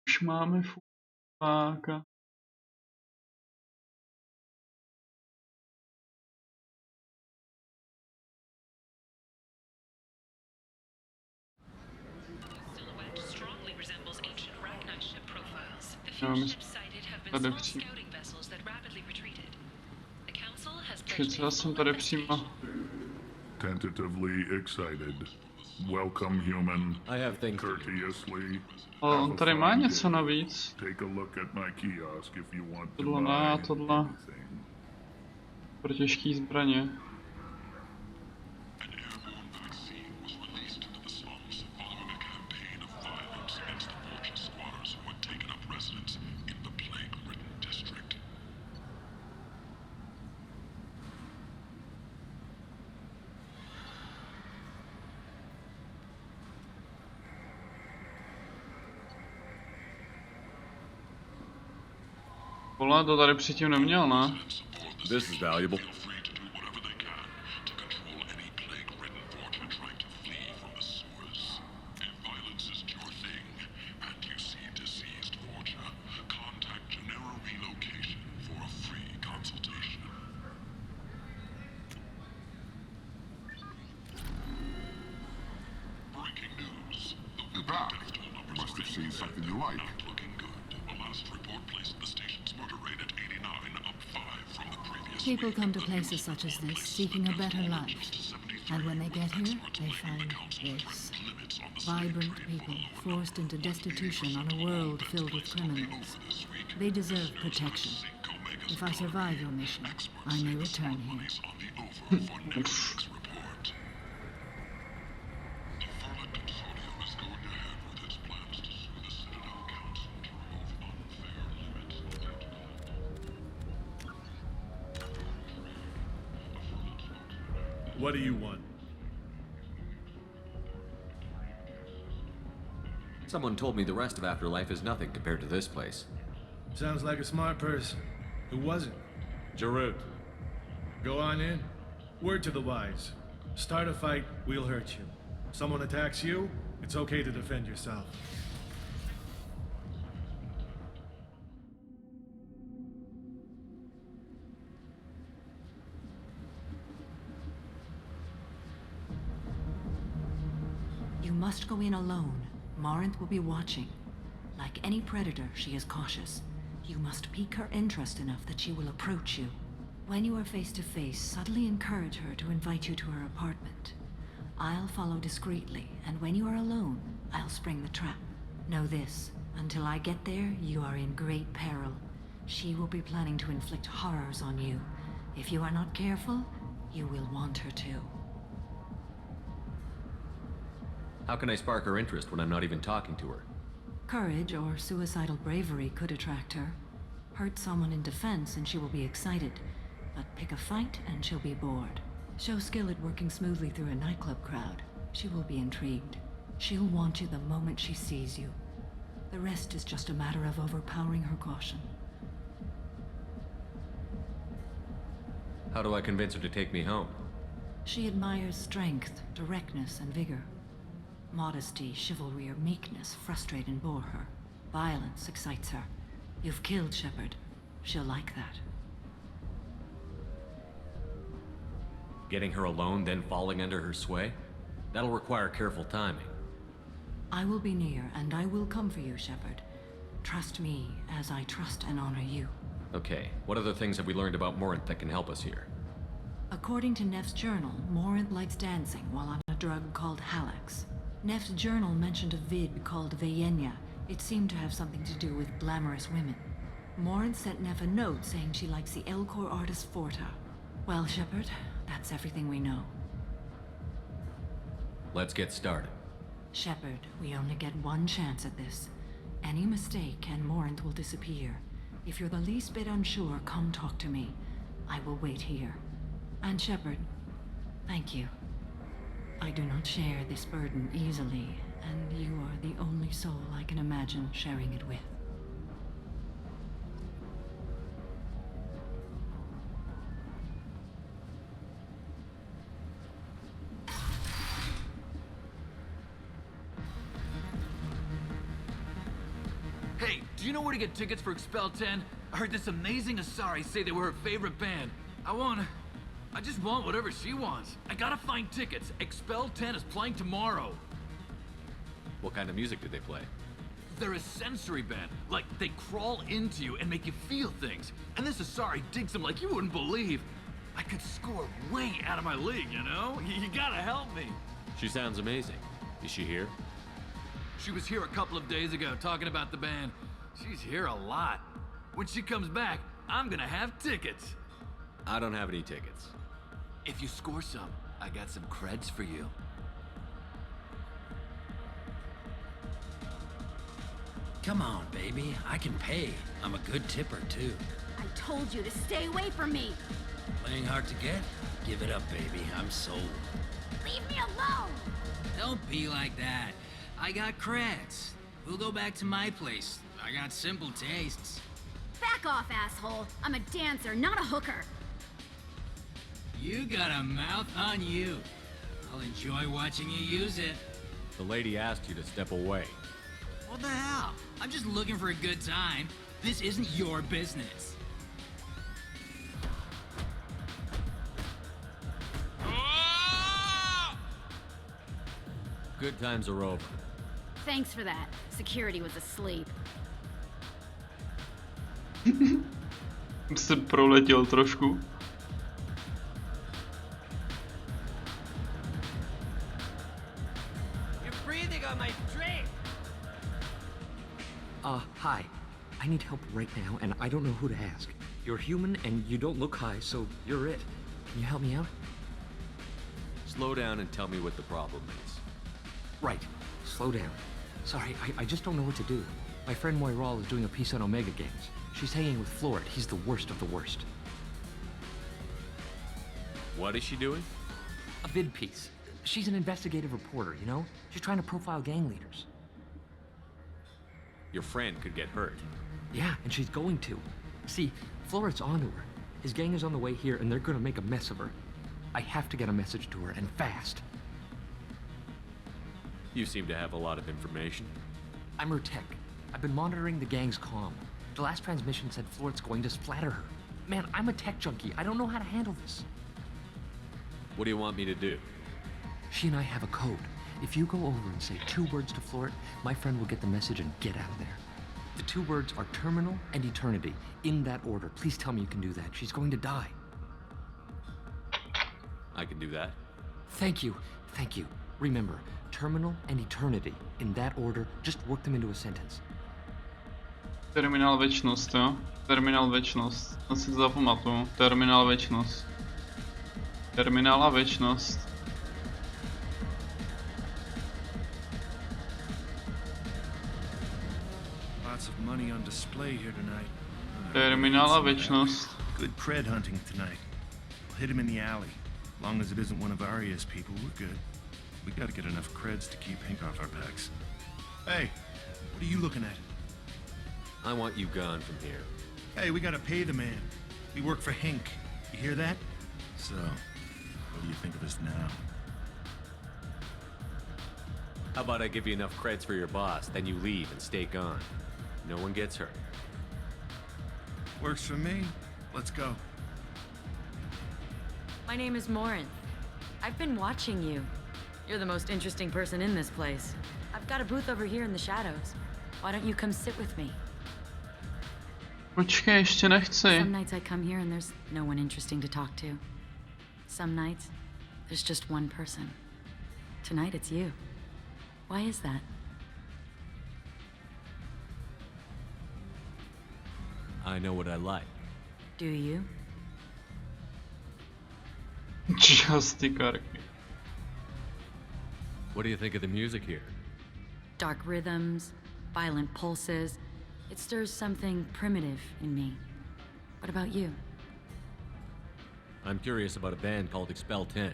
Už máme fúkáka. Strongly resembles ancient Ragnar ship profiles. The No, few my ships sighted have been tady small přímo. scouting vessels that rapidly retreated. The council has Přicel jsem tady přímo. Tentatively excited. Welcome, human. I have things courteously. Ale on tady má něco navíc. Take a look at my kiosk if you want to Tohle buy ne, tohle. Pro těžký zbraně. Vole, to tady předtím neměl, ne? This is valuable. You're back. Must have seen something you like. People come to places such as this seeking a better life. And when they get here, they find this. Vibrant people forced into destitution on a world filled with criminals. They deserve protection. If I survive your mission, I may return here. What do you want? Someone told me the rest of Afterlife is nothing compared to this place. Sounds like a smart person. Who was it? Jarut. Go on in. Word to the wise. Start a fight, we'll hurt you. Someone attacks you, it's okay to defend yourself. You must go in alone. Morinth will be watching. Like any predator, she is cautious. You must pique her interest enough that she will approach you. When you are face to face, subtly encourage her to invite you to her apartment. I'll follow discreetly, and when you are alone, I'll spring the trap. Know this, until I get there, you are in great peril. She will be planning to inflict horrors on you. If you are not careful, you will want her to. How can I spark her interest when I'm not even talking to her? Courage or suicidal bravery could attract her. Hurt someone in defense and she will be excited. But pick a fight and she'll be bored. Show skill at working smoothly through a nightclub crowd. She will be intrigued. She'll want you the moment she sees you. The rest is just a matter of overpowering her caution. How do I convince her to take me home? She admires strength, directness, and vigor. Modesty, chivalry, or meekness frustrate and bore her. Violence excites her. You've killed Shepard. She'll like that. Getting her alone, then falling under her sway? That'll require careful timing. I will be near, and I will come for you, Shepard. Trust me, as I trust and honor you. Okay, what other things have we learned about Morinth that can help us here? According to Neff's journal, Morinth likes dancing while on a drug called Halax. Neff's journal mentioned a vid called Veyenia. It seemed to have something to do with glamorous women. Morinth sent Neff a note saying she likes the Elcor artist Forta. Well, Shepard, that's everything we know. Let's get started. Shepard, we only get one chance at this. Any mistake and Morinth will disappear. If you're the least bit unsure, come talk to me. I will wait here. And Shepard, thank you. I do not share this burden easily, and you are the only soul I can imagine sharing it with. you know where to get tickets for Expel 10? I heard this amazing Asari say they were her favorite band. I just want whatever she wants. I gotta find tickets. Expel 10 is playing tomorrow. What kind of music did they play? They're a sensory band. Like, they crawl into you and make you feel things. And this Asari digs them like you wouldn't believe. I could score way out of my league, you know? You gotta help me. She sounds amazing. Is she here? She was here a couple of days ago talking about the band. She's here a lot. When she comes back, I'm gonna have tickets. I don't have any tickets. If you score some, I got some creds for you. Come on, baby. I can pay. I'm a good tipper, too. I told you to stay away from me. Playing hard to get? Give it up, baby. I'm sold. Leave me alone. Don't be like that. I got creds. We'll go back to my place. I got simple tastes. Back off, asshole. I'm a dancer, not a hooker. You got a mouth on you. I'll enjoy watching you use it. The lady asked you to step away. What the hell? I'm just looking for a good time. This isn't your business. Good times are over. Thanks for that. Security was asleep. Se proletěl trošku. You're breathing on my drink! Hi. I need help right now, and I don't know who to ask. You're human, and you don't look high, so you're it. Can you help me out? Slow down and tell me what the problem is. Right. Slow down. Sorry, I just don't know what to do. My friend Moiral is doing a piece on Omega Games. She's hanging with Florid. He's the worst of the worst. What is she doing? A vid piece. She's an investigative reporter, you know? She's trying to profile gang leaders. Your friend could get hurt. Yeah, and she's going to. See, Florid's onto her. His gang is on the way here, and they're gonna make a mess of her. I have to get a message to her, and fast. You seem to have a lot of information. I'm her tech. I've been monitoring the gang's comm. The last transmission said Florid's going to splatter her. Man, I'm a tech junkie. I don't know how to handle this. What do you want me to do? She and I have a code. If you go over and say 2 words to Florid, my friend will get the message and get out of there. The 2 words are terminal and eternity. In that order. Please tell me you can do that. She's going to die. I can do that. Thank you. Thank you. Remember, terminal and eternity. In that order, just work them into a sentence. Terminál věčnost, jo? Terminál věčnost. To si zapamatuju. Terminál věčnost. Terminál a věčnost. Lots of money on display here tonight. Terminál a věčnost. Good cred hunting tonight. We'll hit him in the alley. Long as it isn't one of Aria's people, we're good. We gotta get enough creds to keep Hank off our backs. Hey, what are you looking at? I want you gone from here. Hey, we gotta pay the man. We work for Hank. You hear that? So, what do you think of us now? How about I give you enough creds for your boss, then you leave and stay gone. No one gets hurt. Works for me. Let's go. My name is Morinth. I've been watching you. You're the most interesting person in this place. I've got a booth over here in the shadows. Why don't you come sit with me? Počkej, ještě nechci. Some nights I come here and there's no one interesting to talk to. Some nights, there's just one person. Tonight it's you. Why is that? I know what I like. Do you? Justikarky. What do you think of the music here? Dark rhythms, violent pulses. It stirs something primitive in me. What about you? I'm curious about a band called Expel 10.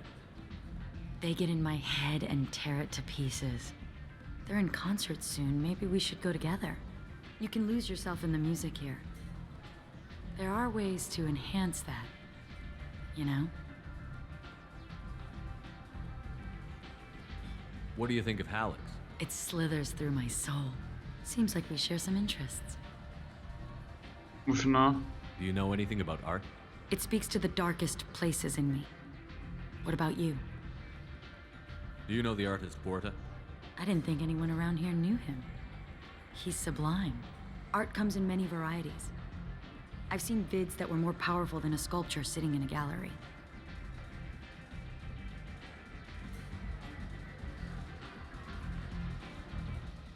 They get in my head and tear it to pieces. They're in concert soon. Maybe we should go together. You can lose yourself in the music here. There are ways to enhance that, you know? What do you think of Hallex? It slithers through my soul. Seems like we share some interests. Možná. Do you know anything about art? It speaks to the darkest places in me. What about you? Do you know the artist Porta? I didn't think anyone around here knew him. He's sublime. Art comes in many varieties. I've seen vids that were more powerful than a sculpture sitting in a gallery.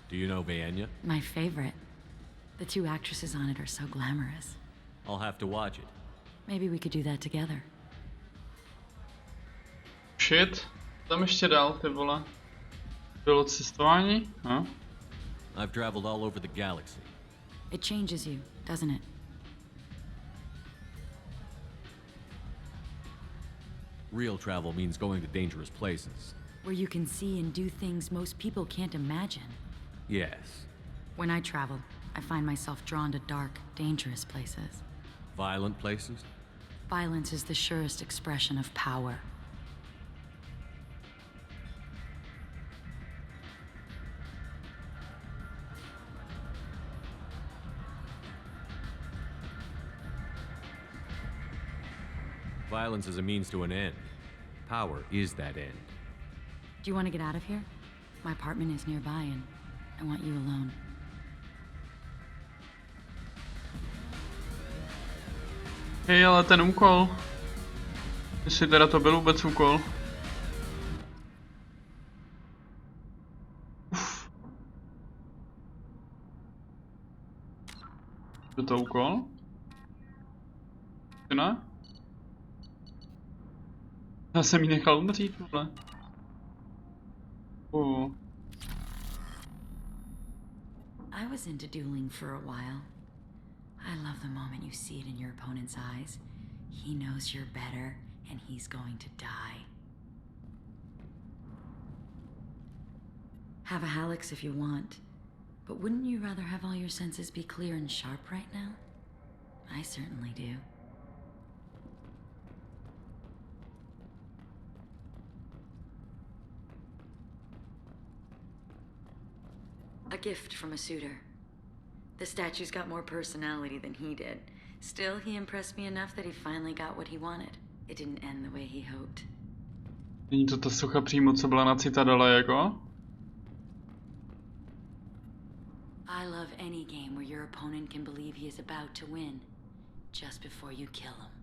Do you know Vaenya? My favorite. The two actresses on it are so glamorous. I'll have to watch it. Maybe we could do that together. Shit. Tam ještě dál, ty vole. Bylo cestování? Huh? I've traveled all over the galaxy. It changes you, doesn't it? Real travel means going to dangerous places. Where you can see and do things most people can't imagine. Yes. When I travel, I find myself drawn to dark, dangerous places. Violent places? Violence is the surest expression of power. Violence is a means to an end. Power is that end. Do you want to get out of here? My apartment is nearby and I want you alone. Hej, ale ten úkol. Jestli teda to byl vůbec úkol. Uf. Je to úkol? Ne? Já jsem jí nechal umřít, vole. I was into dueling for a while. I love the moment you see it in your opponent's eyes. He knows you're better, and he's going to die. Have a Hallex if you want, but wouldn't you rather have all your senses be clear and sharp right now? I certainly do. A gift from a suitor. The statue's got more personality than he did. Still, he impressed me enough that he finally got what he wanted. It didn't end the way he hoped. Není to ta socha přímo, co byla na Citadele, jako? I love any game where your opponent can believe he is about to win, just before you kill him.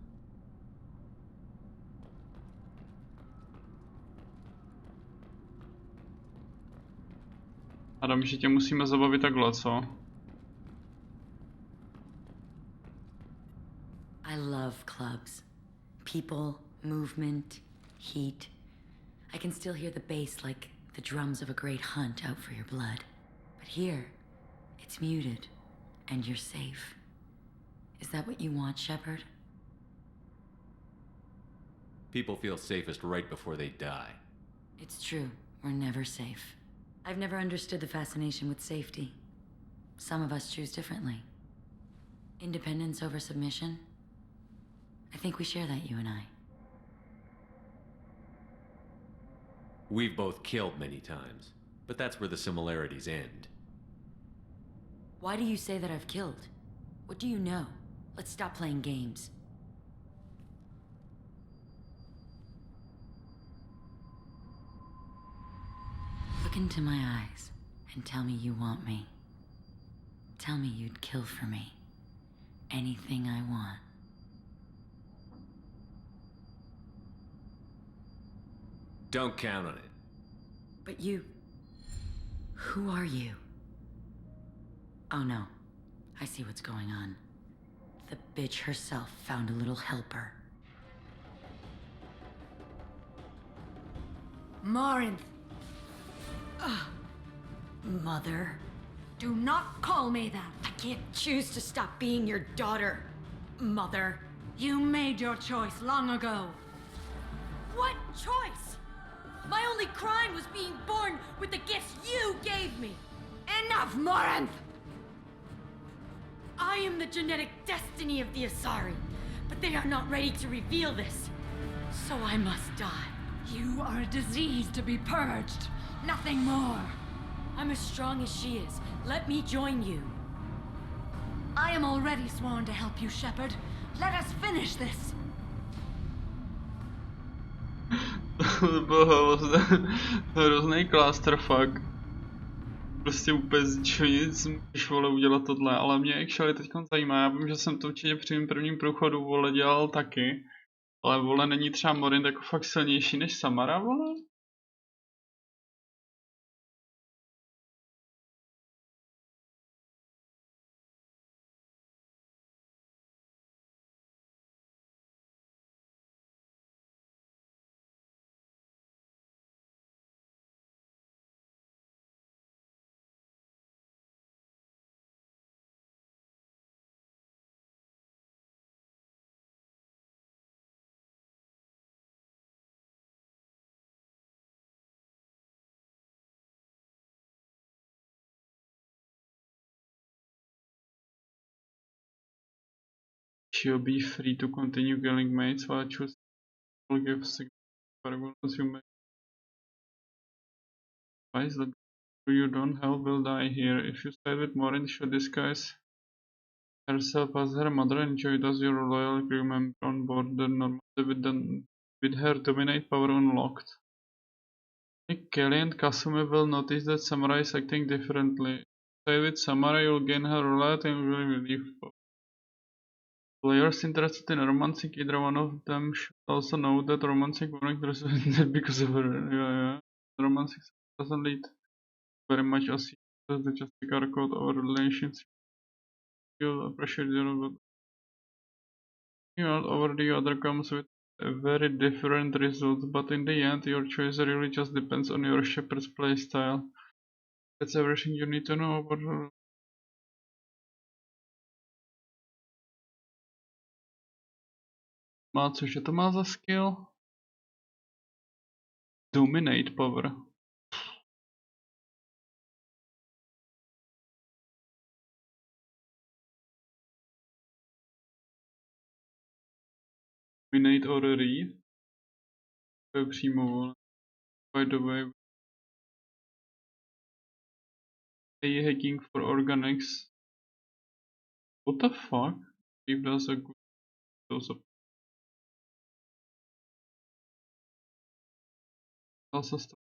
Adam, že tě musíme zabavit takhle, co? I love clubs. People, movement, heat. I can still hear the bass like the drums of a great hunt out for your blood. But here, it's muted, and you're safe. Is that what you want, Shepard? People feel safest right before they die. It's true. We're never safe. I've never understood the fascination with safety. Some of us choose differently. Independence over submission? I think we share that, you and I. We've both killed many times, but that's where the similarities end. Why do you say that I've killed? What do you know? Let's stop playing games. Look into my eyes and tell me you want me. Tell me you'd kill for me. Anything I want. Don't count on it. But you... Who are you? Oh no. I see what's going on. The bitch herself found a little helper. Morinth. Mother. Do not call me that. I can't choose to stop being your daughter, Mother. You made your choice long ago. What choice? My only crime was being born with the gifts you gave me. Enough, Morinth! I am the genetic destiny of the Asari, but they are not ready to reveal this. So I must die. You are a disease to be purged. Nothing more. I'm as strong as she is. Let me join you. I am already sworn to help you, Shepard. Let us finish this. To bylo hrozný clusterfuck. Prostě úplně z ničeho nic můžeš, vole, udělat tohle, ale mě actually teď zajímá, já vím, že jsem to určitě při mým prvním průchodu, vole, dělal taky, ale, vole, není třeba Morint jako fakt silnější než Samara, vole? She'll be free to continue killing mates while choosing will give significant as you may. Advice that you don't help will die here. If you stay with Morint, she'll disguise herself as her mother and join as your loyal crew member on board the normally with her dominate power unlocked. Kelly and Kasumi will notice that Samara is acting differently. Stay with Samara, you'll gain her loyalty and will leave. Players interested in romancing either one of them should also know that romancing won't result because of her. Romancing doesn't lead very much as the Justicar code or relations. You'll appreciate over the other comes with a very different result, but in the end your choice really just depends on your Shepard's playstyle. That's everything you need to know about her. Má, cože to má za skill? Dominate power. Dominate or read? To je přímo, by the way. A hacking for organics. What the fuck? If does a good dose of also stuff.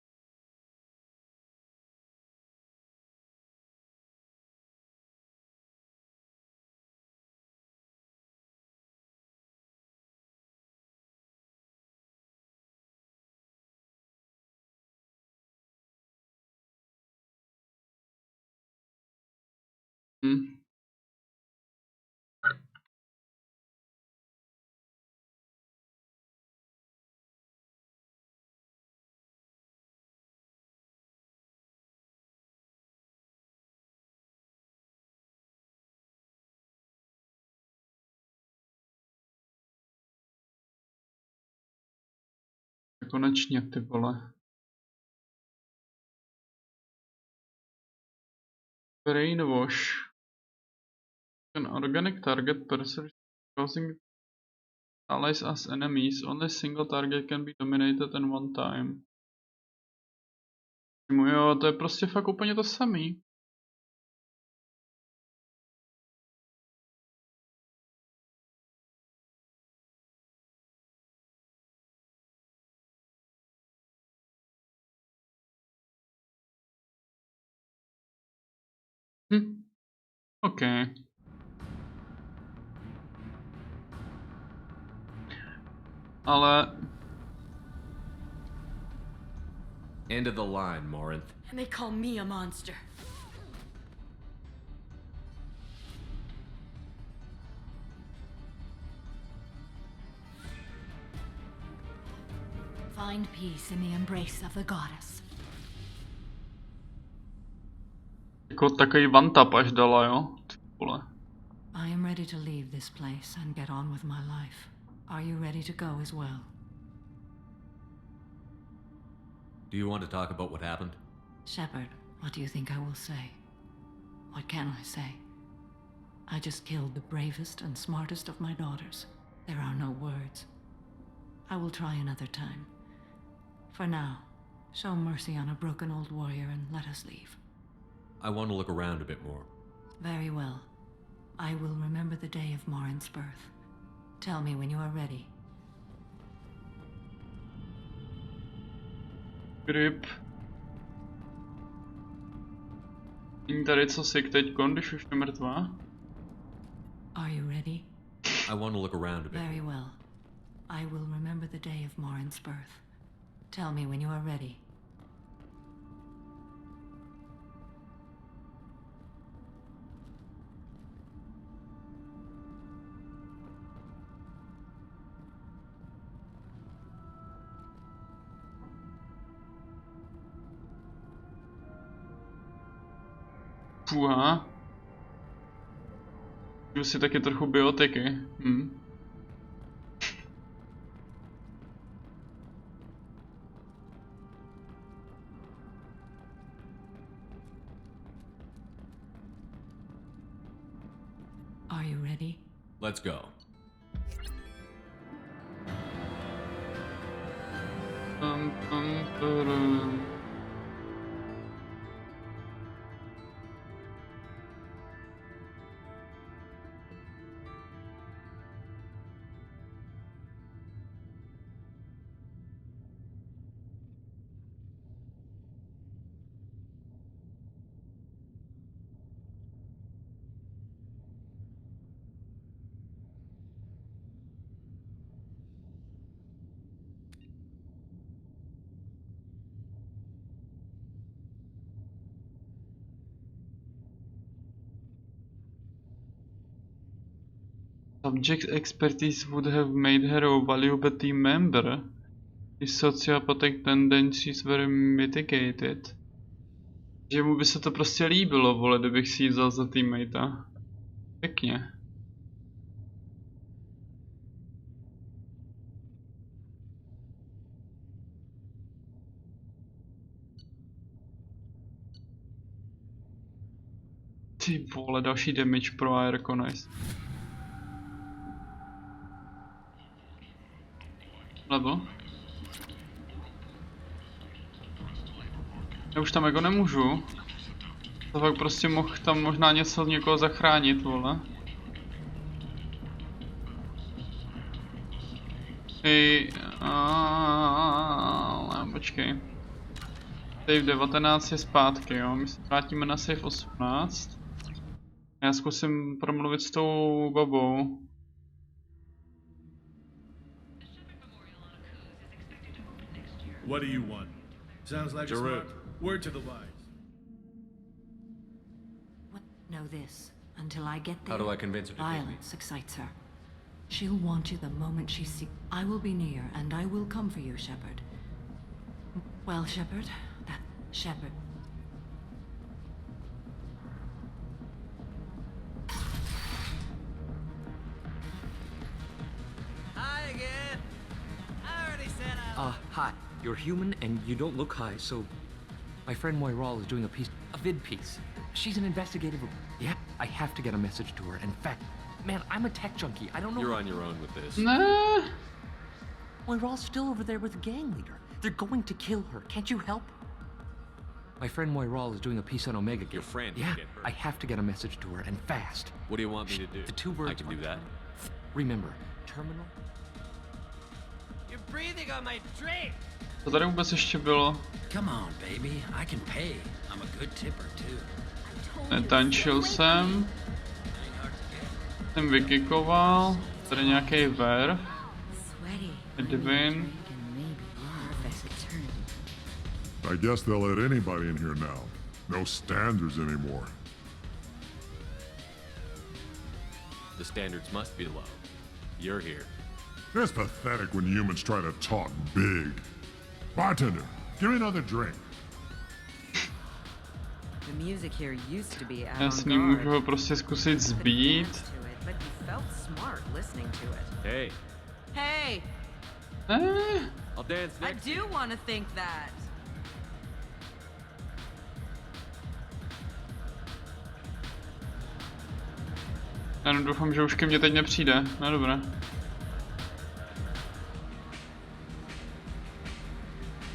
Konečně, ty vole. Brainwash. An organic target persists, causing allies as enemies. Only single target can be dominated at one time. Jo, to je prostě fakt úplně to samý. OK. Ale... End of the line, Morinth. And they call me a monster. Find peace in the embrace of the goddess. Jako takový one-tap až dala, jo? Ty vole. I am ready to leave this place and get on with my life. Are you ready to go as well? Do you want to talk about what happened? Shepard, what do you think I will say? What can I say? I just killed the bravest and smartest of my daughters. There are no words. I will try another time. For now, show mercy on a broken old warrior and let us leave. I want to look around a bit more. Very well. I will remember the day of Marin's birth. Tell me when you are ready. Grip. Není tady co si teďkon, když už je mrtvá? Are you ready? I want to look around a bit. Very well. I will remember the day of Marin's birth. Tell me when you are ready. Puha. Jdu si taky trochu biotiky. Are you ready? Let's go. Subject's expertise would have made her a valuable team member. His sociopathic tendencies were mitigated. Že mu by se to prostě líbilo, vole, kdybych si ji vzal za teammatea. Pěkně. Ty vole, další damage pro Airco, nice. Lebo? Já už tam jako nemůžu. To fakt prostě mohl tam možná něco někoho zachránit, vole. Počkej. Save 19 je zpátky, jo. My se vrátíme na save 18. Já zkusím promluvit s tou babou. What do you want? Sounds like a smart word to the wise. Know this. Until I get there, How do I convince her to take me? violence excites her. She'll want you the moment she sees. I will be near, and I will come for you, Shepard. Well, Shepard, Shepard. Hi again. I already said I... Hi. You're human and you don't look high, so... My friend Moiral is doing a vid piece. She's an investigative... Yeah, I have to get a message to her. In fact, man, I'm a tech junkie. I don't know... You're on your own with this. Nah. Moiral's still over there with the gang leader. They're going to kill her. Can't you help? My friend Moiral is doing a piece on Omega. Your friend Yeah, get hurt. I have to get a message to her, and fast. What do you want me to do? The two words... I can do that. Remember, terminal... You're breathing on my drink. Co tady vůbec ještě bylo? Come on, baby. I can pay. I'm a good tipper too. Netančil jsem vykikoval, tady nějaký ver, Edwin. I guess they'll let anybody in here now. No standards anymore. The standards must be low. You're here. It's pathetic when humans try to talk big. Bartender, give me another drink. The music here used to be Jasně, můžu ho prostě zkusit zbít. but you felt smart listening to it. Hey. Hey, I'll dance I next. do want to think that. Já jenom doufám, že už ke mně teď nepřijde. No dobré.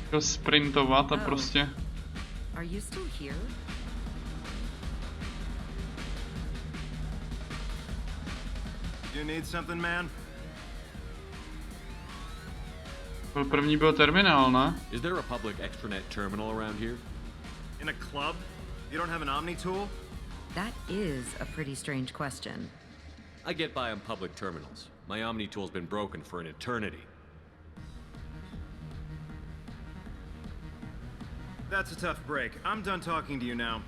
Chtěl sprintovat a prostě... Are you still here? You need something, man? První byl terminál, ne? Is there a public extranet terminal around here? In a club? You don't have an Omni tool? That is a pretty strange question. I get by on public terminals. My Omni tool's been broken for an eternity. That's a tough break. I'm done talking to you now.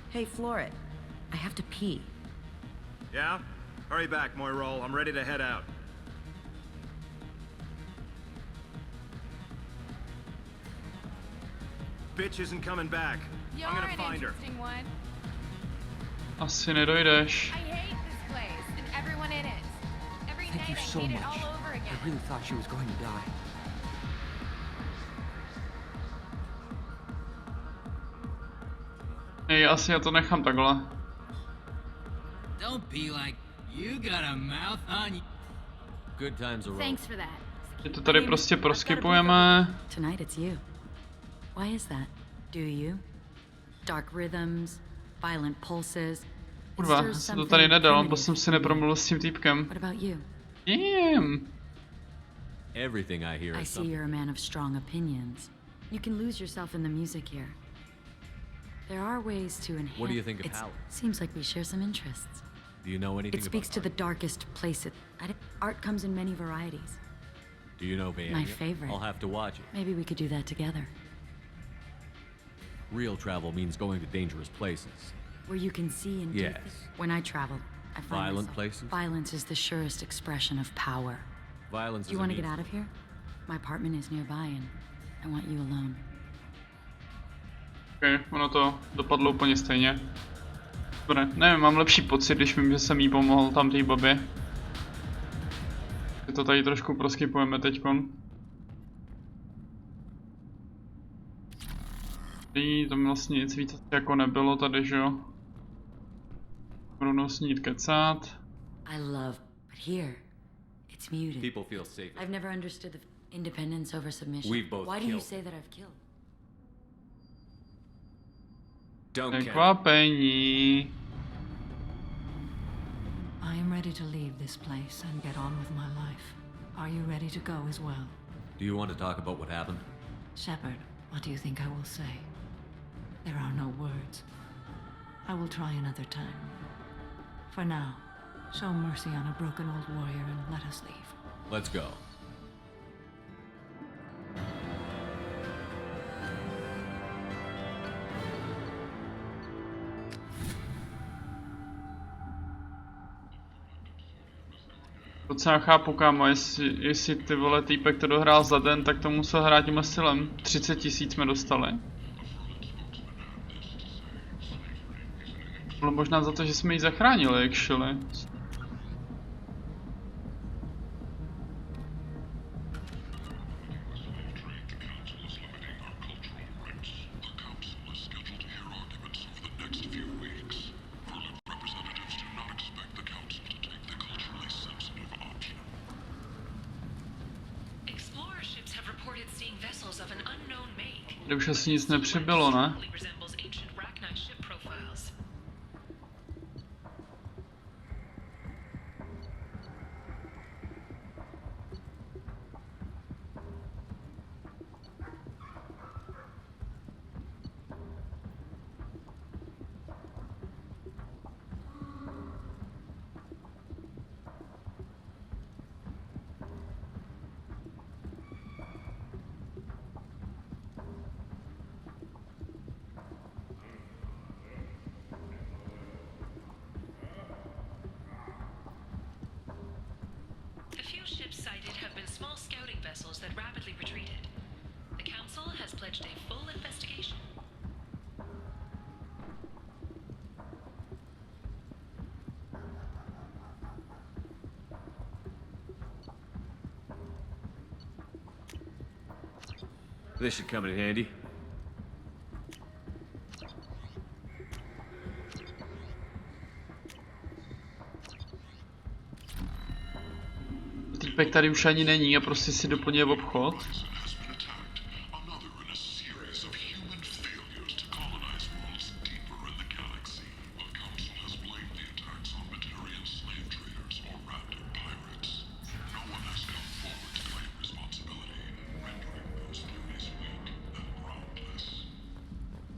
Hey, Floret. I have to pee. Yeah? Hurry back, Moirol. I'm ready to head out. Bitch isn't coming back. You're I'm gonna an find her. interesting one. Asi nedojdeš. I hate this place and everyone in it. Every Thank night you I so hate much. it all over again. I really thought she was going to die. Ej, asi já to nechám takhle. Don't be like, you got a mouth on you. Good times are Thanks for that. Je to tady prostě proskipujeme. Tonight it's you. Why is that? Do you? Dark rhythms, violent pulses. Kurva, se to tady nedal, bo jsem si nepromluvil s tím týpkem. What about you? Damn. Everything I hear I is see something. you're a man of strong opinions. You can lose yourself in the music here. There are ways to enhance. What do you think of It's- Howard? Seems like we share some interests. Do you know anything It speaks to about the darkest place. Art comes in many varieties. Do you know Vanya? My favorite. I'll have to watch it. Maybe we could do that together, Real travel means going to dangerous places. where you can see and do Yes. things. When I travel, I find Violent myself- places? Violence is the surest expression of power. Violence Do you is a want to get means- out of here? My apartment is nearby, and I want you alone. Ok, ono to dopadlo úplně stejně. Dobré, nevím, mám lepší pocit, když vím, že jsem jí pomohl tam té babě. Že to tady trošku proskypujeme teďkon. Tam vlastně nic víc jako nebylo tady, že jo? Budu snít kecat. I love, but here, it's muted. People feel safe. I've never understood the independence over submission. We've both Why do you killed. say that I've killed? Don't care. Překvapení. I am ready to leave this place and get on with my life. Are you ready to go as well? Do you want to talk about what happened? Shepard, what do you think I will say? There are no words. I will try another time. For now, show mercy on a broken old warrior and let us leave. Let's go. Docela chápu, kámo, jestli ty vole týpek to dohrál za den, tak to musel hrát tímhle stylem. 30 000 jsme dostali. Bylo možná za to, že jsme ji zachránili, jak šili. Explorer ships have reported seeing vessels of an unknown make. Tady už asi nic nepřibylo, ne? Resembles ancient Rachni ship profiles. The few ships sighted have been small scouting vessels that rapidly retreated. The Council has pledged a full investigation. This should come in handy. Týpek tady už ani není a prostě si doplňuje obchod.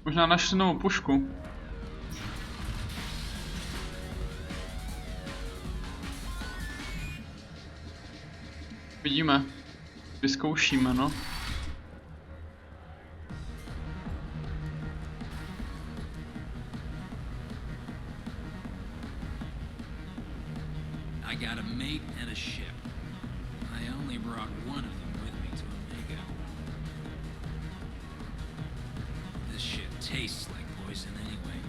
Možná našli novou pušku. Vidíme. Vyzkoušíme, no. I got a mate and a ship. I only brought one of them with me to Omega. This shit tastes like poison anyway.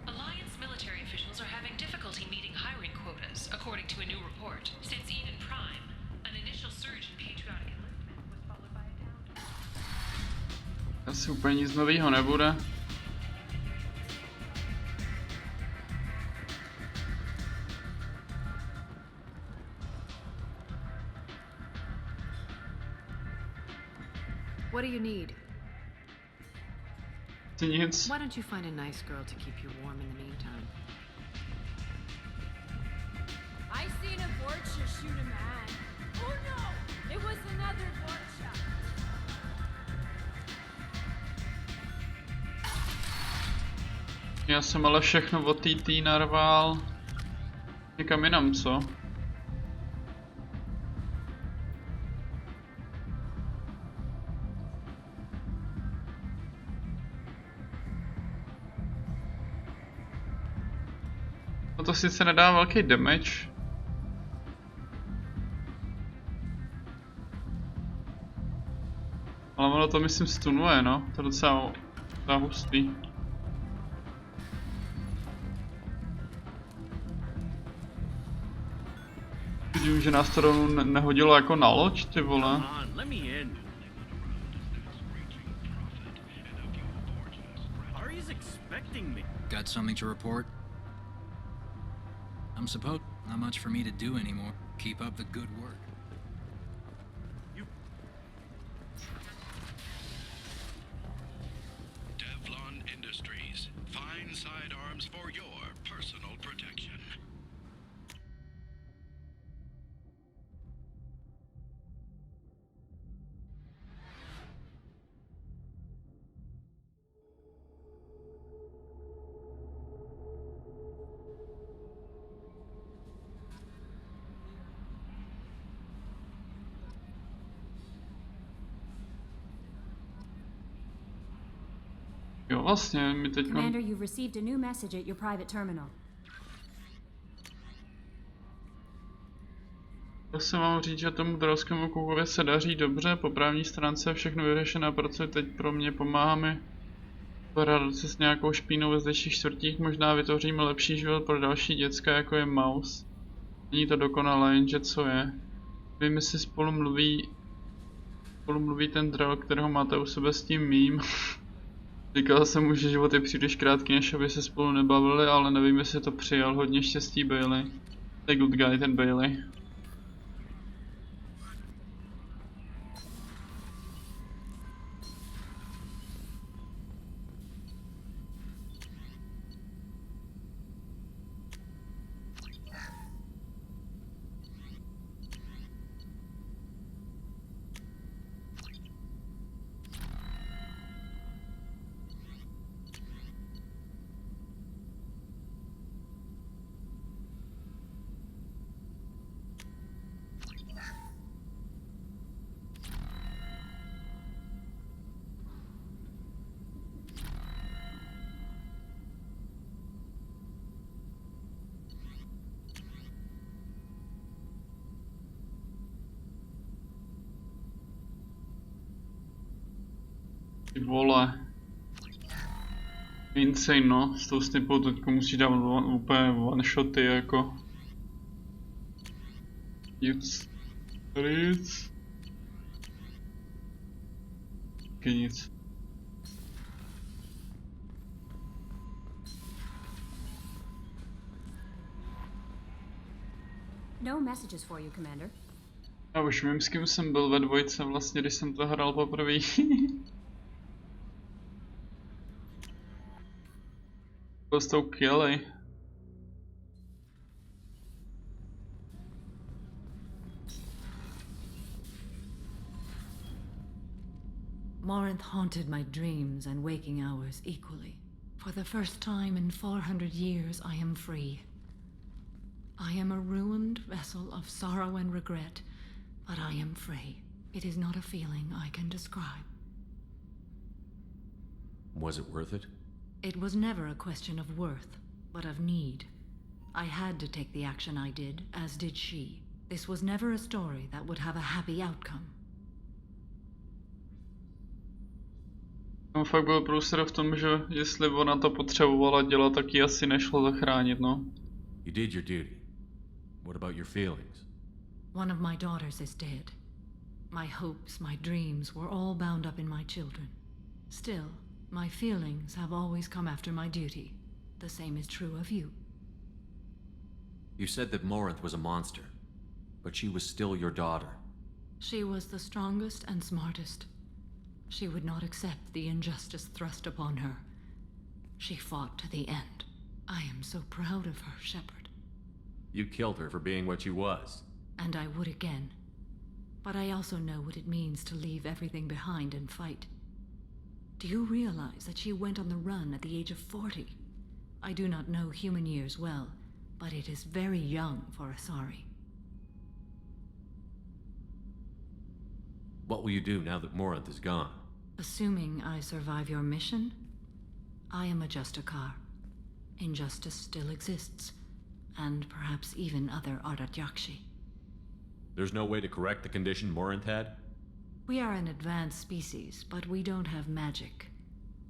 Alliance military officials are having difficulty meeting hiring quotas, according to a new report. Since Eden Prime, an initial surge in patriotic enlistment was followed by a downturn. Asi úplně nic nového nebude. What do you need? Nic. Why don't you find a nice girl to keep you warm in the meantime? I seen a Vorcha shoot a man. Oh no! It was another Vorcha. Já jsem ale všechno od TT narval někam jinam, co? No to sice nedá velký damage. Ale ono to myslím stunuje, no. To je docela hustý. Vidím, že nás to rovnou nehodilo jako na loď, ty vole. Got something to report? I'm supposed not much for me to do anymore. Keep up the good work. Devlon Industries. Fine sidearms for your personal protection. Jo, vlastně, my teď... Commander, you've received a new message at your private terminal. To se mám říct, že tomu drelskému koukovi se daří dobře, po právní stránce je všechno vyřešené, protože teď pro mě pomáhá mi poradat se s nějakou špínou ve zdejších čtvrtích, možná vytvoříme lepší život pro další děcka, jako je Mouse. Není to dokonalé, jenže co je? Vím, jestli spolu mluví ten drel, kterého máte u sebe s tím mým. Říkal jsem mu, že život je příliš krátký, než aby se spolu nebavili, ale nevím, jestli to přijal. Hodně štěstí, Bailey. To je good guy, ten Bailey. Ty vole. Insane, no. S tou snipou teďko musí dávat úplně one shoty jako. Nic. Nic. Taky nic. No messages for you, Commander. Já už vím, s kým jsem byl ve dvojce vlastně, když jsem to hrál poprvé. Byl s tou Kelly. Morinth haunted my dreams and waking hours equally. For the first time in 400 years, I am free. I am a ruined vessel of sorrow and regret, but I am free. It is not a feeling I can describe. Was it worth it? It was never a question of worth, but of need. I had to take the action I did, as did she. This was never a story that would have a happy outcome. No, fakt byl průser v tom, že jestli ona to potřebovala dělat, tak ji asi nešlo zachránit, no. You did your duty. What about your feelings? One of my daughters is dead. My hopes, my dreams were all bound up in my children. Still, my feelings have always come after my duty. The same is true of you. You said that Morinth was a monster, but she was still your daughter. She was the strongest and smartest. She would not accept the injustice thrust upon her. She fought to the end. I am so proud of her, Shepard. You killed her for being what she was. And I would again. But I also know what it means to leave everything behind and fight. Do you realize that she went on the run at the age of 40? I do not know human years well, but it is very young for Asari. What will you do now that Morinth is gone? Assuming I survive your mission, I am a Justicar. Injustice still exists, and perhaps even other Ardat Yakshi. There's no way to correct the condition Morinth had? We are an advanced species, but we don't have magic.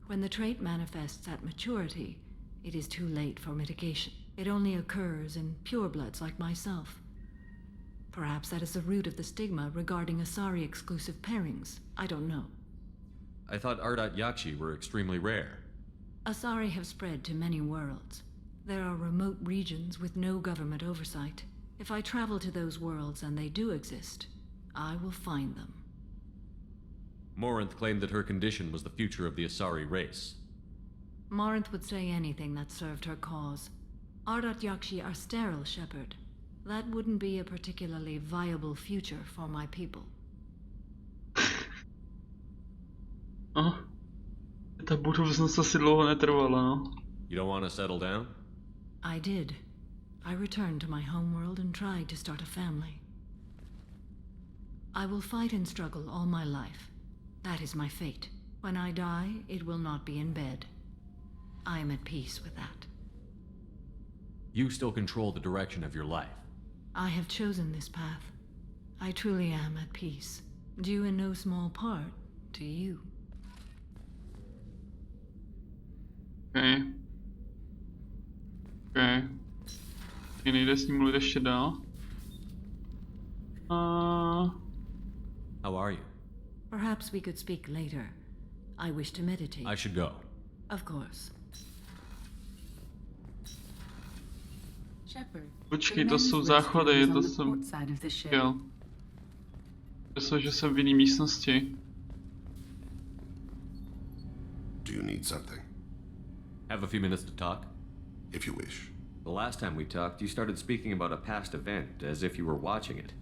When the trait manifests at maturity, it is too late for mitigation. It only occurs in purebloods like myself. Perhaps that is the root of the stigma regarding Asari-exclusive pairings. I don't know. I thought Ardat Yakshi were extremely rare. Asari have spread to many worlds. There are remote regions with no government oversight. If I travel to those worlds and they do exist, I will find them. Morinth claimed that her condition was the future of the Asari race. Morinth would say anything that served her cause. Ardat Yakshi are sterile, Shepard. That wouldn't be a particularly viable future for my people. Ta budoucnost asi dlouho netrvala, no. You don't want to settle down? I did. I returned to my homeworld and tried to start a family. I will fight and struggle all my life. That is my fate. When I die, it will not be in bed. I am at peace with that. You still control the direction of your life. I have chosen this path. I truly am at peace, due in no small part to you. Okay. Nejde s ním mluvit ještě dál. How are you? Perhaps we could speak later. I wish to meditate. I should go. Of course. Shepard. Počkej, to jsou záchody, to jsem chtěl. Myslím, že jsem v jiné místnosti. Do you need something? Have a few minutes to talk? If you wish. The last time we talked, you started speaking about a past event, as if you were watching it.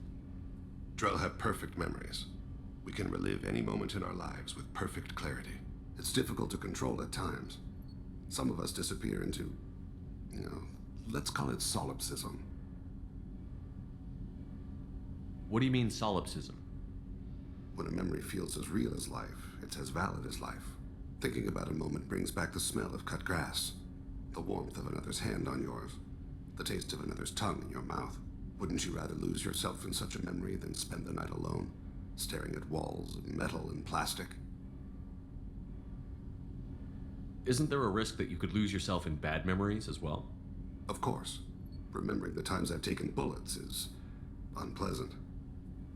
Drell have perfect memories. We can relive any moment in our lives with perfect clarity. It's difficult to control at times. Some of us disappear into, let's call it solipsism. What do you mean, solipsism? When a memory feels as real as life, it's as valid as life. Thinking about a moment brings back the smell of cut grass, the warmth of another's hand on yours, the taste of another's tongue in your mouth. Wouldn't you rather lose yourself in such a memory than spend the night alone, staring at walls of metal and plastic? Isn't there a risk that you could lose yourself in bad memories as well? Of course. Remembering the times I've taken bullets is unpleasant.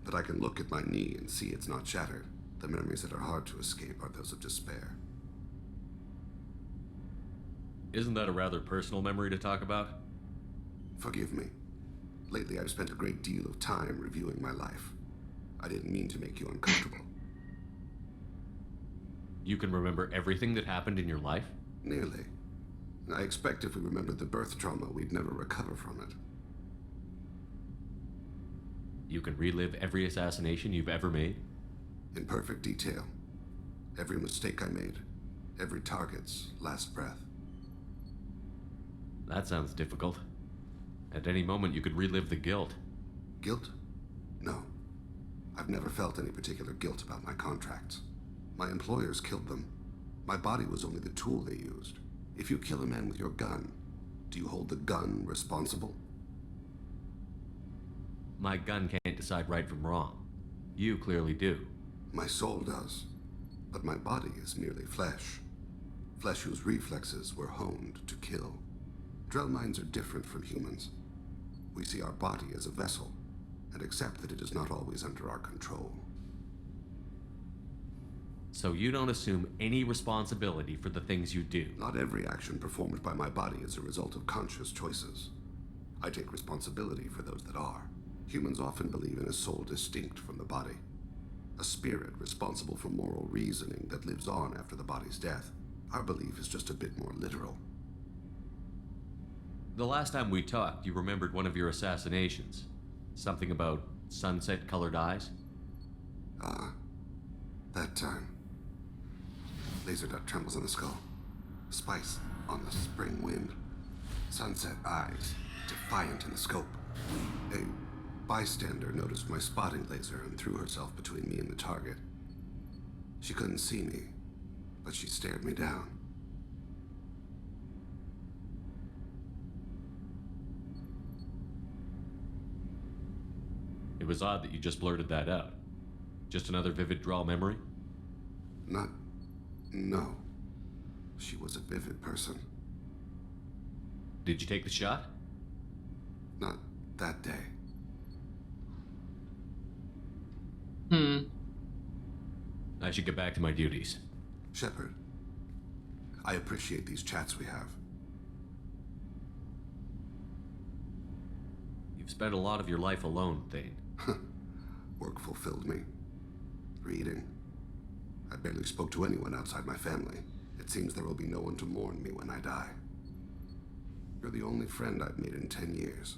But I can look at my knee and see it's not shattered. The memories that are hard to escape are those of despair. Isn't that a rather personal memory to talk about? Forgive me. Lately I've spent a great deal of time reviewing my life. I didn't mean to make you uncomfortable. You can remember everything that happened in your life? Nearly. I expect if we remembered the birth trauma, we'd never recover from it. You can relive every assassination you've ever made? In perfect detail. Every mistake I made. Every target's last breath. That sounds difficult. At any moment, you could relive the guilt. Guilt? No. I've never felt any particular guilt about my contracts. My employers killed them. My body was only the tool they used. If you kill a man with your gun, do you hold the gun responsible? My gun can't decide right from wrong. You clearly do. My soul does. But my body is merely flesh. Flesh whose reflexes were honed to kill. Drell minds are different from humans. We see our body as a vessel, and accept that it is not always under our control. So you don't assume any responsibility for the things you do? Not every action performed by my body is a result of conscious choices. I take responsibility for those that are. Humans often believe in a soul distinct from the body. A spirit responsible for moral reasoning that lives on after the body's death. Our belief is just a bit more literal. The last time we talked, you remembered one of your assassinations. Something about sunset-colored eyes? That time. Laser dot trembles on the skull. Spice on the spring wind. Sunset eyes, defiant in the scope. A bystander noticed my spotting laser and threw herself between me and the target. She couldn't see me, but she stared me down. It was odd that you just blurted that out. Just another vivid Drell memory? No. She was a vivid person. Did you take the shot? Not that day. I should get back to my duties. Shepard, I appreciate these chats we have. You've spent a lot of your life alone, Thane. Work fulfilled me. Reading. I barely spoke to anyone outside my family. It seems there will be no one to mourn me when I die. You're the only friend I've made in 10 years.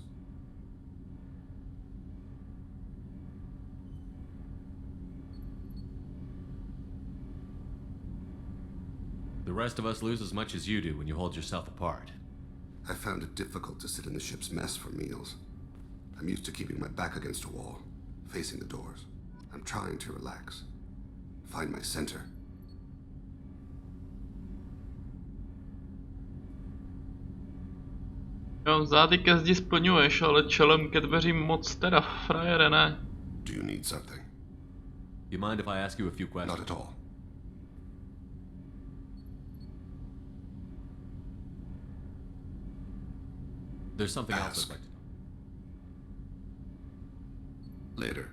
The rest of us lose as much as you do when you hold yourself apart. I found it difficult to sit in the ship's mess for meals. I'm used to keeping my back against a wall, facing the doors. I'm trying to relax. Find my center. Jo, zády ke zdi splňuješ, ale čelem ke dveřím moc teda, frajere, ne? Do you need something? You mind if I ask you a few questions? Not at all. There's something else I'd like to know. Later.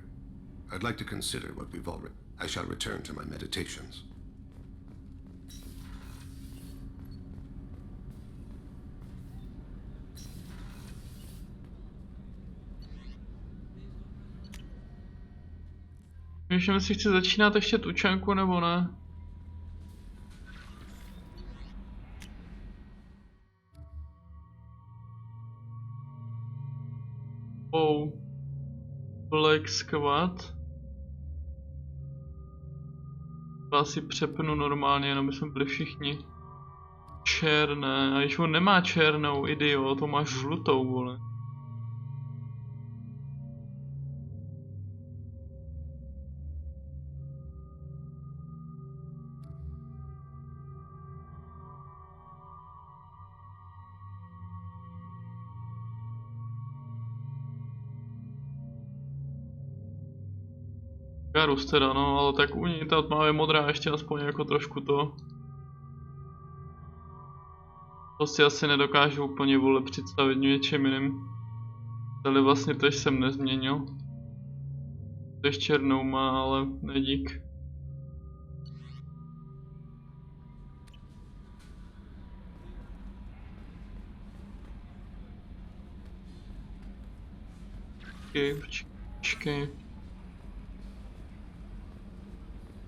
I'd like to consider what we've already... I shall return to my meditations. Víš, jestli chci začínat ještě tučanku, nebo ne? Black Squad. To asi přepnu normálně, jenom jsme byli všichni černé. A když on nemá černou, idiot, to máš žlutou, vole. Garus teda, no, ale tak u ní ta tmavě modrá ještě aspoň jako trošku to. To si asi nedokážu úplně, vole, představit něčem jiným. Tady vlastně tož jsem nezměnil. Tož černou má, ale nedík. Počkej.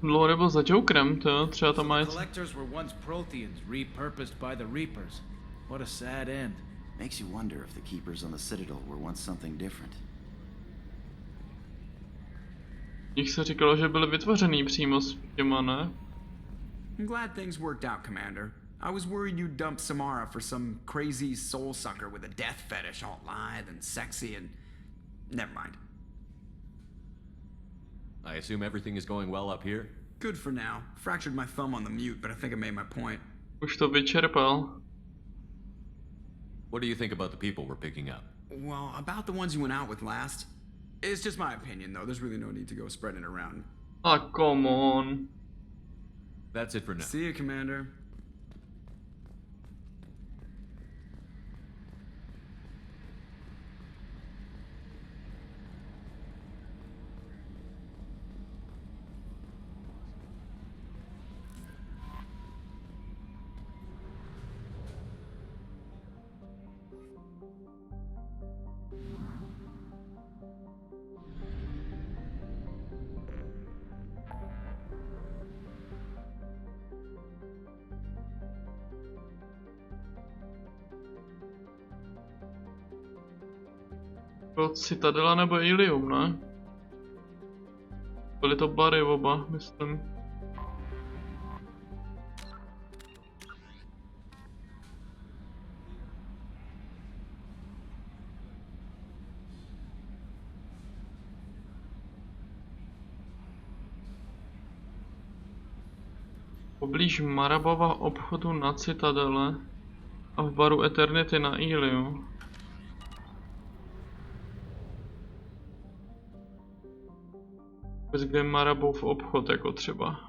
Dlouho nebyl za Jokerem, to třeba tam má něco. Collectors were once Protheans, repurposed by the Reapers. What a sad end. Makes you wonder if the Keepers on the Citadel were once something different. Nich se říkalo, že byly vytvořený přímo s těma, ne? I'm glad things worked out, Commander. I was worried you'd dump Samara for some crazy soul sucker with a death fetish, all lithe and sexy and... Never mind. I assume everything is going well up here? Good for now. Fractured my thumb on the mute, but I think I made my point. Už to vyčerpal. What do you think about the people we're picking up? Well, about the ones you went out with last. It's just my opinion, though. There's really no need to go spreading it around. Ah, come on. That's it for now. See you, Commander. Bylo Citadela nebo Ilium, ne? Byly to bary oba, myslím. Poblíž Marabova obchodu na Citadele a v baru Eternity na Iliu. Kde je Marabov obchod, jako třeba.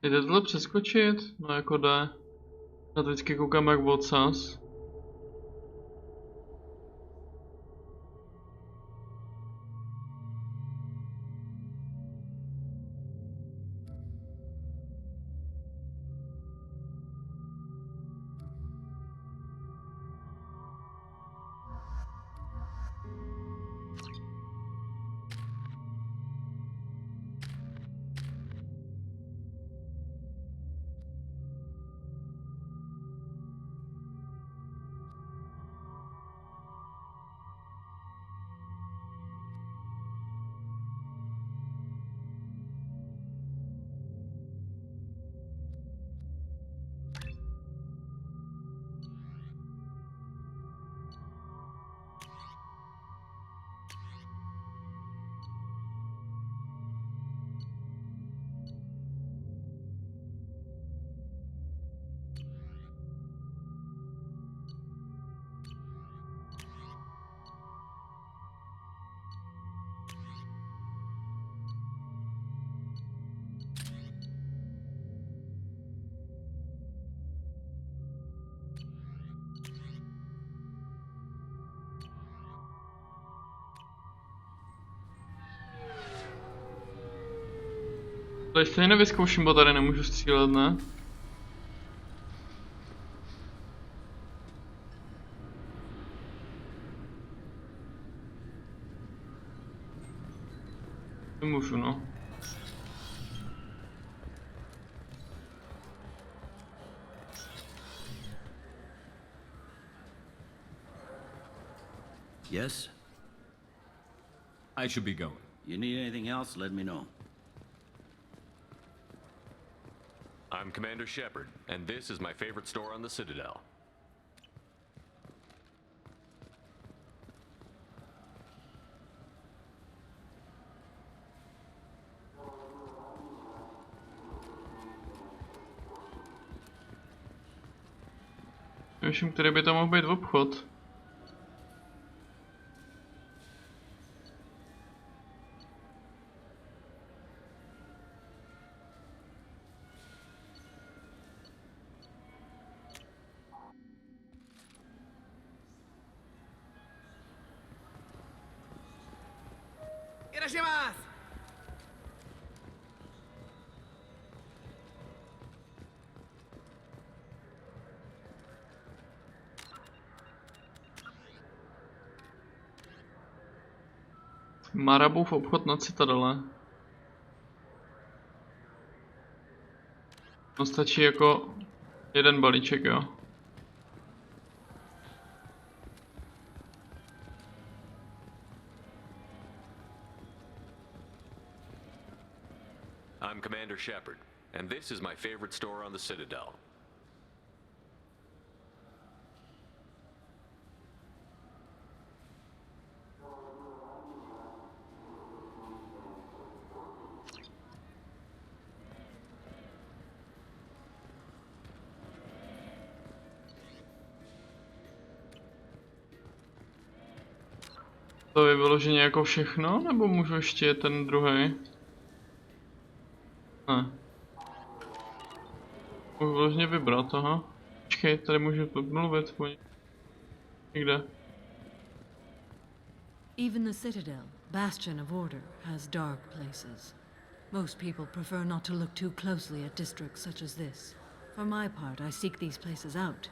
Jde tohle přeskočit? No jako jde. Já to vždycky koukám jak odsaz. To ještě nevyzkouším, bo tady nemůžu střílet, ne? Nemůžu, no. Yes? I should be going. You need anything else, let me know. I'm Commander Shepard, and this is my favorite store on the Citadel. Nevím, který by to mohl být obchod. Marabův obchod na Citadele. No stačí jako jeden balíček, jo. I'm Commander Shepard, and this is my favorite store on the Citadel. To je vyloženě jako všechno, nebo můžu ještě ten druhý? Ne. Můžu vyloženě vybrat, aha. Počkej, tady můžu mluvit někde. Even the Citadel, bastion of order, has dark places. Most people prefer not to look too closely at districts such as this. For my part, I seek these places out.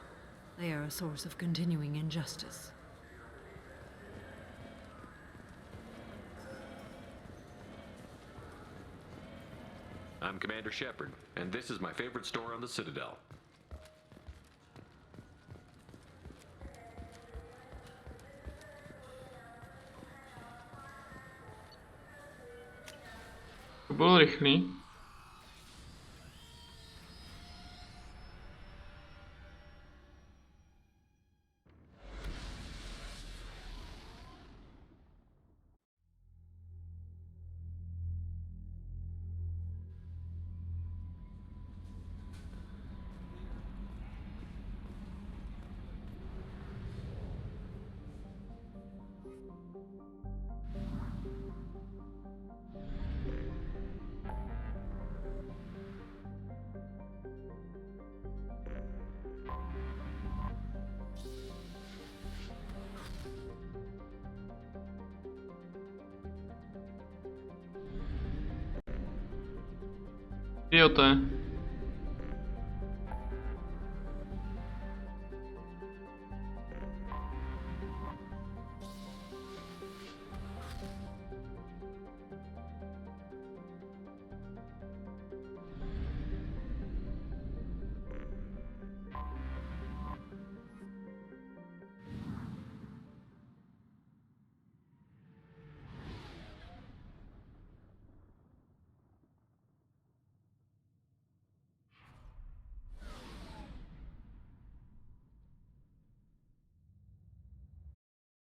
They are a source of continuing injustice. I'm Commander Shepard, and this is my favorite store on the Citadel. To bylo rychlý. Idioté.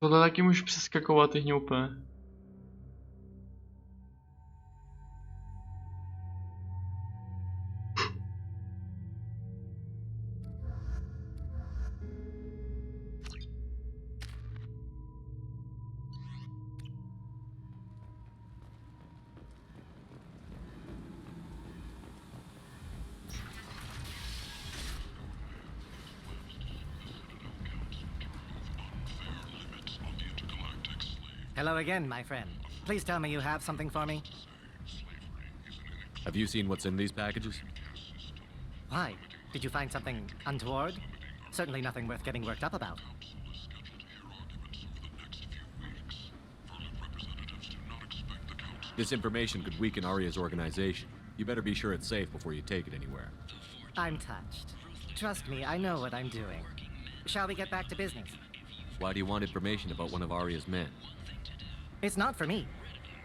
Tohle taky můžu přeskakovat, ty hňoupe. Hello again, my friend. Please tell me you have something for me. Have you seen what's in these packages? Why? Did you find something untoward? Certainly nothing worth getting worked up about. This information could weaken Aria's organization. You better be sure it's safe before you take it anywhere. I'm touched. Trust me, I know what I'm doing. Shall we get back to business? Why do you want information about one of Aria's men? It's not for me.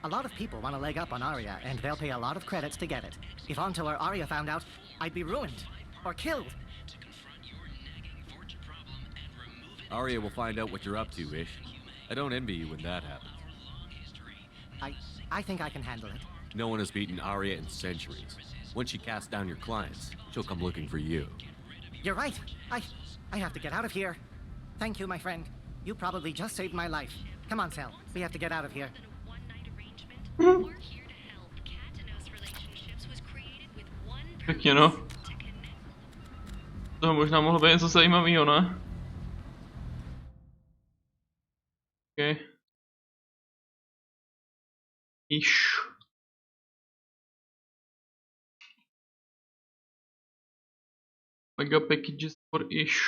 A lot of people want to leg up on Aria, and they'll pay a lot of credits to get it. If Onto or Aria found out, I'd be ruined. Or killed. Aria will find out what you're up to, Ish. I don't envy you when that happens. I think I can handle it. No one has beaten Aria in centuries. When she casts down your clients, she'll come looking for you. You're right. I have to get out of here. Thank you, my friend. You probably just saved my life. Come on, Sal. We have to get out of here. Pěkně, no. To možná mohlo být něco zajímavého, ne? OK. Ish. Mega packages for Ish.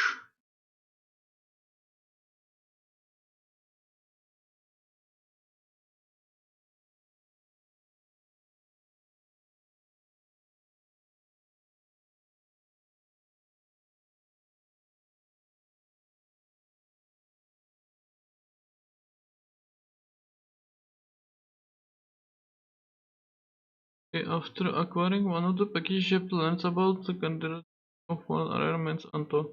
After acquiring one of the package, Shep learns about the content of one armaments Anto.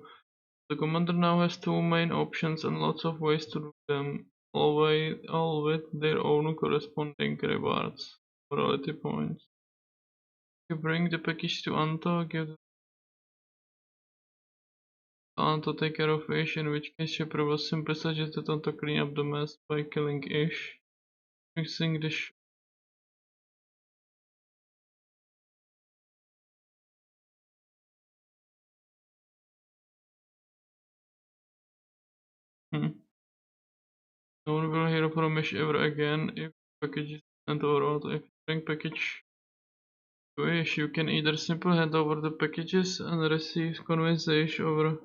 The commander now has two main options and lots of ways to do them, all with their own corresponding rewards, morality points. You bring the package to Anto, give Anto take care of Ish, in which case Shepard was simply suggested Anto clean up the mess by killing Ish, mixing the No one will hear from Ish ever again if package is sent over. If you bring package to Ish, you can either simply hand over the packages and receive convince Ish over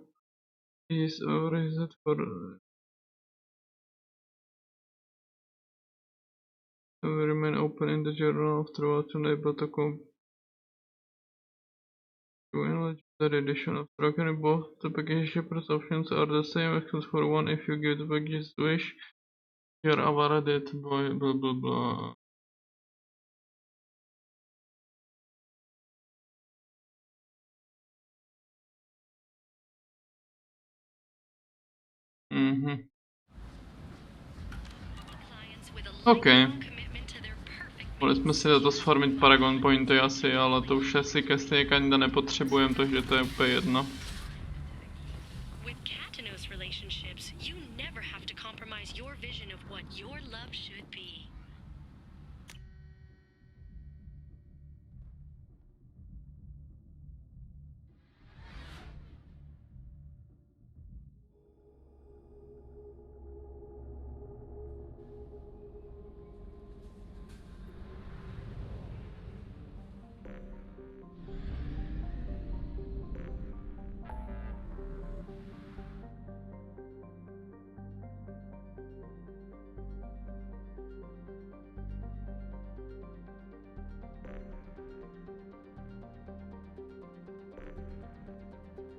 his head for will remain open in the journal afterwards unable to come to a legendary edition of Dragon. Both the package shippers options are the same except for one. If you give the packages to Ish, you are awarded by blah blah blah. OK. Mohli jsme si za to sfarmit Paragon Pointy asi, ale to už asi ke stejně nepotřebujeme, takže to je úplně jedno.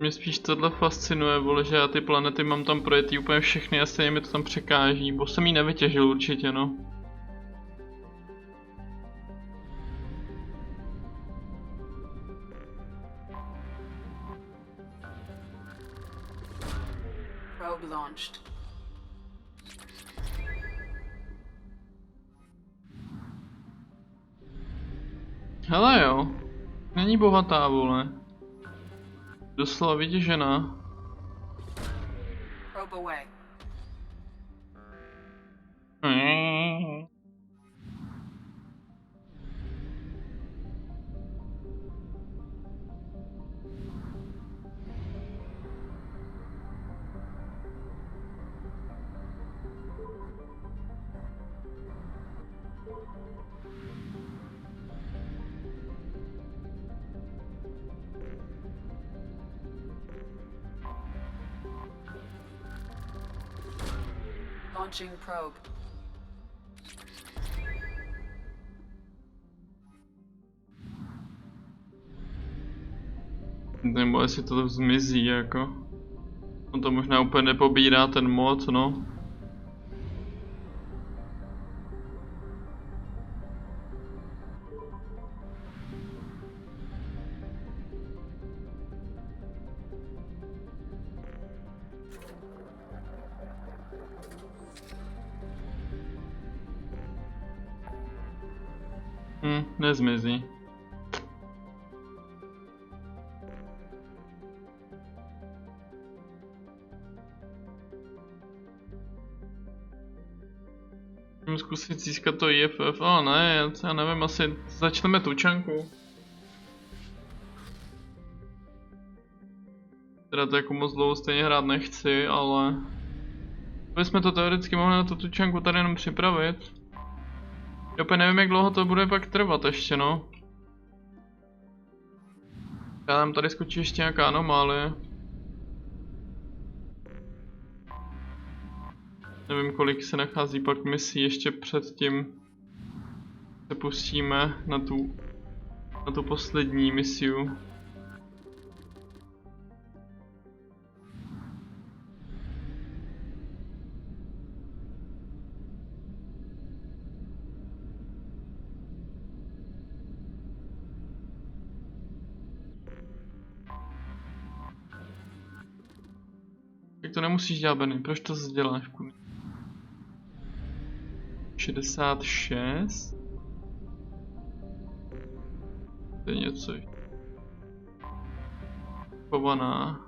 Mě spíš tohle fascinuje, vole, že já ty planety mám tam projetý úplně všechny a stejně mi to tam překáží, bo jsem jí nevytěžil určitě, no. Probe launched. Hele jo, není bohatá, vole. Doslova vytěžená. Probe away. Launching probe. Nebo jestli to zmizí, jako. On to možná úplně nepobírá ten mod, no. Nezmizí. Můžeme zkusit získat to IFF, ale ne, já nevím, asi začneme tučanku. Teda to jako moc dlouho stejně hrát nechci, ale bychom to teoreticky mohli na tu tučanku tady jenom připravit. Já úplně nevím, jak dlouho to bude pak trvat ještě, no. Já tam tady skočí ještě nějaká anomálie. Nevím, kolik se nachází pak misí ještě předtím. Se pustíme na tu poslední misiu. Tak to nemusíš dělat, Benny, proč to zase děláš? 66. To je něco. Chovaná.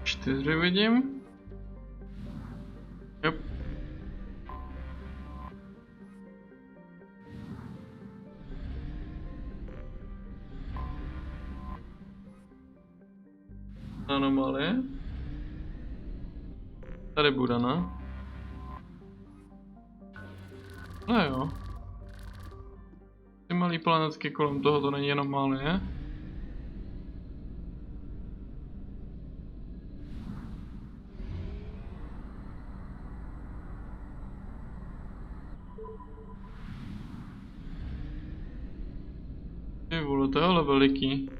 Čtyři vidím. Yep. Anomalie. Tady bude, ne? No jo. Ty malý planetky kolem toho, to není anomalie. Ty vole, to je ale veliký.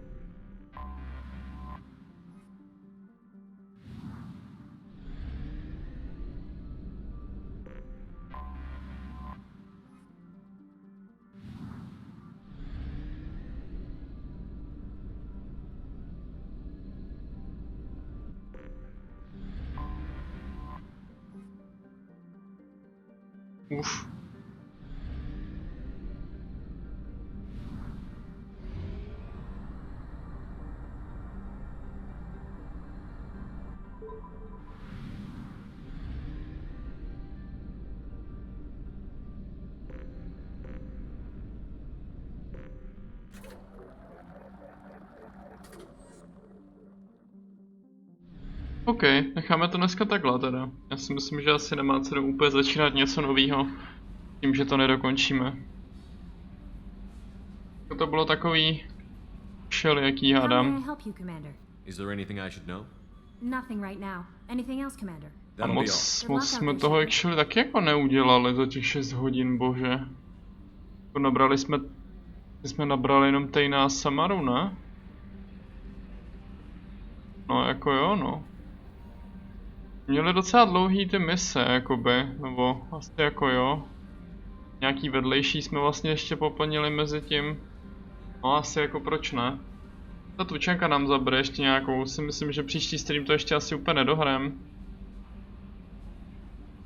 Uf. OK, necháme to dneska takhle teda. Já si myslím, že asi nemá cenu úplně začínat něco nového, tím, že to nedokončíme. To bylo takový všelijaký, hádám. Is there anything I should know? Nothing right now. Anything else, Commander? A moc jsme toho actually taky jako neudělali za těch 6 hodin, bože. Nabrali jsme nabrali jenom Tejna a Samaru, ne? No jako jo, no. Měli docela dlouhý ty mise, jakoby, nebo asi jako jo. Nějaký vedlejší jsme vlastně ještě poplnili mezi tím. No asi jako proč ne. Ta tučenka nám zabere ještě nějakou, si myslím, že příští stream to ještě asi úplně nedohrajem.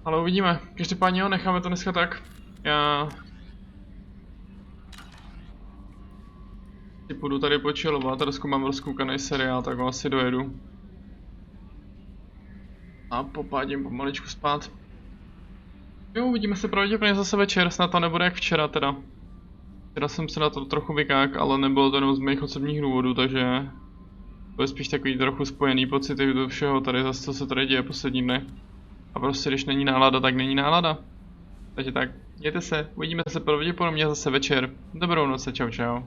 Ale uvidíme, každopádně jo, necháme to dneska tak. Já si půjdu tady počilovat, trošku mám rozkoukaný seriál, tak ho asi dojedu. A popádím pomaličku spát. Jo, uvidíme se pravděpodobně zase večer, snad to nebude jak včera teda. Včera jsem se na to trochu vykák, ale nebylo to jenom z mých osobních důvodů, takže to je spíš takový trochu spojený pocity do všeho tady zase, co se tady děje poslední dny. A prostě když není nálada, tak není nálada. Takže tak, mějte se, uvidíme se pravděpodobně zase večer. Dobrou noc, čau čau.